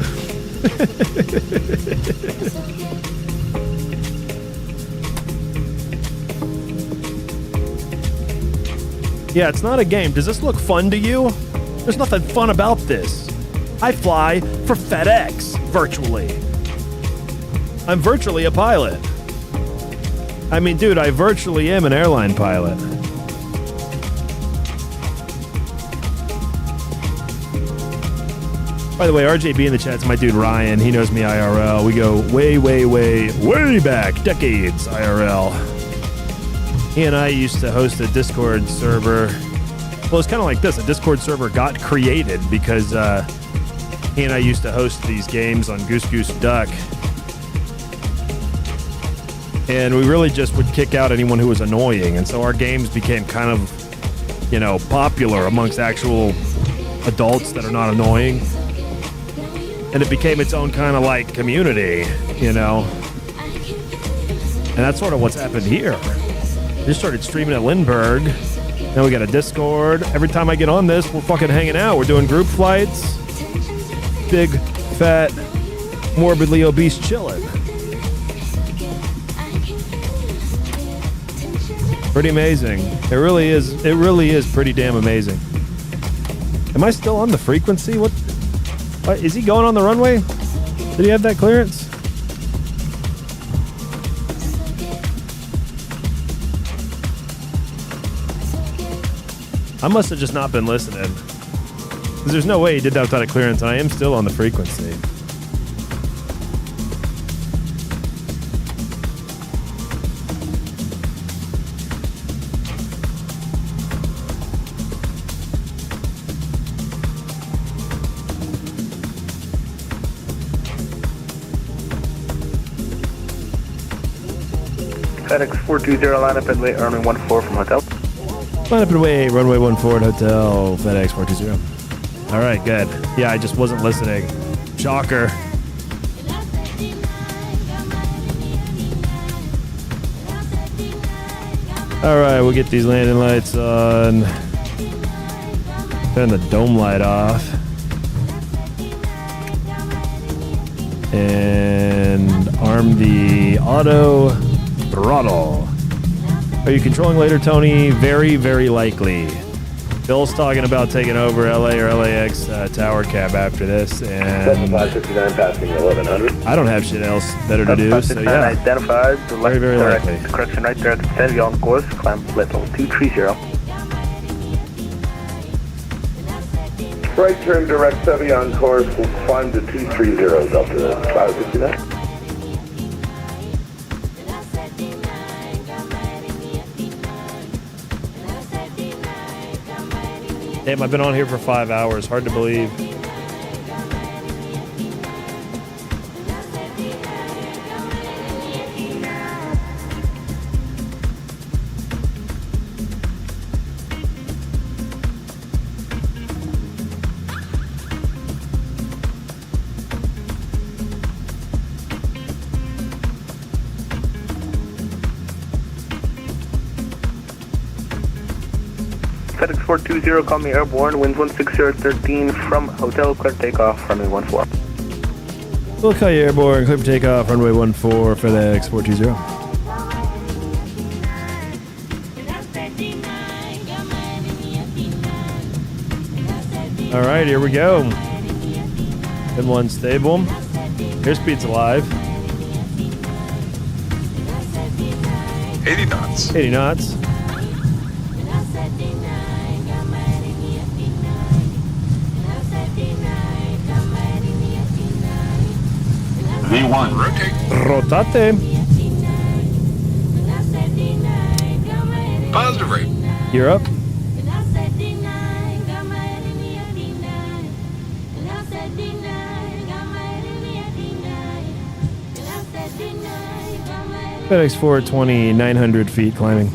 Yeah, it's not a game. Does this look fun to you? There's nothing fun about this. I fly for FedEx virtually. I'm virtually a pilot. I mean, dude, I virtually am an airline pilot. By the way, RJB in the chat's my dude Ryan. He knows me IRL. We go way, way, way, way back, decades IRL. He and I used to host a Discord server. Well, it's kind of like this. A Discord server got created because he and I used to host these games on Goose Goose Duck. And we really just would kick out anyone who was annoying. And so our games became kind of, you know, popular amongst actual adults that are not annoying. And it became its own kind of like community, you know. And that's sort of what's happened here. We just started streaming at Lindbergh. Now we got a Discord. Every time I get on this, we're fucking hanging out. We're doing group flights. Big, fat, morbidly obese chillin'. Pretty amazing. It really is pretty damn amazing. Am I still on the frequency? What is he going on the runway? Did he have that clearance? I must have just not been listening. Because there's no way he did that without a clearance, and I am still on the frequency. FedEx 420, line up and wait, runway 14 from hotel. Line up and wait, runway 14 at hotel, FedEx 420. All right, good. Yeah, I just wasn't listening. Shocker. All right, we'll get these landing lights on. Turn the dome light off. And arm the auto throttle. Are you controlling later, Tony? Very, very likely. Bill's talking about taking over LA or LAX tower cab after this, and 7559 passing 1100. I don't have shit else better to do, so yeah. Identified, the left very direct, likely. correction right there at the steady on course, climb level 230. Right turn direct 70 on course, we'll climb to 230 Delta 559. Damn, I've been on here for 5 hours. Hard to believe. FedEx 420, call me airborne, winds 16013 from hotel, clear takeoff, runway 14. We'll call you airborne, clear for takeoff, runway 14, FedEx 420. All right, here we go. M1 stable. Airspeed's alive. 80 knots. 80 knots. V1, rotate. Rotate. Positive rate. You're up. FedEx 420, 900 feet climbing.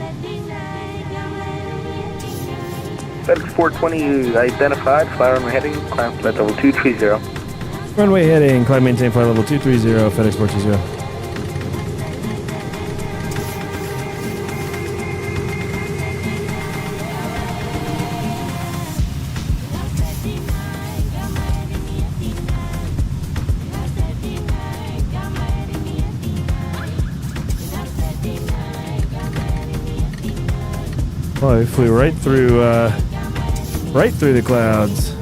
FedEx 420 identified, fly runway heading, climb flight level 230. Runway heading, climb maintain flight level 230, FedEx 420. Oh, we flew right through the clouds.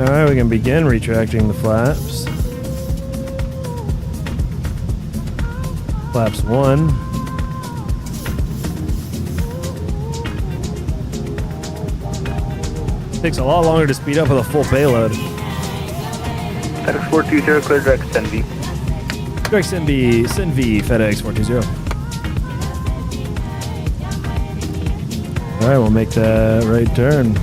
Alright, we can begin retracting the flaps. Flaps 1. Takes a lot longer to speed up with a full payload. FedEx 420, clear direct SendV. Direct SendV, FedEx 420. Alright, we'll make that right turn.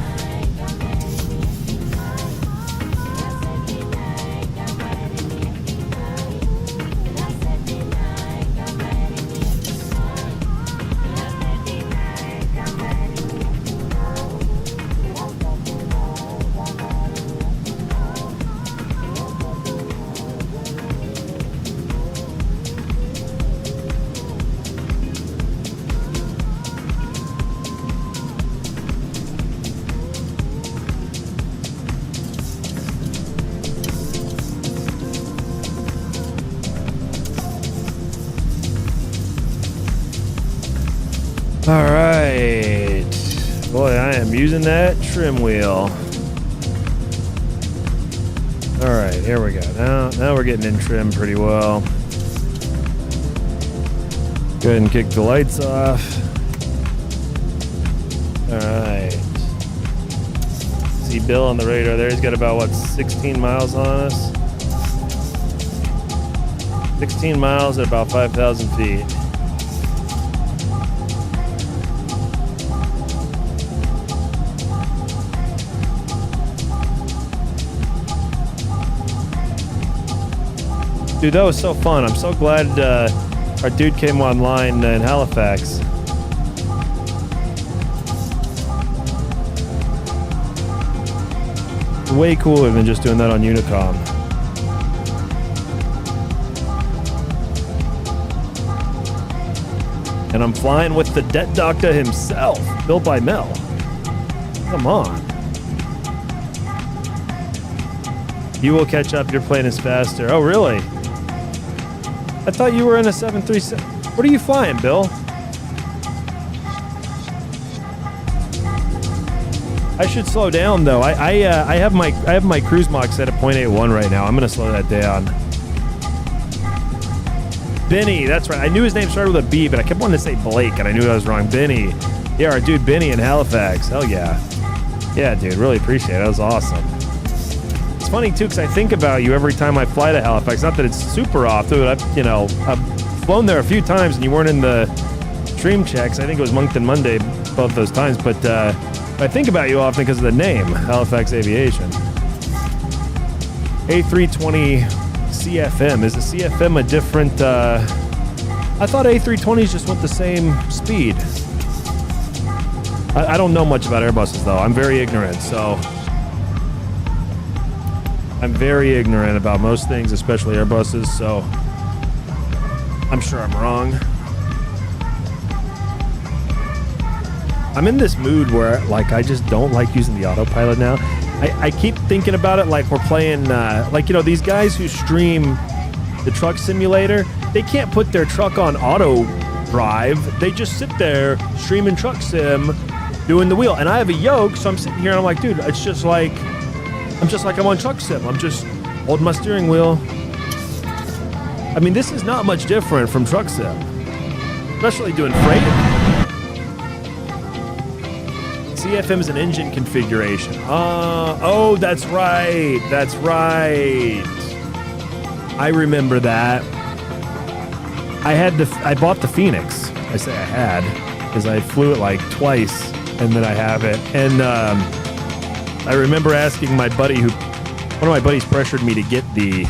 All right. Boy, I am using that trim wheel. All right, here we go. Now we're getting in trim pretty well. Go ahead and kick the lights off. All right. See Bill on the radar there. He's got about, what, 16 miles on us? 16 miles at about 5,000 feet. Dude, that was so fun. I'm so glad our dude came online in Halifax. Way cooler than just doing that on Unicom. And I'm flying with the debt doctor himself, built by Mel. Come on. You will catch up. Your plane is faster. Oh, really? I thought you were in a 737. What are you flying, Bill? I should slow down though. I have my cruise Mach set at 0.81 right now. I'm gonna slow that down. Benny, that's right. I knew his name started with a B, but I kept wanting to say Blake, and I knew I was wrong. Benny. Yeah, our dude Benny in Halifax. Hell yeah. Yeah, dude. Really appreciate it. That was awesome. It's funny too, because I think about you every time I fly to Halifax. Not that it's super often, but I've flown there a few times, and you weren't in the stream checks. I think it was Moncton Monday both those times, but I think about you often because of the name, Halifax Aviation. A320 CFM. Is the CFM a different... I thought A320s just went the same speed. I don't know much about Airbuses, though. I'm very ignorant, so... I'm very ignorant about most things, especially Airbuses, so... I'm sure I'm wrong. I'm in this mood where, like, I just don't like using the autopilot now. I keep thinking about it like we're playing, these guys who stream the truck simulator, they can't put their truck on auto drive. They just sit there streaming truck sim, doing the wheel. And I have a yoke, so I'm sitting here and I'm like, dude, it's just like, I'm on truck sim. I'm just holding my steering wheel. I mean, this is not much different from truck sim. especially doing freight. CFM is an engine configuration. Oh, that's right. That's right. I remember that. I bought the Phoenix. I say I had, because I flew it like twice, and then I have it. And I remember asking my buddy one of my buddies pressured me to get the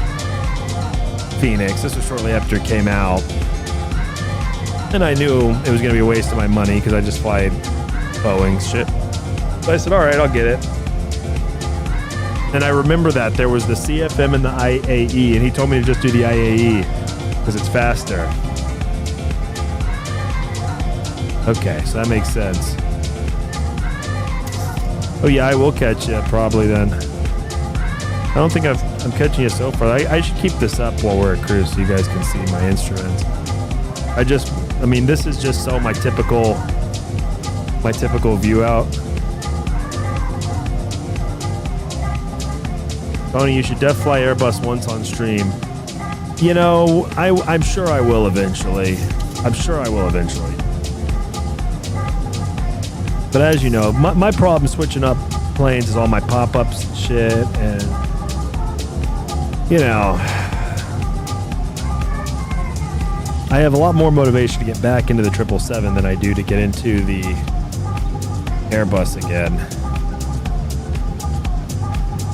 Phoenix. This was shortly after it came out. And I knew it was going to be a waste of my money because I just fly Boeing shit. So I said, all right, I'll get it. And I remember that there was the CFM and the IAE, and he told me to just do the IAE because it's faster. Okay, so that makes sense. Oh yeah, I will catch you probably then. I don't think I'm catching you so far. I should keep this up while we're at cruise so you guys can see my instruments. I mean, this is just so my typical view out. Tony, you should def fly Airbus once on stream. You know, I'm sure I will eventually. But as you know, my problem switching up planes is all my pop-ups and shit, and you know, I have a lot more motivation to get back into the 777 than I do to get into the Airbus again.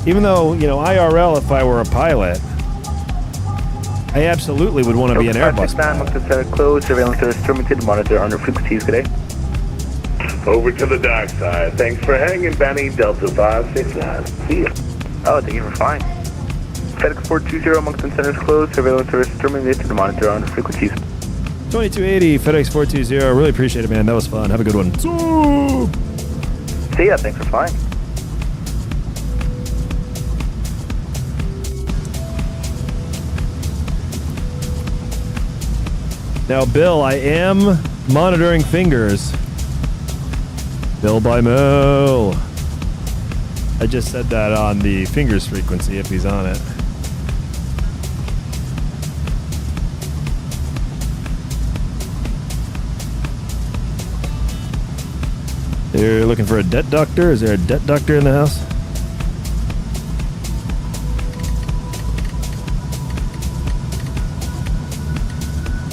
Even though, you know, IRL, if I were a pilot, I absolutely would want to be an Airbus pilot. Close, surveillance to instrumented, monitor under frequencies, good day. Over to the dark side. Thanks for hanging, Benny. Delta 569. See ya. Oh, thank you for flying. FedEx 420, Moncton Center's closed, surveillance to instrumented, monitor under frequencies. 2280, FedEx 420. Really appreciate it, man. That was fun. Have a good one. See ya. Thanks for flying. Now, Bill, I am monitoring fingers. Bill by Mill. I just said that on the fingers frequency if he's on it. You're looking for a debt doctor? Is there a debt doctor in the house?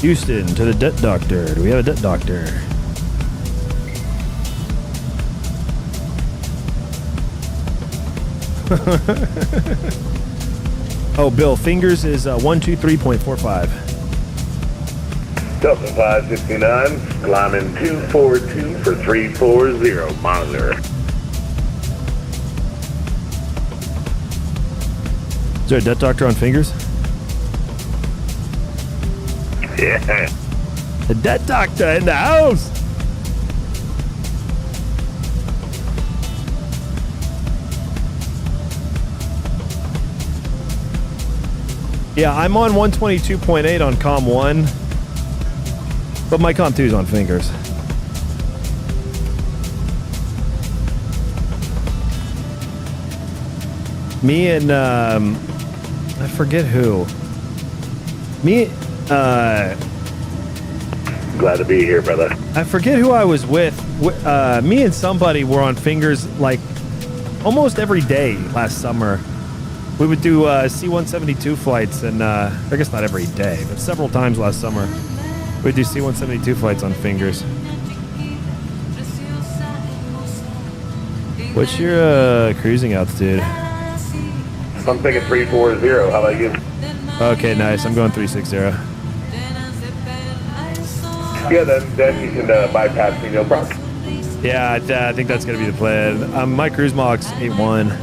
Houston, to the debt doctor. Do we have a debt doctor? Oh, Bill, fingers is 123.45. Delta 569, climbing 242 for 340, monitor. Is there a debt doctor on fingers? Yeah. The debt doctor in the house. Yeah, I'm on 122.8 on COM 1, but my COM 2 is on fingers. Me and, I forget who. Glad to be here, brother. I forget who I was with. Me and somebody were on fingers like almost every day last summer. We would do C-172 flights, and I guess not every day, but several times last summer. We'd do C-172 flights on fingers. What's your cruising altitude? I'm thinking 340. How about you? Okay, nice. I'm going 360. Yeah, then you can bypass me, no problem. Yeah, I think that's going to be the plan. My cruise mach's 8.1.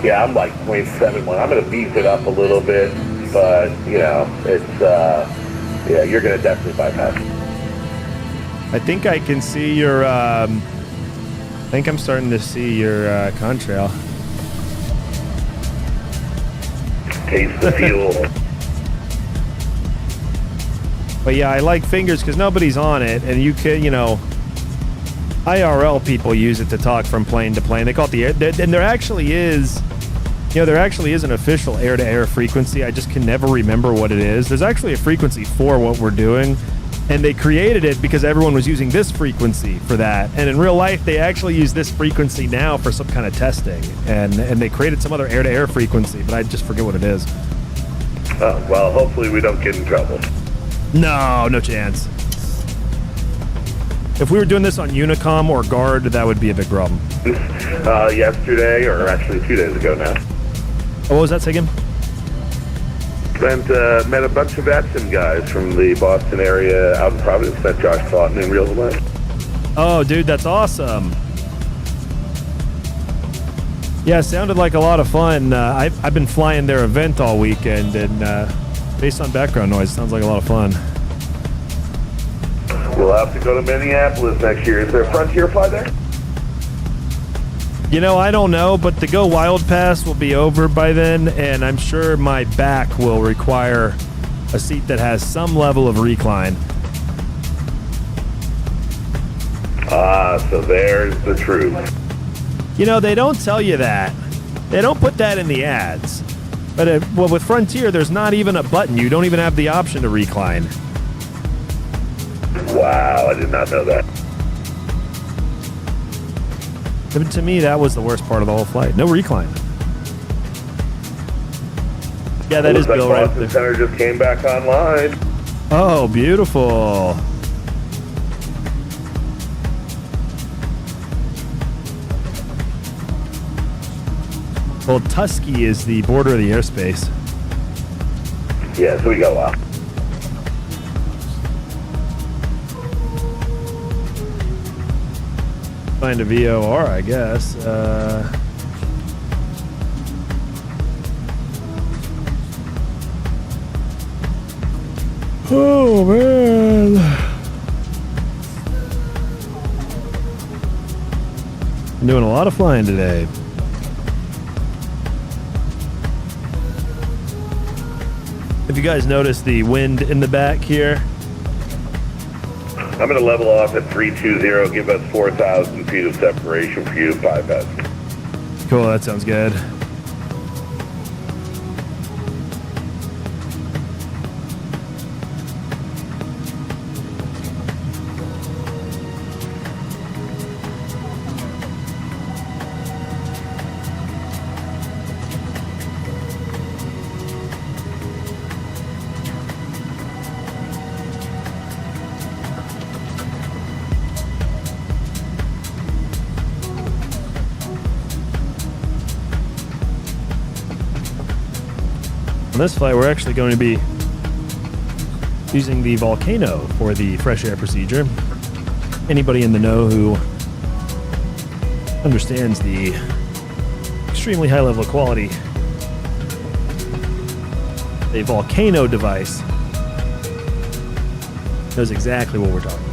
Yeah, I'm like 0.71. I'm going to beef it up a little bit, but, you know, it's, yeah, you're going to definitely bypass. I think I can see your, I think I'm starting to see your contrail. Taste the fuel. But yeah, I like fingers because nobody's on it, and you can, you know, IRL people use it to talk from plane to plane. They call it the air, and there actually is You know, there actually is an official air-to-air frequency. I just can never remember what it is. There's actually a frequency for what we're doing, and they created it because everyone was using this frequency for that. And in real life, they actually use this frequency now for some kind of testing, and they created some other air-to-air frequency, but I just forget what it is. Oh, well, hopefully we don't get in trouble. No chance. If we were doing this on Unicom or Guard, that would be a big problem. Yesterday, or actually 2 days ago now. Oh, what was that, say again? And met a bunch of VATSIM guys from the Boston area out in Providence. Met Josh Foughton in real life. Oh, dude, that's awesome. Yeah, it sounded like a lot of fun. I've been flying their event all weekend, and based on background noise, it sounds like a lot of fun. We'll have to go to Minneapolis next year. Is there a Frontier fly there? You know, I don't know, but the Go Wild Pass will be over by then, and I'm sure my back will require a seat that has some level of recline. So there's the truth. You know, they don't tell you that. They don't put that in the ads. But well, with Frontier, there's not even a button. You don't even have the option to recline. Wow, I did not know that. But to me, that was the worst part of the whole flight. No recline. Yeah, that is Bill right there. Boston Center just came back online. Oh, beautiful. Well, Tusky is the border of the airspace. Yeah, so we got a lot. Find a VOR, I guess. Oh, man. I'm doing a lot of flying today. Have you guys noticed the wind in the back here? I'm going to level off at 320, give us 4,000 feet of separation for you, bypass. Cool, that sounds good. On this flight, we're actually going to be using the Volcano for the fresh air procedure. Anybody in the know who understands the extremely high level of quality a Volcano device knows exactly what we're talking about.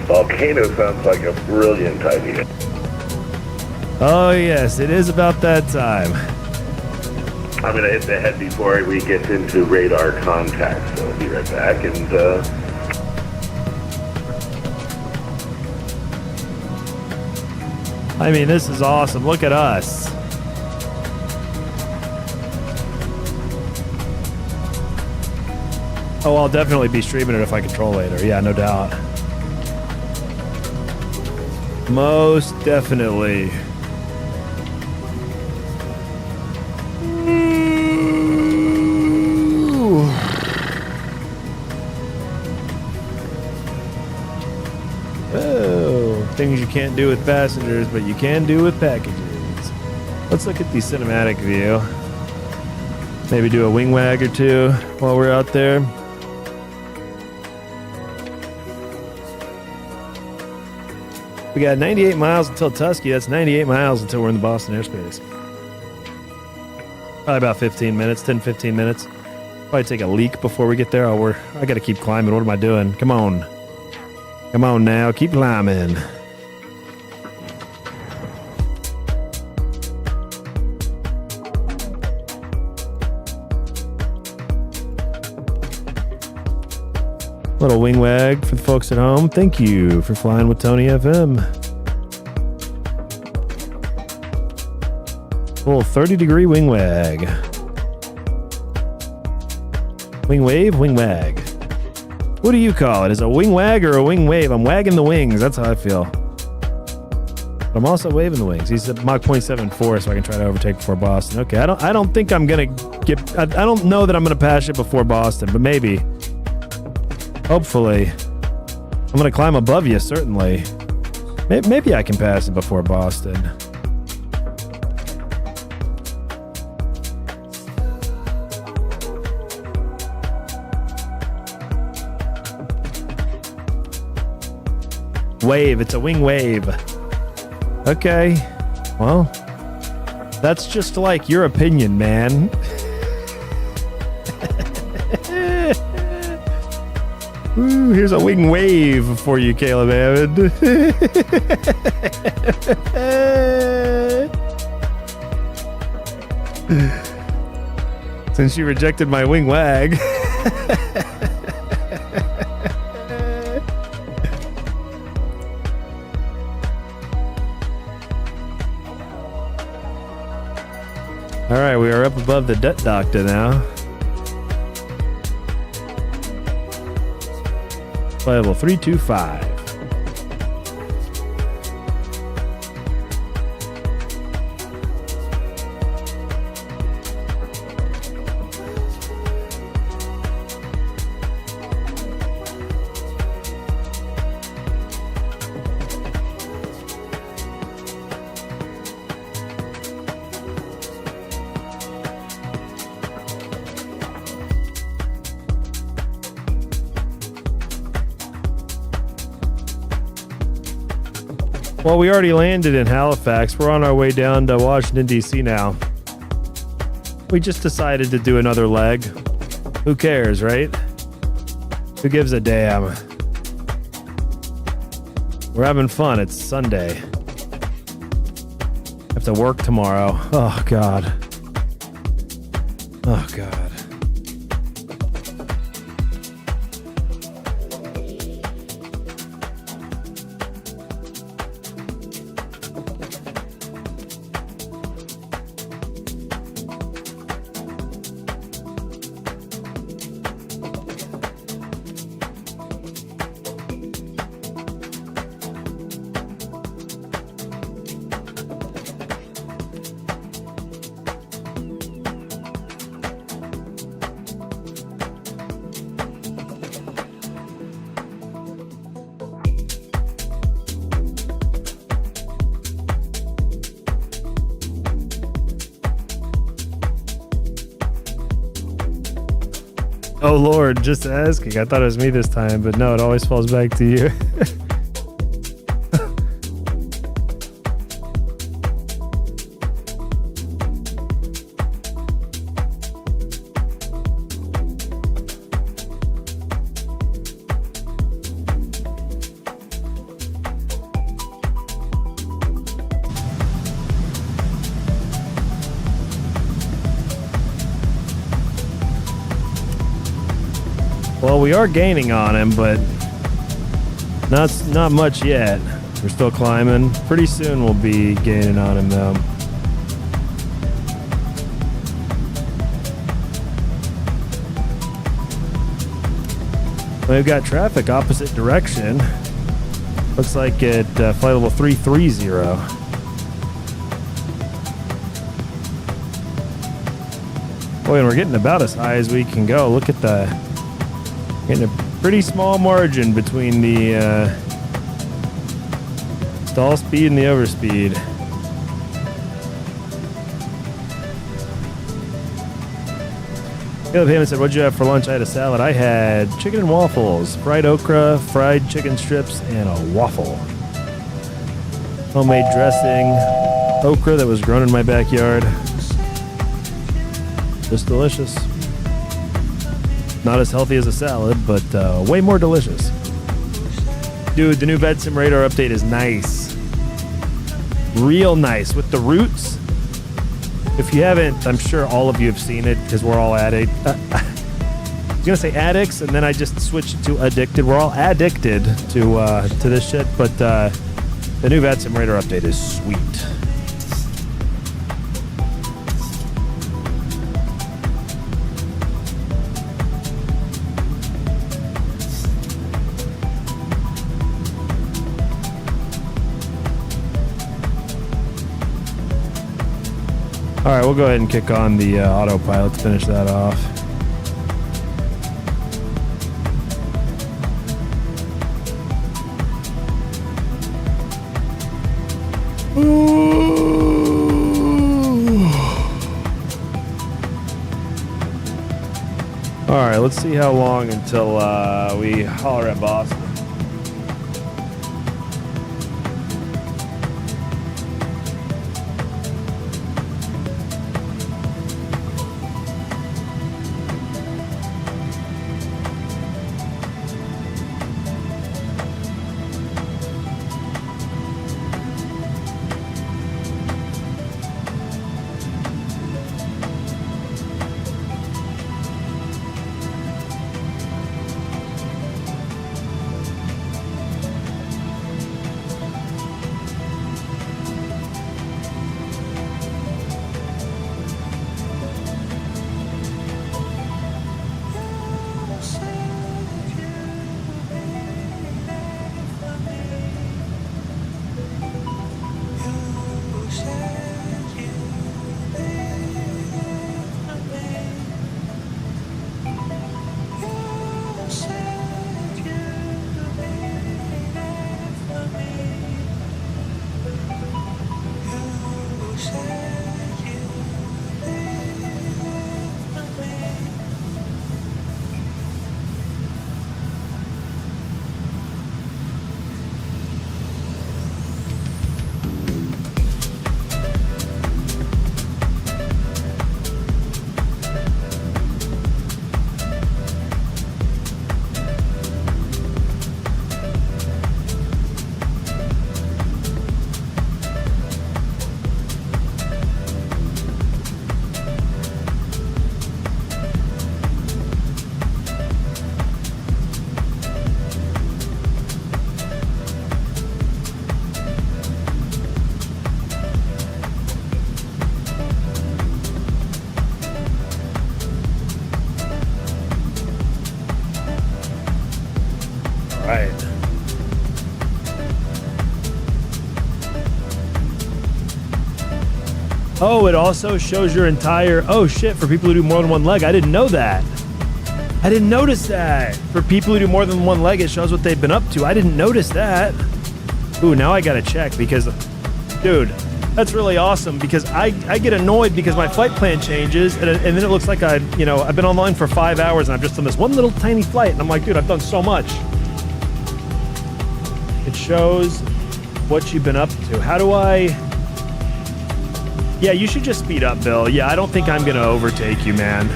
Volcano sounds like a brilliant idea. Oh yes, it is about that time. I'm going to hit the head before we get into radar contact, so I'll be right back. And I mean, this is awesome. Look at us. Oh, I'll definitely be streaming it if I control later. Yeah, no doubt. Most definitely. Oh, things you can't do with passengers, but you can do with packages. Let's look at the cinematic view. Maybe do a wing wag or two while we're out there. We got 98 miles until Tusky. That's 98 miles until we're in the Boston airspace. Probably about 15 minutes, 10, 15 minutes. Probably take a leak before we get there. I got to keep climbing. What am I doing? Come on. Come on now. Keep climbing. Little wing wag for the folks at home. Thank you for flying with Tony FM. Little 30-degree wing wag. Wing wave, wing wag. What do you call it? Is it a wing wag or a wing wave? I'm wagging the wings. That's how I feel. But I'm also waving the wings. He's at Mach 0.74, so I can try to overtake before Boston. Okay, I don't think I'm gonna get. I don't know that I'm gonna pass it before Boston, but maybe. Hopefully, I'm gonna climb above you. Certainly, maybe I can pass it before Boston. Wave. It's a wing wave. Okay. Well, that's just like your opinion, man. Ooh, here's a wing wave for you, Caleb Ammon. Since you rejected my wing wag. All right, we are up above the debt doctor now. Level 325. Well, we already landed in Halifax. We're on our way down to Washington, D.C. now. We just decided to do another leg. Who cares, right? Who gives a damn? We're having fun. It's Sunday. Have to work tomorrow. Oh, God. Oh, God. Oh, Lord, just asking. I thought it was me this time, but no, it always falls back to you. Well, we are gaining on him, but not much yet. We're still climbing. Pretty soon we'll be gaining on him, though. We've got traffic opposite direction. Looks like at flight level 330. Boy, and we're getting about as high as we can go. Look at getting a pretty small margin between the stall speed and the overspeed. Caleb Hammond said, what'd you have for lunch? I had a salad. I had chicken and waffles, fried okra, fried chicken strips, and a waffle. Homemade dressing, okra that was grown in my backyard. Just delicious. Not as healthy as a salad, but way more delicious. Dude, the new VATSIM radar update is nice. Real nice. With the roots. If you haven't, I'm sure all of you have seen it because we're all at it. gonna say addicts, and then I just switched it to addicted. We're all addicted to this shit, but the new VATSIM radar update is sweet. All right, we'll go ahead and kick on the autopilot to finish that off. All right, let's see how long until we holler at Boston. Right. Oh, it also shows your entire... Oh, shit, for people who do more than one leg. I didn't know that. I didn't notice that. For people who do more than one leg, it shows what they've been up to. I didn't notice that. Ooh, now I gotta check because... Dude, that's really awesome because I get annoyed because my flight plan changes and then it looks like I've been online for 5 hours and I've just done this one little tiny flight and I'm like, dude, I've done so much. It shows what you've been up to. How do I... Yeah, you should just speed up, Bill. Yeah, I don't think I'm gonna overtake you, man.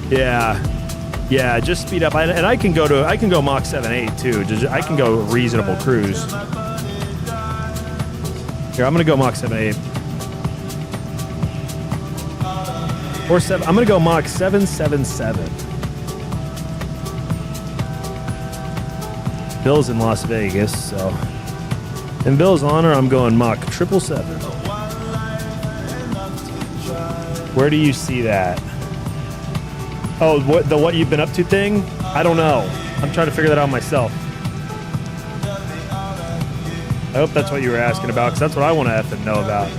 Yeah, just speed up. And I can go Mach 7.8 too. I can go reasonable cruise. Here, I'm gonna go Mach 7.8. Or 7. I'm gonna go Mach 777. Bill's in Las Vegas, so in Bill's honor, I'm going Mach 777. Where do you see that? Oh, what you've been up to thing? I don't know. I'm trying to figure that out myself. I hope that's what you were asking about, because that's what I want to effing know about.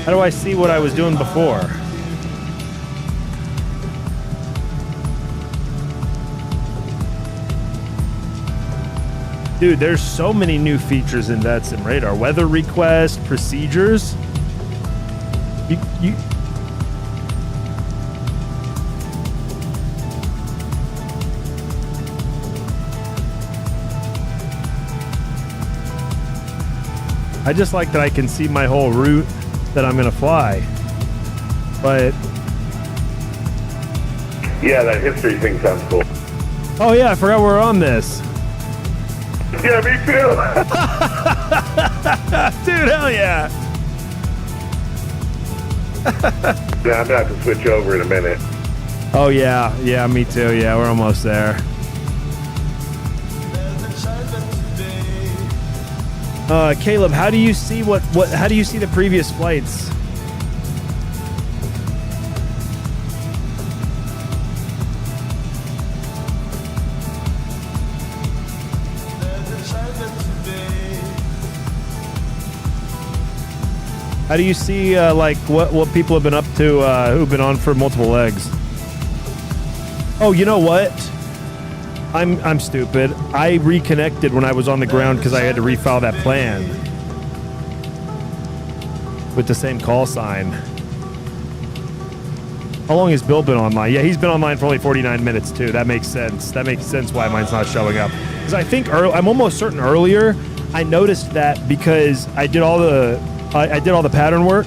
How do I see what I was doing before? Dude, there's so many new features in VATSIM radar. Weather request, procedures. You I just like that I can see my whole route that I'm gonna fly. But yeah, that history thing sounds cool. Oh yeah, I forgot we're on this. Yeah, me too. Dude, hell yeah. Yeah, I'm gonna have to switch over in a minute. Oh yeah, yeah, me too. Yeah, we're almost there. Caleb, how do you see how do you see the previous flights? How do you see like what people have been up to who've been on for multiple legs? Oh, you know what? I'm stupid. I reconnected when I was on the ground because I had to refile that plan with the same call sign. How long has Bill been online? Yeah, he's been online for only 49 minutes too. That makes sense. That makes sense why mine's not showing up. Because I think I'm almost certain earlier I noticed that because I did all the pattern work,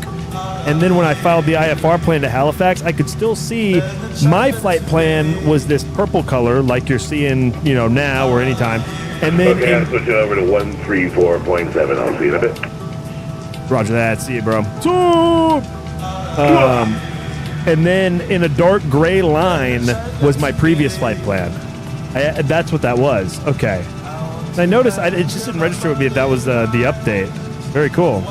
and then when I filed the IFR plan to Halifax, I could still see my flight plan was this purple color, like you're seeing, now or anytime. And then okay, I'm switching over to 134.7. I'll see you in a bit. Roger that. See you, bro. And then in a dark gray line was my previous flight plan. That's what that was. Okay. I noticed it just didn't register with me if that was the update. Very cool.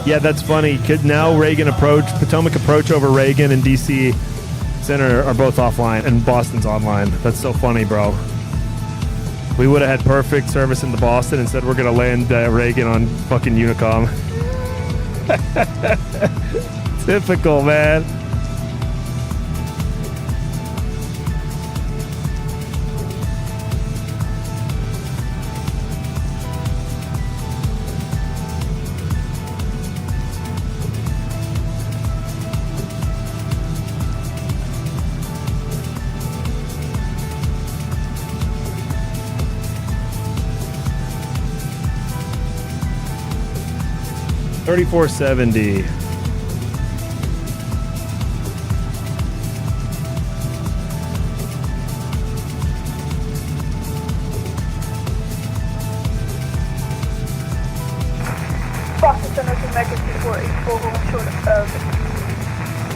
Yeah, that's funny. Now Potomac approach over Reagan and DC Center are both offline, and Boston's online. That's so funny, bro. We would have had perfect service into Boston. Instead, we're going to land Reagan on fucking Unicom. Typical, man. $34.70. Boston Center to Mecca 2484, going short of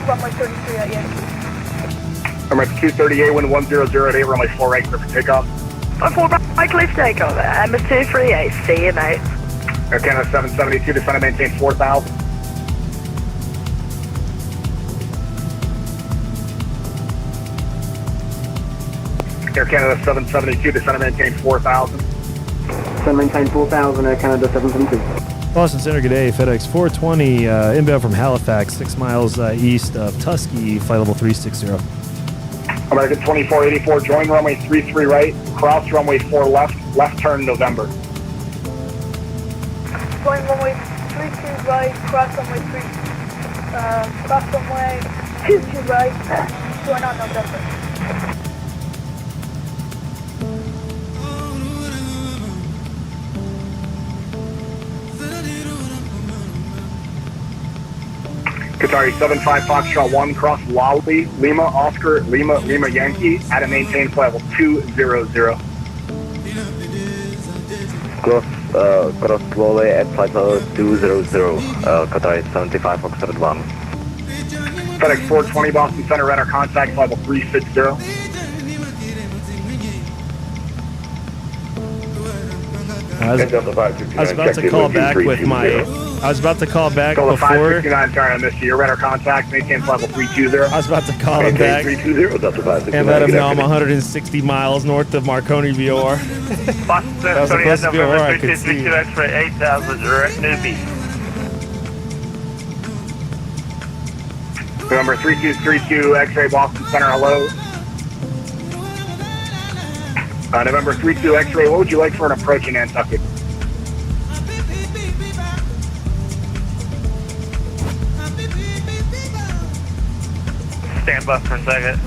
runway 33 at Yankee. I'm at 238, wind 1008, runway 4 right, clear for takeoff. 4 right, clear for takeoff. MS 238, see you, mate. Air Canada 772, descend and maintain 4,000. Air Canada 772, descend and maintain 4,000. Descend and maintain 4,000, Air Canada 772. Boston Center, good day. FedEx 420, inbound from Halifax, 6 miles east of Tusky, flight level 360. American 2484, join runway 33 right, cross runway 4 left, left turn November. Going runway 32 right, cross runway 22 right, going on November. Qatari 75 Foxtrot 1, cross Lolly, Lima, Oscar, Lima, Lima, Yankee, at a maintain flight level 200. Cross Lolly at flight level 200, Qatari 75 Foxtrot 1. FedEx 420 Boston Center, radar contact, flight level 360. I was about to call back with my. I was about to call back Delta before. 569, sorry I missed you. Your radar contact, maintain flight level 320. I was about to call him back 320, Delta 569. and let him know I'm 160 miles north of Marconi VOR. Boston That was supposed to be a I could see. X-ray 8000, direct newbie. November 3232, X-ray Boston Center, hello. November 32 X-ray, what would you like for an approach in Nantucket? Stand by for a second.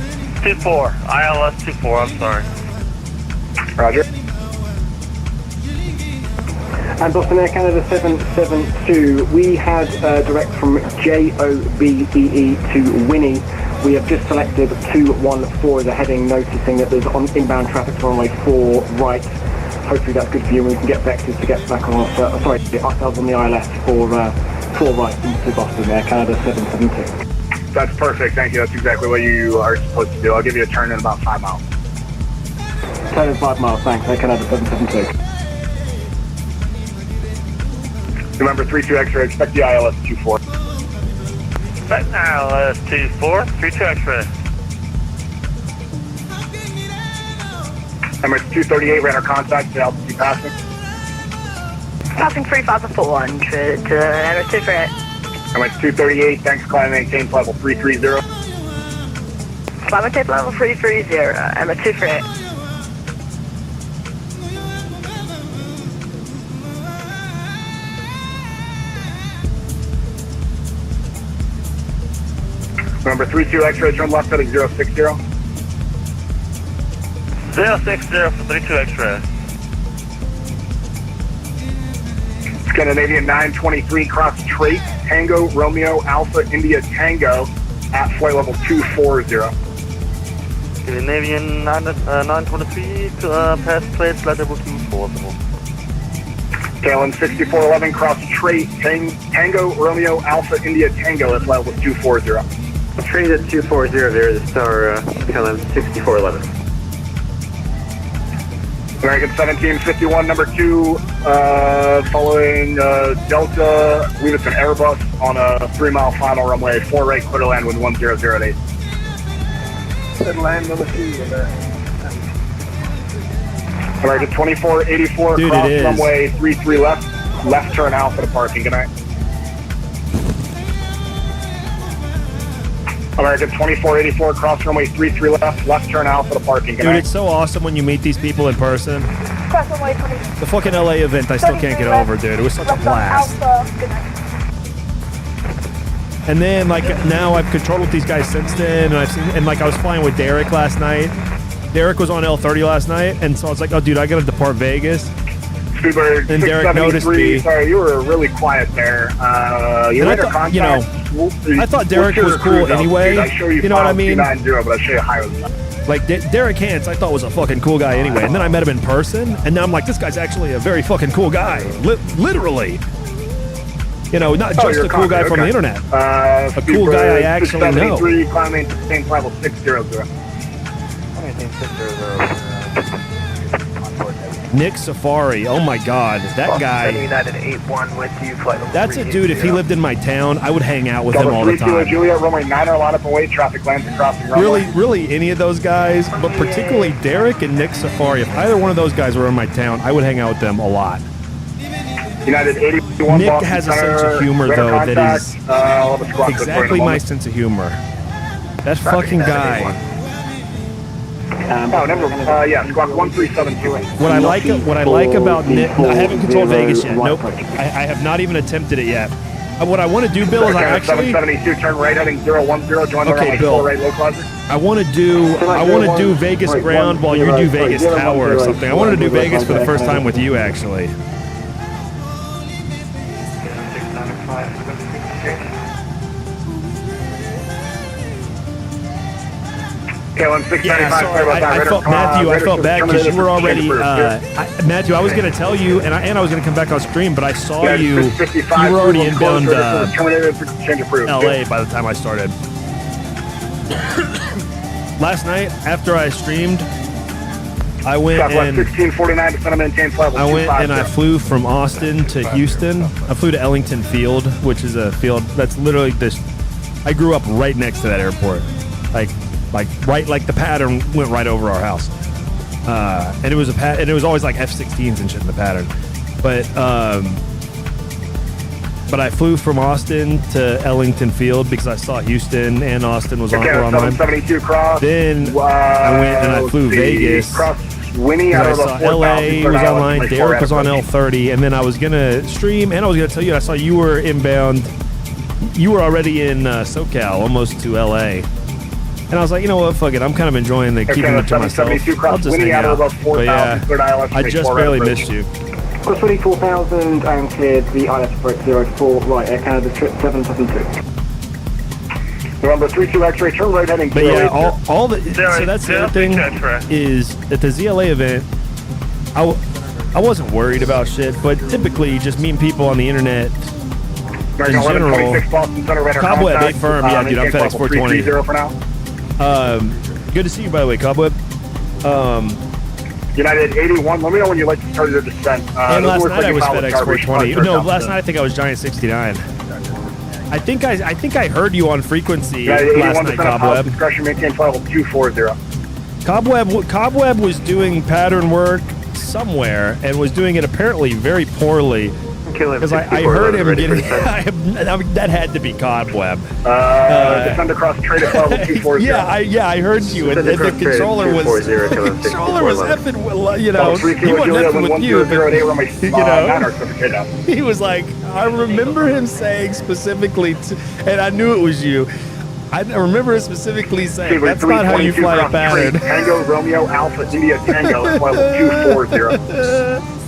24, ILS 24, I'm sorry. Roger. And Boston Air Canada 772, we had direct from JOBEE to Winnie. We have just selected 214 as a heading, noticing that there's on inbound traffic to runway 4 right, hopefully that's good for you and we can get vectors to get back on ourselves on the ILS for 4 rights into Boston there, Canada 772. That's perfect, thank you. That's exactly what you are supposed to do. I'll give you a turn in about 5 miles. Turn in 5 miles, thanks, Canada 772. November 32 X-ray, expect the ILS 24. Expect ILS 24, 32 X-ray. Emirates 238, radar contact to altitude passing. Passing 3,400, Emirates 238. Emirates 238, thanks, climb maintain level 330. Climb maintain level 330, Emirates 238. Number 32 X-ray, turn left heading 060. 060 for 32 X-ray. Scandinavian 923, cross Trait, Tango, Romeo, Alpha, India, Tango, at flight level 240. Scandinavian 923 to pass plate, flight level 240. KLM 6411, cross Trait, Tango, Romeo, Alpha, India, Tango, at flight level 240. Train at 240 there, the star KLM 6411. American 1751, number 2, following Delta, I believe it's an Airbus on a 3-mile final runway, 4 right, clear to land with 1008. Clear to land, number 2. American 2484, Dude, cross it is. runway 33 left turn Alpha to parking, good night. American 2484, cross runway 33 left turn Alpha to parking, good Dude, night. it's so awesome when you meet these people in person. Cross runway 20. The fucking LA event, I still can't get over, dude. It was such a Left on blast. Alpha, good night. And then, like, now I've controlled with these guys since then, and I've seen, and like, I was flying with Derek last night. Derek was on L30 last night, and so I was like, oh, dude, I gotta depart Vegas. Speedbird And Derek noticed 673, me. sorry, you were really quiet there. You And I later thought, contact. you know, I thought Derek was cool anyway. I show you, You know what I mean? 290, but I show you higher than that. Like, Derek Hance, I thought was a fucking cool guy anyway. And then I met him in person, and now I'm like, this guy's actually a very fucking cool guy. Literally. You know, not just you're a cool guy confident, from the okay. internet. A cool guy I actually know. 673, climb maintain level 600. Nick Safari. Oh my God, that guy. United 81 with you, flight level That's a dude. If he lived in my town, I would hang out with him all the time. Juliet, runway 9 line up and wait, traffic lands and crossing runway. Really, any of those guys, but particularly Derek and Nick Safari. If either one of those guys were in my town, I would hang out with them a lot. United 81 Nick Boston has a Center, sense of humor, radar though, that contact, is I'll have a squawk code for you in a exactly my moment. sense of humor. That fucking guy. Oh, never. Yeah, squawk 1372. What I like about Nick, I haven't controlled Vegas yet. Nope, I have not even attempted it yet. What I want to do, Bill, is I actually 772, turn right heading 010, join the runway 4 right localizer. I want to do Vegas ground while you do Vegas tower or something. I wanted to do Vegas for the first time with you, actually. Yeah, sorry. I felt Matthew. I felt bad because you were already Matthew. I was going to tell you, and I was going to come back on stream, but I saw you. You were already inbound LA by the time I started. Last night after I streamed, I went and I flew from Austin to Houston. I flew to Ellington Field, which is a field that's literally this. I grew up right next to that airport, like right, like the pattern went right over our house, and it was and it was always like F-16s and shit in the pattern, but I flew from Austin to Ellington Field because I saw Houston and Austin was were online. Then I went and I flew Vegas. Winnie I saw LA was online. Derek was on L30, and then I was gonna stream and I was gonna tell you I saw you were inbound. You were already in SoCal, almost to LA. And I was like, you know what, fuck it. I'm kind of enjoying keeping it to myself. I'll just hang out. But yeah, I just barely missed you. Course 24,000, I am cleared the ILS approach 04, right, Air Canada trip 772. November 32 X-ray, turn right heading. But yeah, all the, so that's the other thing is at the ZLA event, I wasn't worried about shit, but typically just meeting people on the internet in general. Cobweb, they firm. Yeah, dude, I'm FedEx 420. For now. Good to see you, by the way, Cobweb. United 81, let me know when you'd like to start your descent. And last night I was FedEx 420. No, last night I think I was Giant 69. I think I heard you on frequency last night, Cobweb. Discretion, maintain flight level 240. Cobweb was doing pattern work somewhere and was doing it apparently very poorly. Because I heard him getting... that had to be Cobweb. Descend across trade at level 240. Yeah, I heard you. And the controller was... The controller was effing... You know, he wasn't effing with you, but... You know, he was like... I remember him saying specifically... And I knew it was you. I remember him specifically saying, that's not how you fly a pattern. Tango, Romeo, Alpha, India, Tango, level 240.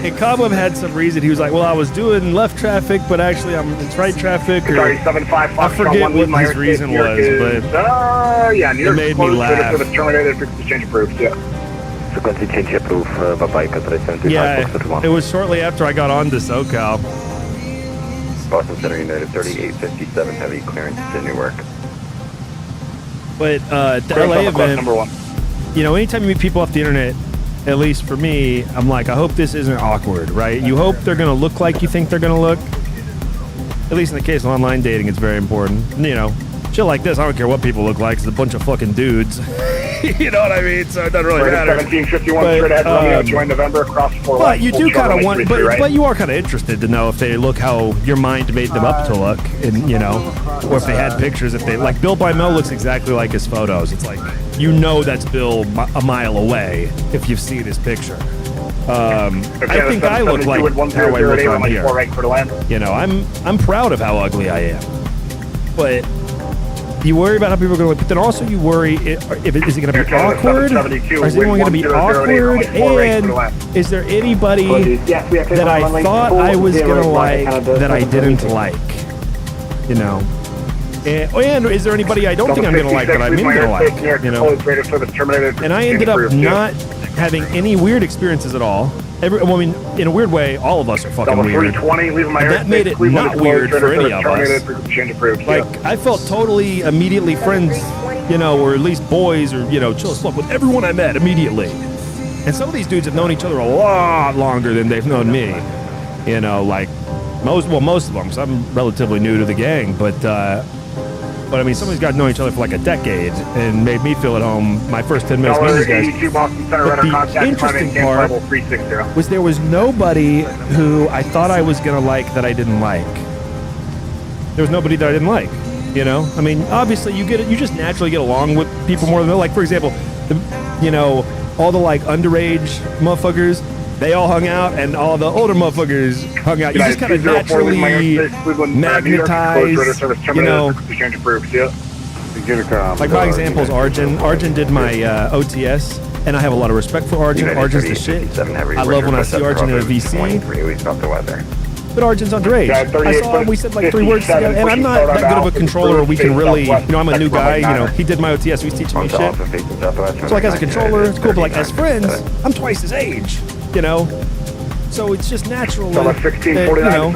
And Cobweb had some reason. He was like, well, I was doing left traffic, but actually it's right traffic. Or, I forget what his reason was, but it made me laugh. Change approved, Frequency change approved, bye-bye, yeah, it was shortly after I got on to SoCal. Boston Center United 3857, heavy clearance to Newark. But the LA event, you know, anytime you meet people off the internet, at least for me, I'm like, I hope this isn't awkward, right? You hope they're going to look like you think they're going to look. At least in the case of online dating, it's very important. You know, shit like this, I don't care what people look like. It's a bunch of fucking dudes. You know what I mean? So it doesn't really matter. 1751 straight ahead, Romeo, join November across 4 But you do kind of want, but you are kind of interested to know if they look how your mind made them up to look, and you know, or if they had pictures. If they like Bill by Mel looks exactly like his photos. It's like you know that's Bill a mile away if you've seen his picture. I think I look like how I look on here. You know, I'm proud of how ugly I am, but. You worry about how people are going to look, but then also you worry, is it going to be awkward? Or is anyone going to be awkward? And is there anybody that I thought I was going to like that I didn't like? You know? And is there anybody I don't think I'm going to like that I'm going to like? You know? And I ended up not having any weird experiences at all. I mean, in a weird way, all of us are fucking weird. And that made it not weird for any of us. Like, I felt totally immediately friends, you know, or at least boys, or, you know, chill as fuck with everyone I met immediately. And some of these dudes have known each other a lot longer than they've known me. You know, like, most of them, because I'm relatively new to the gang, but I mean, some of these guys know each other for like a decade and made me feel at home my first 10 minutes meeting these guys. But the interesting part was there was nobody who I thought I was going to like that I didn't like. There was nobody that I didn't like, you know? I mean, obviously you just naturally get along with people more than, like, for example, you know, all the like underage motherfuckers, they all hung out, and all the older motherfuckers hung out. You just kind of naturally magnetize, you know. Like my example is Arjun. Arjun did my OTS, and I have a lot of respect for Arjun. Arjun's the shit. I love when I see Arjun in a VC. But Arjun's underage. I saw him, we said like 3 words together, and I'm not that good of a controller where we can really, you know, I'm a new guy, you know, he did my OTS, so he's teaching me shit. So like as a controller, it's cool, but like as friends, I'm twice his age. You know, so it's just natural. You know,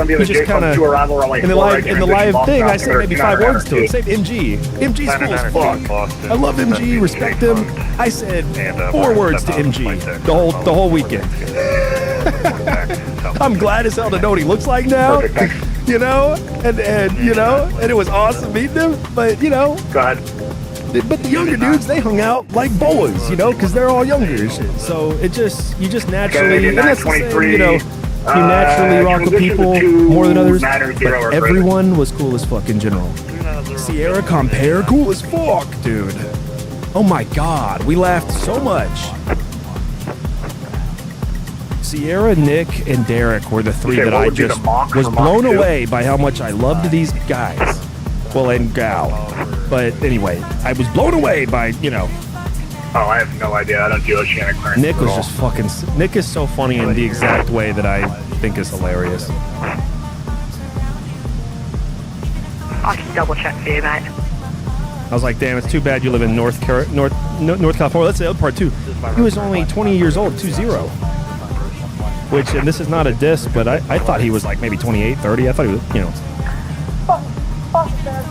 you just kind of in the live thing. I said maybe 5 words to him. Say MG. MG's cool as fuck. I love MG. Respect him. I said 4 words to MG the whole weekend. I'm glad as hell to know what he looks like now. You know, and you know, and it was awesome meeting him. But you know, but the younger dudes, they hung out like boys, you know, because they're all younger and shit. So you just naturally, and that's the same, you know, you naturally rock with people more than others. But everyone was cool as fuck in general. Sierra Compare, cool as fuck, dude. Oh my god, we laughed so much. Sierra, Nick, and Derek were the 3 that I just was blown away by how much I loved these guys. Well, and gal. But anyway, I was blown away by, you know. Oh, I have no idea. I don't do oceanic clearance. Nick was just fucking... Nick is so funny in the exact way that I think is hilarious. I'll just double check for you, mate. I was like, damn, it's too bad you live in North California. That's the other part, too. He was only 20 years old, 20. Which, and this is not a diss, but I thought he was like maybe 28, 30. I thought he was, you know.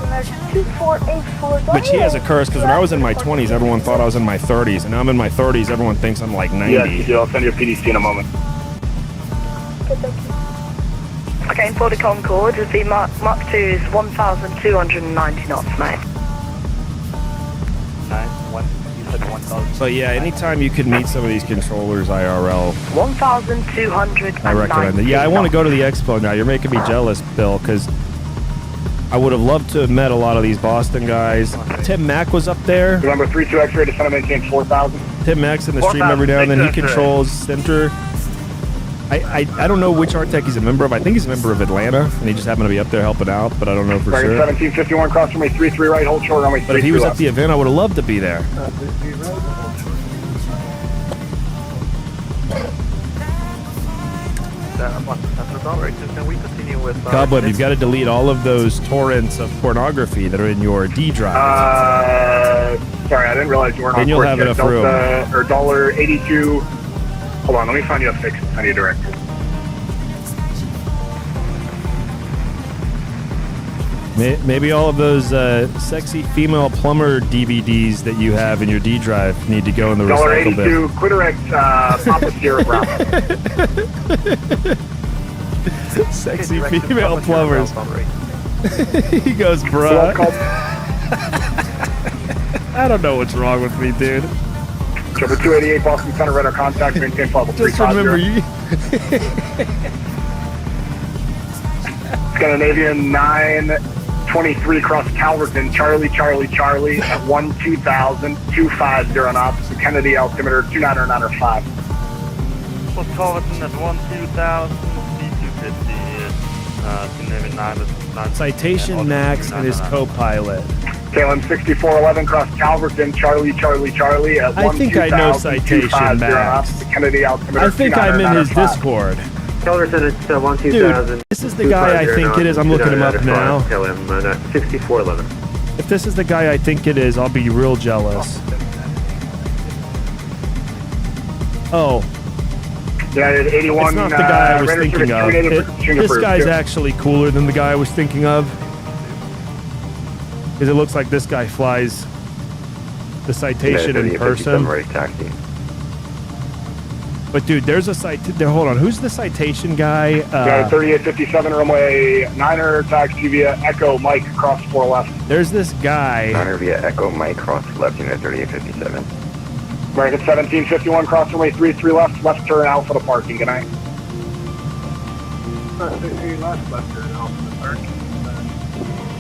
American 2484. Which he has a curse because when I was in my 20s, everyone thought I was in my 30s, and now I'm in my 30s. Everyone thinks I'm like 90. Yeah, I'll send you a PDC in a moment. Okay, for the Concorde, the Mark 2 is 1,290 knots, mate. But yeah, anytime you could meet some of these controllers IRL, 1,290. I recommend it. Yeah, I want to go to the expo now. You're making me jealous, Bill, because I would have loved to have met a lot of these Boston guys. Tim Mack was up there. Remember 32 X-ray to center maintain 4,000. Tim Mack's in the stream every now and then. He controls center. I don't know which RTEC he's a member of. I think he's a member of Atlanta, and he just happened to be up there helping out, but I don't know for sure. 1751 cross runway 33 right, hold short runway 33 But if he was left. at the event, I would have loved to be there. Can we continue with Cobweb, you've got to delete all of those torrents of pornography that are in your D drive. Sorry, I didn't realize you weren't on Then you'll court have yet. enough Delta, room. or $1.82. Hold on, let me find you a fix and send you direct. Maybe all of those sexy female plumber DVDs that you have in your D drive need to go in the recycle bin. $1.82, Quittrex, Papa Sierra Brown. Sexy female plumbers. He goes, bruh. I don't know what's wrong with me, dude. Triple 288 Boston Center, radar contact, maintain level 350. Just remember you. Scandinavian 923 cross Calverton, Charlie at 12000, 250 knots, Kennedy altimeter 29905. Plus Calverton at 12000, C250, Scandinavian 9 is 9. Citation Max and his co-pilot. KLM 6411 cross Calverton, Charlie at 12000, I think I know Citation Max. Kennedy altimeter I think I'm in his 29905. Discord. Calverton, it's 12000. Dude, this is the guy I think it is. I'm looking him up now. KLM 6411. If this is the guy I think it is, I'll be real jealous. Oh. Yeah, 81. It's not the guy I was thinking of. This guy's actually cooler than the guy I was thinking of. Because it looks like this guy flies the Citation in person. But dude, there's a hold on, who's the Citation guy? 3857 runway 9er, taxi via Echo Mike, cross 4 left. There's this guy. 9er via Echo Mike, cross left, unit 3857. American 1751, cross runway 33 left, left turn Alpha to parking, good night.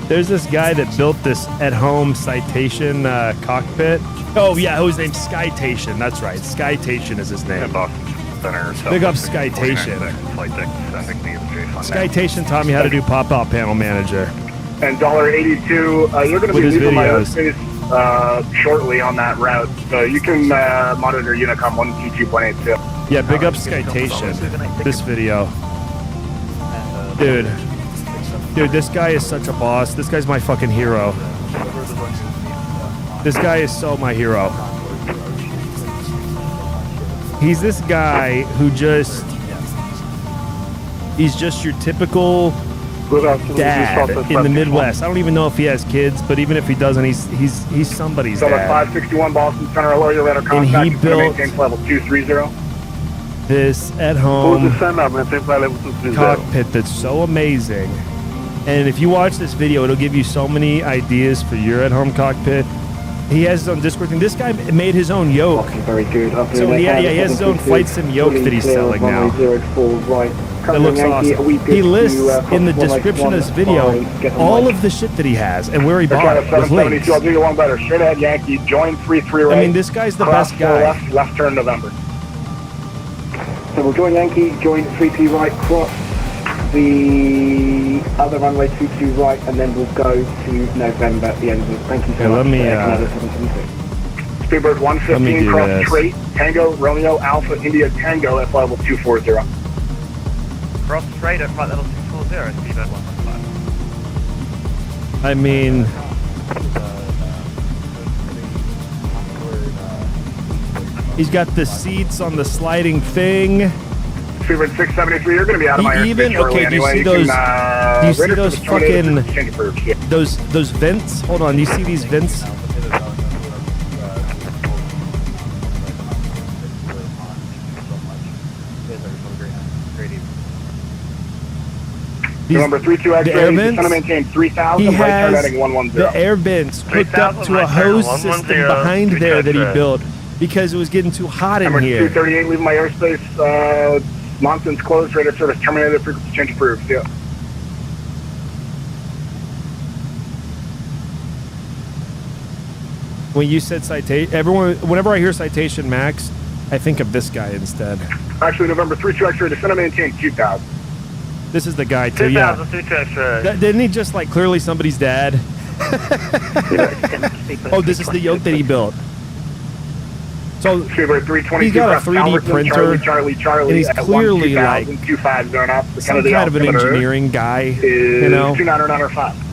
There's this guy that built this at-home Citation cockpit. Oh yeah, whose name's Skytation. That's right, Skytation is his name. Big up Skytation. Skytation taught me how to do pop-out panel manager. And $1.82. You're going to be leaving my airspace shortly on that route, so you can monitor Unicom 122.82. Yeah, big up Skytation. This video, dude, this guy is such a boss. This guy's my fucking hero. This guy is so my hero. He's this guy who he's just your typical dad in the Midwest. I don't even know if he has kids, but even if he doesn't, he's somebody's dad. 561 Boston Center, hello, your radar contact. And he built level 230. This at-home cockpit that's so amazing. And if you watch this video, it'll give you so many ideas for your at-home cockpit. He has his own Discord thing. This guy made his own yoke. Very good. So he has his own flight sim yoke that he's selling now. That looks awesome. He lists in the description of this video all of the shit that he has and where he bought it with links. I'll do you one better. Straight ahead Yankee, join 33 right. I mean, this guy's the best guy. Left turn November. So we'll join Yankee, join 33 right, cross the other runway 22 right, and then we'll go to November at the end of it. Thank you so much. Let me, Speedbird 115, cross Trait, Tango, Romeo, Alpha, India, Tango at level 240. Cross straight at flight level 240, Speedbird 115. I mean, he's got the seats on the sliding thing. Super 673, you're going to be out of my airspace shortly okay, anyway. do you see radar those service terminated, fucking change approved. Yeah. those vents? Hold on, do you see these vents? Number 32 X-ray, air he's vents? going to maintain 3,000, He right turn has heading 110. the air vents hooked up to a hose system behind there that he built because it was getting too hot in Number here. 238, leaving my airspace. Nonsense closed, radar service terminated, frequency change approved. Yeah. When you said citation, whenever I hear citation max, I think of this guy instead. Actually, November 32 X-ray, descend and maintain 2,000. This is the guy too, yeah. 2,000, 2 X-ray. Didn't he just like clearly somebody's dad? Oh, this is the yoke that he built. So he's got a 3D printer, and he's clearly like some kind of an engineering guy, you know?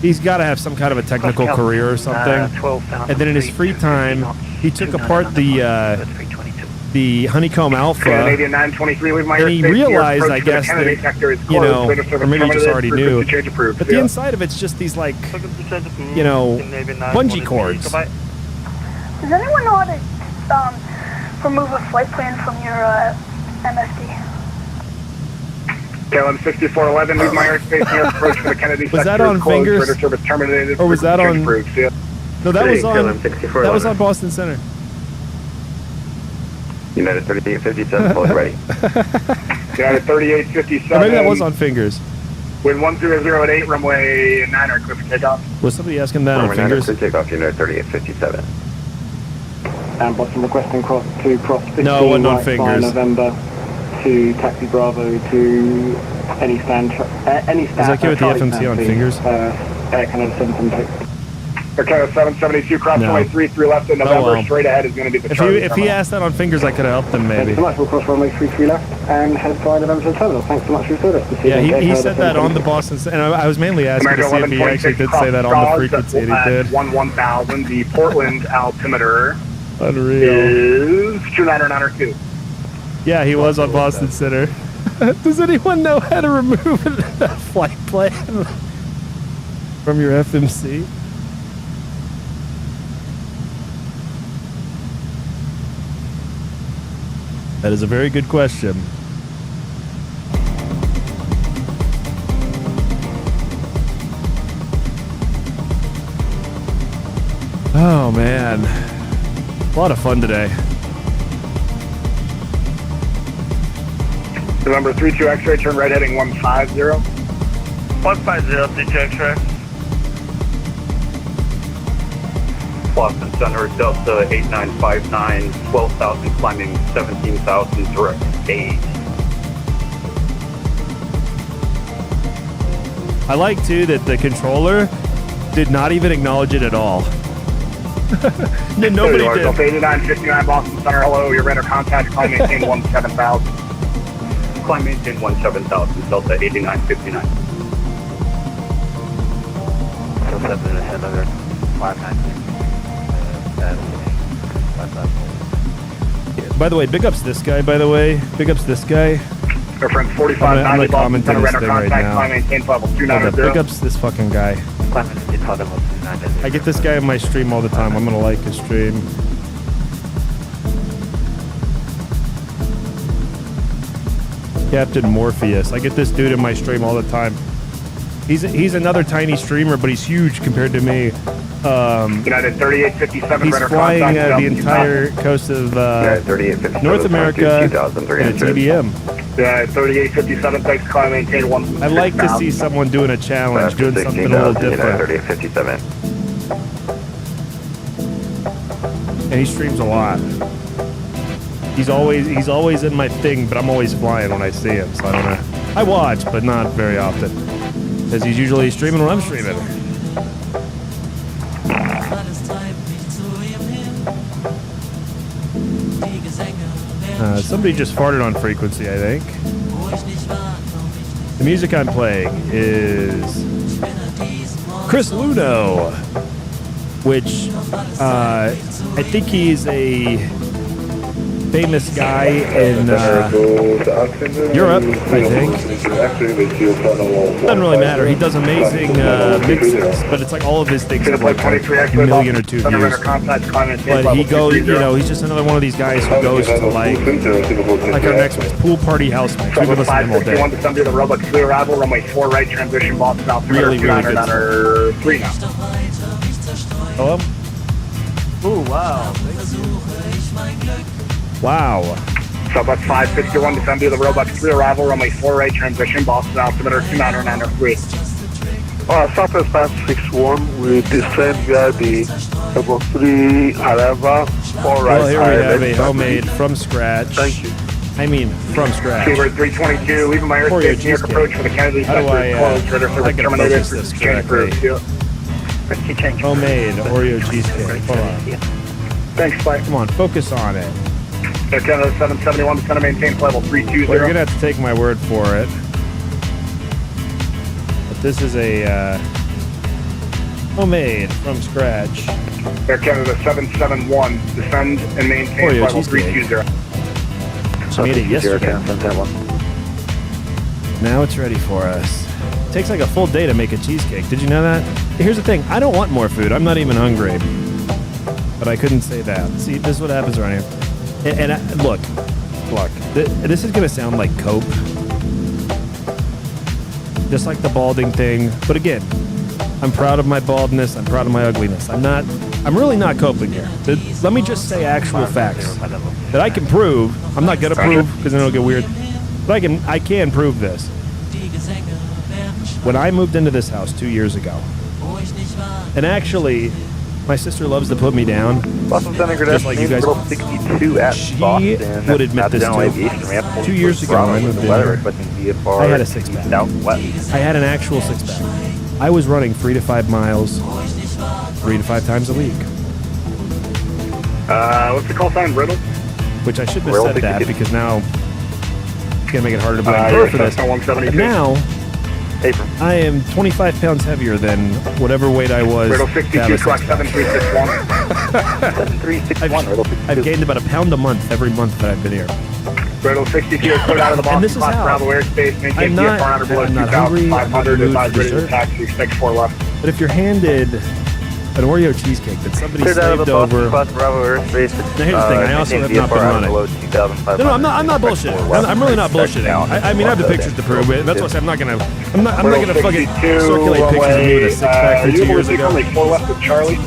He's got to have some kind of a technical career or something. And then in his free time, he took apart the Honeycomb Alpha, and he realized, I guess, that, you know, or maybe he just already knew, but the inside of it's just these, like, you know, bungee cords. Does anyone know how to remove a flight plan from your MSD? KLM 6411, leave my airspace near approach for the Kennedy Was that on closed, Fingers? radar service terminated, Or was that on... approved, yeah. No, that was on Boston Center. United 3857, fully ready. United 3857. Or maybe that was on Fingers. Wind 100 at 8, runway 9, clear for takeoff. Was somebody asking that on Fingers? Clear takeoff, United 3857. And Boston requesting cross 15 no, it wasn't on right Fingers. November to Taxi Bravo to any stand. Any stand. Is that okay with the FMC on Fingers? Air Canada 772. Okay, 772, cross runway 33 left in November, straight ahead is going to be the Charlie If he asked that on Fingers, I could have helped him maybe. Thanks so much. We'll cross runway 33 left and head to November to the terminal. Thanks so much for your service. Yeah, he said that on the Boston, and I was mainly asking to see if he actually did say that on the frequency, and he did. 1000, the Portland altimeter Unreal. is 2992. Yeah, he was on Boston Center. Does anyone know how to remove a flight plan from your FMC? That is a very good question. Oh man, a lot of fun today. November 32 X-ray, turn right heading 150. 150, 32 X-ray. Boston Center, Delta 8959, 12,000 climbing 17,000 direct 8. I like too that the controller did not even acknowledge it at all. Nobody did. Delta 8959 Boston Center, hello, your radar contact, climb maintain 17,000. Climb maintain 17,000, Delta 8959. Delta 7 ahead of 596. By the way, big ups this guy, by the way. Big ups this guy. Reference I'm 4590 gonna Boston Center, commentate this radar thing right contact, now. climb maintain level Big 290. ups this fucking guy. I get this guy in my stream all the time. I'm gonna like his stream. Captain Morpheus. I get this dude in my stream all the time. He's another tiny streamer, but he's huge compared to me. United 3857, he's radar flying contact, the entire coast of North America in a TBM. Yeah, 3857, thanks, climb maintain 1. I like to see someone doing a challenge, doing something a little different. 3857. And he streams a lot. He's always in my thing, but I'm always flying when I see him, so I don't know. I watch, but not very often. Because he's usually streaming when I'm streaming. Somebody just farted on frequency, I think. The music I'm playing is Chris Luno, which I think he's a famous guy in Europe, I think. Doesn't really matter. He does amazing mixes, but it's like all of his things have like a million or 2 views. But he goes, you know, he's just another one of these guys who goes to like our next one, Pool Party House Mix. We've been listening to him all day. Descend to the Roebuck clear arrival, runway 4 right, transition, Boston altimeter Really, really good. 3 now. Hello? Ooh, wow. Wow. Southwest 561, descend to the Roebuck 3 arrival, runway 4 right, transition, Boston altimeter 29903. Southwest 561, we descend via the level 3 arrival, 4 right. Well, here we have a homemade from scratch. Thank you. I mean, from scratch. Keyword 322, leaving my airspace New York approach for the Kennedy How do sector I, is closed. Radar I service gotta terminated. focus this Exchange correctly. Homemade Oreo cheesecake. Hold on. Thanks, Spike. Come on, focus on it. Air Canada 771, descend to maintain level 320. Well, you're going to have to take my word for it. But this is a homemade from scratch. Air Canada 771, descend and maintain Oreo level cheesecake. 320. I made it yesterday. Now it's ready for us. It takes like a full day to make a cheesecake. Did you know that? Here's the thing. I don't want more food. I'm not even hungry. But I couldn't say that. See, this is what happens around here. Look. This is going to sound like cope. Just like the balding thing. But again, I'm proud of my baldness. I'm proud of my ugliness. I'm really not coping here. Let me just say actual facts that I can prove. I'm not going to prove because then it'll get weird. But I can prove this. When I moved into this house 2 years ago, and actually, my sister loves to put me down, just like you guys. 62 at She Boston. would admit this too. 2 years ago, I moved in here. I had a six-pack. I had an actual six-pack. I was running 3 to 5 miles, 3 to 5 times a week. What's the call sign, Riddle? Which I should have said that because now it's going to make it harder to blame her for this. But now, I am 25 pounds heavier than whatever weight I was. Riddle 62, collect 7361. 7361, I've gained about a pound a month every month that I've been here. Riddle 62 is put out of the And Boston this is class how. Bravo airspace. Maintain I'm VFR under below not hungry, 2,500. I'm Advise not ready to dessert. taxi. 64 left. But if you're handed an Oreo cheesecake that somebody Cleared out of the saved Boston over. class Bravo airspace. Now here's the thing, I also have not been running. No, I'm not bullshitting. I'm really not bullshitting. I mean, I have the pictures to prove it. That's why I say I'm not gonna fucking circulate pictures of me with a six-pack from 2 years ago. Only 4 left with Charlie.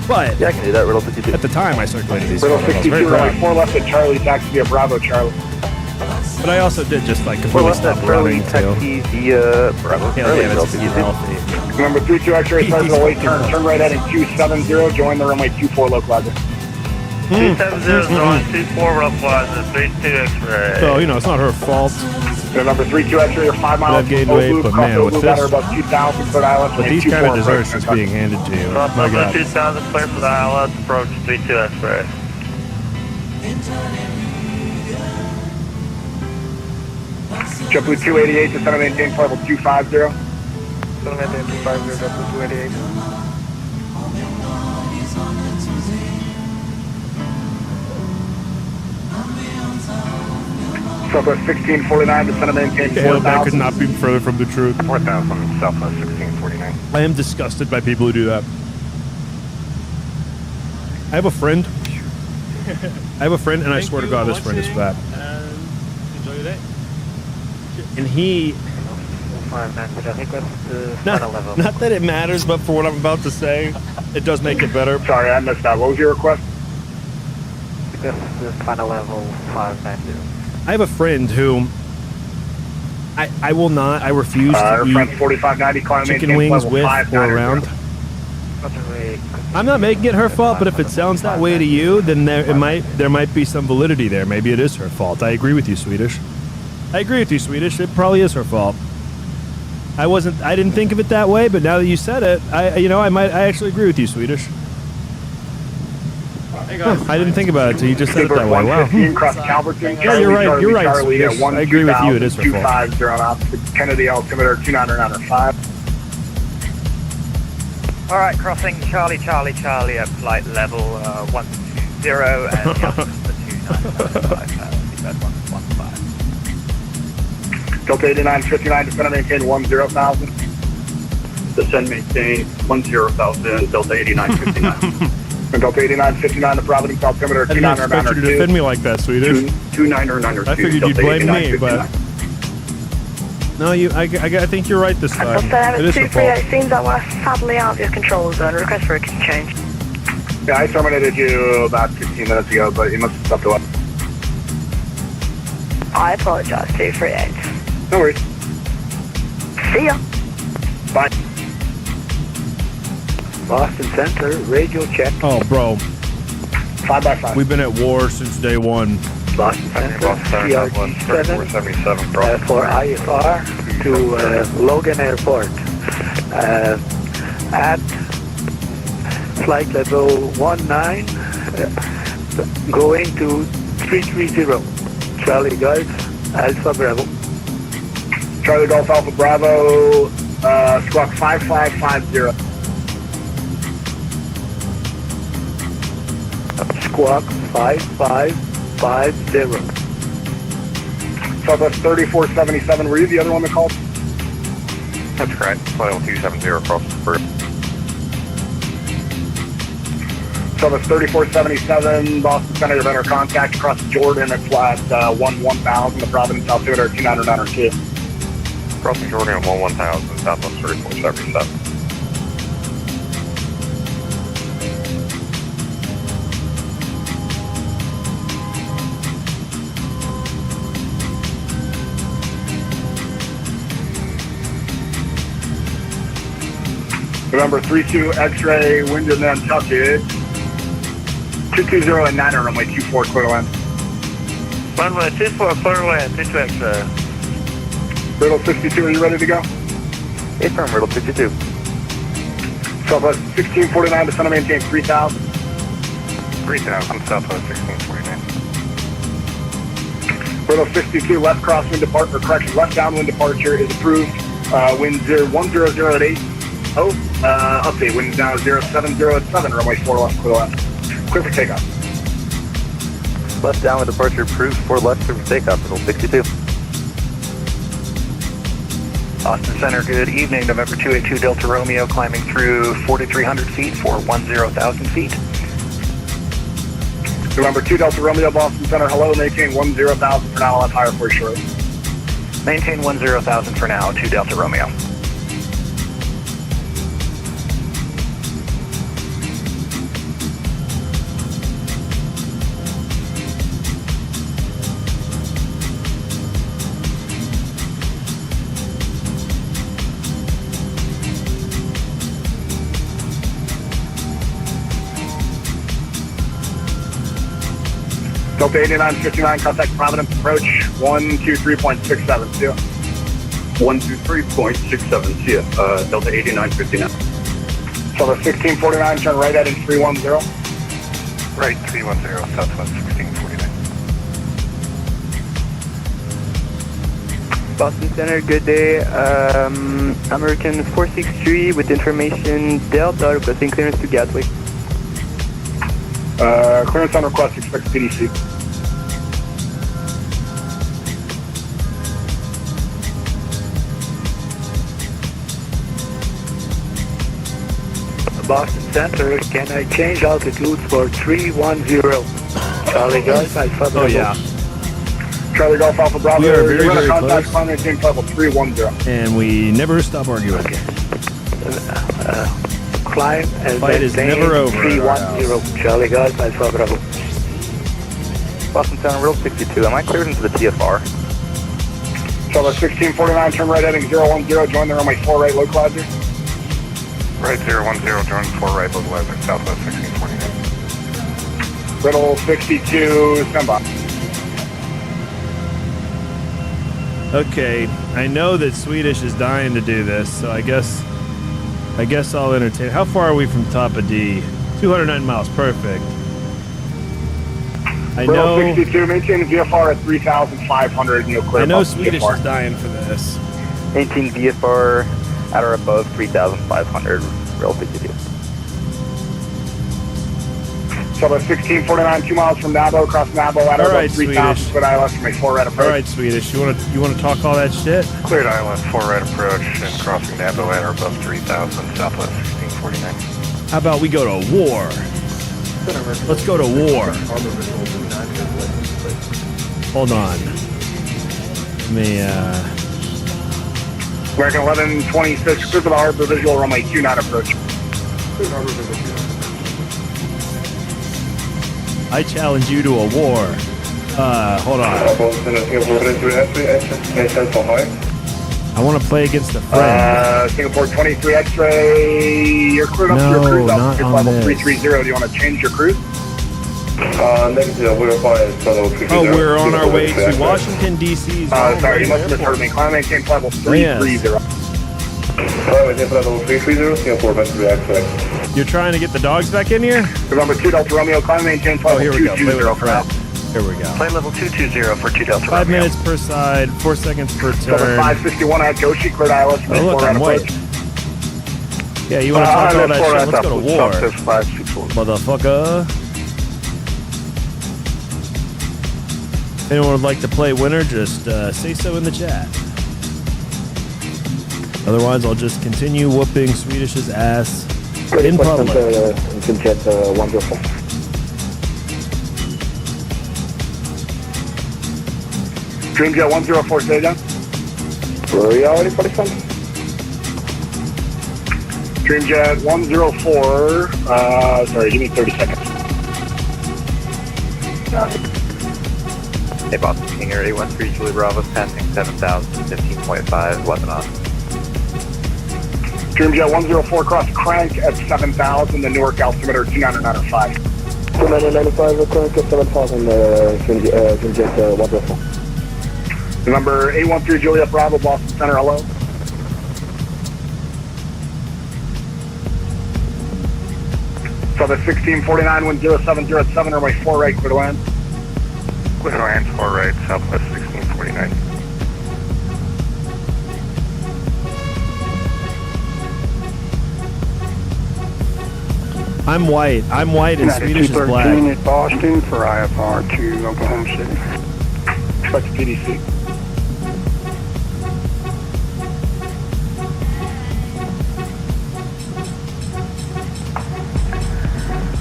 But yeah, I can do that. Riddle 62. At the time, I circulated these. Riddle photos. 62, Very proud. only 4 left with Charlie. Taxi via Bravo, Charlie. But I also did just like completely stop running too. Taxi via Bravo. Yeah, it's healthy. Number 32 X-ray starts the late turn. Turn right heading 270. Join the runway 24 localizer. 270 on 24 localizer, 32 X-ray. So, you know, it's not her fault. Number 32 X-ray, 5 miles. I've gained weight, but man, with this, about 2,000 foot island. with these kind of desserts just being handed to you, my Number God. 2000 clear for the ILS, approach 32 X-ray. JetBlue 288, descend and maintain level 250. Descend and maintain 250, JetBlue 288. Southwest 1649, descend and maintain 4,000. That could not be further from the truth. 4,000, Southwest 1649. I am disgusted by people who do that. I have a friend. And I swear to God, this friend is fat. Enjoy your day. And he. I think that's the Not, final level. not that it matters, but for what I'm about to say, it does make it better. Sorry, I missed that. What was your request? This is the final level 590. I have a friend who I will not. I refuse to eat 4590, climb chicken maintain wings level with 590. or around. I'm not making it her fault, but if it sounds that way to you, then there might be some validity there. Maybe it is her fault. I agree with you, Swedish. It probably is her fault. I didn't think of it that way, but now that you said it, I actually agree with you, Swedish. I didn't think about it until you just said it that way. Wow. Yeah, you're right. You're right, Swedish. I agree with you. It is her fault. 250 on opposite Kennedy altimeter 29905. Alright, crossing Charlie at flight level 120 and the Delta 8959, descend and maintain 10,000. Descend, maintain 10,000, Delta 8959. And Delta 8959 to Providence, altimeter I didn't expect you to defend me like that, Swedish. 2992. I figured you'd blame me, but no, I think you're right this time. It is your fault. It seems that we're sadly out of your control zone. Request for a change. Yeah, I terminated you about 15 minutes ago, but you must have stepped away. I apologize, 238. No worries. See ya. Bye. Boston Center, radio check. Oh, bro. 5x5. We've been at war since day one. Boston Center, CRG 7 for IFR to Logan Airport. At flight level 19, going to 330. Charlie Golf, Alpha Bravo. Charlie Golf Alpha Bravo, squawk 5550. Squawk 5550. Southwest 3477, were you the other one that called? That's correct. Flight 270 across the first. Southwest 3477, Boston Center, you've entered contact across Jordan at flat 1000, the Providence altimeter 2992. Crossing Jordan at 1000, Southwest 3477. November 32 X-ray, wind in Nantucket. 220 and 9 runway 24, clear to land. Runway 24, clear to land, 22 X-ray. Riddle 62, are you ready to go? Affirm, Riddle 62. Southwest 1649, descend and maintain 3000. 3000, Southwest 1649. Riddle 62, left crosswind departure, correction, left downwind departure is approved. Wind 100 at 8. Update, wind now 070 at 7, runway 4 left, clear to land. Clear for takeoff. Left downwind departure approved, 4 left, clear for takeoff, Riddle 62. Austin Center, good evening. November 282 Delta Romeo climbing through 4,300 feet for 10,000 feet. November 2 Delta Romeo, Boston Center, hello, maintain 10,000 for now, I'll have higher for you shortly. Maintain 10,000 for now, 2 Delta Romeo. Delta 8959, contact Providence approach 123.670. 123.670, Delta 8959. So the 1649, turn right heading 310. Right, 310, Southwest 1649. Boston Center, good day. American 463 with information Delta requesting clearance to Gatwick. Clearance on request, expect PDC. Boston Center, can I change altitude for 310? Charlie Golf, Alpha Bravo. Oh, yeah. Charlie Golf Alpha Bravo, We are very, you're very contact close. primary team level 310. And we never stop arguing. Climb and Fight is maintain never over. 310. Charlie Golf, Alpha Bravo. Boston Center, Riddle 62, am I cleared into the TFR? So the 1649, turn right heading 010, join the runway 4 right localizer. Right, 010, join 4 right localizer, Southwest 1649. Riddle 62, stand by. Okay, I know that Swedish is dying to do this, so I guess I'll entertain. How far are we from top of D? 209 miles, perfect. I Riddle know 62, maintain VFR at 3,500 and you'll clear. I know above Swedish VFR. is dying for this. Maintain VFR at or above 3,500, Riddle 62. So about 1649, 2 miles from Nabo, across Nabo, at All about right, 3,000 foot ILS from a 4 right approach. All right, Swedish. You want to talk all that shit? Cleared island, 4 right approach, and crossing Nabo at or above 3,000, southwest 1649. How about we go to war? Let's go to war. Hold on. Let me, American 1126, clear for the harbor visual, runway 29 approach. I challenge you to a war. Hold on. I want to play against a friend. Singapore 23 X-ray, you're cleared up to your cruise altitude level 330. Do you want to change your cruise? Negative, we're we're on our way to Washington, D.C. Sorry, you must have misheard me. Climb maintain level 330. You're trying to get the dogs back in here? November 2 Delta Romeo, climb maintain level 220 for now. Here we go. Flight level 220 for 2 Delta 5 Romeo. minutes per side, 4 seconds per turn. 561 at Goshi, cleared ILS from Oh, look, I'm white. Yeah, you want to talk all that shit? Let's go to war. Motherfucker. If anyone would like to play winner, just say so in the chat. Otherwise, I'll just continue whooping Swedish's ass in public. Wonderful. Dreamjet 104, say again. Were you already for the sun? Dreamjet 104, sorry, give me 30 seconds. Hey, Boston King Air 813 Julie Bravo, passing 7,000, 15.5, weapon on. Dreamjet 104, cross crank at 7,000, the Newark altimeter 29905. 29905, crank at 7,000, Dreamjet 104. Number 813 Juliet Bravo, Boston Center, hello. So the 1649, wind 0707, runway 4 right, clear to land. Clear to land, 4 right, southwest 1649. I'm white and Swedish is black. 213 at Boston for IFR to Oklahoma City. Expect PDC.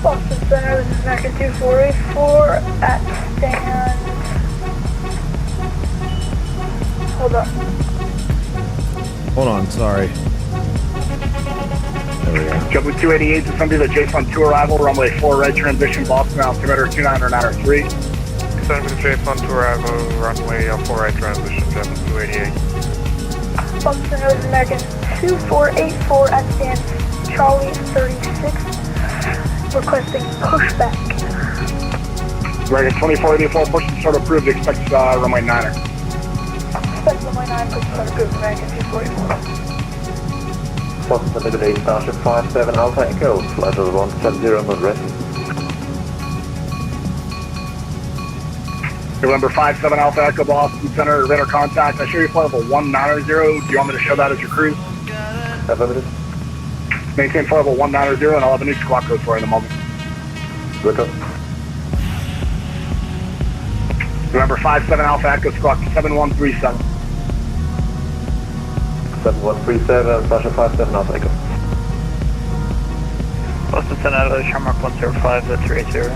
Boston Center, this is American 2484 at stand. Hold up. Hold on, sorry. There we go. JetBlue 288 to Sunday, the JSON 2 arrival, runway 4 right, transition, Boston, altimeter 29903. Sunday, JSON 2 arrival, runway 4 right, transition, JetBlue 288. Boston Center, this is American 2484 at stand Charlie 36. Requesting pushback. American 2484, push and start approved, expect runway 9er. Expect runway 9, push and start approved, American 244. Boston Center, Starship 57 Alpha Echo, flight level 170 on rest. November 57 Alpha Echo, Boston Center, radar contact. I show you flight level 190. Do you want me to show that as your cruise? Affirmative. Maintain flight level 190, and I'll have a new squawk code for you in a moment. Good. November 57 Alpha Echo, squawk 7137. 7137, Starship 57 Alpha Echo. Boston Center, Shamrock 105 at 380.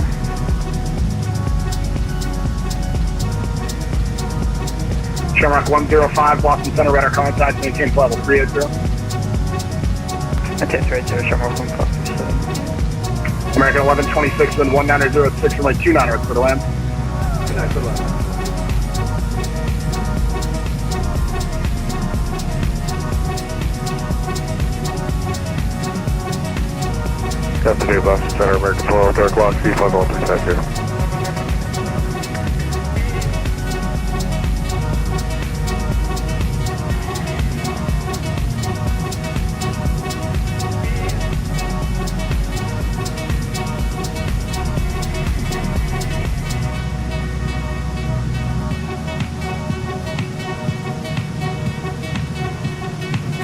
Shamrock 105, Boston Center, radar contact, maintain flight level 380. Maintain 380, Shamrock 157. American 1126, wind 190 at 6, runway 29 for the land. Captain J, Boston Center, American 12, dark lock, C5135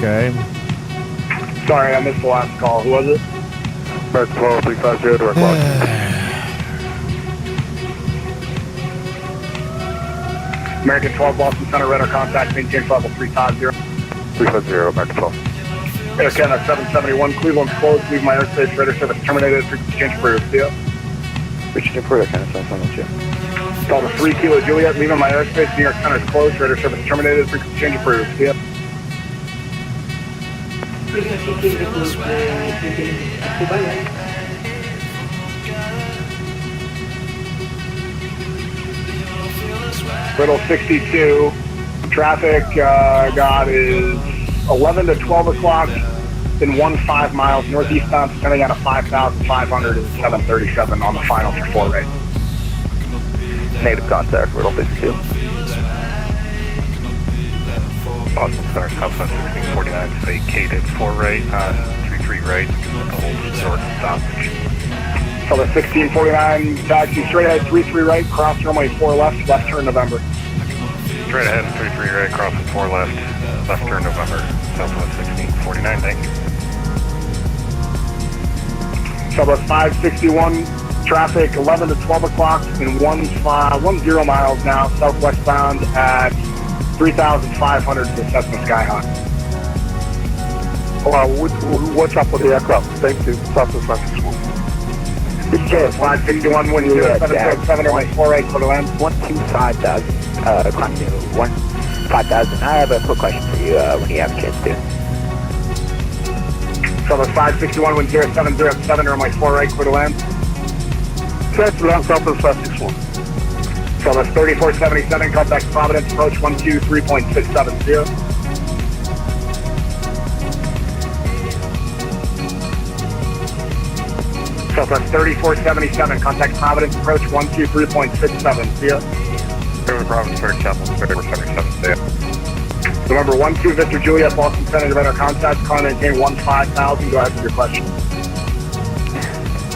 Okay. Sorry, I missed the last call. Who was it? American 12, 350, direct lock. American 12, Boston Center, radar contact, maintain level 350. 350, American 12. Air Canada 771, Cleveland's closed, leave my airspace, radar service terminated, frequency change approved, see ya. Reaching for Air Canada 772. Delta 3 Kilo Juliet, leaving my airspace, New York Center is closed, radar service terminated, frequency change approved, see ya. Riddle 62, traffic got is 11 to 12 o'clock, then 5 miles northeastbound, depending on a 5,500 and 737 on the final for 4 rate. Negative contact, Riddle 62. Boston Center, Southwest 1649, vacated 4 rate on 33 right, the whole resort stoppage. So the 1649, taxi straight ahead 33 right, cross runway 4 left, left turn November. Straight ahead, 33 right, crossing 4 left, left turn November, Southwest 1649, thank you. Southwest 561, traffic 11 to 12 o'clock in 10 miles now, southwest bound at 3,500 to Cessna Skyhawk. What's up with the aircraft? Thank you, Southwest 561. This is 561, wind 707, runway 48, clear to land. 125,000, climb to 15,000. I have a quick question for you when you have a chance to. Southwest 561, wind 0707, runway 48, clear to land. Set to land, Southwest 561. Southwest 3477, contact Providence, approach 123.670. Southwest 3477, contact Providence, approach 123.67, see ya. River Providence, Third Chapel, 3477, see ya. November 12, Victor Juliet, Boston Center, radar contact, call maintain 15,000, go ahead with your question.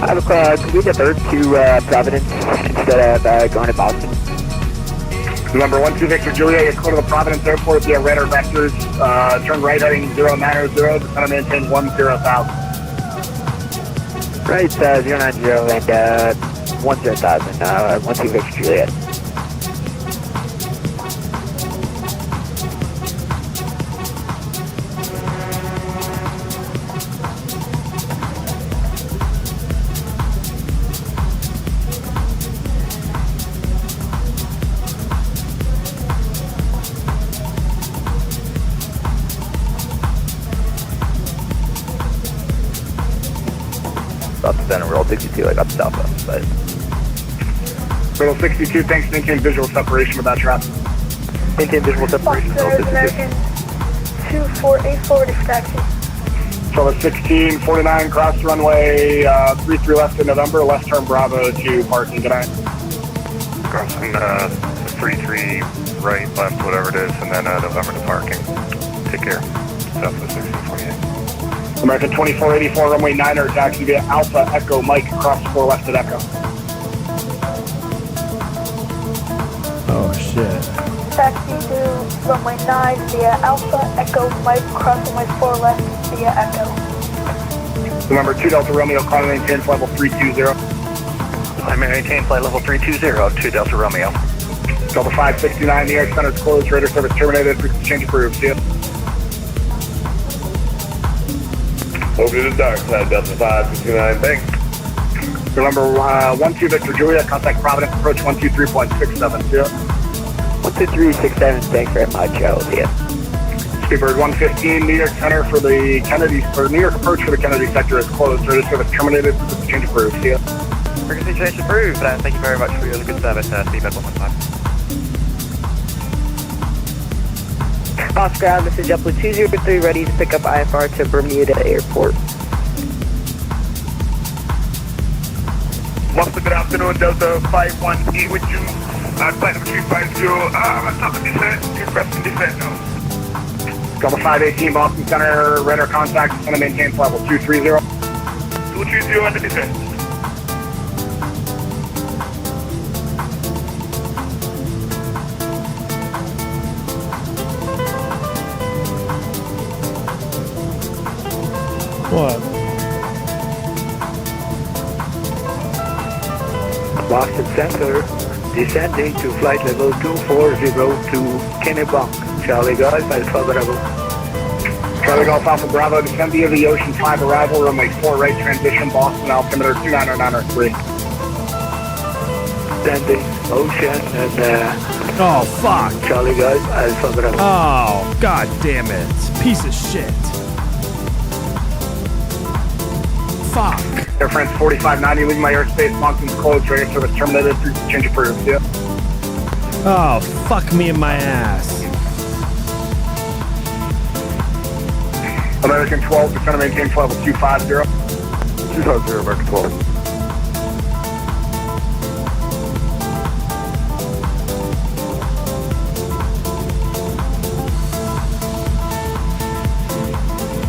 I have a can we divert to Providence instead of going to Boston? November 12, Victor Juliet, you go to the Providence Airport via radar vectors, turn right heading 0900, descend and maintain 10,000. Right, 090 and 10,000, 12 Victor Juliet. Center, Riddle 62, I got the southwest side. Riddle 62, thanks, maintain visual separation with that traffic. Maintain visual separation, Riddle 62. American 2484 to taxi. So the 1649, cross runway 33 left in November, left turn Bravo to parking, good night. Crossing 33 right, left, whatever it is, and then November to parking. Take care. Southwest 1648. American 2484, runway 9er, taxi via Alpha Echo Mike, cross 4 left at Echo. Oh shit. Taxi to runway 9 via Alpha Echo Mike, cross runway 4 left via Echo. November 2 Delta Romeo, climb maintain level 320. Climb maintain flight level 320, 2 Delta Romeo. Delta 569, the air center is closed, radar service terminated, frequency change approved, see ya. Over to the dark side, Delta 569, thanks. Remember 12 Victor Juliet, contact Providence, approach 123.67, see ya. 123.67, thanks very much, see ya. Speedbird 115, New York Center for the Kennedy, or New York approach for the Kennedy sector is closed, radar service terminated, frequency change approved, see ya. Frequency change approved, thank you very much for your good service, Speedbird 115. Oscar, this is JetBlue 203, ready to pick up IFR to Bermuda Airport. Monster, good afternoon, Delta 518 with you. Flight number 350, top of descent, requesting descent now. Delta 518, Boston Center, radar contact, center maintain level 230. 230 under descent. What? Boston Center, Descending to flight level 240 to Kennebunk. Charlie Golf, Alpha Bravo. Charlie Golf Alpha Bravo, descend via the Ocean 5 arrival, runway 4 right transition, Boston, altimeter 29093. Descending, Ocean, and Oh, fuck. Charlie Golf, Alpha Bravo. Oh, god damn it. Piece of shit. Fuck. Air France 4590, leaving my airspace, Moncton's closed, radio service terminated, change approved, yeah. Oh, fuck me in my ass. American 12, descend to maintain level 250. 250, American 12.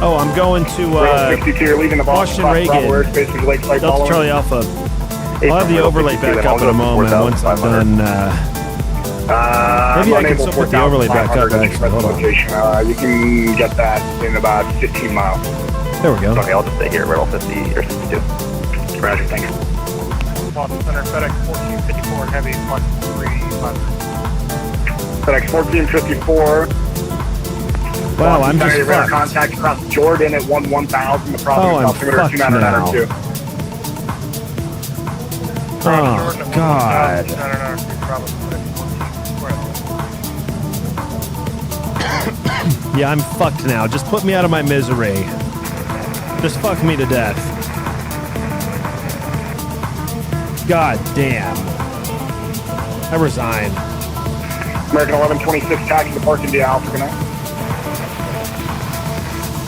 Oh, I'm going to 62, you're leaving the Washington Reagan, Delta Charlie Alpha. I'll have the overlay back up in a moment once I'm done. Maybe I can still put the overlay back up, actually. Hold on. You can get that in about 15 miles. There we go. Okay, I'll just stay here, Riddle 50 or 62. Roger, thanks. Boston Center, FedEx 1454, heavy, Mark 300. FedEx 1454. Wow, I'm just radar fucked. contact across Jordan at 1000, the Providence altimeter 29092. Oh, God. Yeah, I'm fucked now. Just put me out of my misery. Just fuck me to death. God damn. I resign. American 1126, taxi to Park India Alpha, good night.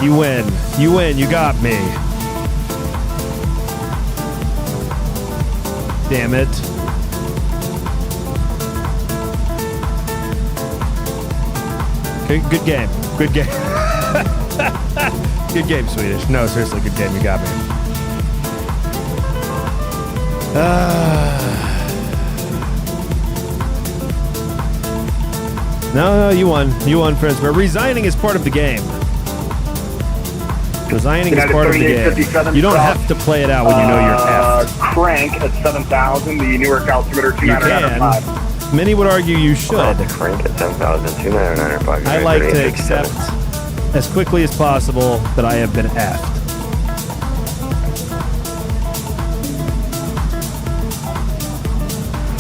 You win. You win. You got me. Damn it. Good game. Good game. Good game, Swedish. No, seriously, good game. You got me. No, you won. You won, friends. But resigning is part of the game. Resigning is part of the game. You don't have to play it out when you know you're effed. Crank at 7,000, the Newark altimeter 29095. Many would argue you should. Crank at 7,000, 29095. I like to accept as quickly as possible that I have been effed.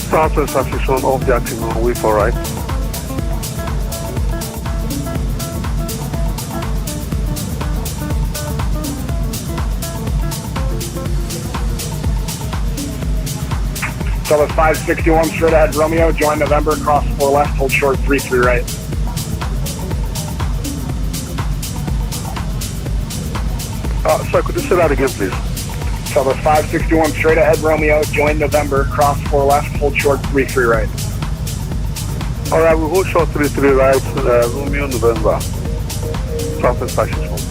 Southwest Assistant of Jacksonville, V4 right. Southwest 561, straight ahead Romeo, join November, cross 4 left, hold short 33 right. Sorry, could you say that again, please? Southwest 561, straight ahead Romeo, join November, cross 4 left, hold short 33 right. All right, we'll hold short 33 right, Romeo, November. Southwest Assistant.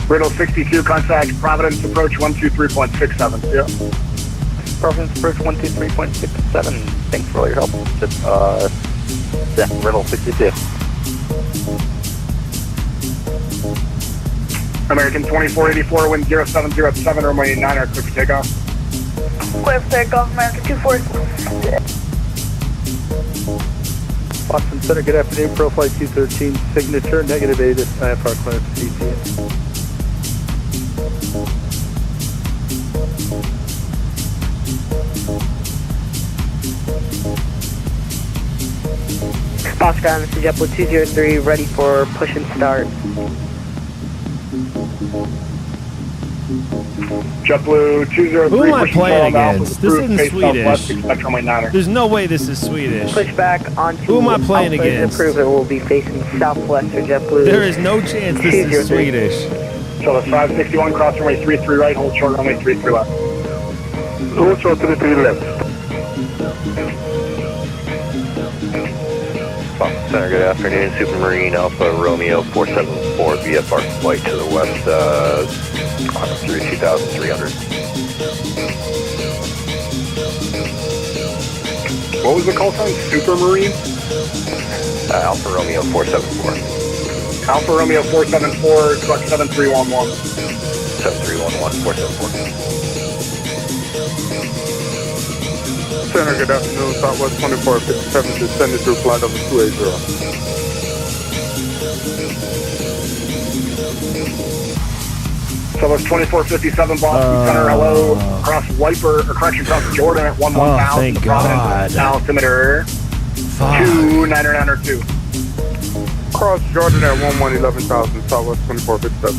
Riddle 62, contact Providence approach 123.67. Yeah. Providence approach 123.67. Thanks for all your help. Just, yeah, Riddle 62. American 2484, wind 0707, runway 9, clear for takeoff. Clear for takeoff, American 240. Boston Center, good afternoon. Profile 213, signature, negative 8 is IFR clearance CTA. Oscar, this is JetBlue 203, ready for push and start. JetBlue 203. Who am I playing against? This isn't Swedish. Expect runway 9er. There's no way this is Swedish. Push back onto Who am I playing Alpha against? Approve it will be facing southwest or JetBlue. There is no chance this is Swedish. So the 561, cross runway 33 right, hold short runway 33 left. Hold short 33 left. Boston Center, good afternoon. Supermarine Alpha Romeo 474 VFR flight to the west, through 2,300. What was the call sign? Supermarine? Alpha Romeo 474. Alpha Romeo 474, select 7311. 7311, 474. Center, good afternoon. Southwest 2457, descended through flight over 280. Southwest 2457, Boston Center, hello. Cross Wiper, or correction, cross Jordan at 11000. Oh, thank God. Altimeter 29902. Cross Jordan at 11,000, Southwest 2457.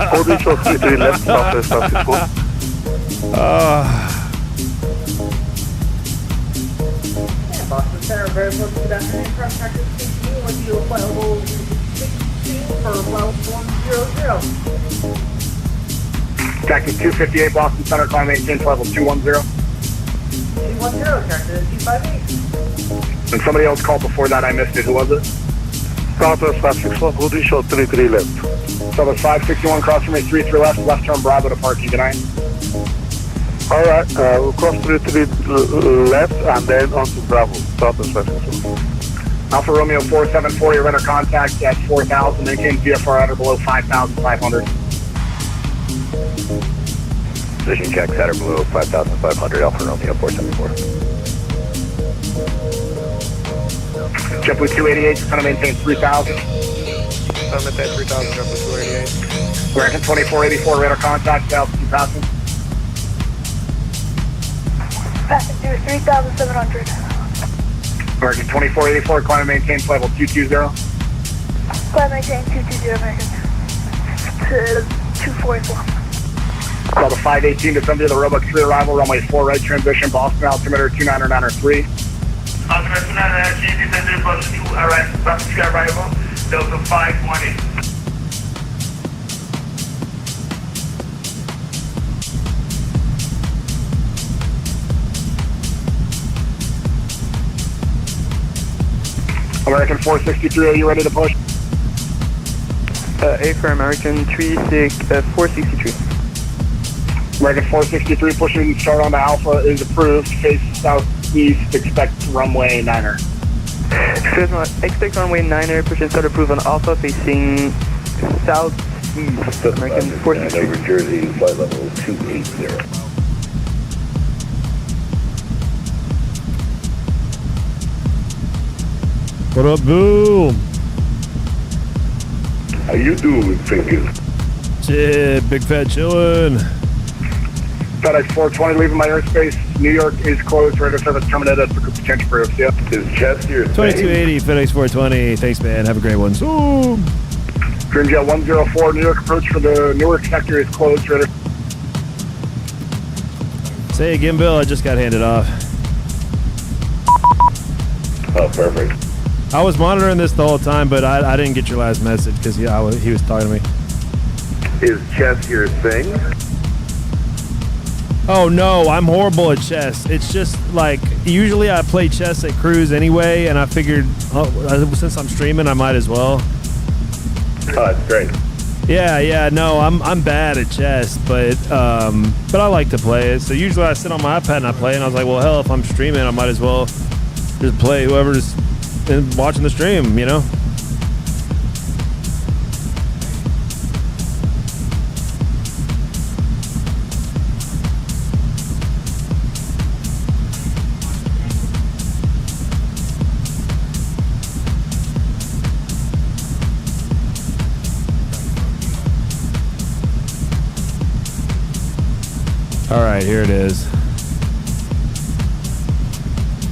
Hold short 33 left, Southwest 54. Boston Center, very close to that aircraft practice 16 with you flight level 16 for level 100. Taxi 258, Boston Center, climb maintain level 210. 210, taxi 258. And somebody else called before that, I missed it. Who was it? Southwest 561, hold short 33 left. Southwest 561, cross runway 33 left, left turn Bravo to parking, good night. All right, we'll cross 33 left and then onto Bravo, Southwest 561. Alpha Romeo 474, your radar contact at 4,000, maintain VFR at or below 5,500. Position checks at or below 5,500, Alpha Romeo 474. JetBlue 288, just going to maintain 3,000. Maintain 3,000, JetBlue 288. American 2484, radar contact, altitude passing. Passenger 3,700. American 2484, climb and maintain level 220. Climb maintain 220, American. To 244. Call the 518 to the Roebuck 3 arrival, runway 4 right transition, Boston altimeter 29903. Altimeter 29903, descended Boston 2 arrival, Delta 518. American 463, are you ready to push? A for American 463. American 463, pushing start on the Alpha is approved. Face southeast, expect runway 9er. Expect runway 9er, push and start approved on Alpha facing southeast. American 463. Over Jersey, flight level 280. What up, Boo? How you doing, fingers? Shit, big fat chillin'. FedEx 420 leaving my airspace. New York is closed. Radar service terminated for potential for see ya. Is Chess your 2280, FedEx 420. Thanks, man. Have a great one. Ooh. Dreamjet 104, New York approach for the Newark sector is closed. Radar. Say again, Bill. I just got handed off. Oh, perfect. I was monitoring this the whole time, but I didn't get your last message because he was talking to me. Is chess your thing? Oh no, I'm horrible at chess. It's just like usually I play chess at cruise anyway, and I figured since I'm streaming, I might as well. Oh, that's great. Yeah, no, I'm bad at chess, but I like to play it. So usually I sit on my iPad and I play, and I was like, well, hell, if I'm streaming, I might as well just play whoever's watching the stream, you know? All right, here it is.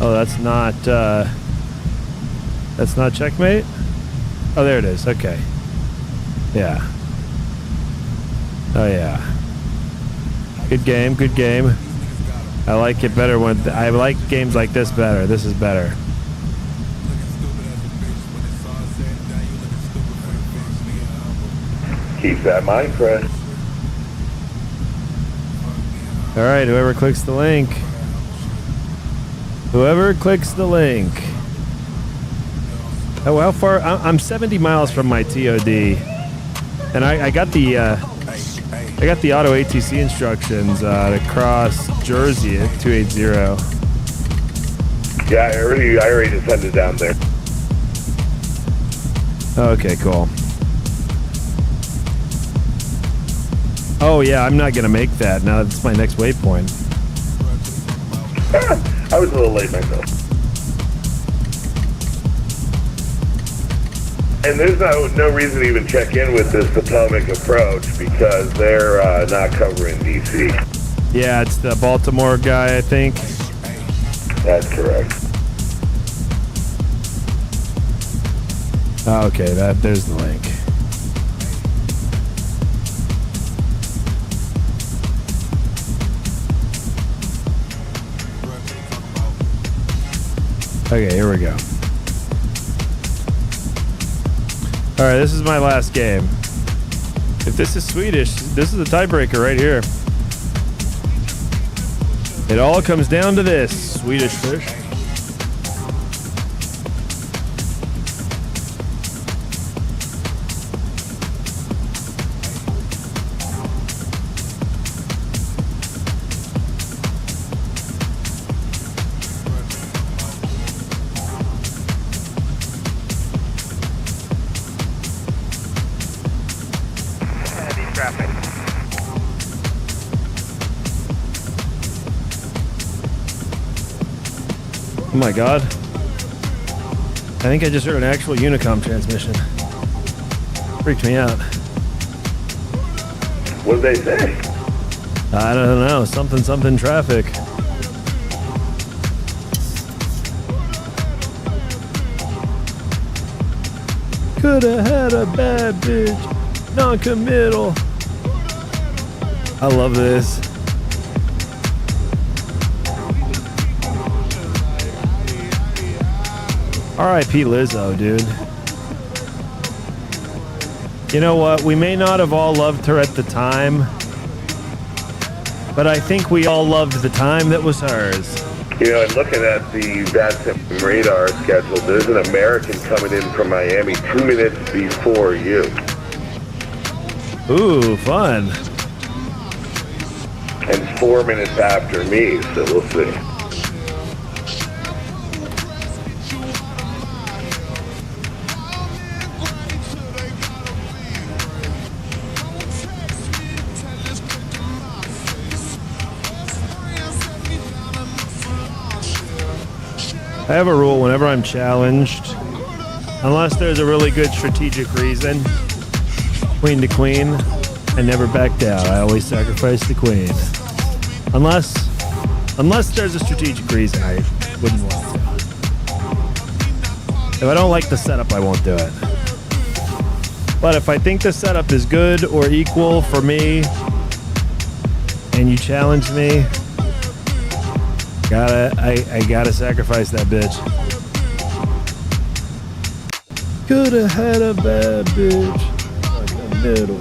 Oh, that's not checkmate? Oh, there it is. Okay. Yeah. Oh yeah. Good game, good game. I like it better when I like games like this better. This is better. Keep that in mind, Fred. All right, whoever clicks the link. Whoever clicks the link. Oh, how far? I'm 70 miles from my TOD, and I got the auto ATC instructions to cross Jersey at 280. Yeah, I already just headed down there. Okay, cool. Oh yeah, I'm not gonna make that. Now that's my next waypoint. I was a little late myself. And there's no reason to even check in with this Potomac approach because they're not covering DC. Yeah, it's the Baltimore guy, I think. That's correct. Oh, okay, there's the link. Okay, here we go. Alright, this is my last game. If this is Swedish, this is a tiebreaker right here. It all comes down to this, Swedish fish. Oh my god. I think I just heard an actual Unicom transmission. Freaked me out. What did they say? I don't know. Something traffic. Coulda had a bad bitch. Non-committal. I love this. R.I.P. Lizzo, dude. You know what? We may not have all loved her at the time, but I think we all loved the time that was hers. You know, and looking at the VATSIM radar schedule, there's an American coming in from Miami 2 minutes before you. Ooh, fun. And 4 minutes after me, so we'll see. I have a rule whenever I'm challenged, unless there's a really good strategic reason, queen to queen, I never back down. I always sacrifice the queen. Unless there's a strategic reason, I wouldn't want to. If I don't like the setup, I won't do it. But if I think the setup is good or equal for me, and you challenge me, I gotta sacrifice that bitch. Coulda had a bad bitch. Like a middle.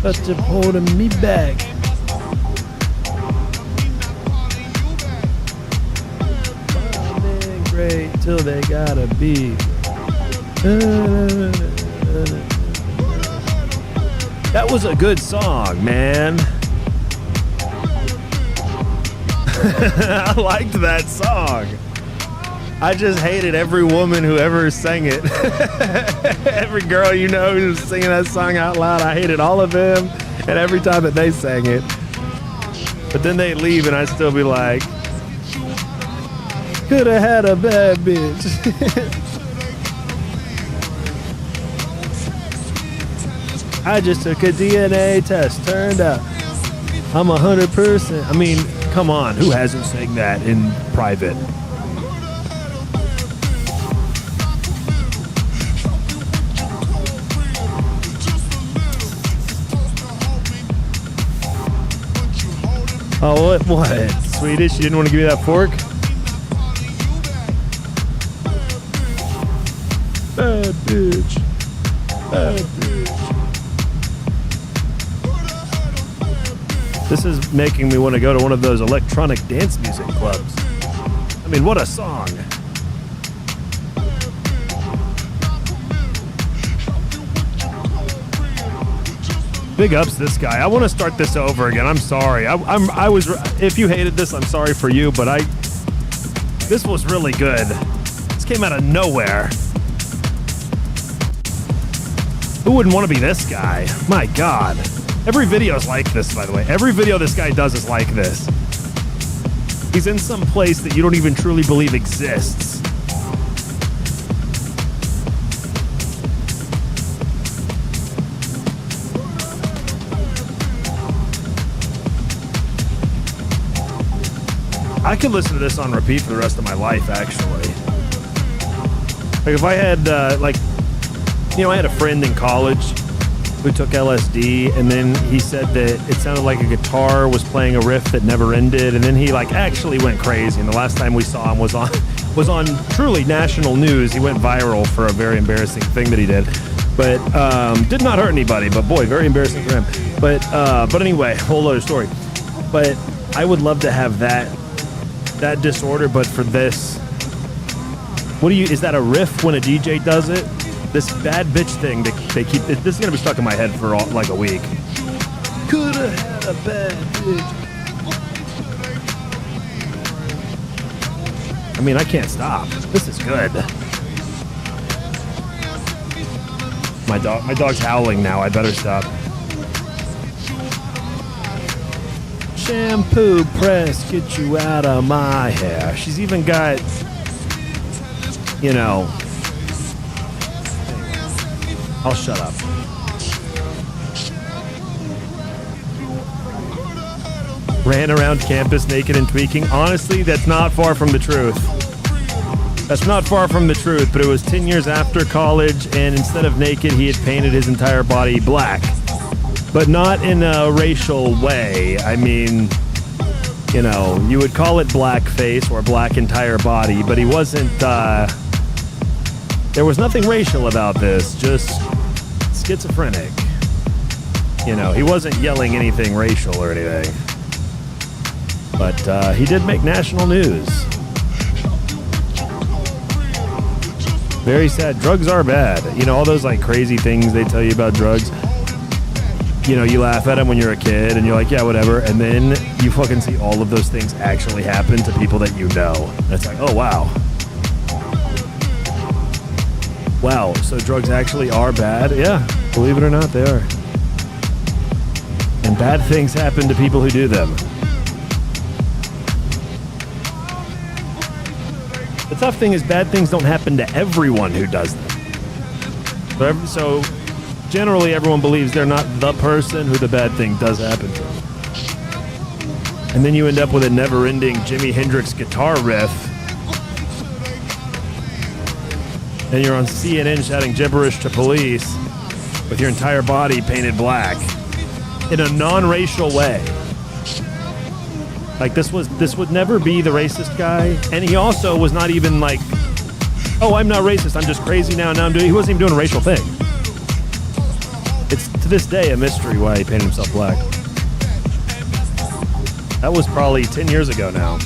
But you're holding me back. Fine, great till they gotta be. That was a good song, man. I liked that song. I just hated every woman who ever sang it. Every girl you know who's singing that song out loud, I hated all of them and every time that they sang it. But then they leave and I'd still be like, coulda had a bad bitch. I just took a DNA test. Turned out I'm 100%. I mean, come on. Who hasn't sang that in private? Oh, what? Swedish? You didn't want to give me that fork? Bad bitch. Bad bitch. This is making me want to go to one of those electronic dance music clubs. I mean, what a song. Big ups this guy. I want to start this over again. I'm sorry. I was. If you hated this, I'm sorry for you. But this was really good. This came out of nowhere. Who wouldn't want to be this guy? My God. Every video is like this, by the way. Every video this guy does is like this. He's in some place that you don't even truly believe exists. I could listen to this on repeat for the rest of my life, actually. Like if I had, I had a friend in college who took LSD, and then he said that it sounded like a guitar was playing a riff that never ended, and then he actually went crazy. And the last time we saw him was on truly national news. He went viral for a very embarrassing thing that he did, but did not hurt anybody. But boy, very embarrassing for him. But anyway, whole other story. But I would love to have that disorder, but for this, is that a riff when a DJ does it? This bad bitch thing they keep, this is gonna be stuck in my head for like a week. Coulda had a bad bitch. I mean, I can't stop. This is good. My dog's howling now. I better stop. Shampoo press, get you out of my hair. She's even got, I'll shut up. Ran around campus naked and tweaking. Honestly, that's not far from the truth. That's not far from the truth, but it was 10 years after college, and instead of naked, he had painted his entire body black. But not in a racial way. I mean, you would call it blackface or black entire body, but he wasn't, there was nothing racial about this, just schizophrenic. He wasn't yelling anything racial or anything. But he did make national news. Very sad. Drugs are bad. All those crazy things they tell you about drugs. You laugh at them when you're a kid and you're like, yeah, whatever. And then you fucking see all of those things actually happen to people that you know. And it's like, oh, wow. Wow, so drugs actually are bad? Yeah, believe it or not, they are. And bad things happen to people who do them. The tough thing is bad things don't happen to everyone who does them. So generally everyone believes they're not the person who the bad thing does happen to. And then you end up with a never-ending Jimi Hendrix guitar riff. And you're on CNN shouting gibberish to police with your entire body painted black in a non-racial way. This would never be the racist guy. And he also was not even oh, I'm not racist, I'm just crazy now I'm doing, he wasn't even doing a racial thing. It's to this day a mystery why he painted himself black. That was probably 10 years ago now.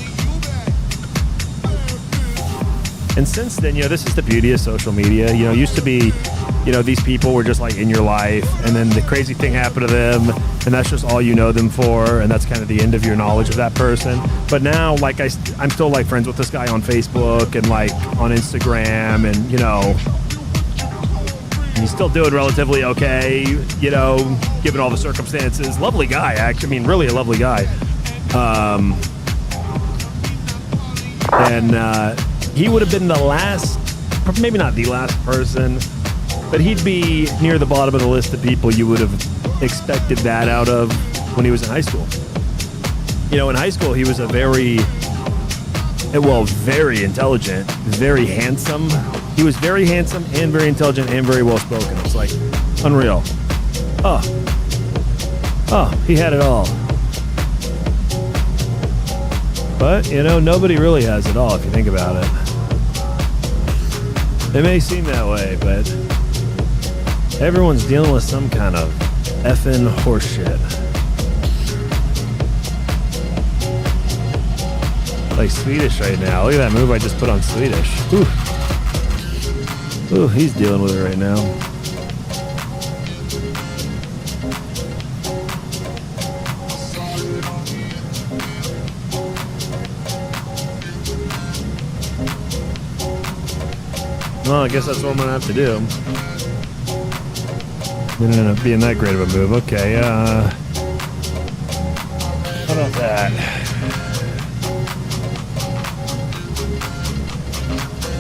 And since then, this is the beauty of social media. Used to be, these people were just in your life, and then the crazy thing happened to them, and that's just all you know them for, and that's kind of the end of your knowledge of that person. But now, I'm still friends with this guy on Facebook and on Instagram, and and he's still doing relatively okay, given all the circumstances. Lovely guy, actually. I mean, really a lovely guy. He would have been the last, maybe not the last person, but he'd be near the bottom of the list of people you would have expected that out of when he was in high school. In high school, he was a very intelligent, very handsome. He was very handsome and very intelligent and very well spoken. It's unreal. Oh, he had it all. But, you know, nobody really has it all if you think about it. It may seem that way, but everyone's dealing with some kind of effing horseshit. Like Swedish right now. Look at that move I just put on Swedish. Ooh. Ooh, he's dealing with it right now. Well, I guess that's what I'm gonna have to do. Didn't end up being that great of a move. Okay, how about that?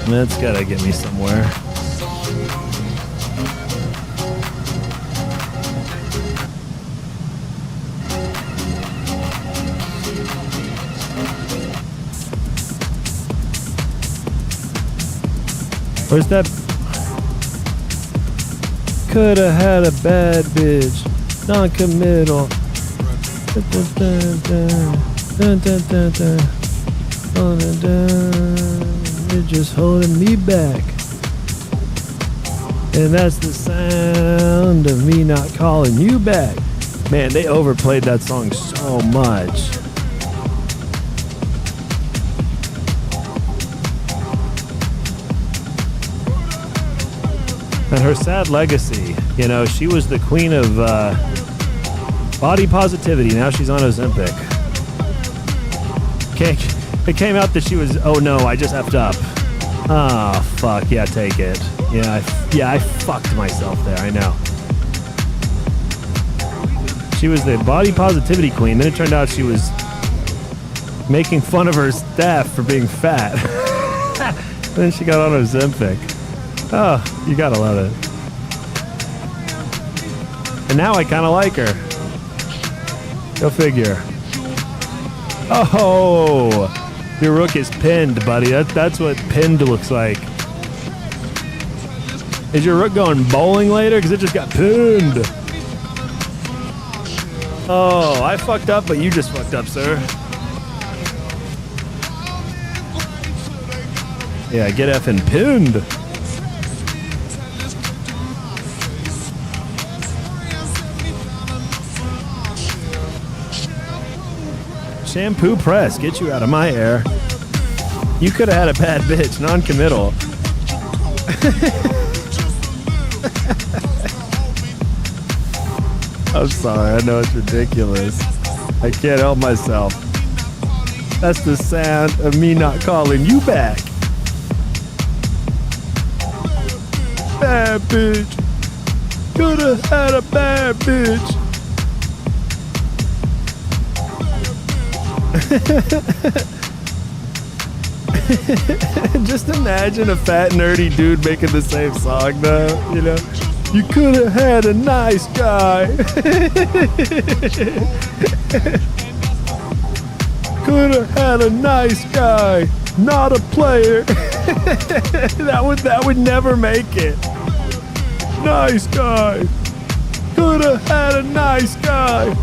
That's gotta get me somewhere. Where's that? Coulda had a bad bitch, non-committal. You're just holding me back. And that's the sound of me not calling you back. Man, they overplayed that song so much. And her sad legacy, you know, she was the queen of body positivity. Now she's on Ozempic. It came out that she was, oh no, I just effed up. Oh, fuck, yeah, take it. Yeah, I fucked myself there, I know. She was the body positivity queen. Then it turned out she was making fun of her staff for being fat. Then she got on Ozempic. Oh, you gotta love it. And now I kind of like her. Go figure. Oh, your rook is pinned, buddy. That's what pinned looks like. Is your rook going bowling later? Because it just got pinned. Oh, I fucked up, but you just fucked up, sir. Yeah, get effing pinned. Shampoo press, get you out of my hair. You could have had a bad bitch, non-committal. I'm sorry, I know it's ridiculous. I can't help myself. That's the sound of me not calling you back. Bad bitch. Could have had a bad bitch. Just imagine a fat nerdy dude making the same song though, you know? You could have had a nice guy. Could have had a nice guy, not a player. that would never make it. Nice guy. Could have had a nice guy.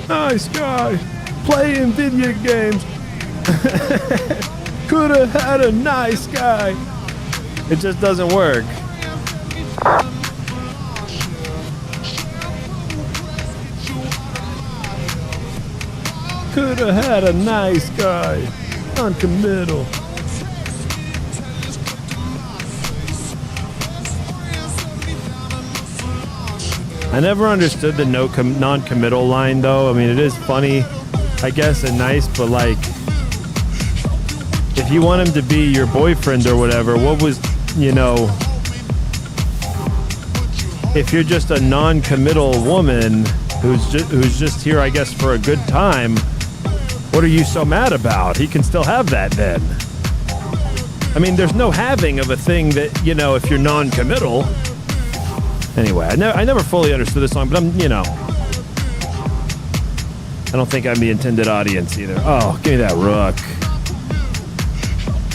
Nice guy, playing video games. Could have had a nice guy. It just doesn't work. Could have had a nice guy. Non-committal. I never understood the non-committal line though. I mean, it is funny, I guess, and nice, but like, if you want him to be your boyfriend or whatever, what was, you know, if you're just a non-committal woman who's just here, I guess, for a good time, what are you so mad about? He can still have that then. I mean, there's no having of a thing that, you know, if you're non-committal. Anyway, I never fully understood this song, but I'm, you know, I don't think I'm the intended audience either. Oh, give me that rook.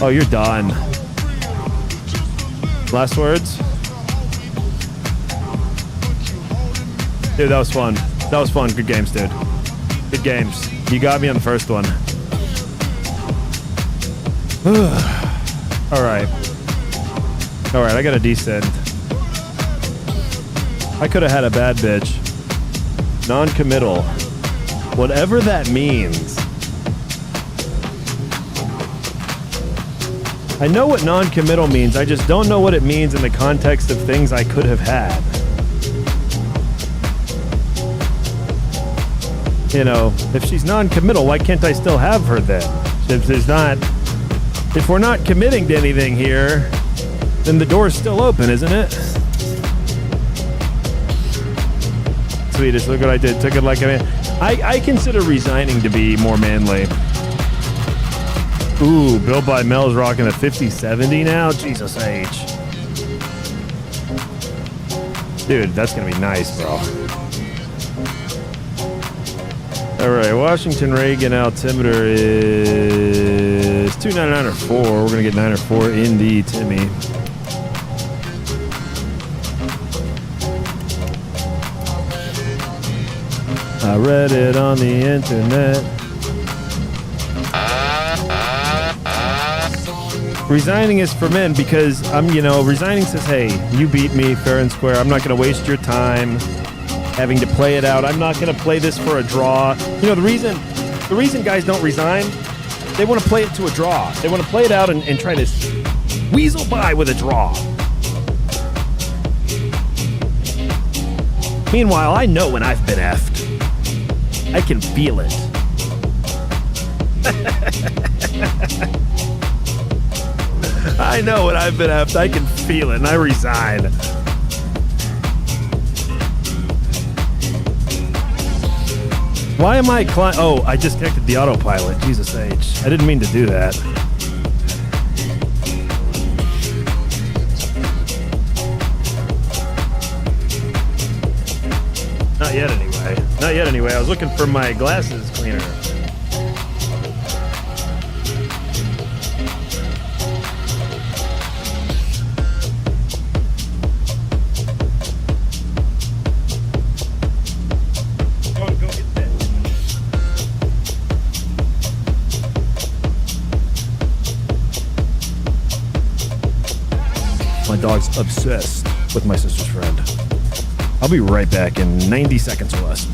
Oh, you're done. Last words? Dude, that was fun. That was fun. Good games, dude. Good games. You got me on the first one. All right. All right, I got to descend. I could have had a bad bitch. Non-committal. Whatever that means. I know what non-committal means. I just don't know what it means in the context of things I could have had. You know, if she's non-committal, why can't I still have her then? If we're not committing to anything here, then the door's still open, isn't it? Swedish, look what I did. Took it like a man. I consider resigning to be more manly. Ooh, Bill by Mel's rocking a 5070 now? Jesus H. Dude, that's going to be nice, bro. All right, Washington Reagan altimeter is 299 or 4. We're going to get 9 or 4 in the Timmy. I read it on the internet. Resigning is for men because resigning says, hey, you beat me fair and square. I'm not going to waste your time having to play it out. I'm not going to play this for a draw. You know, the reason guys don't resign, they want to play it to a draw. They want to play it out and try to weasel by with a draw. Meanwhile, I know when I've been effed. I can feel it. I know when I've been effed. I can feel it, and I resign. Why am I Oh, I disconnected the autopilot. Jesus H. I didn't mean to do that. Not yet, anyway. Not yet, anyway. I was looking for my glasses cleaner. My dog's obsessed with my sister's friend. I'll be right back in 90 seconds or less.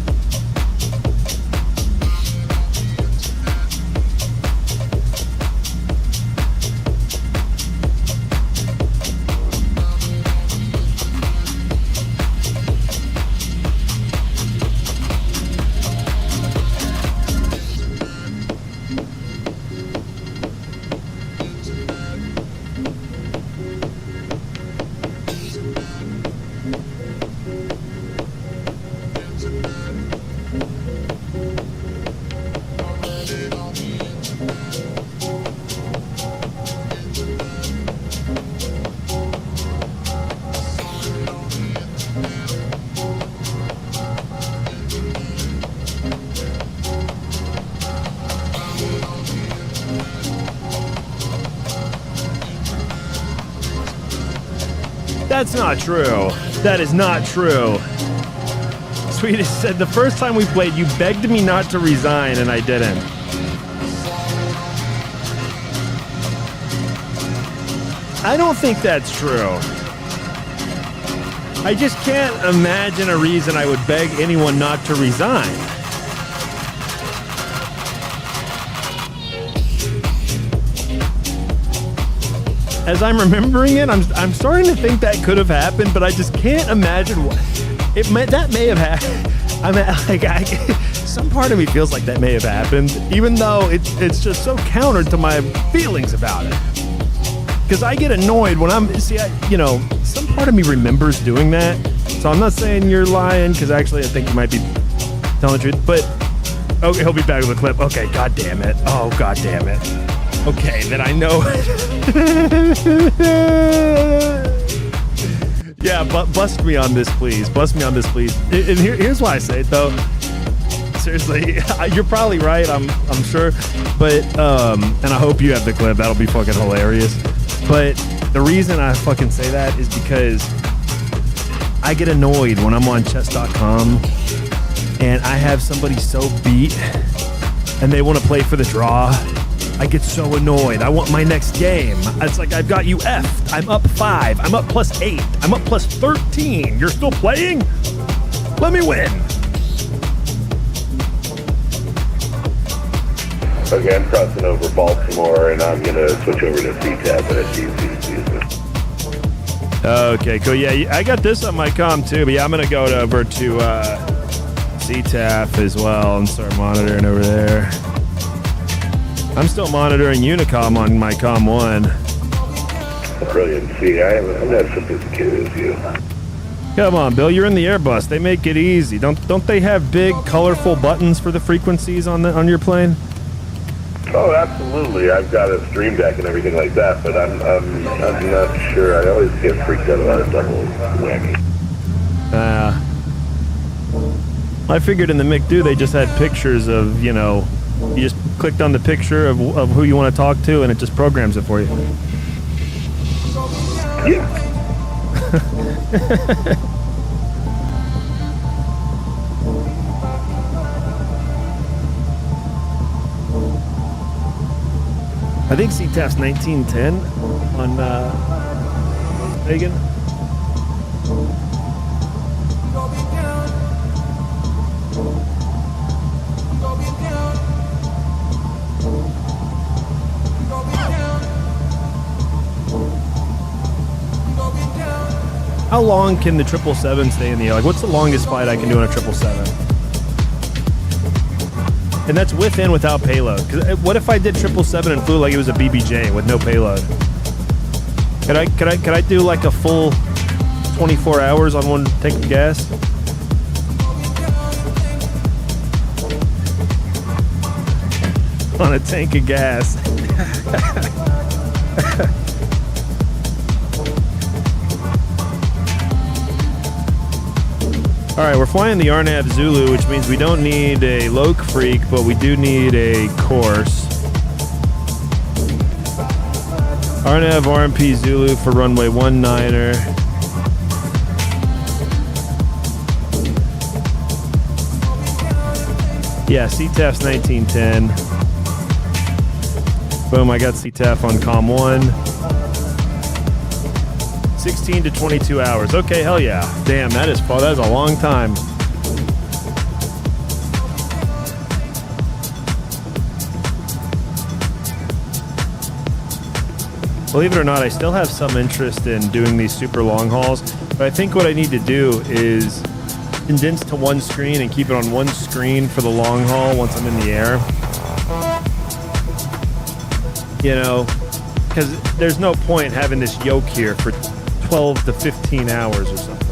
That's not true. That is not true. Swedish said the first time we played, you begged me not to resign, and I didn't. I don't think that's true. I just can't imagine a reason I would beg anyone not to resign. As I'm remembering it, I'm starting to think that could have happened, but I just can't imagine what that may have happened. Some part of me feels like that may have happened, even though it's just so counter to my feelings about it. Because I get annoyed when some part of me remembers doing that. So I'm not saying you're lying, because actually I think you might be telling the truth. But okay, he'll be back with a clip. Okay, god damn it. Oh, god damn it. Okay, then I know. Yeah, but bust me on this, please. Bust me on this, please. And here's why I say it, though. Seriously, you're probably right. I'm sure, but and I hope you have the clip. That'll be fucking hilarious. But the reason I fucking say that is because I get annoyed when I'm on chess.com and I have somebody so beat and they want to play for the draw. I get so annoyed. I want my next game. It's like, I've got you F'd. I'm up 5. I'm up +8. I'm up +13. You're still playing? Let me win. Okay, I'm crossing over Baltimore, and I'm going to switch over to CTAP at ATC season. Okay, cool. Yeah, I got this on my comm too, but yeah, I'm going to go over to CTAP as well and start monitoring over there. I'm still monitoring Unicom on my comm 1. Brilliant. See, I'm not sophisticated as you. Come on, Bill, you're in the Airbus. They make it easy. Don't they have big, colorful buttons for the frequencies on your plane? Oh, absolutely. I've got a stream deck and everything like that, but I'm not sure. I always get freaked out about a double whammy. I figured in the McDo they just had pictures of, you just clicked on the picture of who you want to talk to and it just programs it for you. Yeah. I think CTAF's 1910 on Megan. How long can the 777 stay in the air? Like, what's the longest flight I can do on a 777? And that's with and without payload. 'Cause what if I did 777 and flew like it was a BBJ with no payload? Could I do like a full 24 hours on one tank of gas? On a tank of gas. All right, we're flying the RNAV Zulu, which means we don't need a Loc Freak, but we do need a course. RNAV RMP Zulu for runway 19er. Yeah, CTAF's 1910. Boom, I got CTAF on COM 1. 16 to 22 hours. Okay, hell yeah. Damn, that is far. That is a long time. Believe it or not, I still have some interest in doing these super long hauls, but I think what I need to do is condense to one screen and keep it on one screen for the long haul once I'm in the air. Because there's no point having this yoke here for 12 to 15 hours or something.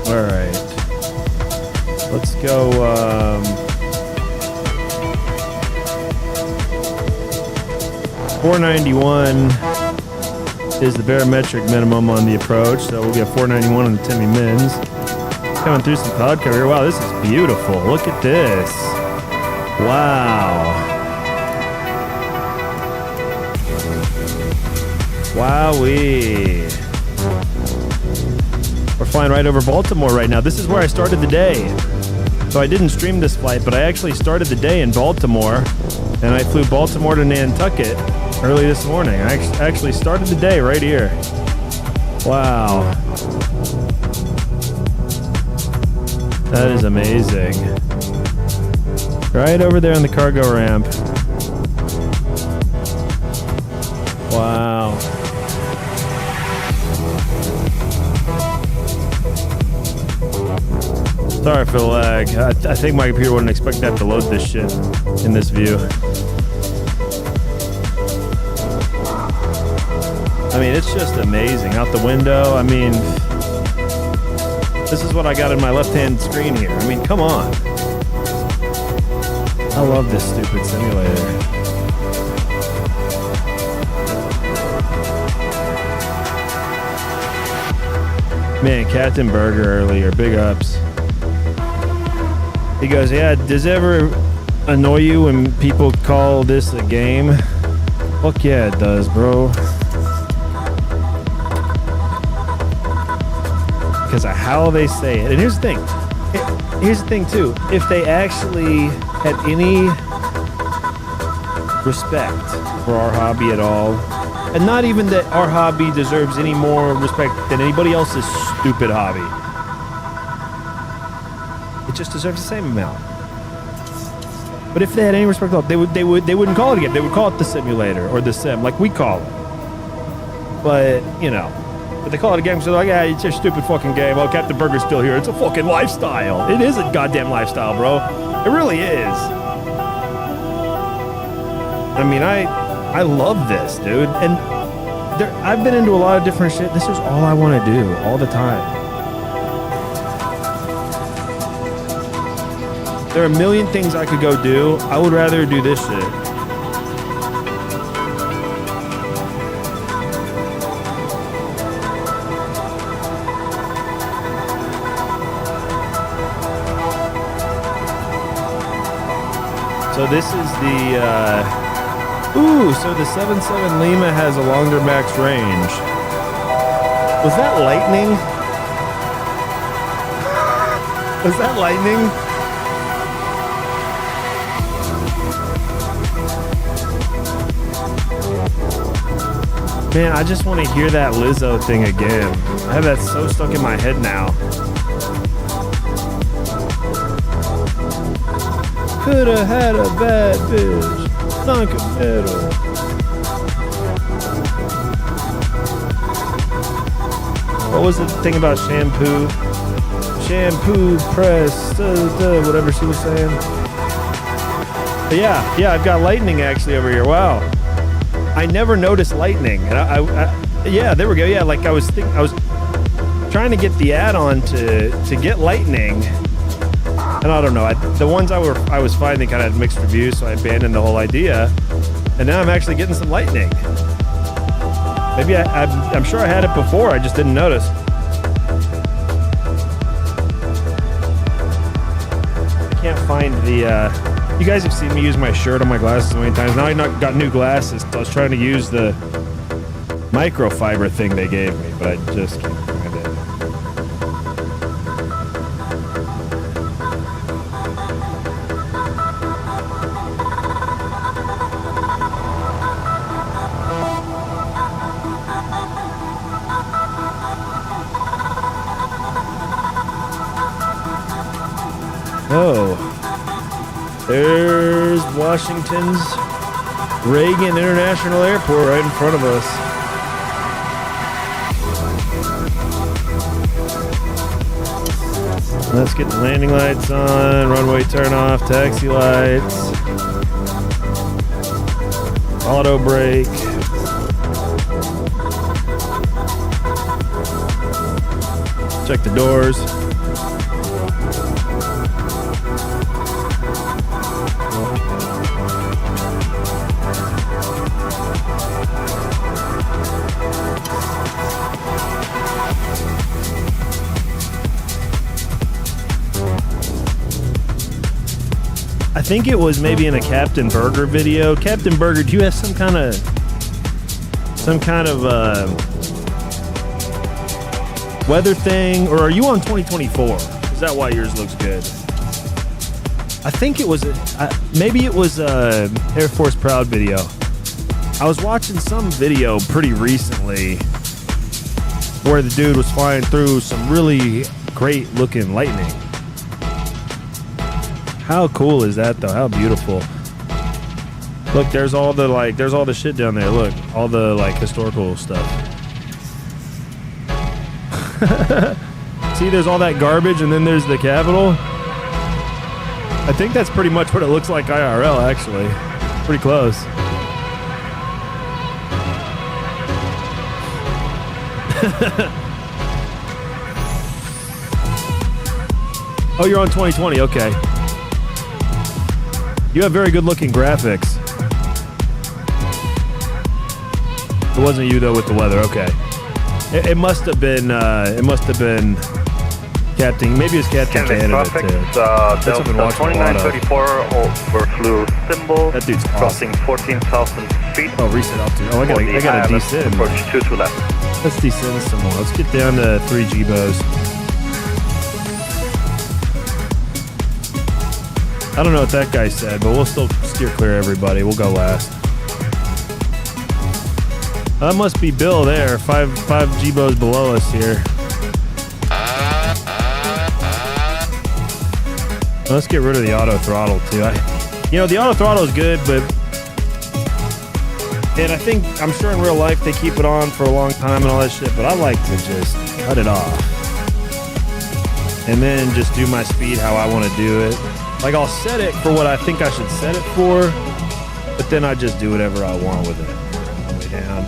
All right. Let's go. 491 is the barometric minimum on the approach, so we'll get 491 on the Timmy Mins. Coming through some cloud cover here. Wow, this is beautiful. Look at this. Wow. Wowee. We're flying right over Baltimore right now. This is where I started the day. So I didn't stream this flight, but I actually started the day in Baltimore, and I flew Baltimore to Nantucket early this morning. I actually started the day right here. Wow. That is amazing. Right over there on the cargo ramp. Wow. Sorry for the lag. I think my computer wouldn't expect to have to load this shit in this view. I mean, it's just amazing. Out the window, I mean, this is what I got in my left-hand screen here. I mean, come on. I love this stupid simulator. Man, Captain Burger earlier. Big ups. He goes, yeah, does it ever annoy you when people call this a game? Fuck yeah, it does, bro. Because of how they say it. And here's the thing. Here's the thing, too. If they actually had any respect for our hobby at all, and not even that our hobby deserves any more respect than anybody else's stupid hobby, it just deserves the same amount. But if they had any respect at all, they wouldn't call it a game. They would call it the simulator or the sim, like we call it. But but they call it a game, so they're like, yeah, it's a stupid fucking game. Oh, Captain Burger's still here. It's a fucking lifestyle. It is a goddamn lifestyle, bro. It really is. I mean, I love this, dude. And I've been into a lot of different shit. This is all I want to do all the time. There are a million things I could go do. I would rather do this shit. So this is the, so the 77 Lima has a longer max range. Was that lightning? Was that lightning? Man, I just want to hear that Lizzo thing again. I have that so stuck in my head now. Coulda had a bad bitch, non-committal. What was the thing about shampoo? Shampoo press, whatever she was saying. But yeah, I've got lightning actually over here. Wow. I never noticed lightning. And yeah, there we go. Yeah, like I was trying to get the add-on to get lightning. And I don't know. The ones I was finding kind of had mixed reviews, so I abandoned the whole idea. And now I'm actually getting some lightning. Maybe I'm sure I had it before. I just didn't notice. I can't find the. You guys have seen me use my shirt on my glasses so many times. Now I got new glasses. So I was trying to use the microfiber thing they gave me, but I just can't find it. Oh, there's Washington's Reagan International Airport right in front of us. Let's get the landing lights on, runway turn off, taxi lights, auto brake. Check the doors. I think it was maybe in a Captain Burger video. Captain Burger, do you have some kind of weather thing, or are you on 2024? Is that why yours looks good? I think it was maybe it was a Air Force Proud video. I was watching some video pretty recently where the dude was flying through some really great looking lightning. How cool is that though? How beautiful. Look, there's all the shit down there. Look, all the historical stuff. See, there's all that garbage and then there's the Capitol. I think that's pretty much what it looks like IRL actually. Pretty close. Oh, you're on 2020, okay. You have very good looking graphics. It wasn't you though with the weather, okay. It must have been Captain, maybe it's Captain Canada too. That's up in Delta 2934 overflew symbol. That dude's crossing 14,000 feet. Oh, reset altitude. Oh, I gotta descend. Approach 2 to left. Let's descend some more. Let's get down to 3 G-bows. I don't know what that guy said, but we'll still steer clear everybody. We'll go last. That must be Bill there. 5 G-bows below us here. Let's get rid of the auto throttle too. The auto throttle is good, and I think, I'm sure in real life they keep it on for a long time and all that shit, but I like to just cut it off. And then just do my speed how I want to do it. Like, I'll set it for what I think I should set it for, but then I just do whatever I want with it. All the way down.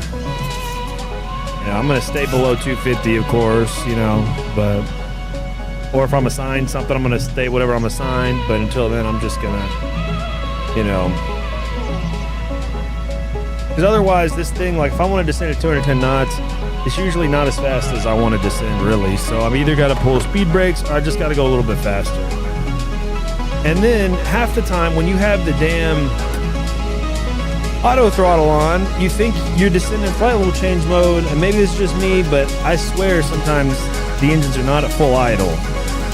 I'm going to stay below 250, of course, but... Or if I'm assigned something, I'm going to stay whatever I'm assigned. But until then, I'm just going to, Because otherwise, this thing, like, if I want to descend at 210 knots, it's usually not as fast as I want to descend, really. So I've either got to pull speed brakes or I just got to go a little bit faster. And then, half the time, when you have the damn auto throttle on, you think you're descending flight level change mode, and maybe it's just me, but I swear sometimes the engines are not at full idle.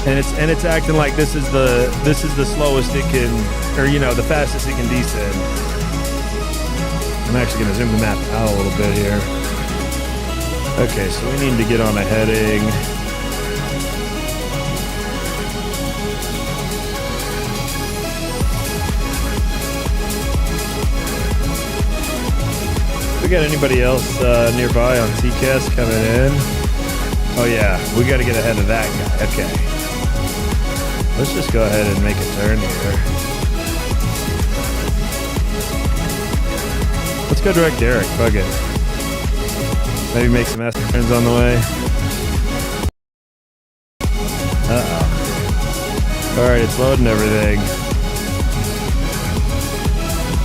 And it's acting like this is the slowest it can, or the fastest it can descend. I'm actually going to zoom the map out a little bit here. Okay, so we need to get on a heading. We got anybody else nearby on TCAS coming in? Oh yeah, we got to get ahead of that guy. Okay. Let's just go ahead and make a turn here. Let's go direct Derek. Fuck it. Maybe make some S turns on the way. Uh-oh. Alright, it's loading everything.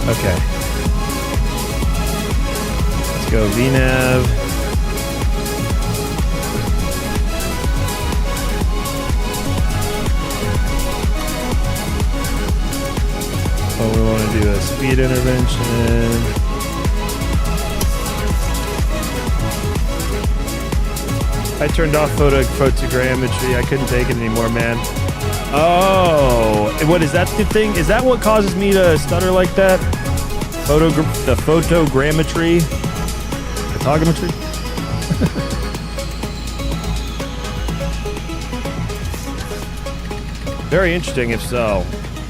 Okay. Let's go VNav. Oh, we want to do a speed intervention. I turned off photogrammetry. I couldn't take it anymore, man. Oh, what is that the thing? Is that what causes me to stutter like that? The photogrammetry? Photogrammetry? Very interesting, if so.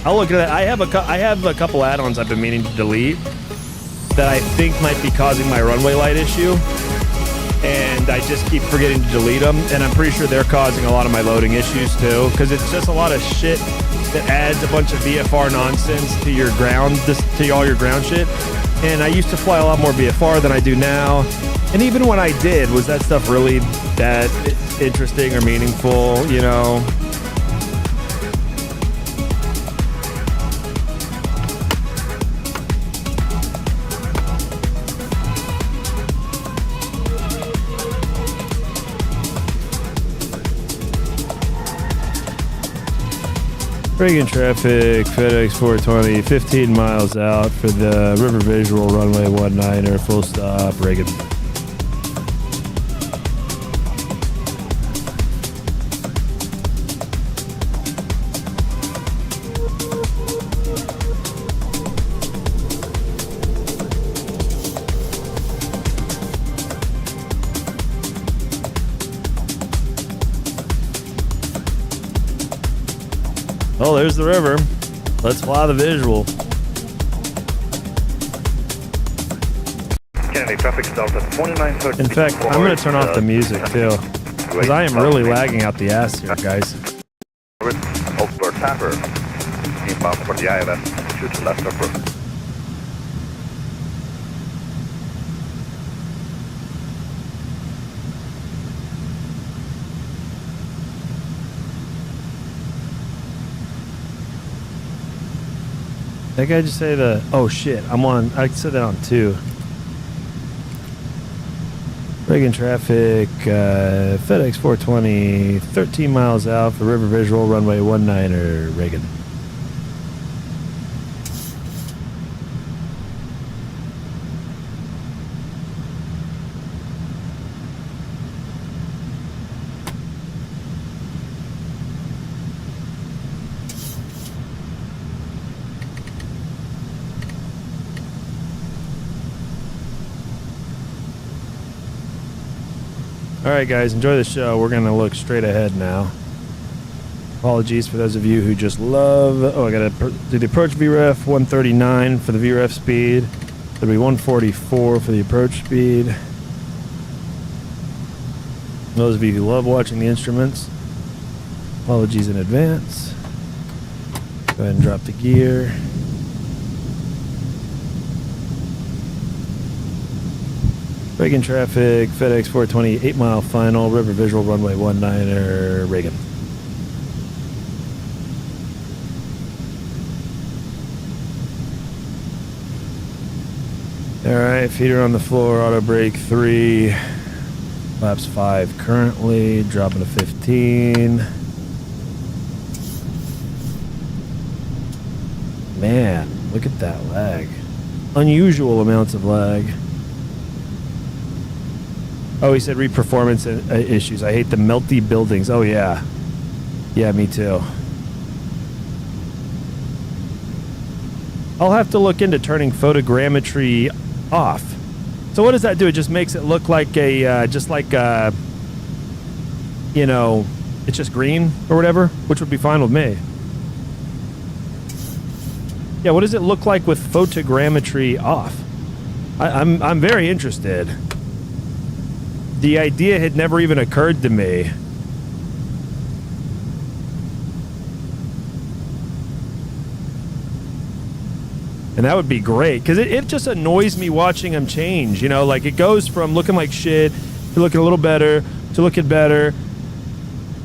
I'll look at that. I have a couple add-ons I've been meaning to delete that I think might be causing my runway light issue, and I just keep forgetting to delete them. And I'm pretty sure they're causing a lot of my loading issues too, because it's just a lot of shit that adds a bunch of VFR nonsense to your ground, to all your ground shit. And I used to fly a lot more VFR than I do now. And even when I did, was that stuff really that interesting or meaningful? Reagan traffic, FedEx 420, 15 miles out for the River Visual runway 19er, full stop, Reagan. Oh, there's the river. Let's fly the visual. Kennedy, traffic Delta 2930. In fact, I'm going to turn off the music too, because I am really lagging out the ass here, guys. Over Tapper. Inbound for the ILS. Shoot to left approach. That guy just say oh shit, I said that on 2. Reagan traffic, FedEx 420, 13 miles out for River Visual, runway 19er, Reagan. Alright guys, enjoy the show. We're going to look straight ahead now. Apologies for those of you who just love... Oh, I got to do the approach VREF, 139 for the VREF speed. It'll be 144 for the approach speed. Those of you who love watching the instruments, apologies in advance. Go ahead and drop the gear. Reagan traffic, FedEx 420, 8 mile final, River Visual, runway 19er, Reagan. Alright, feeder on the floor, auto brake 3, laps 5 currently, dropping to 15. Man, look at that lag. Unusual amounts of lag. Oh, he said re-performance issues. I hate the melty buildings. Oh, yeah. Yeah, me too. I'll have to look into turning photogrammetry off. So what does that do? It just makes it look like a, just like, you know, it's just green or whatever, which would be fine with me. Yeah, what does it look like with photogrammetry off? I'm very interested. The idea had never even occurred to me. And that would be great, because it just annoys me watching them change. You know, like it goes from looking like shit to looking a little better to looking better.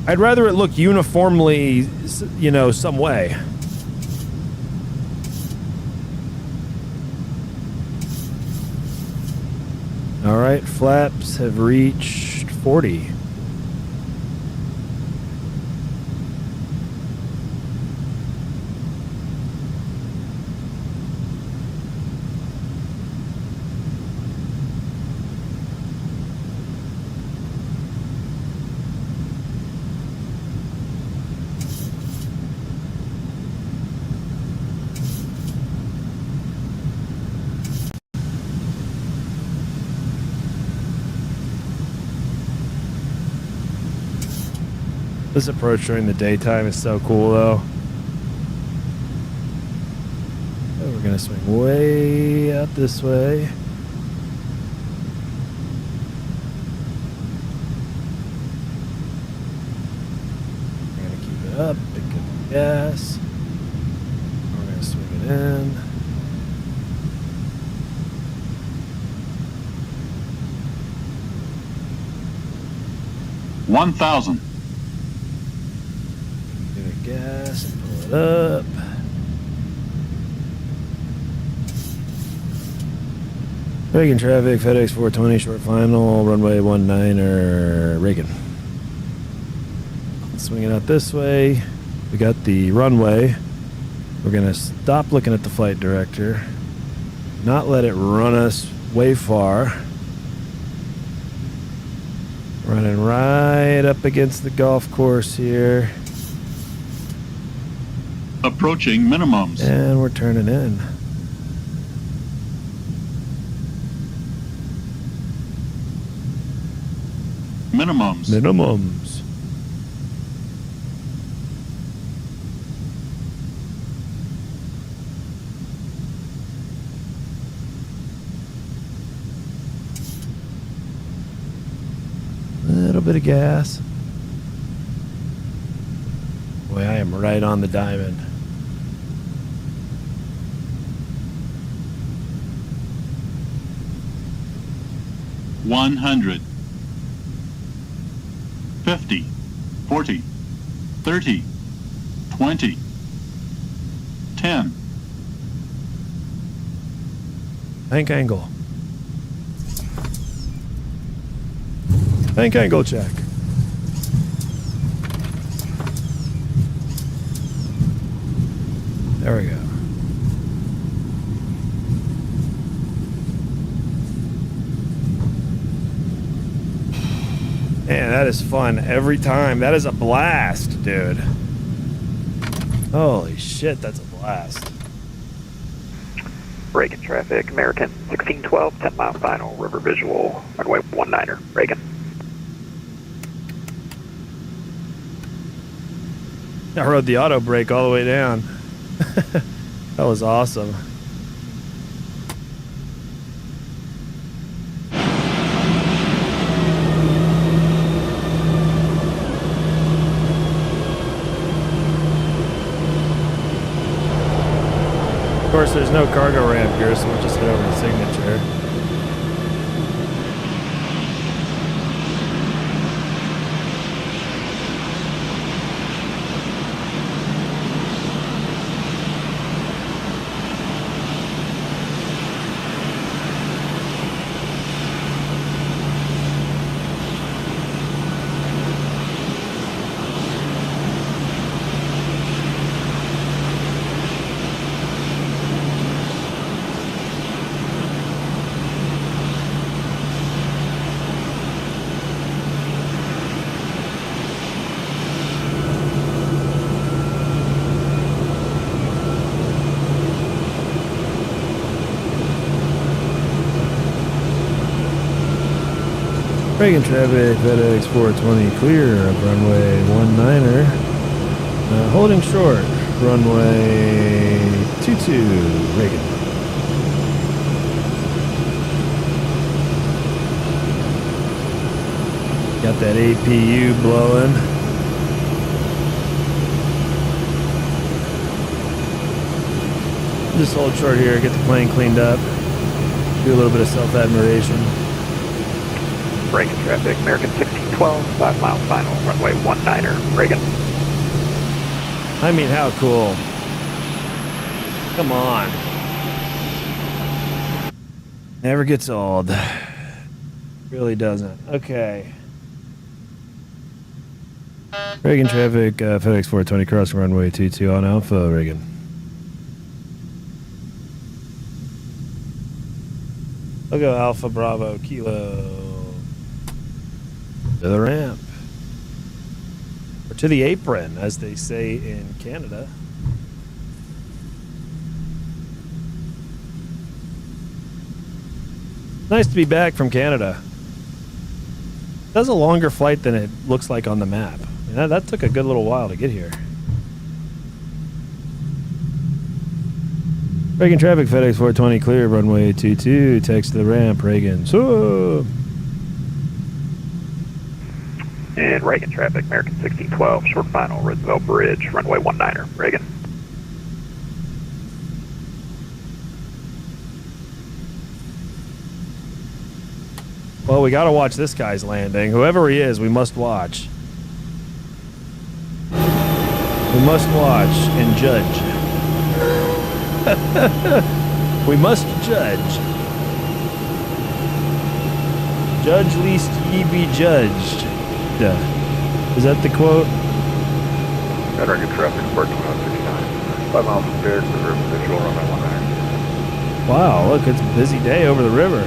I'd rather it look uniformly, you know, some way. All right, flaps have reached 40. This approach during the daytime is so cool, though. Oh, we're gonna swing way out this way. We're gonna keep it up, pick up the gas. We're gonna swing it in. $1,000. Gas and pull it up. Reagan traffic, FedEx 420, short final, runway 19er, Reagan. Swing it out this way. We got the runway. We're going to stop looking at the flight director, not let it run us way far. Running right up against the golf course here. Approaching minimums. And we're turning in. Minimums. Minimums. A little bit of gas. Boy, I am right on the diamond. $100, $50, $40, $30, $20, $10. Bank angle. Tank angle check. There we go. Man, that is fun every time. That is a blast, dude. Holy shit, that's a blast. Reagan traffic, American 1612, 10 mile final, river visual, runway 19er, Reagan. I rode the auto brake all the way down. That was awesome. Of course, there's no cargo ramp here, so we'll just head over to Signature. Reagan traffic, FedEx 420 clear of runway 19er. Holding short, runway 22, Reagan. Got that APU blowing. Just hold short here, get the plane cleaned up, do a little bit of self-admiration. Reagan traffic, American 1612, 5 mile final, runway 19er, Reagan. I mean, how cool. Come on. Never gets old. Really doesn't. Okay. Reagan traffic, FedEx 420 crossing runway 22 on Alpha, Reagan. I'll go Alpha Bravo Kilo. To the ramp. Or to the apron, as they say in Canada. Nice to be back from Canada. That's a longer flight than it looks like on the map. That took a good little while to get here. Reagan traffic, FedEx 420 clear, runway 22, text to the ramp, Reagan. So. And Reagan traffic, American 1612, short final, Roosevelt Bridge, runway 19er, Reagan. Well, we gotta watch this guy's landing. Whoever he is, we must watch. We must watch and judge. We must judge. Judge lest ye be judged. Is that the quote? Reagan traffic, Port 2159. 5 miles from there to the river visual, runway 19er. Wow, look, it's a busy day over the river.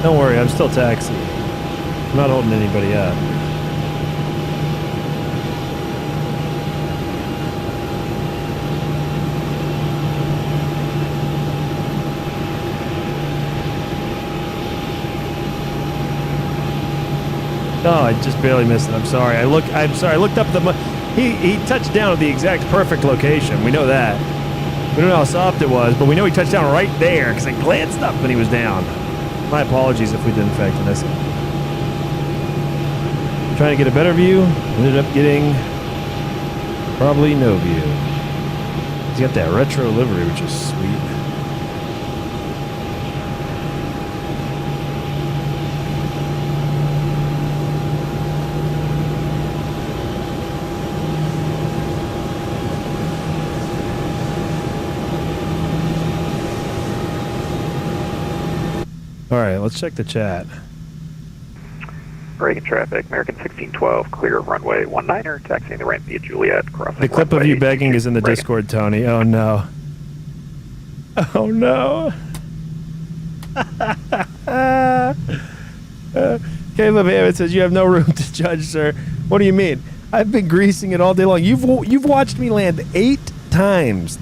Don't worry, I'm still taxiing. I'm not holding anybody up. Oh, I just barely missed it. I'm sorry. I looked up the. He touched down at the exact perfect location. We know that. We don't know how soft it was, but we know he touched down right there because I glanced up and he was down. My apologies if we did in fact miss it. Trying to get a better view. Ended up getting probably no view. He's got that retro livery, which is sweet. All right, let's check the chat. Reagan traffic, American 1612, clear runway 19er, taxiing the ramp via Juliet, crossing The clip of runway you begging is in the Reagan. Discord, Tony. Oh, no. Oh, no. Caleb Hammond says, you have no room to judge, sir. What do you mean? I've been greasing it all day long. You've watched me land 8 times.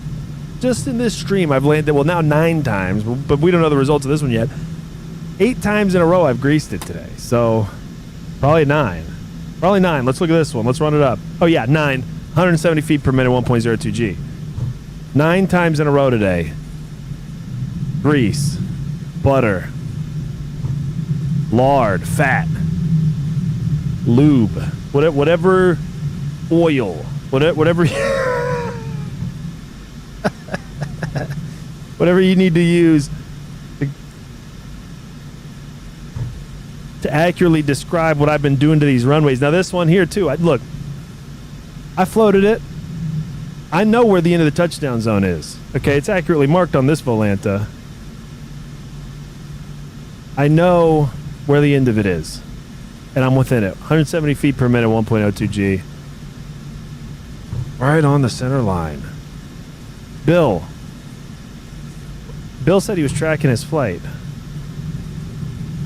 Just in this stream, I've landed, well, now 9 times, but we don't know the results of this one yet. 8 times in a row, I've greased it today. So, probably 9. Probably 9. Let's look at this one. Let's run it up. Oh, yeah, 9. 170 feet per minute, 1.02 G. 9 times in a row today. Grease. Butter. Lard. Fat. Lube. Whatever oil. Whatever... whatever you need to use to accurately describe what I've been doing to these runways. Now this one here too, look, I floated it. I know where the end of the touchdown zone is. Okay, it's accurately marked on this Volanta. I know where the end of it is. And I'm within it. 170 feet per minute, 1.02 G. Right on the center line. Bill said he was tracking his flight.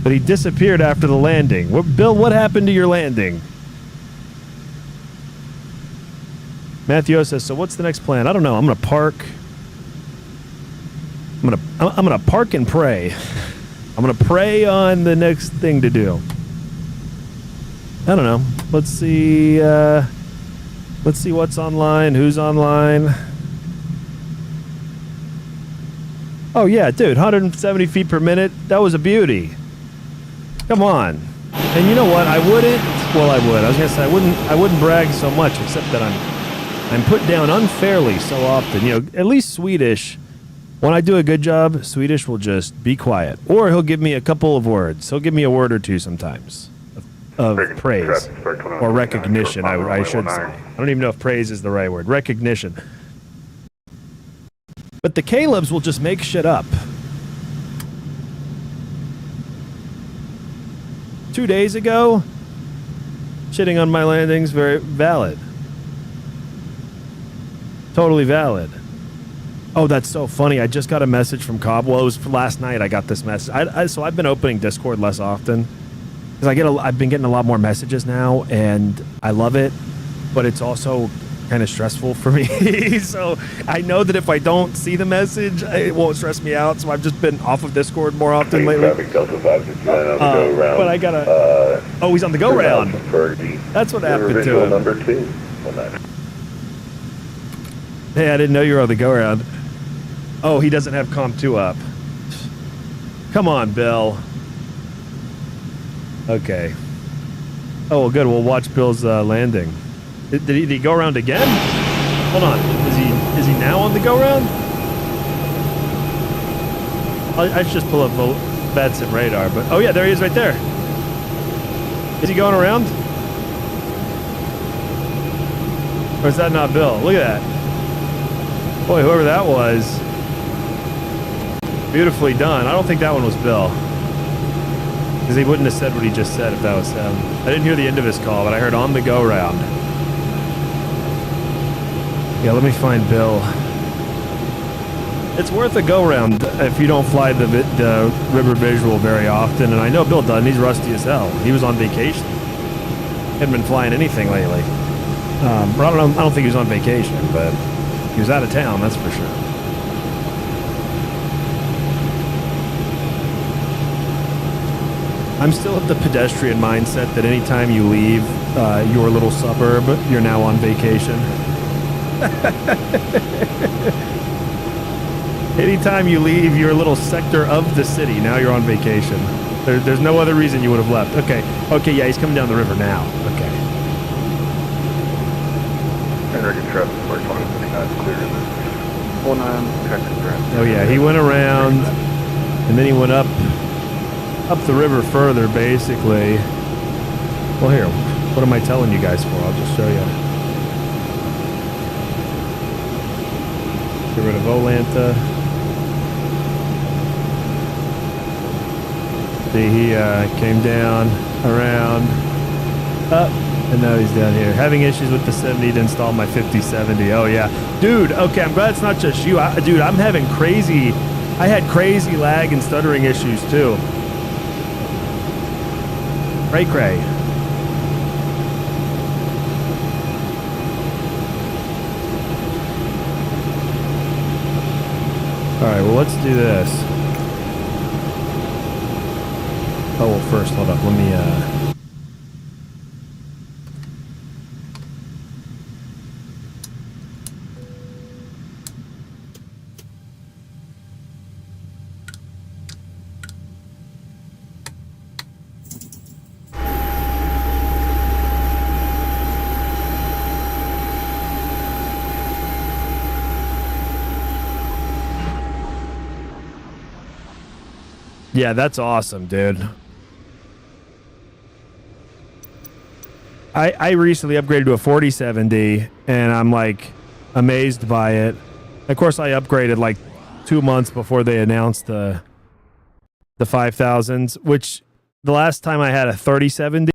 But he disappeared after the landing. Bill, what happened to your landing? Matthew says, so what's the next plan? I don't know. I'm going to park. I'm going to park and pray. I'm going to pray on the next thing to do. I don't know. Let's see what's online, who's online. Oh, yeah, dude, 170 feet per minute. That was a beauty. Come on. And you know what? I wouldn't. Well, I would. I was going to say I wouldn't brag so much, except that I'm put down unfairly so often. You know, at least Swedish, when I do a good job, Swedish will just be quiet. Or he'll give me a couple of words. He'll give me a word or two sometimes of praise or recognition, I should say. I don't even know if praise is the right word. Recognition. But the Calebs will just make shit up. 2 days ago, shitting on my landings, very valid. Totally valid. Oh, that's so funny. I just got a message from Cobb. Well, it was last night I got this message. So I've been opening Discord less often. Because I've been getting a lot more messages now, and I love it. But it's also kind of stressful for me. So I know that if I don't see the message, it won't stress me out. So I've just been off of Discord more often lately. But I gotta. Oh, he's on the go round. That's what happened to him. Number 2. Hey, I didn't know you were on the go round. Oh, he doesn't have Comp 2 up. Come on, Bill. Okay. Oh, well, good. We'll watch Bill's landing. Did he go around again? Hold on. Is he now on the go round? I should just pull up VATSIM radar, but oh yeah, there he is right there. Is he going around? Or is that not Bill? Look at that. Boy, whoever that was. Beautifully done. I don't think that one was Bill. Because he wouldn't have said what he just said if that was him. I didn't hear the end of his call, but I heard on the go round. Yeah, let me find Bill. It's worth a go-round if you don't fly the river visual very often, and I know Bill doesn't. He's rusty as hell. He was on vacation. Hadn't been flying anything lately. But I don't think he was on vacation, but he was out of town, that's for sure. I'm still at the pedestrian mindset that anytime you leave your little suburb, you're now on vacation. Anytime you leave your little sector of the city, now you're on vacation. There's no other reason you would have left. Okay, yeah, he's coming down the river now. Okay. Oh yeah, he went around, and then he went up the river further, basically. Well, here, what am I telling you guys for? I'll just show you. Get rid of Volanta. See, he came down, around, up, and now he's down here. Having issues with the 70 to install my 5070. Oh, yeah. Dude, okay, I'm glad it's not just you. Dude, I'm having crazy... I had crazy lag and stuttering issues, too. Cray. Alright, well, let's do this. Oh, well, first, hold up. Let me, Yeah, that's awesome, dude. I recently upgraded to a 4070, and I'm, like, amazed by it. Of course, I upgraded, like, 2 months before they announced the 5000s, which the last time I had a 3070,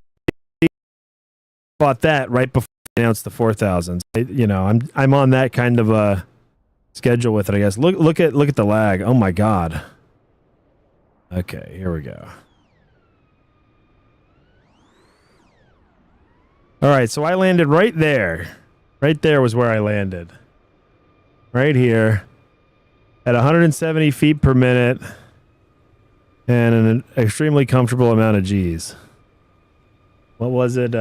bought that right before they announced the 4000s. You know, I'm on that kind of a schedule with it, I guess. Look at the lag. Oh, my God. Okay, here we go. All right, so I landed right there. Right there was where I landed. Right here. At 170 feet per minute. And an extremely comfortable amount of G's. What was it?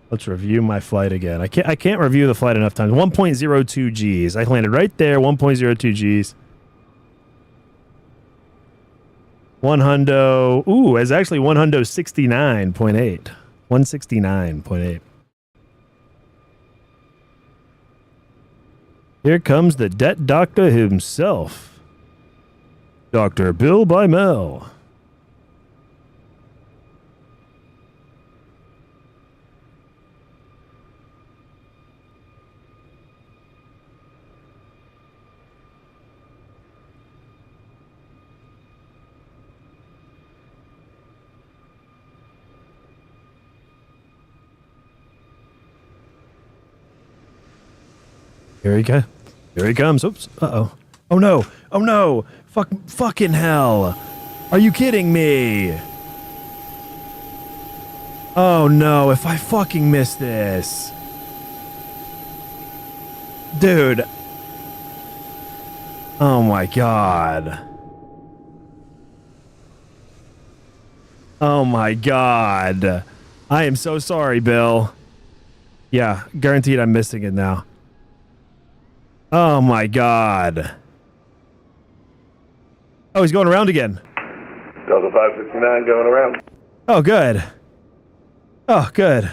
Let's review my flight again. I can't review the flight enough times. 1.02 G's. I landed right there, 1.02 G's. 100. Ooh, it's actually 169.8. 169.8. Here comes the debt doctor himself. Dr. Bill Bymel. Here he goes. Here he comes. Oops. Uh-oh. Oh, no. Oh, no. Fucking hell. Are you kidding me? Oh, no. If I fucking miss this. Dude. Oh, my God. Oh, my God. I am so sorry, Bill. Yeah, guaranteed I'm missing it now. Oh my God. Oh, he's going around again. Delta 569 going around. Oh, good. Oh, good.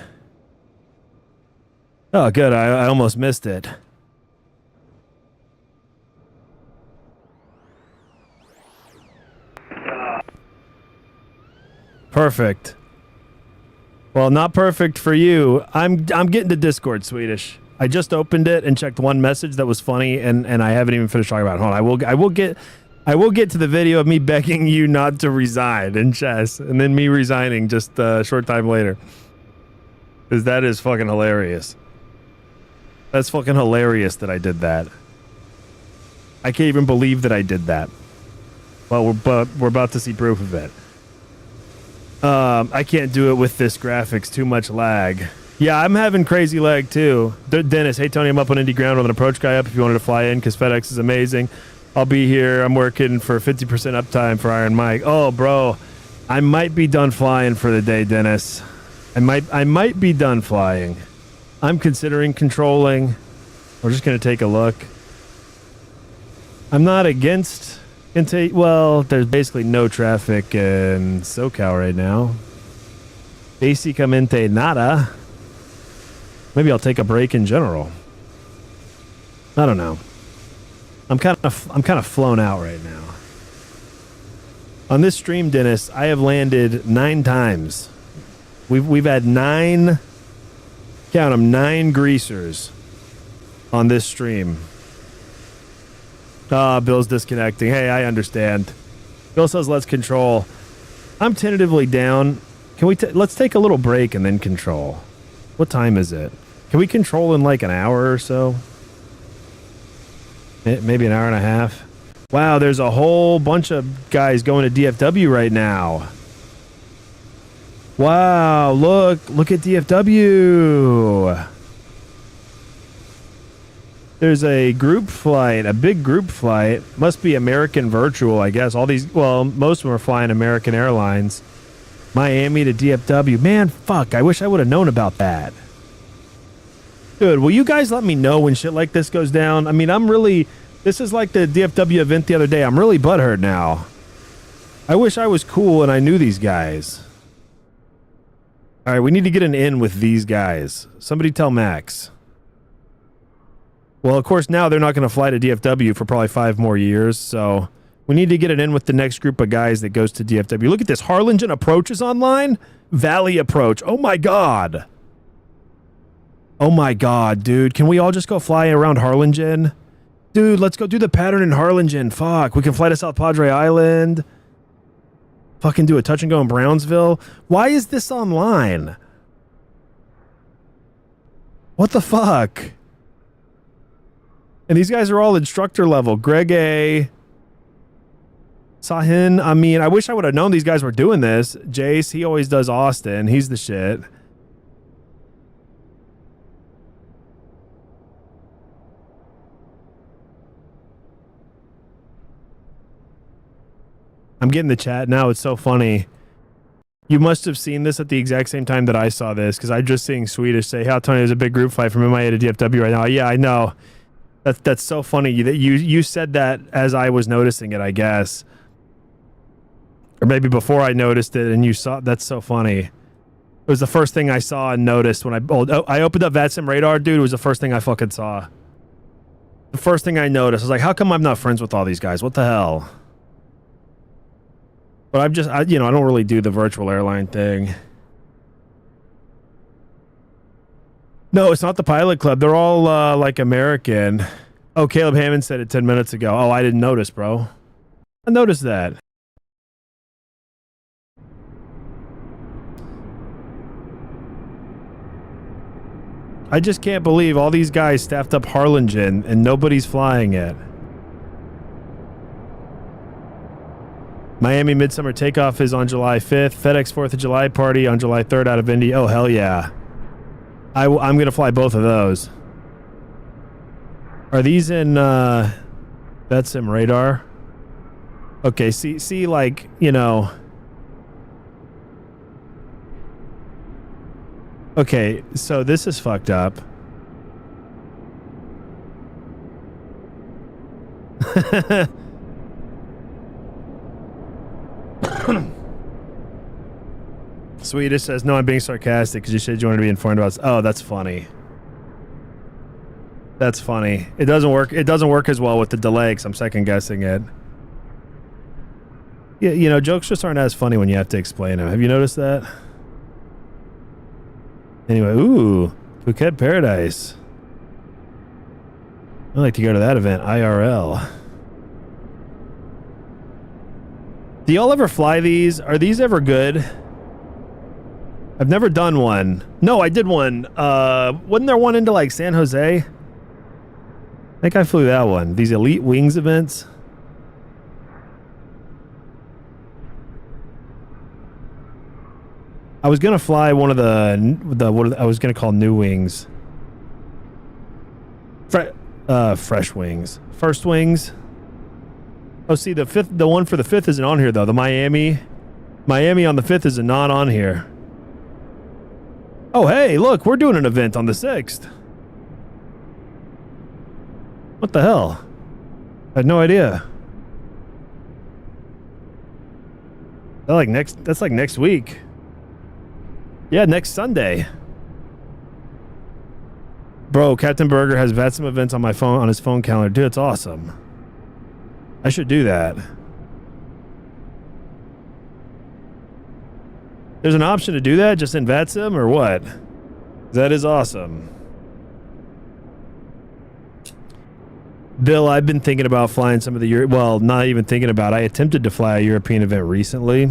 Oh, good. I almost missed it. Perfect. Well, not perfect for you. I'm getting to Discord, Swedish. I just opened it and checked one message that was funny, and I haven't even finished talking about it. Hold on, I will get to the video of me begging you not to resign in chess, and then me resigning just a short time later. Because that is fucking hilarious. That's fucking hilarious that I did that. I can't even believe that I did that. Well, we're about to see proof of it. I can't do it with this graphics. Too much lag. Yeah, I'm having crazy lag too. Dennis, hey Tony, I'm up on Indy ground with an approach guy up if you wanted to fly in because FedEx is amazing. I'll be here. I'm working for 50% uptime for Iron Mike. Oh, bro, I might be done flying for the day, Dennis. I might be done flying. I'm considering controlling. We're just gonna take a look. I'm not against well, there's basically no traffic in SoCal right now. Basicamente nada. Maybe I'll take a break in general. I don't know. I'm kind of flown out right now. On this stream, Dennis, I have landed 9 times. We've had 9, count them, 9 greasers on this stream. Ah, Bill's disconnecting. Hey, I understand. Bill says let's control. I'm tentatively down. Can we let's take a little break and then control. What time is it? Can we control in like an hour or so? Maybe an hour and a half. Wow, there's a whole bunch of guys going to DFW right now. Wow, look at DFW. There's a group flight, a big group flight. Must be American Virtual, I guess. All these, well, most of them are flying American Airlines. Miami to DFW. Man, fuck, I wish I would have known about that. Dude, will you guys let me know when shit like this goes down? I mean, this is like the DFW event the other day. I'm really butthurt now. I wish I was cool and I knew these guys. All right, we need to get an in with these guys. Somebody tell Max. Well, of course, now they're not going to fly to DFW for probably 5 more years, so we need to get it in with the next group of guys that goes to DFW. Look at this. Harlingen Approach is online. Valley Approach. Oh, my God. Oh, my God, dude. Can we all just go fly around Harlingen? Dude, let's go do the pattern in Harlingen. Fuck. We can fly to South Padre Island. Fucking do a touch and go in Brownsville. Why is this online? What the fuck? And these guys are all instructor level. Greg A. Sahin. I mean, I wish I would have known these guys were doing this. Jace, he always does Austin. He's the shit. I'm getting the chat now. It's so funny. You must have seen this at the exact same time that I saw this, because I'm just seeing Swedish say, "How Tony, there's a big group flight from MIA to DFW right now." Yeah, I know. That's so funny that you said that as I was noticing it, I guess, or maybe before I noticed it, and you saw. That's so funny. It was the first thing I saw and noticed when I opened up VATSIM radar, dude. It was the first thing I fucking saw. The first thing I noticed. I was like, how come I'm not friends with all these guys? What the hell? But I don't really do the virtual airline thing. No, it's not the Pilot Club. They're all like American. Oh, Caleb Hammond said it 10 minutes ago. Oh, I didn't notice, bro. I noticed that. I just can't believe all these guys staffed up Harlingen and nobody's flying it. Miami Midsummer Takeoff is on July 5th. FedEx 4th of July party on July 3rd out of Indy. Oh, hell yeah. I'm going to fly both of those. Are these in VATSIM radar? Okay, see, like, you know. Okay, so this is fucked up. Swedish says, no, I'm being sarcastic because you said you wanted to be informed about. Oh, that's funny. That's funny. It doesn't work. It doesn't work as well with the delay because I'm second guessing it. Yeah, you know, jokes just aren't as funny when you have to explain them. Have you noticed that? Anyway, ooh, Phuket Paradise. I'd like to go to that event, IRL. Do y'all ever fly these? Are these ever good? I've never done one. No, I did one. Wasn't there one into like San Jose? I think I flew that one. These Elite Wings events. I was gonna fly one of the what I was gonna call New Wings. Fresh Wings. First Wings. Oh, see, the one for the 5th isn't on here though. The Miami on the 5th is not on here. Oh, hey, look, we're doing an event on the 6th. What the hell? I had no idea. That's like next week. Yeah, next Sunday. Bro, Captain Burger has VATSIM events on my phone, on his phone calendar. Dude, it's awesome. I should do that. There's an option to do that just in VATSIM or what? That is awesome. Bill, I've been thinking about flying some of the well, not even thinking about. I attempted to fly a European event recently,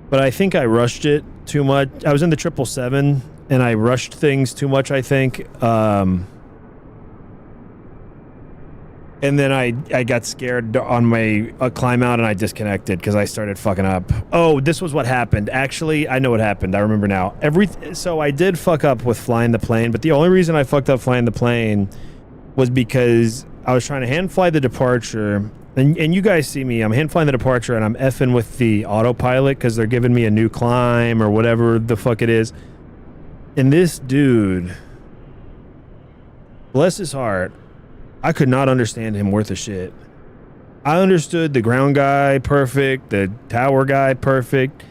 but I think I rushed it too much. I was in the 777 and I rushed things too much, I think. And then I got scared on my climb out and I disconnected because I started fucking up. Oh, this was what happened. Actually, I know what happened. I remember now. So I did fuck up with flying the plane, but the only reason I fucked up flying the plane was because I was trying to hand fly the departure. And you guys see me, I'm hand flying the departure and I'm effing with the autopilot because they're giving me a new climb or whatever the fuck it is. And this dude, bless his heart, I could not understand him worth a shit. I understood the ground guy perfect, the tower guy perfect,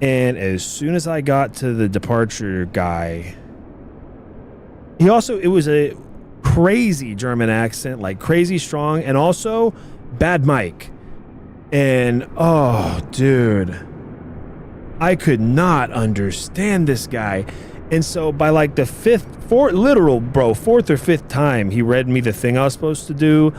and as soon as I got to the departure guy, it was a crazy German accent, like crazy strong, and also bad mic. And oh, dude, I could not understand this guy. And so by like the fourth or fifth time he read me the thing I was supposed to do,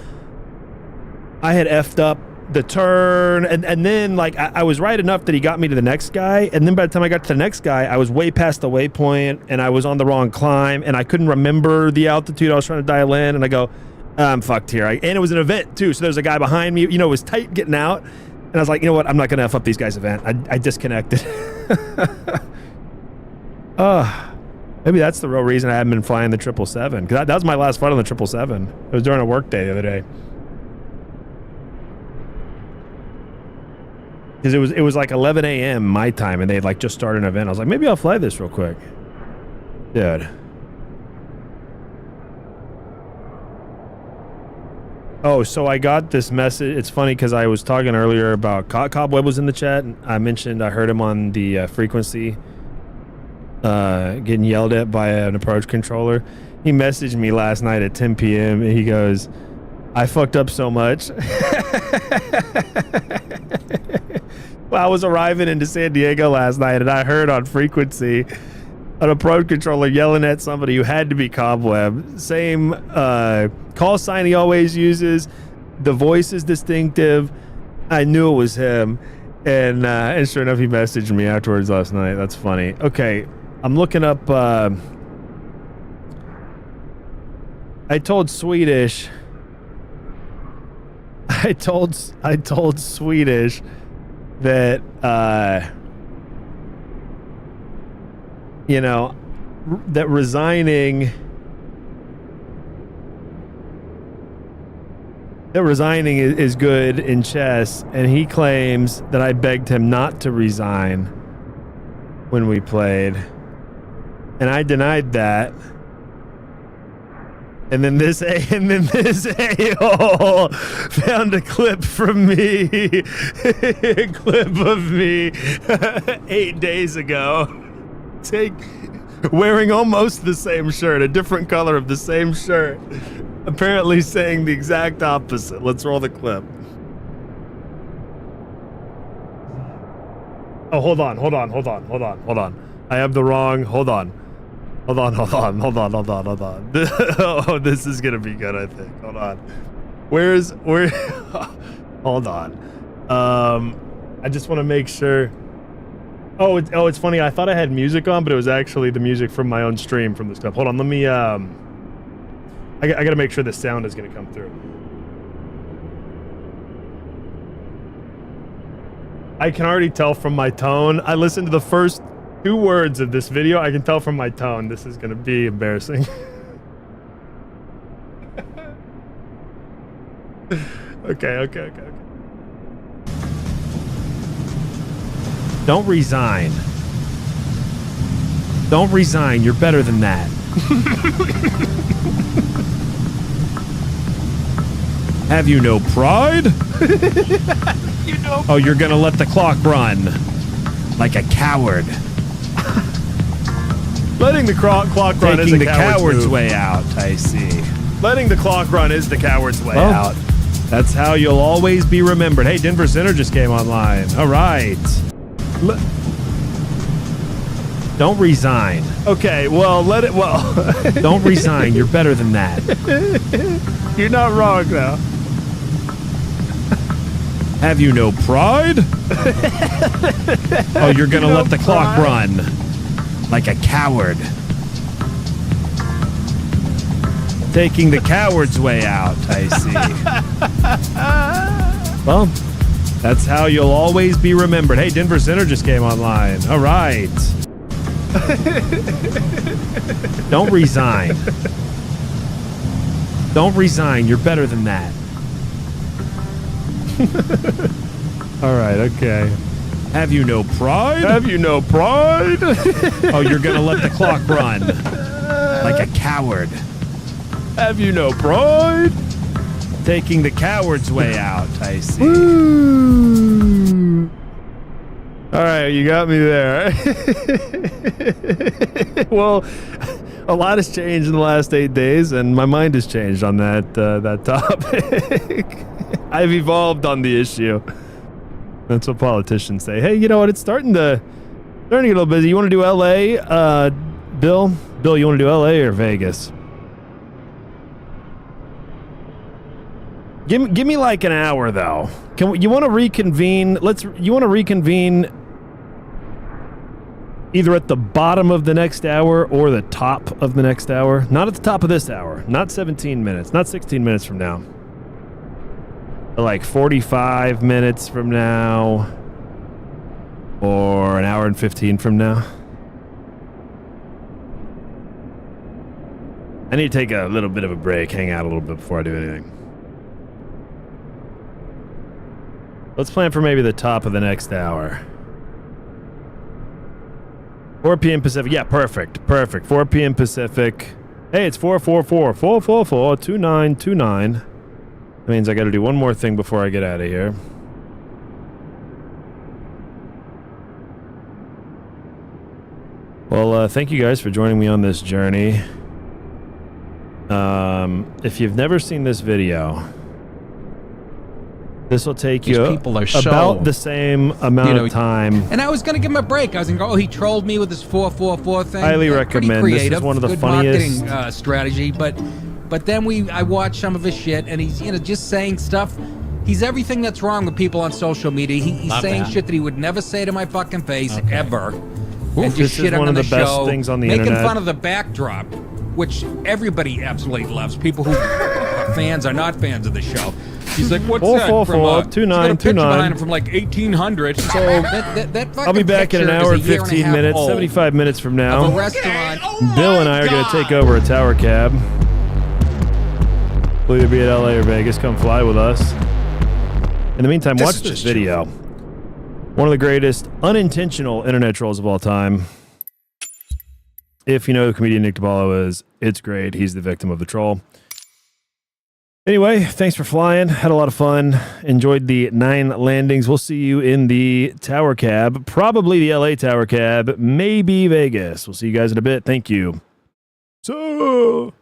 I had effed up the turn, and then like I was right enough that he got me to the next guy, and then by the time I got to the next guy, I was way past the waypoint and I was on the wrong climb and I couldn't remember the altitude I was trying to dial in, and I go, I'm fucked here. And it was an event too, so there's a guy behind me, it was tight getting out, and I was like, you know what, I'm not gonna F up these guys' event. I disconnected. Maybe that's the real reason I haven't been flying the 777, because that was my last flight on the 777. It was during a work day the other day. Because it was like 11 a.m. my time, and they had like just started an event. I was like, maybe I'll fly this real quick. Dude. Oh, so I got this message. It's funny because I was talking earlier about Cobweb was in the chat, and I mentioned I heard him on the frequency getting yelled at by an approach controller. He messaged me last night at 10 p.m. and he goes, I fucked up so much. Well, I was arriving into San Diego last night and I heard on frequency an approach controller yelling at somebody who had to be Cobweb. Same call sign he always uses. The voice is distinctive. I knew it was him. And sure enough, he messaged me afterwards last night. That's funny. Okay, I'm looking up... I told Swedish... I told Swedish that that resigning is good in chess, and he claims that I begged him not to resign when we played, and I denied that. And then this a-hole found a clip from me, a clip of me 8 days ago, wearing almost the same shirt, a different color of the same shirt, apparently saying the exact opposite. Let's roll the clip. Oh, hold on. I have the wrong, hold on. Hold on. Oh, this is gonna be good, I think. Hold on. Hold on. I just want to make sure. Oh, it's funny. I thought I had music on, but it was actually the music from my own stream from the stuff. Hold on. Let me. I gotta make sure the sound is gonna come through. I can already tell from my tone. I listened to the first 2 words of this video. I can tell from my tone this is gonna be embarrassing. Okay. Don't resign. You're better than that. Have you no pride? Oh, you're gonna let the clock run like a coward. Letting the clock run is the coward's way out, I see. Letting the clock run is the coward's way out. That's how you'll always be remembered. Hey, Denver Center just came online. All right. Don't resign. Okay, well, let it... Well, don't resign. You're better than that. You're not wrong, though. Have you no pride? Oh, you're going to let the clock run. Like a coward. Taking the coward's way out, I see. Well, that's how you'll always be remembered. Hey, Denver Center just came online. All right. Don't resign. Don't resign. You're better than that. All right, okay. Have you no pride? Have you no pride? Oh, you're going to let the clock run. Like a coward. Have you no pride? Taking the coward's way out, I see. Woo. All right, you got me there. Well, a lot has changed in the last 8 days, and my mind has changed on that topic. I've evolved on the issue. That's what politicians say. Hey, you know what? It's starting to get a little busy. You want to do LA, Bill? Bill, you want to do LA or Vegas? Give me like an hour though. You want to reconvene? You want to reconvene either at the bottom of the next hour or the top of the next hour. Not at the top of this hour. Not 17 minutes. Not 16 minutes from now. But like 45 minutes from now. Or an hour and 15 from now. I need to take a little bit of a break. Hang out a little bit before I do anything. Let's plan for maybe the top of the next hour. 4 p.m. Pacific. Yeah, perfect. Perfect. 4 p.m. Pacific. Hey, it's 444-444-2929. That means I got to do one more thing before I get out of here. Well, thank you guys for joining me on this journey. If you've never seen this video, this will take you about the same amount of time. And I was going to give him a break. I was going to go, oh, he trolled me with this 444 thing. Highly recommend. Creative, this is one of the good funniest marketing strategy. But then I watched some of his shit, and he's just saying stuff. He's everything that's wrong with people on social media. He's saying shit that he would never say to my fucking face ever. And just shit on the show. Things on the making internet. Fun of the backdrop, which everybody absolutely loves. People who are fans are not fans of the show. He's like, what's that? 444-2929 from like 1800. So that I'll be back in an hour and 15 minutes, 75 minutes from now. Of a restaurant. Bill and I are going to take over a tower cab. Will either be at LA or Vegas. Come fly with us. In the meantime, watch this video. One of the greatest unintentional internet trolls of all time. If you know who comedian Nick DiPaolo is, it's great. He's the victim of the troll. Anyway, thanks for flying. Had a lot of fun. Enjoyed the 9 landings. We'll see you in the tower cab. Probably the LA tower cab. Maybe Vegas. We'll see you guys in a bit. Thank you. So...